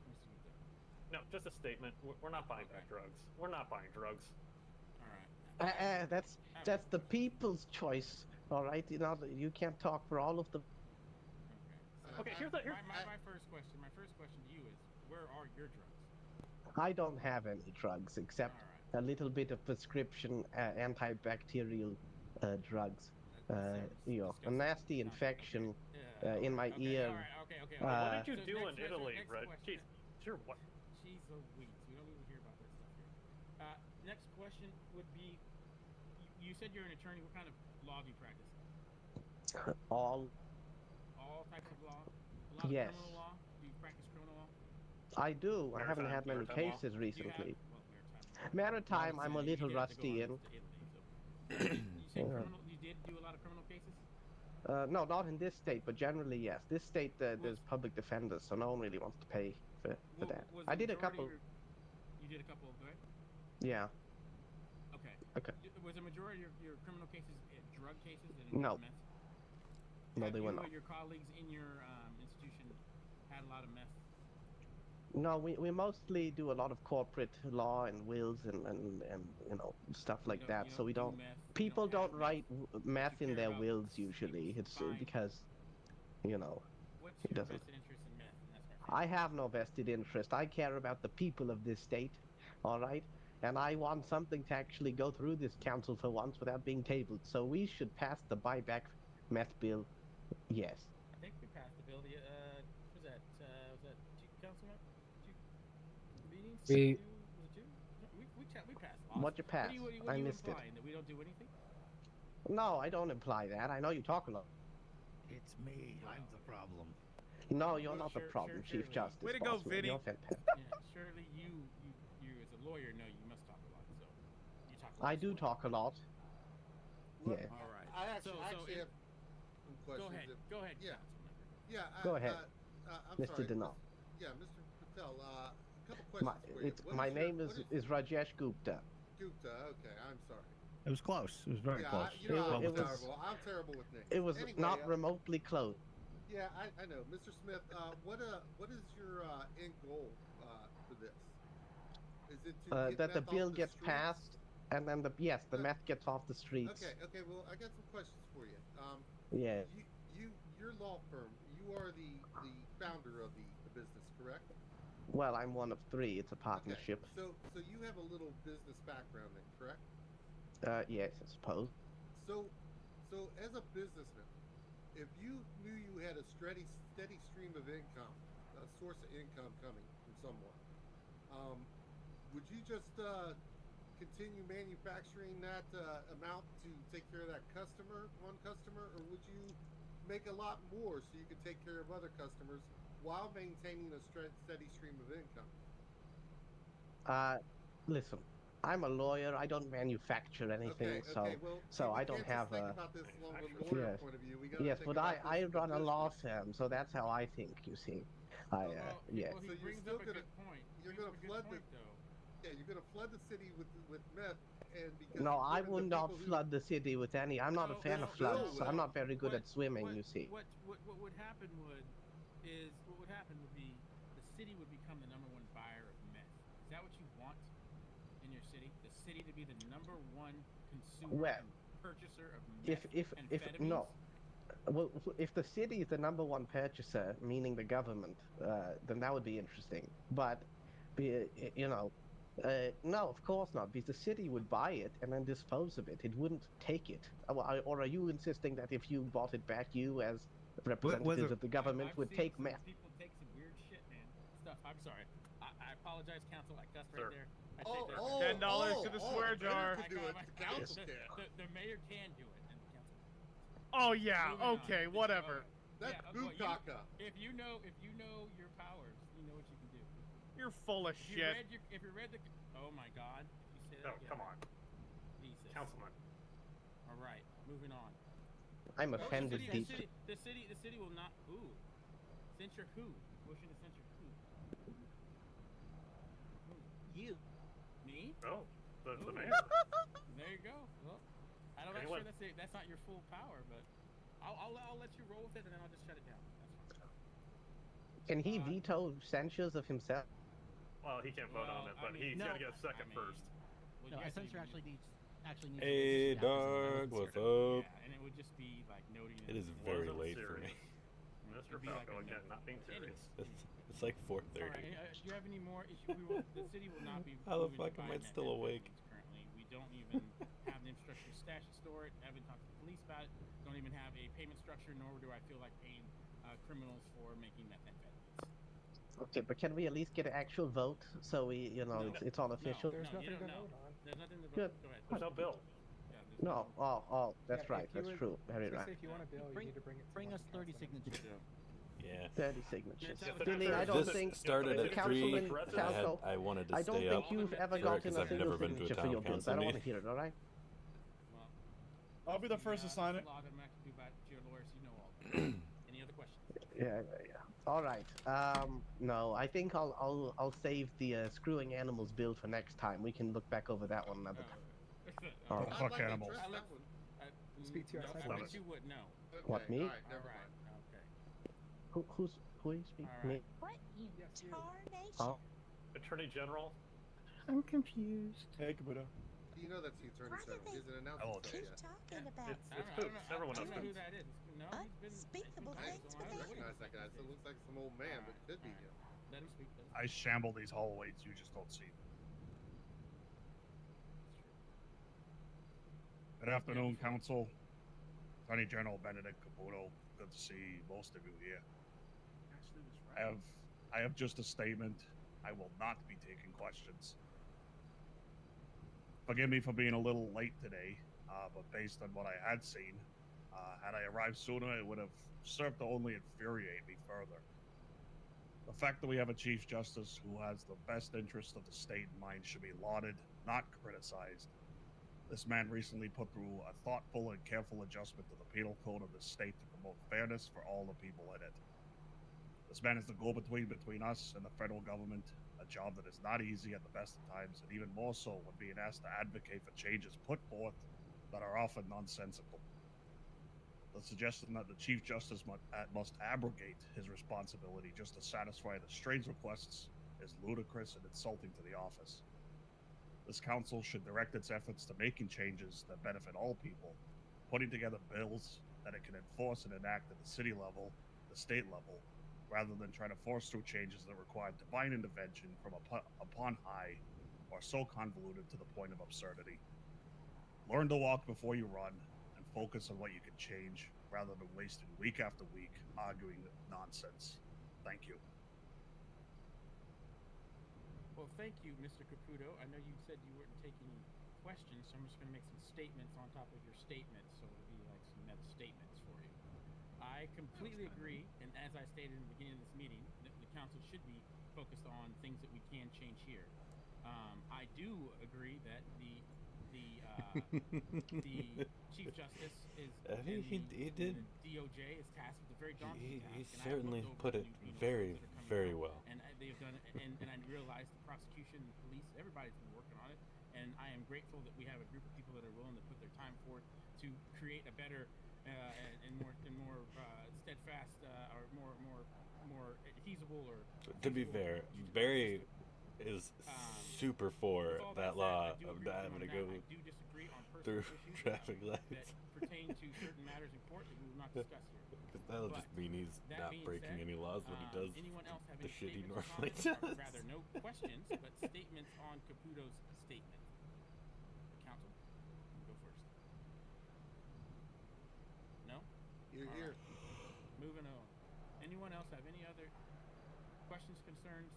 Mr. Gupta? No, just a statement. We're not buying back drugs. We're not buying drugs. All right. That's the people's choice. All right, you can't talk for all of them. Okay, here's my first question. My first question to you is, where are your drugs? I don't have any drugs except a little bit of prescription antibacterial drugs. A nasty infection in my ear. What did you do in Italy, Red? Jeez, sure. What? Jeez Louise, we don't need to hear about that stuff here. Next question would be, you said you're an attorney. What kind of law do you practice? All types of law? Yes. Criminal law? Do you practice criminal law? I do. I haven't had many cases recently. Maritime, I'm a little rusty in. You say criminal? You did do a lot of criminal cases? No, not in this state, but generally yes. This state, there's public defenders, so no one really wants to pay for that. I did a couple. You did a couple, right? Yeah. Okay. Was the majority of your criminal cases drug cases? No. Meth? No, they were not. Have you or your colleagues in your institution had a lot of meth? No, we mostly do a lot of corporate law and wills and stuff like that. So we don't. People don't write meth in their wills usually. It's because, What's it your doesn't. vested interest in meth? And that's my I have no vested interest. I care about the people of this state, all right? And I want something to actually go through this council for once without being tabled. So we should pass the buyback meth bill. Yes. I think we passed the bill. Was that two councilmen? Two meetings? We passed laws. What'd you pass? What I are you missed it. implying, that we don't do anything? No, I don't imply that. I know you talk a lot. It's me. I'm the problem. No, you're not the problem, Chief Justice. Way to go, Bossman. Vinny. You're fantastic. Yeah, surely you as a lawyer know you must talk a lot. So you talk. I do talk a lot. Well, Yeah. All right. I actually have some questions. Go ahead. Yeah. Yeah. Go ahead, I'm Mr. sorry. Denal. Yeah, Mr. Patel. A couple questions for you. My name is Rajesh Gupta. Gupta. Okay, I'm sorry. It was close. It was very close. I'm terrible with names. It was Anyway, not remotely close. Yeah, I know, Mr. Smith. What is your end goal for this? Is it to get That the meth bill off the gets streets? passed, and then the meth gets off the streets. Okay. Well, I got some questions for you. Yeah. Your law firm. You are the founder of the business, correct? Well, I'm one of three. It's a partnership. So you have a little business background then, correct? Yes, I suppose. So as a businessman, if you knew you had a steady stream of income, a source of income coming from someone, would you just continue manufacturing that amount to take care of that one customer, or would you make a lot more so you could take care of other customers while maintaining a steady stream of income? Listen, I'm a lawyer. I don't manufacture anything, so I don't have a. Yes, yes, but I run a law firm, so that's how I think. You see, yes. So you're still gonna flood the. Yeah, you're gonna flood the city with meth, and because No, I would not flood the city with any. I'm not a fan of floods. I'm not very good at swimming. You see. What would happen would be the city would become the #1 buyer of meth. Is that what you want in your city? The city to be the #1 consumer Well, and purchaser of if meth and amphetamines? no, well, if the city is the #1 purchaser, meaning the government, then that would be interesting. But, you know, no, of course not, because the city would buy it and then dispose of it. It wouldn't take it. Or are you insisting that if you bought it back, you as representatives of the government I've would seen take some meth? people take some weird shit, man. Stuff. I'm sorry. I apologize, council. I cussed Sir. right there. I Oh, take oh, that. $10 to the swear Mayor jar. can do it. The council can. The mayor can do it, and the council. Oh yeah, Moving on. okay, whatever. That's Yeah, well, bukkake. If you know your powers, you know what you can do. You're full of If you shit. read the, oh my God, if you say that Oh, again. come on. Jesus. Councilman. All right, moving on. I'm Oh, offended the deeply. city will not. Ooh, censure who? Motion to censure who? You. Me? Oh, the Ooh. mayor. There you go. Well, I'm not Anyone? sure that's not your full power, but I'll let you roll with it, and then I'll just shut it down. That's fine. Can he veto censures of himself? Well, he can't vote on it, but he's no. got to get a second first. No, a censure actually needs to Hey, register to dog, have a what's censor. up? Yeah, and it would just be like noting. It is in- very Wasn't late for serious. me. Mr. It'd be like Falco a again, note. not being serious. It's like 4:30. All right, do you have any more issues? The city will not be. How the moving fuck to am buy I still awake? methamphetamines Currently, we don't even have the infrastructure to stash and store it. Haven't talked to the police about it. Don't even have a payment structure, nor do I feel like paying criminals for making methamphetamines. Okay, but can we at least get an actual vote so we, it's all official? There's nothing you don't to know. vote on. There's nothing to Good. vote. Go ahead. There's no bill. Yeah, there's No, oh, that's Yeah, right, if you that's would- true, very so right. say if you want a bill, you need to bring it to Bring one us 30 councilman. signatures. Yeah. 30 signatures. Yeah, Billy, I don't This think started at 3. Councilman I Falco, I wanted to I don't stay think up you've ever for it gotten because a I've single never been to a signature for town your bills. council I don't want to meeting. hear it, all right? Well, I'll be the first to sign it. law that I'm actually do about your lawyers, you know all. That. Any other questions? Yeah. All right. No, I think I'll save the screwing animals bill for next time. We can look back over that one another time. All right. Fuck animals. Speak to you No, outside. I bet you would know. What, me? All right, never All right. mind. Okay. Who are you speaking? All Me? right. What you tarnation? Oh. Attorney General. I'm confused. Hey, Kabuto. You know that's the attorney Why do general. they He's an Oh, announcement. keep yet. talking about It's I don't Poops. know, Everyone I knows don't know who Poops. that is. No, he's been. unspeakable he's been things so for I them. don't know. Recognize that guy. So it looks like some old man, but it could be him. Let him speak. Let him I shamble these hallways. You just don't see them. Good afternoon, Council. Attorney General Benedict Caputo. Good to see most of you here. I have just a statement. I will not be taking questions. Forgive me for being a little late today, but based on what I had seen, had I arrived sooner, it would have served to only infuriate me further. The fact that we have a Chief Justice who has the best interest of the state in mind should be lauded, not criticized. This man recently put through a thoughtful and careful adjustment to the penal code of the state to promote fairness for all the people in it. This man is the go-between between us and the federal government, a job that is not easy at the best of times, and even more so when being asked to advocate for changes put forth that are often nonsensical. The suggestion that the Chief Justice must abrogate his responsibility just to satisfy the strange requests is ludicrous and insulting to the office. This council should direct its efforts to making changes that benefit all people, putting together bills that it can enforce and enact at the city level, the state level, rather than trying to force through changes that require divine intervention from upon high or so convoluted to the point of absurdity. Learn to walk before you run and focus on what you can change rather than wasting week after week arguing nonsense. Thank you. Well, thank you, Mr. Caputo. I know you said you weren't taking questions, so I'm just going to make some statements on top of your statements, so it'll be like some meta statements for you. I completely agree, and as I stated in the beginning of this meeting, that the council should be focused on things that we can change here. I do agree that the Chief Justice is he did. the DOJ is tasked with a very daunting task. He and I have certainly looked over put the it new penal very, codes that are coming very out, well. and they've done it, and I realize the prosecution, the police, everybody's been working on it, and I am grateful that we have a group of people that are willing to put their time forth to create a better and more steadfast or more feasible or. To be fair, Barry is super for that law of not having to go through traffic lights. Pertain to certain matters in court that we will not discuss here. Because that'll just mean he's not breaking any laws when he does anyone else have the any shit he statements or normally comments? does. Rather, no questions, but statements on Caputo's statement. Counsel, you go first. No? You're All here. right. Moving on. Anyone else have any other questions, concerns?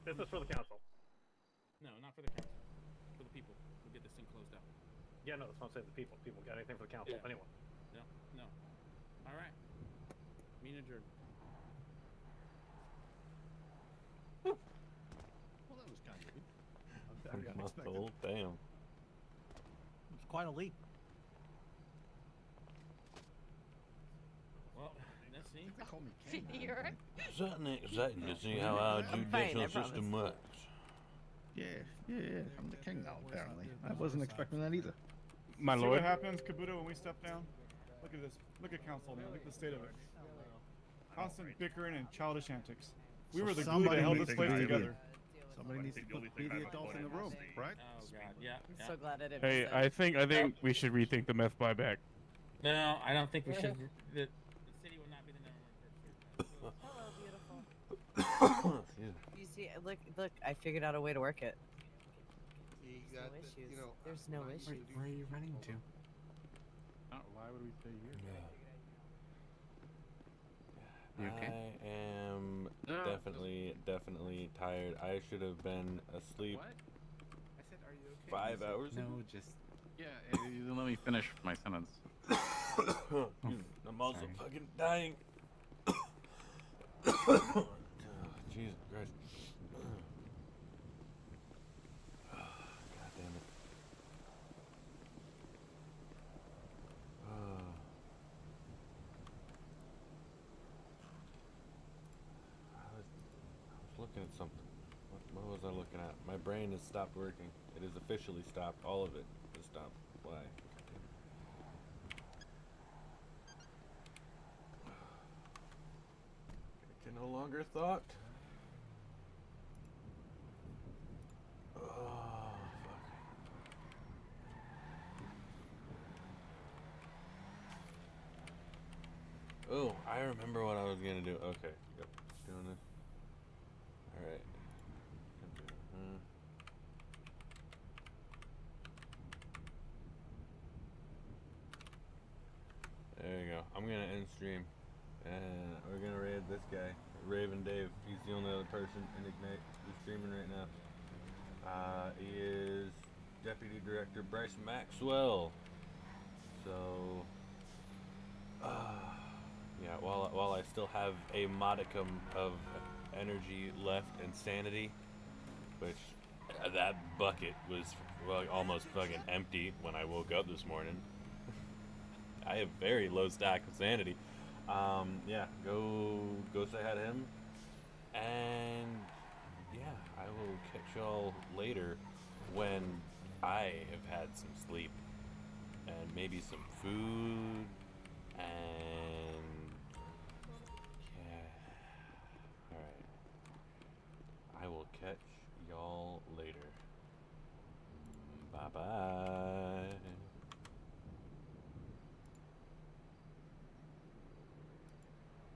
This is for the council. No, not for the council. For the people. We'll get this thing closed out. Yeah, no, that's what I'm saying. The people. People got anything for the council? Yeah. Anyone? No, no. All right. Meeting adjourned. Well, that was kind of good. Very unexpected. Muscle, damn. It's quite a leap. Well, let's see. They call me King. You're Certainly exciting to see how our judicial system works. Yeah, I'm the king now, apparently. I wasn't expecting that either. My lord. See what happens, Kabuto, when we step down? Look at this. Look at council now. Look at the state of it. Constant bickering and childish antics. We were the glue that held this place together. Somebody needs to be the adult in the room, right? Oh, God, yeah. I'm so glad I didn't. Hey, I think we should rethink the meth buyback. No, I don't think we should. The city will not be the number one purchaser. Hello, beautiful. You see, look, I figured out a way to work it. You There's got no the- issues. you know, There's no issues. Where are you running to? Why would we stay here? You okay? I am definitely tired. I should have been asleep What? I said, are you okay? 5 hours ago. No, just you let me finish my sentence. I'm also Sorry. fucking dying. Oh, Jesus Christ. God damn it. I was looking at something. What was I looking at? My brain has stopped working. It has officially stopped. All of it has stopped. Why? I can no longer thought. Oh, fuck. Oh, I remember what I was gonna do. Okay, yep, doing this. All right. There you go. I'm gonna end stream, and we're gonna raid this guy, Raven Dave. He's the only other person in Ignite who's streaming right now. He is Deputy Director Bryce Maxwell. So, yeah. While I still have a modicum of energy left and sanity, which that bucket was almost fucking empty when I woke up this morning. I have very low stock of sanity. Yeah, go say hi to him, and yeah, I will catch y'all later when I have had some sleep and maybe some food, and yeah, all right. I will catch y'all later. Bye bye.